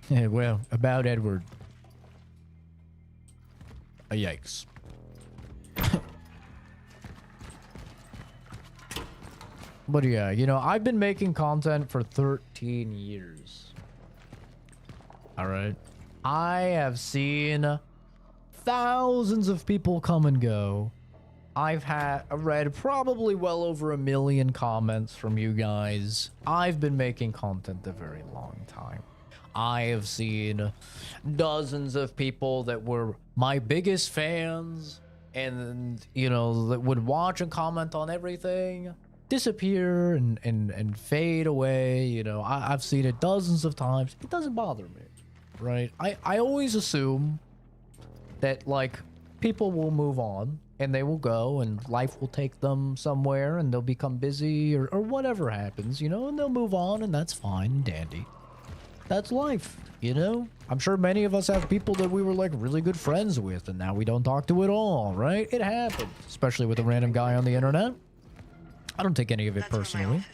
S1: Yeah, well, about Edward. Yikes. But yeah, you know, I've been making content for 13 years. Alright? I have seen thousands of people come and go. I've read probably well over 1 million comments from you guys. I've been making content a very long time. I have seen dozens of people that were my biggest fans and, you know, that would watch and comment on everything disappear and fade away. You know, I've seen it dozens of times. It doesn't bother me, right? I always assume that, like, people will move on and they will go and life will take them somewhere and they'll become busy or whatever happens, you know, and they'll move on and that's fine and dandy. That's life, you know? I'm sure many of us have people that we were, like, really good friends with and now we don't talk to at all, right? It happens, especially with a random guy on the internet. I don't take any of it personally.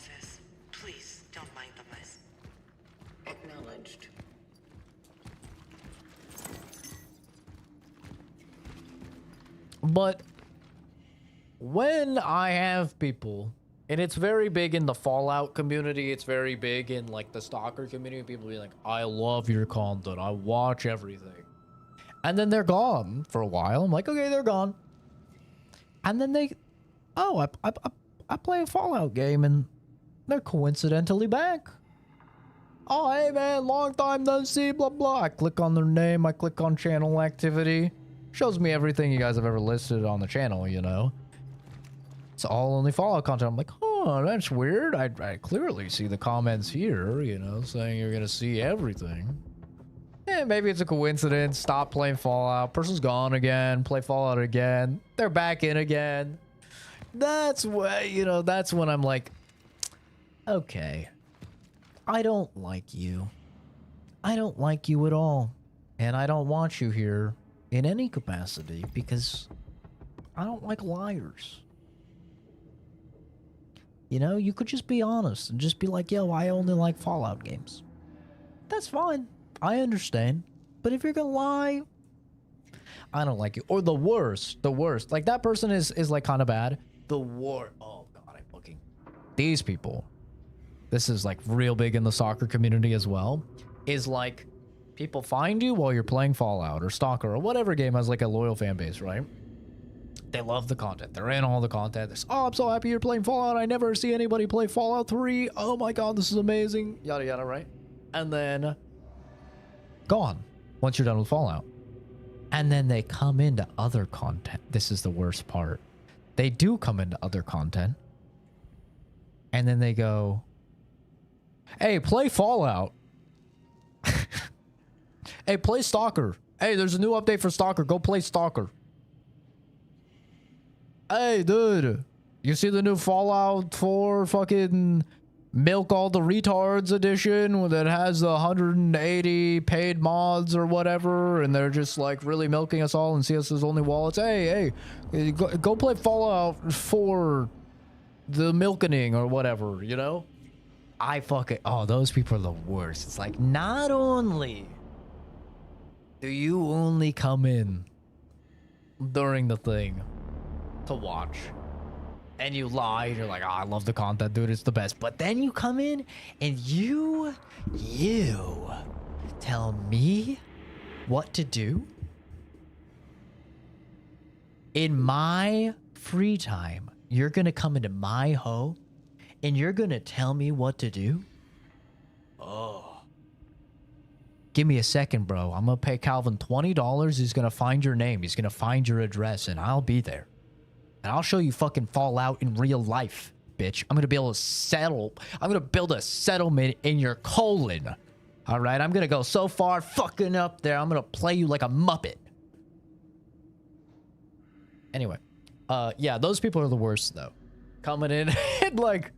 S2: Please don't mind the mess. Acknowledged.
S1: But when I have people, and it's very big in the Fallout community, it's very big in like the Stalker community, people be like, I love your content, I watch everything. And then they're gone for a while. I'm like, okay, they're gone. And then they, oh, I play a Fallout game and they're coincidentally back. Oh, hey man, long time no see, blah, blah. I click on their name, I click on channel activity. Shows me everything you guys have ever listed on the channel, you know. It's all only Fallout content. I'm like, oh, that's weird. I clearly see the comments here, you know, saying you're going to see everything. Eh, maybe it's a coincidence. Stop playing Fallout. Person's gone again. Play Fallout again. They're back in again. That's what, you know, that's when I'm like, okay, I don't like you. I don't like you at all. And I don't want you here in any capacity because I don't like liars. You know, you could just be honest and just be like, yo, I only like Fallout games. That's fine. I understand. But if you're gonna lie, I don't like you. Or the worst. Like, that person is like kind of bad. The worst. Oh, God, I'm looking. These people. This is like real big in the soccer community as well. Is like, people find you while you're playing Fallout or Stalker or whatever game has like a loyal fan base, right? They love the content. They're in all the content. They're, oh, I'm so happy you're playing Fallout. I never see anybody play Fallout 3. Oh my God, this is amazing. Yada, yada, right? and then gone once you're done with Fallout. And then they come into other content. This is the worst part. They do come into other content. And then they go, hey, play Fallout. Hey, play Stalker. Hey, there's a new update for Stalker. Go play Stalker. Hey, dude. You see the new Fallout 4 fucking Milk All the Retards edition that has the 180 paid mods or whatever, and they're just like really milking us all and CS's only wallets. Hey, go play Fallout 4 the milkening or whatever, you know? I fucking, oh, those people are the worst. It's like, not only do you only come in during the thing to watch, and you lie, you're like, oh, I love the content, dude, it's the best. But then you come in and you tell me what to do in my free time. You're gonna come into my home and you're gonna tell me what to do? Oh. Give me a second, bro. I'm gonna pay Calvin $20. He's gonna find your name. He's gonna find your address, and I'll be there. And I'll show you fucking Fallout in real life, bitch. I'm gonna be able to settle. I'm gonna build a settlement in your colon. All right? I'm gonna go so far fucking up there. I'm gonna play you like a Muppet. Anyway. Yeah, those people are the worst, though. Coming in and like,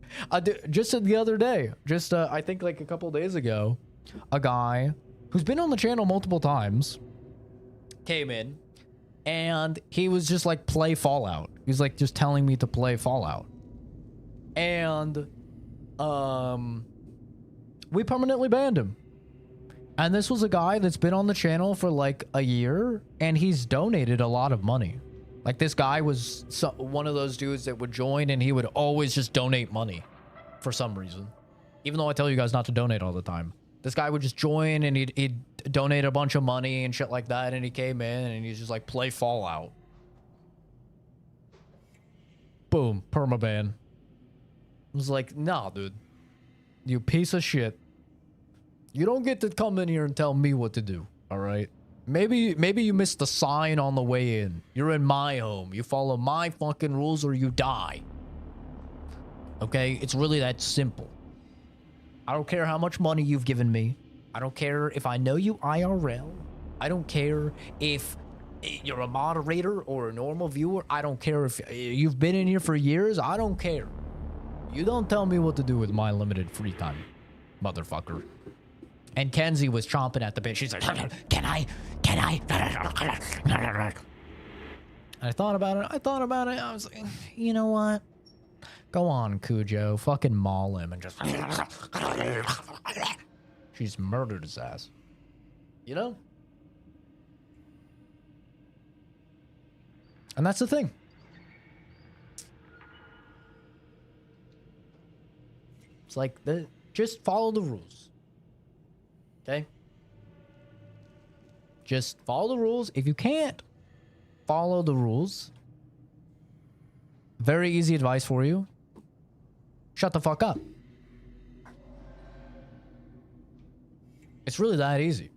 S1: just the other day, I think like a couple days ago, a guy who's been on the channel multiple times came in and he was just like, play Fallout. He's like just telling me to play Fallout. And we permanently banned him. And this was a guy that's been on the channel for like a year, and he's donated a lot of money. Like, this guy was one of those dudes that would join and he would always just donate money for some reason. Even though I tell you guys not to donate all the time. This guy would just join and he'd donate a bunch of money and shit like that, and he came in and he's just like, play Fallout. Boom, permaban. I was like, nah, dude. You piece of shit. You don't get to come in here and tell me what to do, alright? Maybe you missed the sign on the way in. You're in my home. You follow my fucking rules or you die. Okay? It's really that simple. I don't care how much money you've given me. I don't care if I know you IRL. I don't care if you're a moderator or a normal viewer. I don't care if you've been in here for years. I don't care. You don't tell me what to do with my limited free time, motherfucker. And Kenzie was chomping at the bit. She's like, can I? I thought about it. I was like, you know what? Go on, Cujo. Fucking maul him and just... She's murdered his ass. You know? And that's the thing. It's like, just follow the rules. Okay? Just follow the rules. If you can't follow the rules, very easy advice for you. Shut the fuck up. It's really that easy.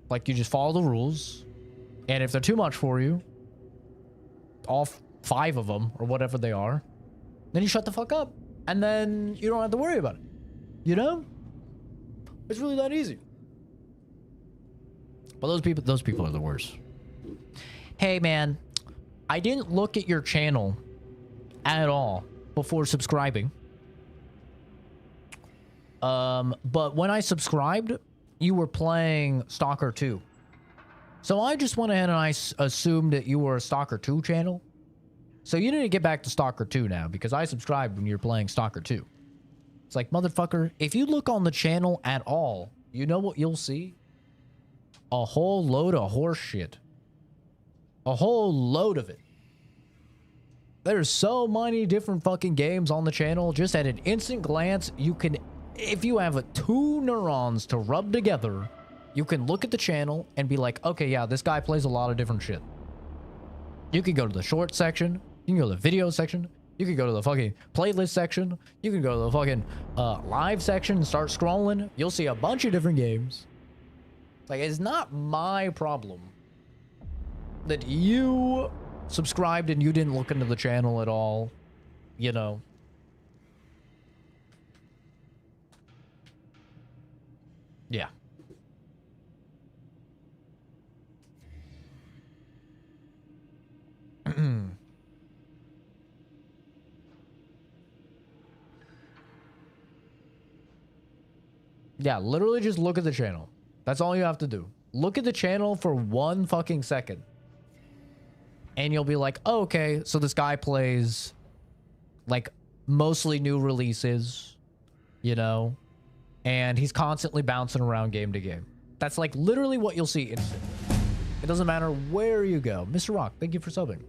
S1: Like, you just follow the rules, and if they're too much for you, all 5 of them, or whatever they are, then you shut the fuck up, and then you don't have to worry about it. You know? It's really that easy. But those people are the worst. Hey, man, I didn't look at your channel at all before subscribing. But when I subscribed, you were playing Stalker 2. So I just went ahead and I assumed that you were a Stalker 2 channel. So you need to get back to Stalker 2 now, because I subscribed when you were playing Stalker 2. It's like, motherfucker, if you look on the channel at all, you know what you'll see? A whole load of horse shit. A whole load of it. There's so many different fucking games on the channel. Just at an instant glance, you can, if you have 2 neurons to rub together, you can look at the channel and be like, okay, yeah, this guy plays a lot of different shit. You can go to the short section. You can go to the video section. You can go to the fucking playlist section. You can go to the fucking live section and start scrolling. You'll see a bunch of different games. Like, it's not my problem that you subscribed and you didn't look into the channel at all, you know. Yeah. Yeah, literally just look at the channel. That's all you have to do. Look at the channel for 1 fucking second. And you'll be like, oh, okay, so this guy plays, like, mostly new releases, you know? And he's constantly bouncing around game to game. That's, like, literally what you'll see instantly. It doesn't matter where you go. Mr. Rock, thank you for subbing.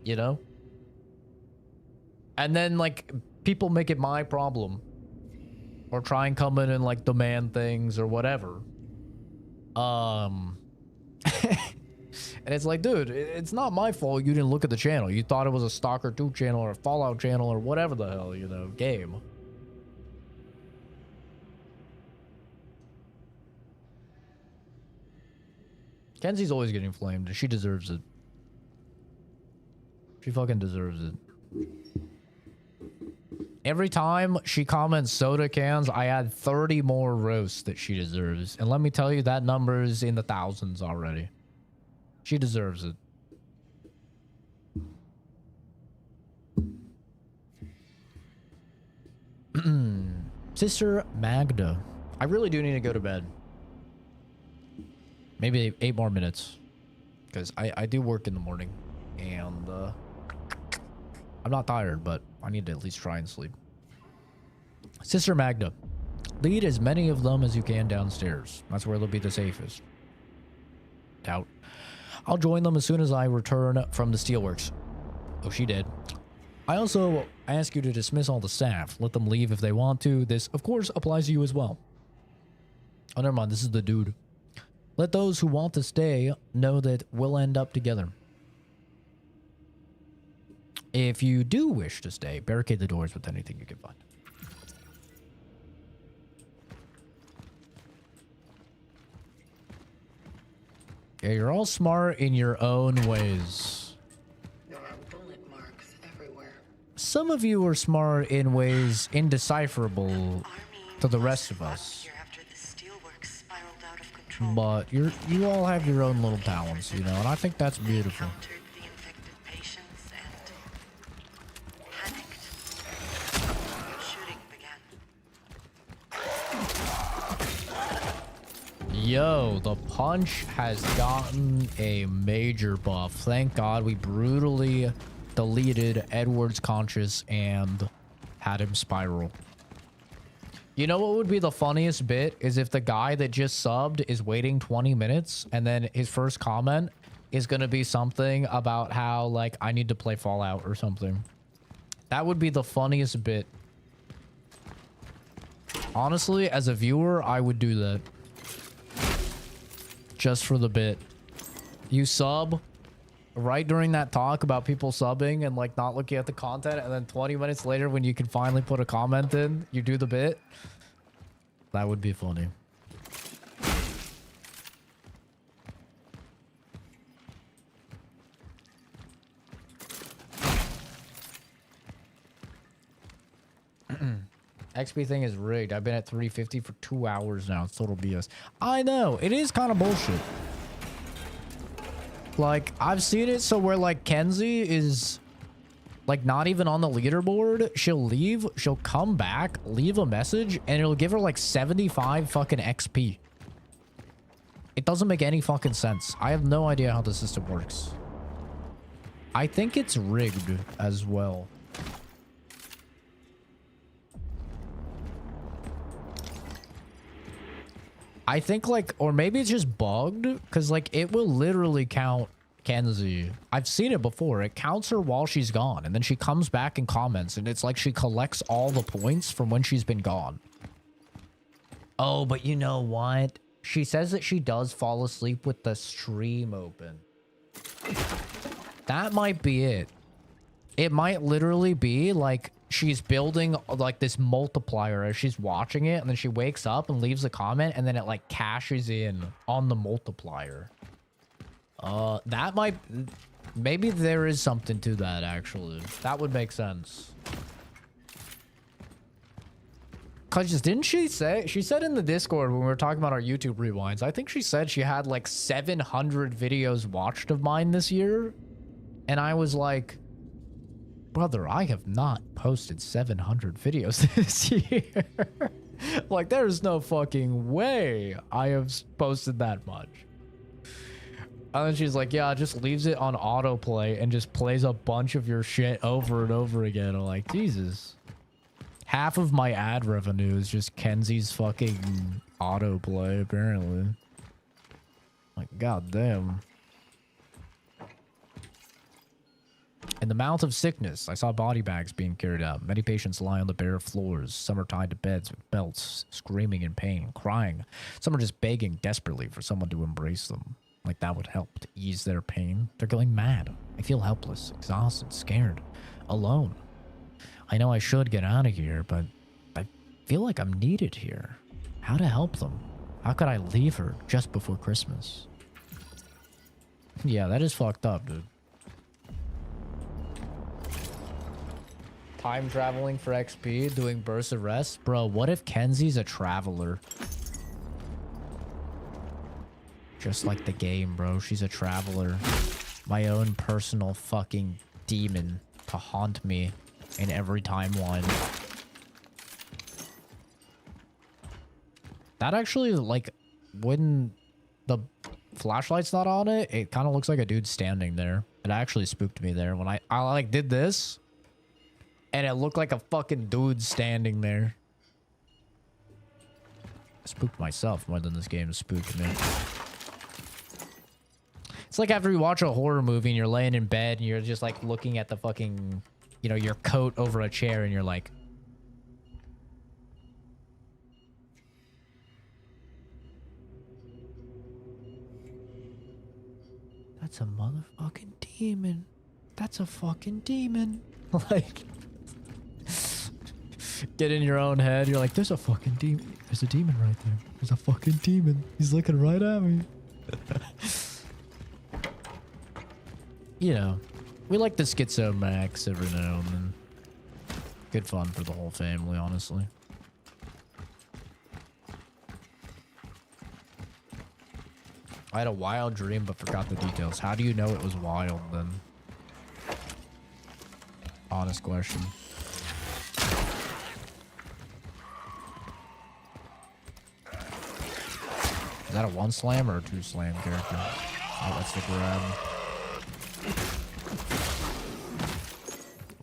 S1: You know? And then, like, people make it my problem. Or try and come in and, like, demand things or whatever. And it's like, dude, it's not my fault you didn't look at the channel. You thought it was a Stalker 2 channel or a Fallout channel or whatever the hell, you know, game. Kenzie's always getting flamed. She deserves it. She fucking deserves it. Every time she comments soda cans, I add 30 more roasts that she deserves. And let me tell you, that number is in the thousands already. She deserves it. Sister Magda. I really do need to go to bed. Maybe 8 more minutes. Because I do work in the morning. And I'm not tired, but I need to at least try and sleep. Sister Magda. Lead as many of them as you can downstairs. That's where they'll be the safest. Doubt. I'll join them as soon as I return from the steelworks. Oh, she did. I also ask you to dismiss all the staff. Let them leave if they want to. This, of course, applies to you as well. Oh, never mind. This is the dude. Let those who want to stay know that we'll end up together. If you do wish to stay, barricade the doors with anything you can find. Yeah, you're all smart in your own ways.
S2: There are bullet marks everywhere.
S1: Some of you are smart in ways indecipherable to the rest of us. But you all have your own little talents, you know, and I think that's beautiful. Yo, the punch has gotten a major buff. Thank God we brutally deleted Edward's conscious and had him spiral. You know what would be the funniest bit is if the guy that just subbed is waiting 20 minutes and then his first comment is going to be something about how, like, I need to play Fallout or something. That would be the funniest bit. Honestly, as a viewer, I would do that. Just for the bit. You sub right during that talk about people subbing and, like, not looking at the content, and then 20 minutes later when you can finally put a comment in, you do the bit. That would be funny. XP thing is rigged. I've been at 350 for 2 hours now. It's total BS. I know. It is kind of bullshit. Like, I've seen it so where, like, Kenzie is, like, not even on the leaderboard. She'll leave. She'll come back, leave a message, and it'll give her, like, 75 fucking XP. It doesn't make any fucking sense. I have no idea how the system works. I think it's rigged as well. I think, like, or maybe it's just bugged, because, like, it will literally count Kenzie. I've seen it before. It counts her while she's gone, and then she comes back and comments, and it's like she collects all the points from when she's been gone. Oh, but you know what? She says that she does fall asleep with the stream open. That might be it. It might literally be like she's building like this multiplier as she's watching it, and then she wakes up and leaves a comment, and then it like cashes in on the multiplier. That might... Maybe there is something to that, actually. That would make sense. Cause didn't she say... She said in the Discord when we were talking about our YouTube rewinds, I think she said she had like 700 videos watched of mine this year. And I was like... Brother, I have not posted 700 videos this year. Like, there's no fucking way I have posted that much. And then she's like, yeah, just leaves it on autoplay and just plays a bunch of your shit over and over again. I'm like, Jesus. Half of my ad revenue is just Kenzie's fucking autoplay, apparently. Like, goddamn. In the mouth of sickness, I saw body bags being carried out. Many patients lie on the bare floors. Some are tied to beds with belts, screaming in pain, crying. Some are just begging desperately for someone to embrace them. Like that would help to ease their pain. They're going mad. I feel helpless, exhausted, scared, alone. I know I should get out of here, but I feel like I'm needed here. How to help them? How could I leave her just before Christmas? Yeah, that is fucked up, dude. Time traveling for XP, doing burst of rest. Bro, what if Kenzie's a traveler? Just like the game, bro. She's a traveler. My own personal fucking demon to haunt me in every timeline. That actually, like, when the flashlight's not on it, it kind of looks like a dude standing there. It actually spooked me there when I like did this. And it looked like a fucking dude standing there. I spooked myself more than this game spooked me. It's like after you watch a horror movie and you're laying in bed and you're just like looking at the fucking, you know, your coat over a chair and you're like, that's a motherfucking demon. That's a fucking demon. Like, get in your own head. You're like, there's a fucking demon. There's a demon right there. There's a fucking demon. He's looking right at me. You know, we like the Schizo Max every now and then. Good fun for the whole family, honestly. I had a wild dream but forgot the details. How do you know it was wild then? Honest question. Is that a 1 slam or a 2 slam character? Oh, that's the grab.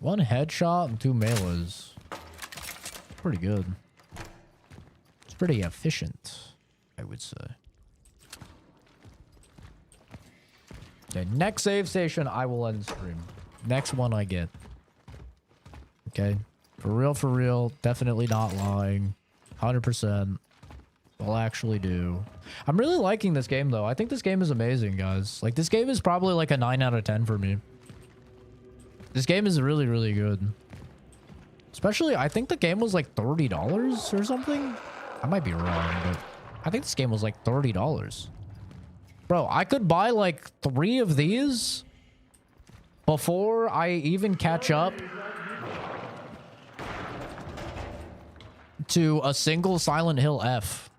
S1: 1 headshot and 2 melees. Pretty good. It's pretty efficient, I would say. Okay, next save station, I will end stream. Next one I get. Okay? For real, definitely not lying. 100%. I'll actually do. I'm really liking this game, though. I think this game is amazing, guys. Like, this game is probably like a 9 out of 10 for me. This game is really, really good. Especially, I think the game was like $30 or something. I might be wrong, but I think this game was like $30. Bro, I could buy like 3 of these before I even catch up to a single Silent Hill F.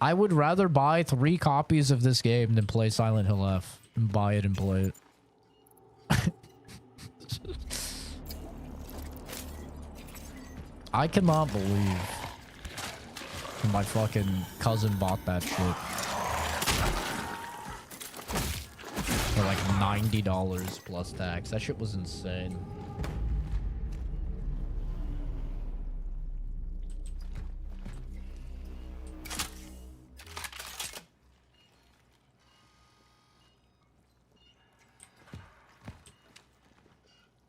S1: I would rather buy 3 copies of this game than play Silent Hill F and buy it and play it. I cannot believe my fucking cousin bought that shit for like $90 plus tax. That shit was insane.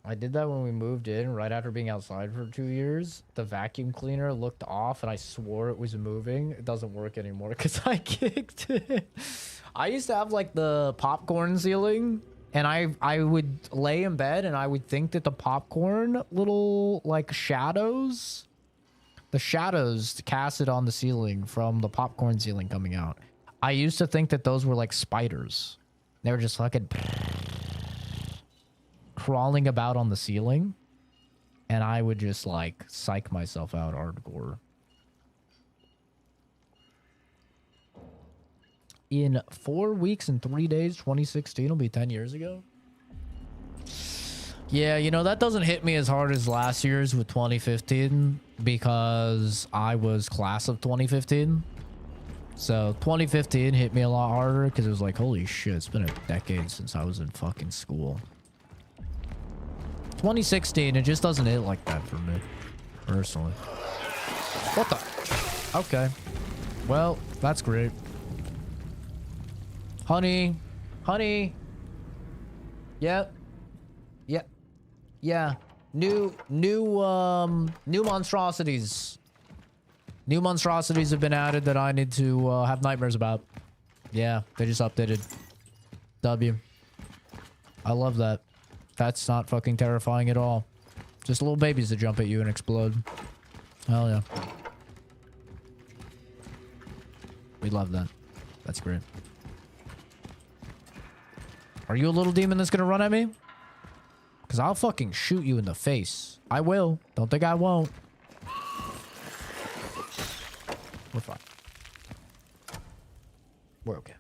S1: I did that when we moved in, right after being outside for 2 years. The vacuum cleaner looked off and I swore it was moving. It doesn't work anymore because I kicked it. I used to have like the popcorn ceiling And I would lay in bed and I would think that the popcorn little like shadows, the shadows casted on the ceiling from the popcorn ceiling coming out, I used to think that those were like spiders. They were just fucking crawling about on the ceiling. And I would just like psych myself out hardcore. In 4 weeks and 3 days, 2016 will be 10 years ago. Yeah, you know, that doesn't hit me as hard as last year's with 2015 because I was class of 2015. So 2015 hit me a lot harder because it was like, holy shit, it's been a decade since I was in fucking school. 2016, it just doesn't hit like that for me, personally. What the? Okay. Well, that's great. Honey. Honey. Yep. Yep. Yeah. New monstrosities. New monstrosities have been added that I need to have nightmares about. Yeah, they just updated. W. I love that. That's not fucking terrifying at all. Just little babies that jump at you and explode. Hell yeah. We love that. That's great. Are you a little demon that's gonna run at me? Because I'll fucking shoot you in the face. I will. Don't think I won't. We're fine. We're okay.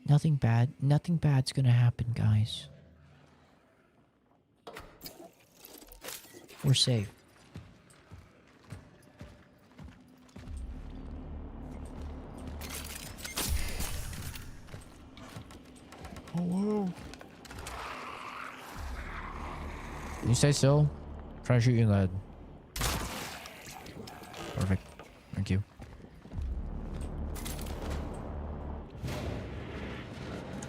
S1: Nothing bad's gonna happen, guys. We're safe. Oh, whoa. Can you stay still? Try to shoot you in the head. Perfect. Thank you.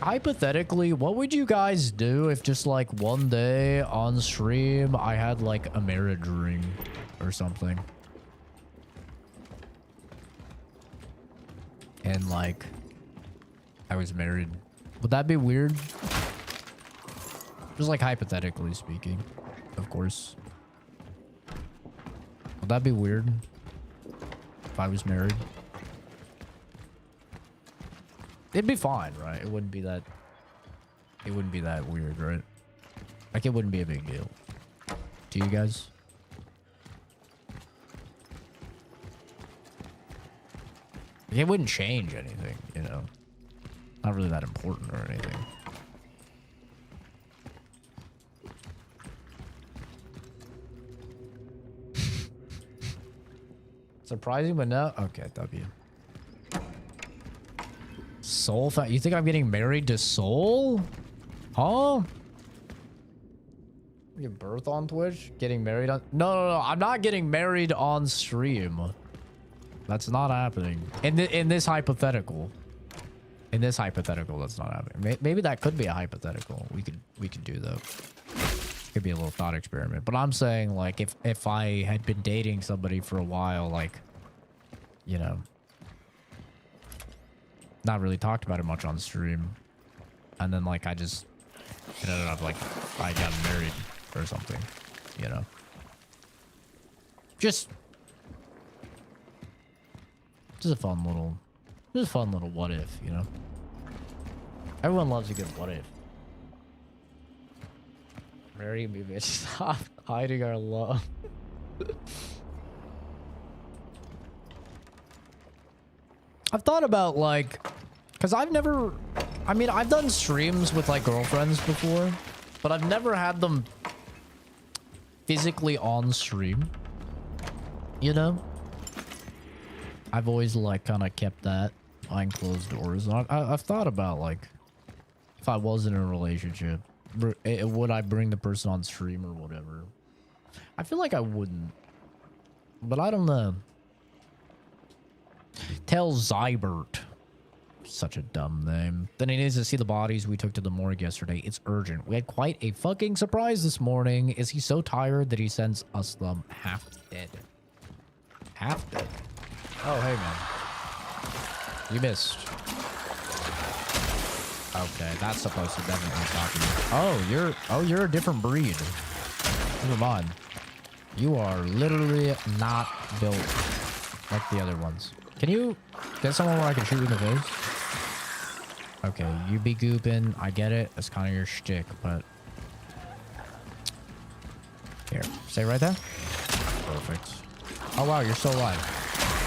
S1: Hypothetically, what would you guys do if just like one day on stream I had like a marriage ring or something? And like I was married. Would that be weird? Just like hypothetically speaking, of course. Would that be weird if I was married? It'd be fine, right? It wouldn't be that weird, right? Like it wouldn't be a big deal. To you guys? It wouldn't change anything, you know? Not really that important or anything. Surprising, but no. Okay, W. Soul? You think I'm getting married to Soul? Huh? Give birth on Twitch? Getting married on... No. I'm not getting married on stream. That's not happening. In this hypothetical. In this hypothetical, that's not happening. Maybe that could be a hypothetical. We could do though. Could be a little thought experiment. But I'm saying like if I had been dating somebody for a while, like, you know, not really talked about it much on stream, and then like I just ended up like I got married or something, you know. Just a fun little what if, you know. Everyone loves a good what if. Marry me, bitch. Stop hiding our love. I've thought about like, cause I've done streams with like girlfriends before, but I've never had them physically on stream, you know? I've always like kind of kept that behind closed doors. And I've thought about like, if I was in a relationship, would I bring the person on stream or whatever? I feel like I wouldn't, but I don't know. Tell Zybert. Such a dumb name. Then he needs to see the bodies we took to the morgue yesterday. It's urgent. We had quite a fucking surprise this morning. Is he so tired that he sends us them half dead? Half dead? Oh, hey, man. You missed. Okay, that's supposed to definitely stop you. Oh, you're a different breed. Never mind. You are literally not built like the other ones. Can you get someone where I can shoot you in the face? Okay, you be gooping. I get it. That's kind of your shtick, but here, stay right there. Perfect. Oh wow, you're still alive.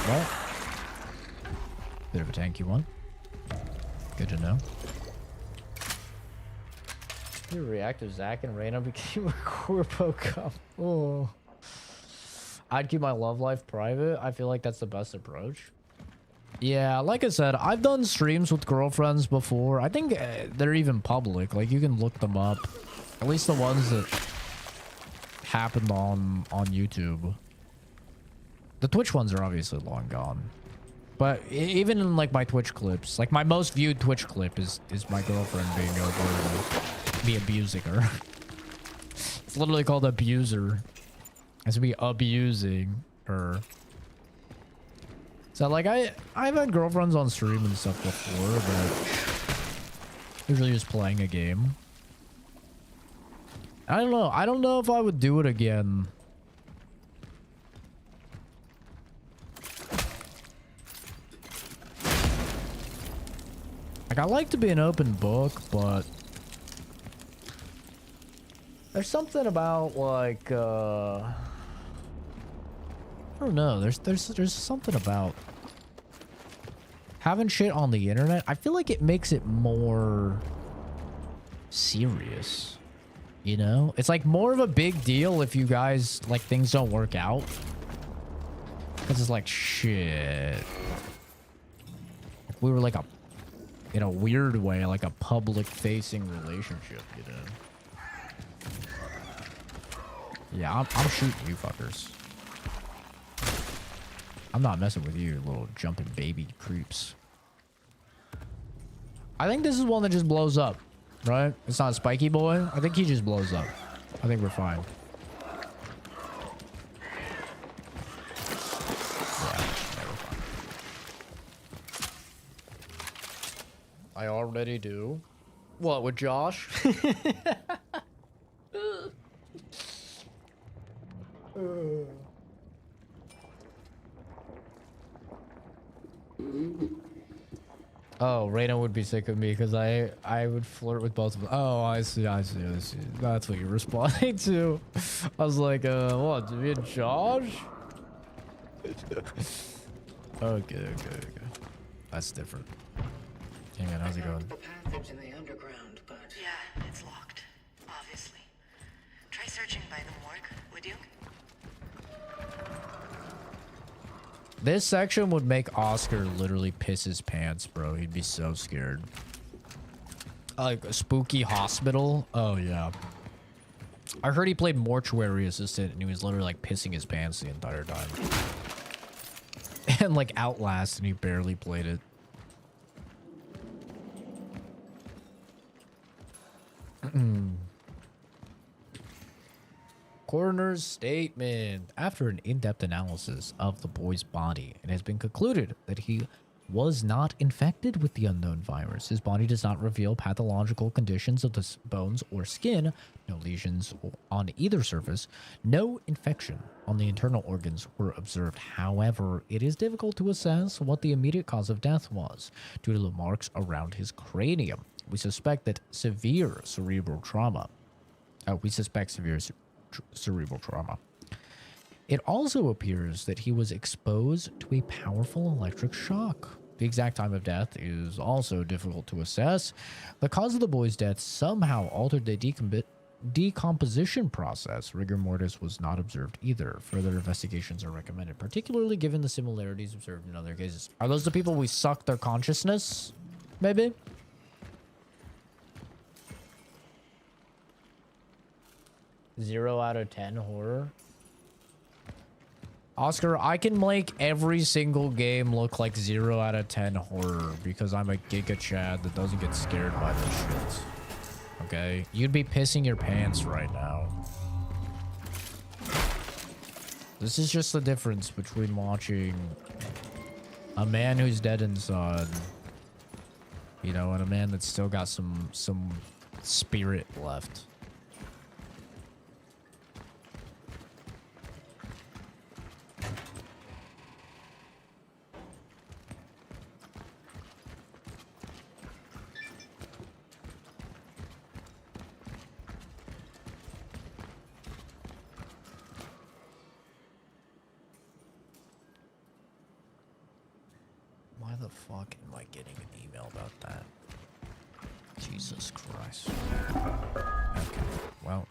S1: What? Bit of a tanky one. Good to know. You react to Zach and Reyna became a corpo cup. Oh. I'd keep my love life private. I feel like that's the best approach. Yeah, like I said, I've done streams with girlfriends before. I think they're even public. Like, you can look them up. At least the ones that happened on YouTube. The Twitch ones are obviously long gone. But even in, like, my Twitch clips, like, my most viewed Twitch clip is my girlfriend being over and me abusing her. It's literally called abuser. As me abusing her. So, like, I've had girlfriends on stream and stuff before, but usually just playing a game. I don't know. I don't know if I would do it again. Like, I like to be an open book, but there's something about, like, I don't know. There's something about having shit on the internet. I feel like it makes it more serious. You know? It's like more of a big deal if you guys, like, things don't work out. Because it's like, shit. Like, we were like a, in a weird way, like a public facing relationship, you know? Yeah, I'm shooting you fuckers. I'm not messing with you, little jumping baby creeps. I think this is one that just blows up, right? It's not a spiky boy. I think he just blows up. I think we're fine. Yeah, we're fine. I already do. What, with Josh? Oh, Reyna would be sick of me because I would flirt with both of them. Oh, I see. That's what you're responding to. I was like, what, me and Josh? Okay. That's different. Hang on, how's it going?
S2: The passage in the underground, but
S5: Yeah, it's locked, obviously. Try searching by the morgue, would you?
S1: This section would make Oscar literally piss his pants, bro. He'd be so scared. Like a spooky hospital. Oh, yeah. I heard he played mortuary assistant and he was literally like pissing his pants the entire time. And like Outlast and he barely played it. Coroner's statement. After an in-depth analysis of the boy's body, it has been concluded that he was not infected with the unknown virus. His body does not reveal pathological conditions of the bones or skin, no lesions on either surface, no infection on the internal organs were observed. However, it is difficult to assess what the immediate cause of death was due to the marks around his cranium. We suspect that severe cerebral trauma. Cerebral trauma. It also appears that he was exposed to a powerful electric shock. The exact time of death is also difficult to assess. The cause of the boy's death somehow altered the decomposition process. Rigor mortis was not observed either. Further investigations are recommended, particularly given the similarities observed in other cases. Are those the people we sucked their consciousness? Maybe? Zero out of 10 horror. Oscar, I can make every single game look like 0 out of 10 horror because I'm a Giga Chad that doesn't get scared by this shit. Okay? You'd be pissing your pants right now. This is just the difference between watching a man who's dead inside You know what I mean? That's still got some spirit left. Why the fuck am I getting an email about that? Jesus Christ. Okay, well.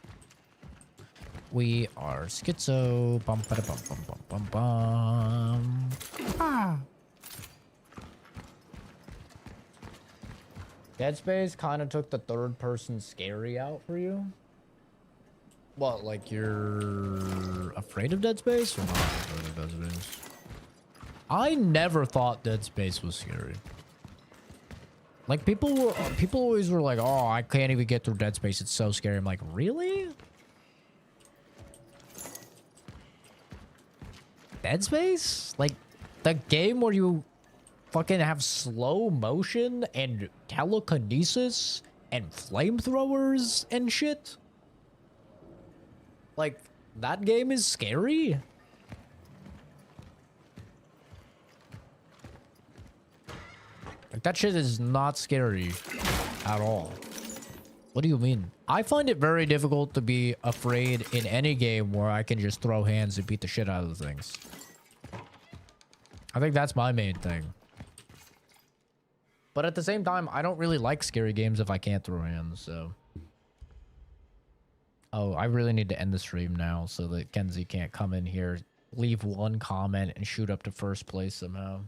S1: We are schizo. Bum ba da bum bum bum bum bum. Ah. Dead Space kind of took the third person scary out for you? What, like you're afraid of Dead Space or not afraid of Dead Space? I never thought Dead Space was scary. Like people always were like, "Oh, I can't even get through Dead Space. It's so scary." I'm like, "Really? Dead Space? Like the game where you fucking have slow motion and telekinesis and flamethrowers and shit? Like that game is scary?" Like, that shit is not scary at all. What do you mean? I find it very difficult to be afraid in any game where I can just throw hands and beat the shit out of the things. I think that's my main thing. But at the same time, I don't really like scary games if I can't throw hands, so... Oh, I really need to end the stream now so that Kenzie can't come in here, leave one comment, and shoot up to first place somehow.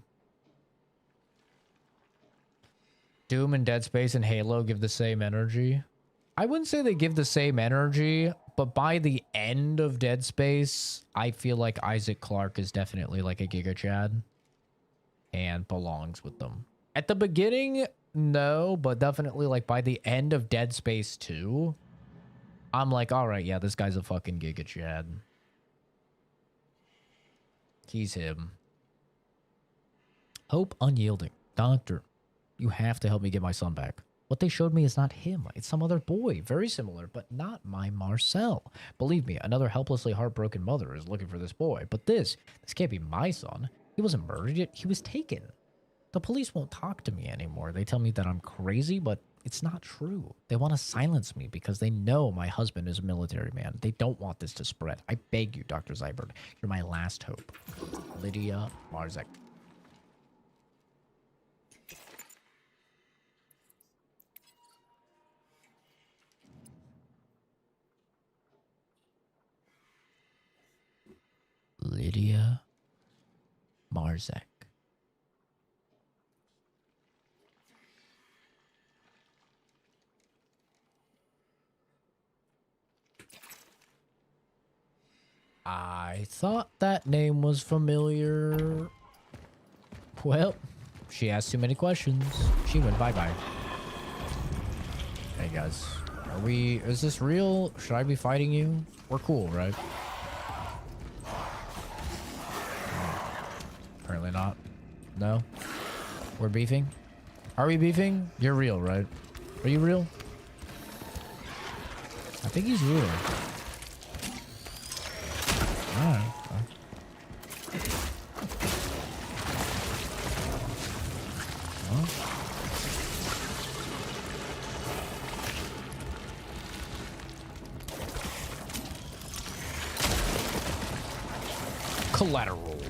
S1: Doom and Dead Space and Halo give the same energy. I wouldn't say they give the same energy, but by the end of Dead Space, I feel like Isaac Clarke is definitely like a Giga Chad and belongs with them. At the beginning, no, but definitely like by the end of Dead Space 2, I'm like, all right, yeah, this guy's a fucking Giga Chad. He's him. Hope Unyielding. Doctor, you have to help me get my son back. What they showed me is not him. It's some other boy. Very similar, but not my Marcel. Believe me, another helplessly heartbroken mother is looking for this boy. But this can't be my son. He wasn't murdered yet. He was taken. The police won't talk to me anymore. They tell me that I'm crazy, but it's not true. They want to silence me because they know my husband is a military man. They don't want this to spread. I beg you, Dr. Zybert. You're my last hope. Lydia Marzek. Lydia Marzek. I thought that name was familiar. Well, she asked too many questions. She went bye-bye. Hey guys, is this real? Should I be fighting you? We're cool, right? Apparently not. No? We're beefing? Are we beefing? You're real, right? Are you real? I think he's real. Alright. Well. Collateral.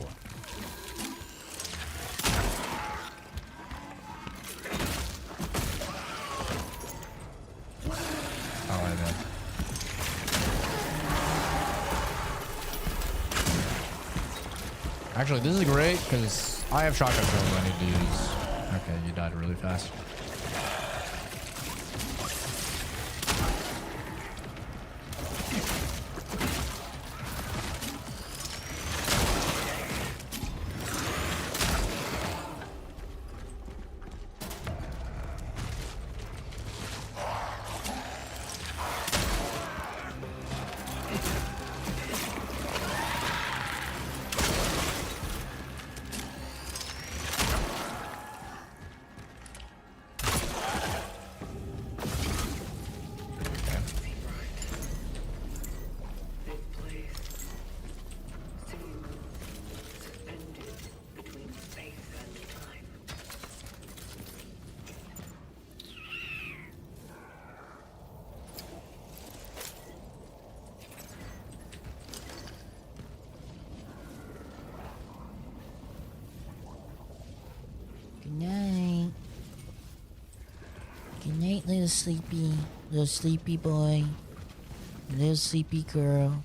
S1: Actually, this is great because I have shotgun shells I need to use. Okay, you died really fast.
S4: little sleepy boy, little sleepy girl.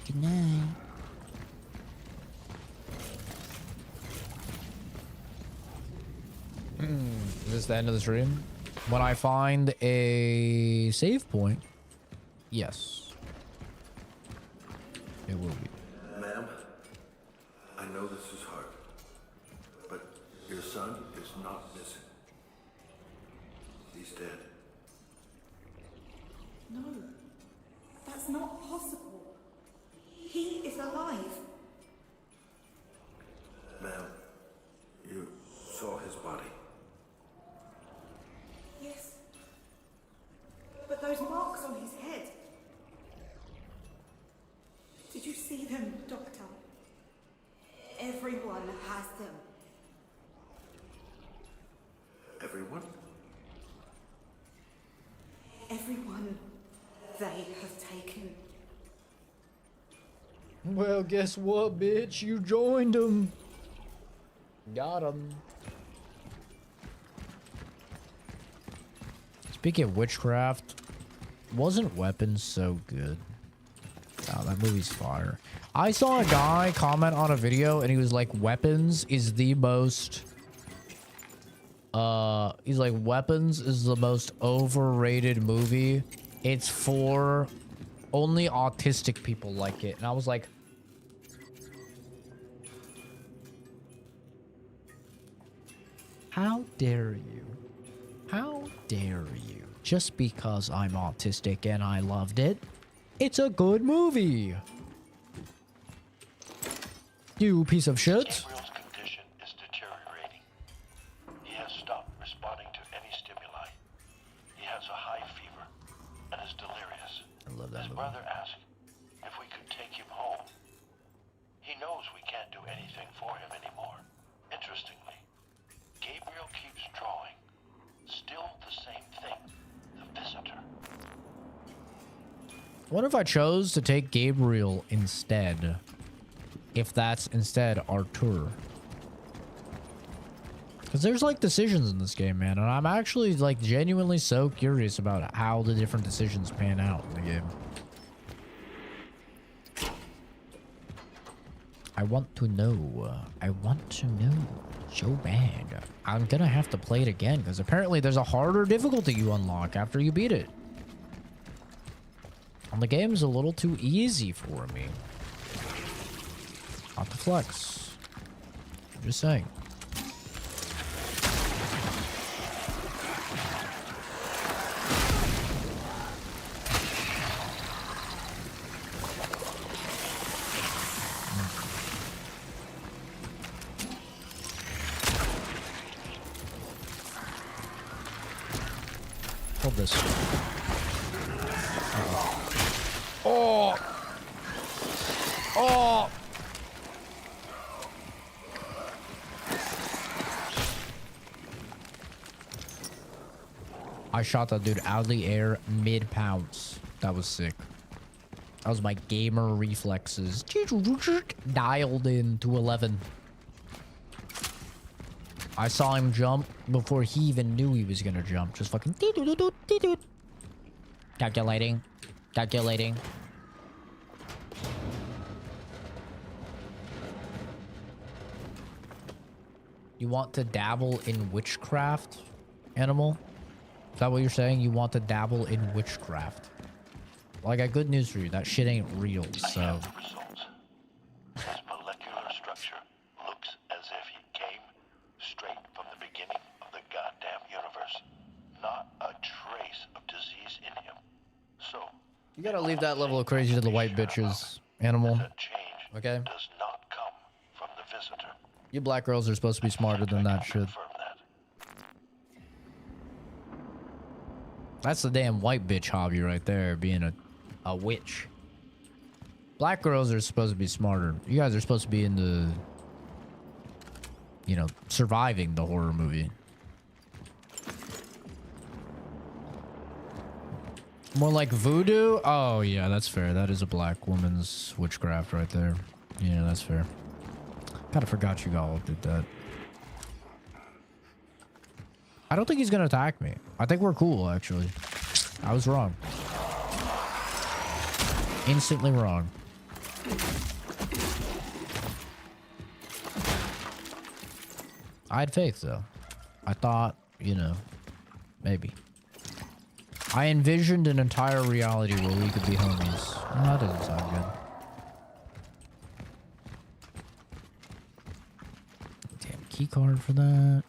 S4: Good night.
S1: Is this the end of the stream? When I find a save point, yes, it will be.
S8: Ma'am, I know this is hard, but your son is not missing. He's dead.
S9: No, that's not possible. He is alive.
S8: Ma'am, you saw his body.
S9: Yes. But those marks on his head. Did you see them, Doctor? Everyone has them.
S8: Everyone?
S9: Everyone they have taken.
S1: Well, guess what, bitch? You joined him. Got him. Speaking of witchcraft, wasn't Weapons so good? Oh, that movie's fire. I saw a guy comment on a video and he was like, Weapons is the most... he's like, Weapons is the most overrated movie. It's for... only autistic people like it. And I was like... How dare you? How dare you? Just because I'm autistic and I loved it, it's a good movie. You piece of shit.
S3: Gabriel's condition is deteriorating. He has stopped responding to any stimuli. He has a high fever and is delirious.
S1: I love that
S3: His
S1: movie.
S3: brother asked if we could take him home. He knows we can't do anything for him anymore. Interestingly, Gabriel keeps drawing. Still the same thing. The visitor.
S1: What if I chose to take Gabriel instead? If that's instead Artur. Because there's like decisions in this game, man. And I'm actually like genuinely so curious about how the different decisions pan out in the game. I want to know. I want to know so bad. I'm gonna have to play it again because apparently there's a harder difficulty you unlock after you beat it. And the game's a little too easy for me. Not to flex. I'm just saying. Hold this. Oh! Oh! I shot that dude out of the air mid-pounce. That was sick. That was my gamer reflexes. Dialed in to 11. I saw him jump before he even knew he was gonna jump. Just fucking... Calculating. Calculating. You want to dabble in witchcraft, Animal? Is that what you're saying? You want to dabble in witchcraft? Well, I got good news for you. That shit ain't real, so...
S3: I have the results. His molecular structure looks as if he came straight from the beginning of the goddamn universe. Not a trace of disease in him. So...
S1: You gotta leave that level of crazy to the white bitches, Animal. Okay?
S3: does not come from the visitor.
S1: You black girls are supposed to be smarter than that shit. That's the damn white bitch hobby right there, being a witch. Black girls are supposed to be smarter. You guys are supposed to be into, you know, surviving the horror movie. More like voodoo? Oh, yeah, that's fair. That is a black woman's witchcraft right there. Yeah, that's fair. Kinda forgot you all did that. I don't think he's gonna attack me. I think we're cool, actually. I was wrong. Instantly wrong. I had faith, though. I thought, you know, maybe. I envisioned an entire reality where we could be homies. Well, that doesn't sound good. Damn key card for that.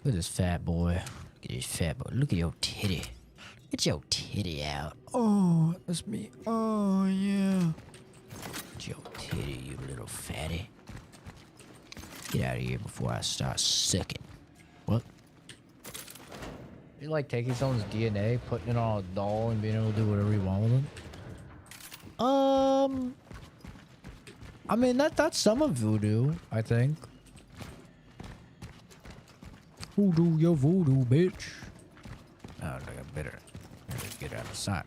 S1: Look at this fat boy. Look at this fat boy. Look at your titty. Get your titty out. Oh, that's me. Oh, yeah. Get your titty, you little fatty. Get out of here before I start sucking. What? You like taking someone's DNA, putting it on a doll, and being able to do whatever you want with it? I mean, that's some of voodoo, I think. Voodoo, your voodoo, bitch. Oh, look, I better get out of sight.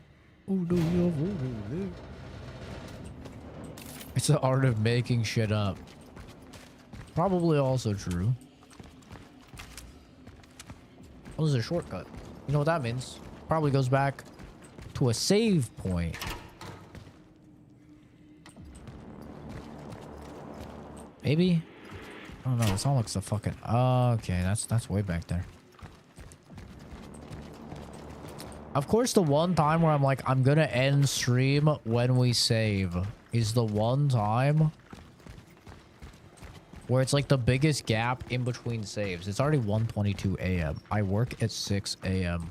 S1: Voodoo, your voodoo, bitch. It's the art of making shit up. Probably also true. Oh, this is a shortcut. You know what that means? Probably goes back to a save point. Maybe? I don't know. This all looks so fucking... okay, that's way back there. Of course, the one time where I'm like, I'm gonna end stream when we save is the one time where it's like the biggest gap in between saves. It's already 1:22 a.m. I work at 6 a.m.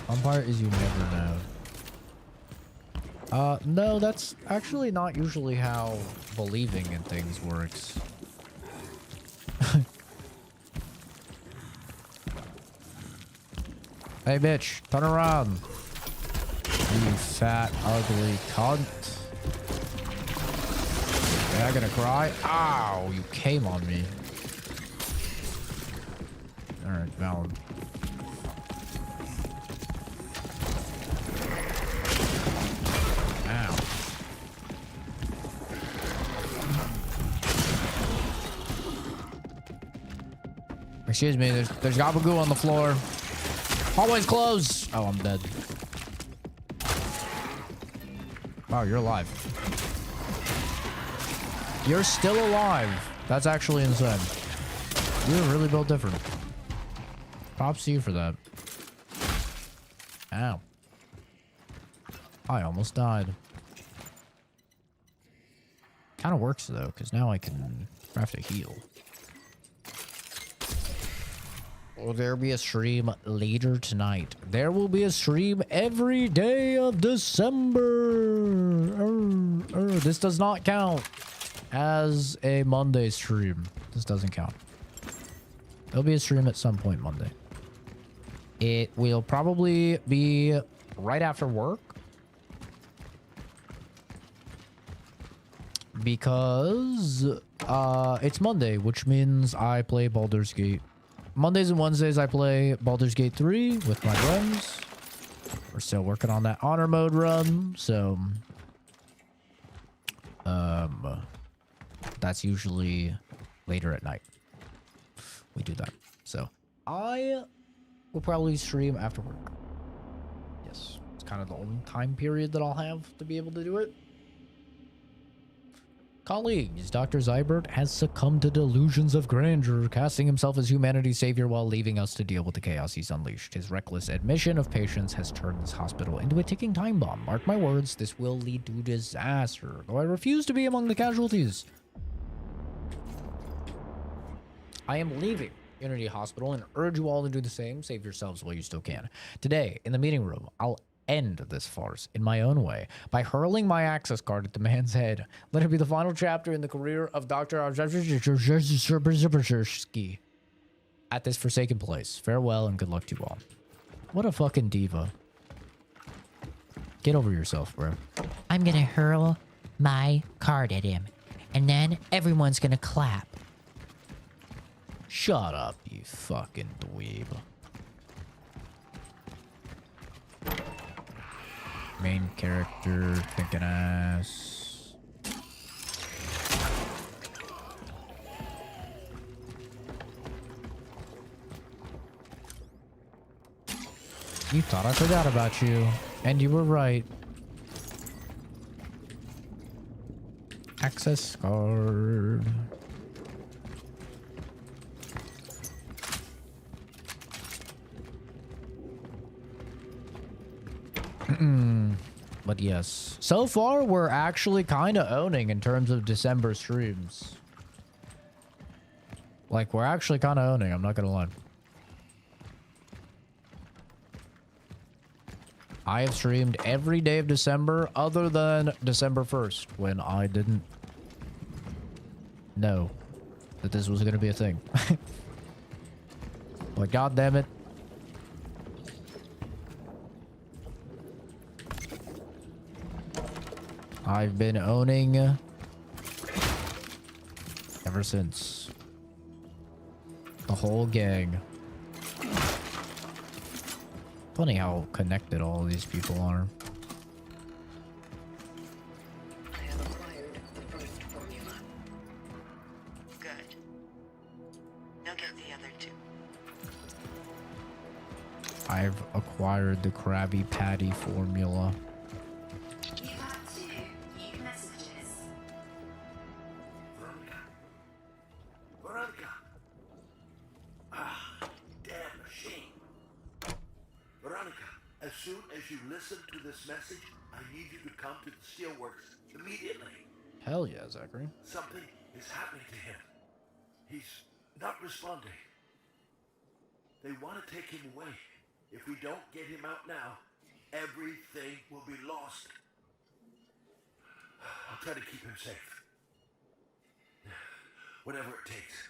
S1: Fun part is you never know. No, that's actually not usually how believing in things works. Hey, bitch, turn around. You fat, ugly cunt. Am I gonna cry? Ow, you came on me. Alright, valid. Ow. Excuse me, there's gabagoo on the floor. Hallway's closed. Oh, I'm dead. Wow, you're alive. You're still alive. That's actually insane. You're really built different. Props to you for that. Ow. I almost died. Kind of works though, because now I can craft a heal. Will there be a stream later tonight? There will be a stream every day of December. This does not count as a Monday stream. This doesn't count. There'll be a stream at some point Monday. It will probably be right after work. Because it's Monday, which means I play Baldur's Gate. Mondays and Wednesdays I play Baldur's Gate 3 with my friends. We're still working on that honor mode run, so that's usually later at night. We do that. So I will probably stream after work. Yes, it's kind of the only time period that I'll have to be able to do it. Colleagues, Dr. Zybert has succumbed to delusions of grandeur, casting himself as humanity's savior while leaving us to deal with the chaos he's unleashed. His reckless admission of patients has turned this hospital into a ticking time bomb. Mark my words, this will lead to disaster, though I refuse to be among the casualties. I am leaving Unity Hospital and urge you all to do the same. Save yourselves while you still can. Today, in the meeting room, I'll end this farce in my own way by hurling my access card at the man's head. Let it be the final chapter in the career of Dr. at this forsaken place. Farewell and good luck to you all. What a fucking diva. Get over yourself, bro.
S13: I'm gonna hurl my card at him, and then everyone's gonna clap.
S1: Shut up, you fucking dweeb. Main character, thinking ass. You thought I forgot about you, and you were right. Access card. But yes, so far we're actually kind of owning in terms of December streams. Like, we're actually kind of owning, I'm not gonna lie. I have streamed every day of December other than December 1st, when I didn't know that this was gonna be a thing. But god damn it. I've been owning ever since. The whole gang. Funny how connected all these people are.
S2: I have acquired the first formula.
S5: Good. Now get the other two.
S1: I've acquired the Krabby Patty formula.
S11: You have 2 new messages.
S8: Veronica! Ah, damn machine. Veronica, as soon as you listen to this message, I need you to come to the steelworks immediately.
S1: Hell yeah, Zachary.
S8: Something is happening to him. He's not responding. They want to take him away. If we don't get him out now, everything will be lost. I'll try to keep him safe. Whatever it takes.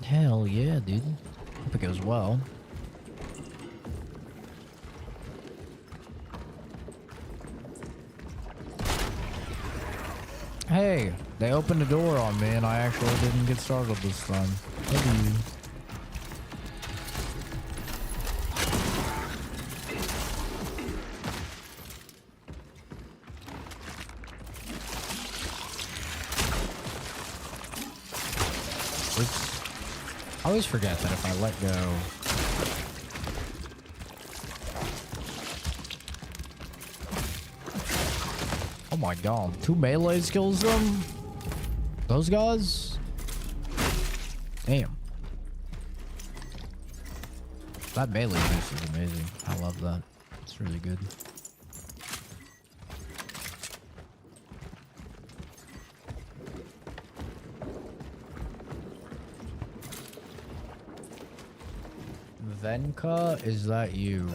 S1: Hell yeah, dude. Hope it goes well. Hey, they opened the door on me and I actually didn't get startled this time. Love you. Oops. I always forget that if I let go. Oh my god, 2 melee skills them? Those guys? Damn. That melee use is amazing. I love that. It's really good. Venka, is that you?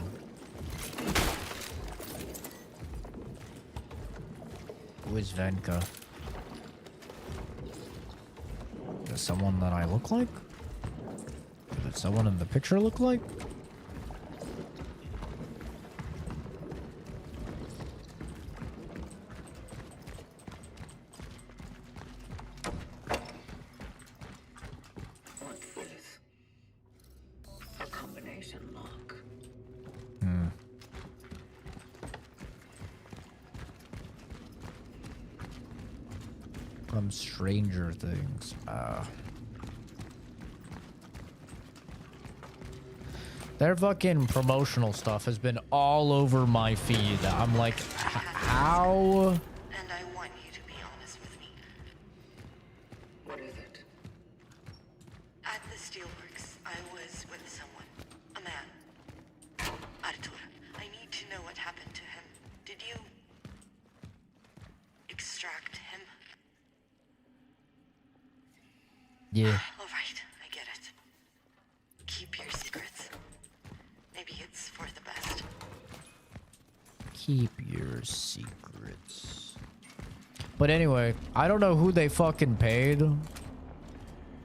S1: Who is Venka? Is it someone that I look like? Does someone in the picture look like?
S2: What's this? A combination lock.
S1: From Stranger Things. Their fucking promotional stuff has been all over my feed. I'm like, how?
S5: And I want you to be honest with me.
S2: What is it?
S5: At the steelworks, I was with someone. A man. Artur, I need to know what happened to him. Did you extract him?
S1: Yeah.
S5: All right, I get it. Keep your secrets. Maybe it's for the best.
S1: Keep your secrets. But anyway, I don't know who they fucking paid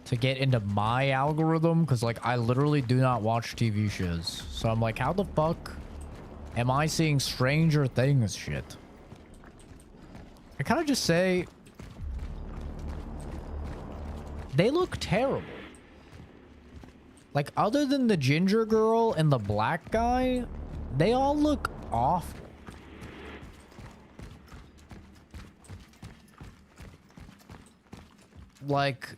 S1: to get into my algorithm, because like I literally do not watch TV shows. So I'm like, how the fuck am I seeing Stranger Things shit? I kind of just say they look terrible. Like, other than the ginger girl and the black guy, they all look awful. Like,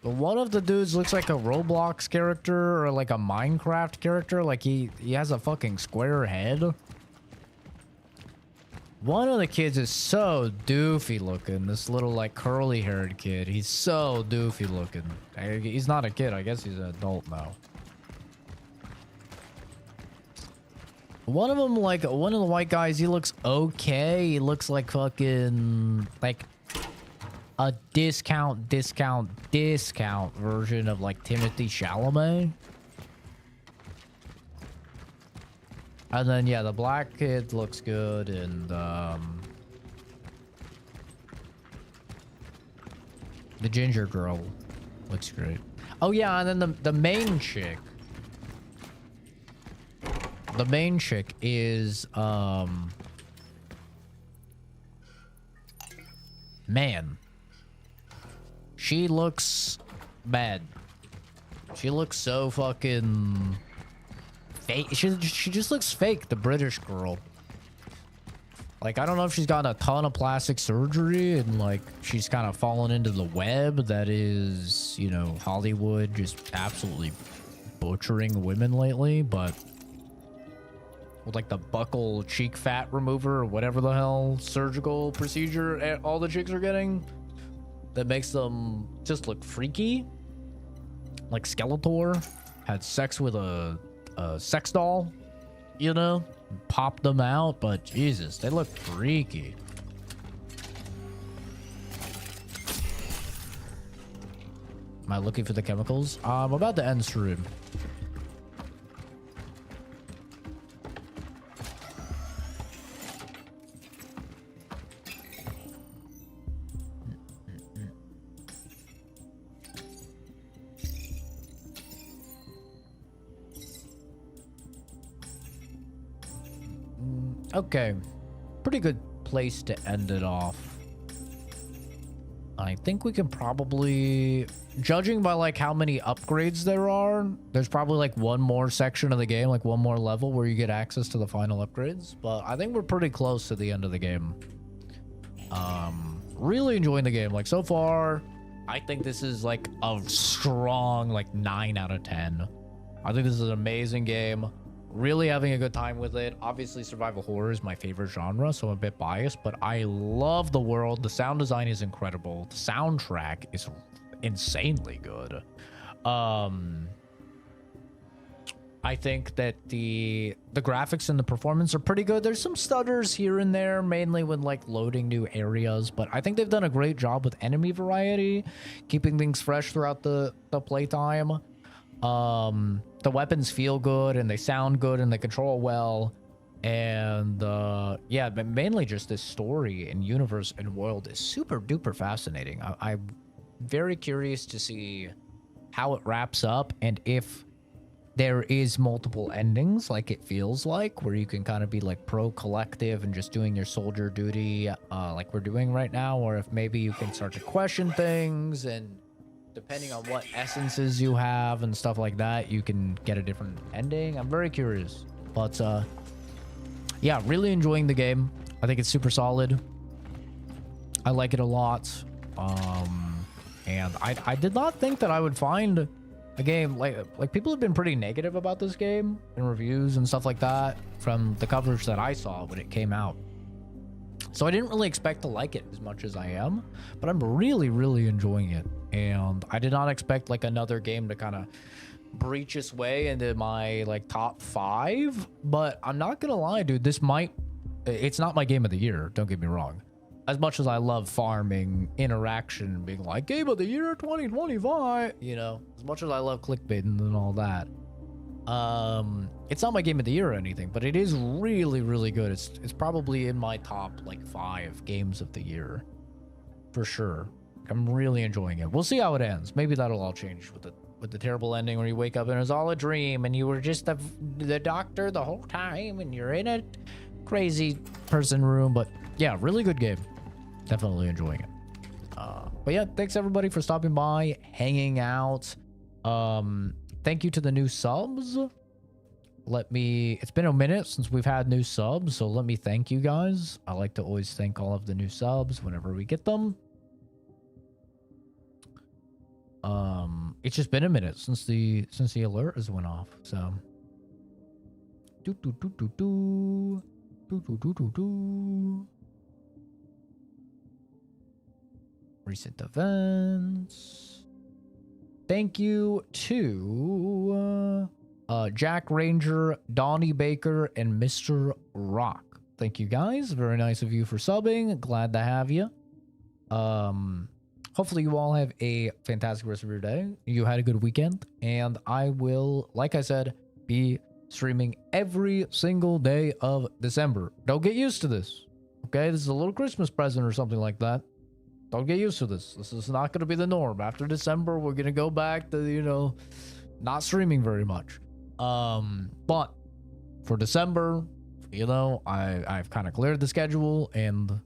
S1: one of the dudes looks like a Roblox character or like a Minecraft character. Like, he has a fucking square head. One of the kids is so doofy looking. This little, like, curly-haired kid. He's so doofy looking. He's not a kid. I guess he's an adult now. One of them, like, one of the white guys, he looks okay. He looks like fucking, like, a discount version of, like, Timothy Chalamet. And then, yeah, the black kid looks good, and, the ginger girl looks great. Oh, yeah, and then the main chick. The main chick is, man. She looks bad. She looks so fucking fake. She just looks fake, the British girl. Like, I don't know if she's gotten a ton of plastic surgery and, like, she's kind of fallen into the web that is, you know, Hollywood just absolutely butchering women lately, but with, like, the buccal cheek fat remover or whatever the hell surgical procedure all the chicks are getting that makes them just look freaky. Like Skeletor had sex with a sex doll, you know, popped them out, but Jesus, they look freaky. Am I looking for the chemicals? I'm about to end stream. Okay, pretty good place to end it off. I think we can probably, judging by like how many upgrades there are, there's probably like one more section of the game, like one more level where you get access to the final upgrades. But I think we're pretty close to the end of the game. Really enjoying the game. Like so far, I think this is like a strong like 9 out of 10. I think this is an amazing game. Really having a good time with it. Obviously, survival horror is my favorite genre, so I'm a bit biased, but I love the world. The sound design is incredible. The soundtrack is insanely good. I think that the graphics and the performance are pretty good. There's some stutters here and there, mainly when like loading new areas, but I think they've done a great job with enemy variety, keeping things fresh throughout the playtime. The weapons feel good and they sound good and they control well, and yeah, but mainly just this story and universe and world is super duper fascinating. I'm very curious to see how it wraps up and if there is multiple endings, like it feels like, where you can kind of be like pro-collective and just doing your soldier duty like we're doing right now, or if maybe you can start to question things, and depending on what essences you have and stuff like that, you can get a different ending. I'm very curious. But yeah, really enjoying the game. I think it's super solid. I like it a lot. And I did not think that I would find a game like people have been pretty negative about this game in reviews and stuff like that from the coverage that I saw when it came out. So I didn't really expect to like it as much as I am, but I'm really, really enjoying it. And I did not expect like another game to kind of breach its way into my like top 5, but I'm not gonna lie, dude, it's not my game of the year, don't get me wrong. As much as I love farming interaction, being like game of the year 2025, you know, as much as I love clickbaiting and all that, it's not my game of the year or anything, but it is really, really good. It's probably in my top like 5 games of the year for sure. I'm really enjoying it. We'll see how it ends. Maybe that'll all change with the terrible ending where you wake up and it's all a dream and you were just the doctor the whole time and you're in a crazy person room. But yeah, really good game. Definitely enjoying it. But yeah, thanks everybody for stopping by, hanging out. thank you to the new subs. It's been a minute since we've had new subs, so let me thank you guys. I like to always thank all of the new subs whenever we get them. It's just been a minute since the alert has went off, so. Recent events. Thank you to Jack Ranger, Donnie Baker, and Mr. Rock. Thank you guys. Very nice of you for subbing. Glad to have you. Hopefully you all have a fantastic rest of your day. You had a good weekend. And I will, like I said, be streaming every single day of December. Don't get used to this. Okay? This is a little Christmas present or something like that. Don't get used to this. This is not going to be the norm. After December, we're going to go back to, you know, not streaming very much. But for December, you know, I've kind of cleared the schedule and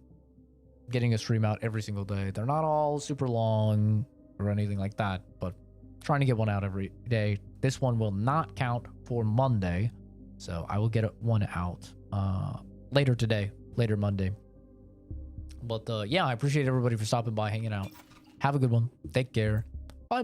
S1: getting a stream out every single day. They're not all super long or anything like that, but trying to get one out every day. This one will not count for Monday, so I will get one out later today, later Monday. But yeah, I appreciate everybody for stopping by, hanging out. Have a good one. Take care. Bye.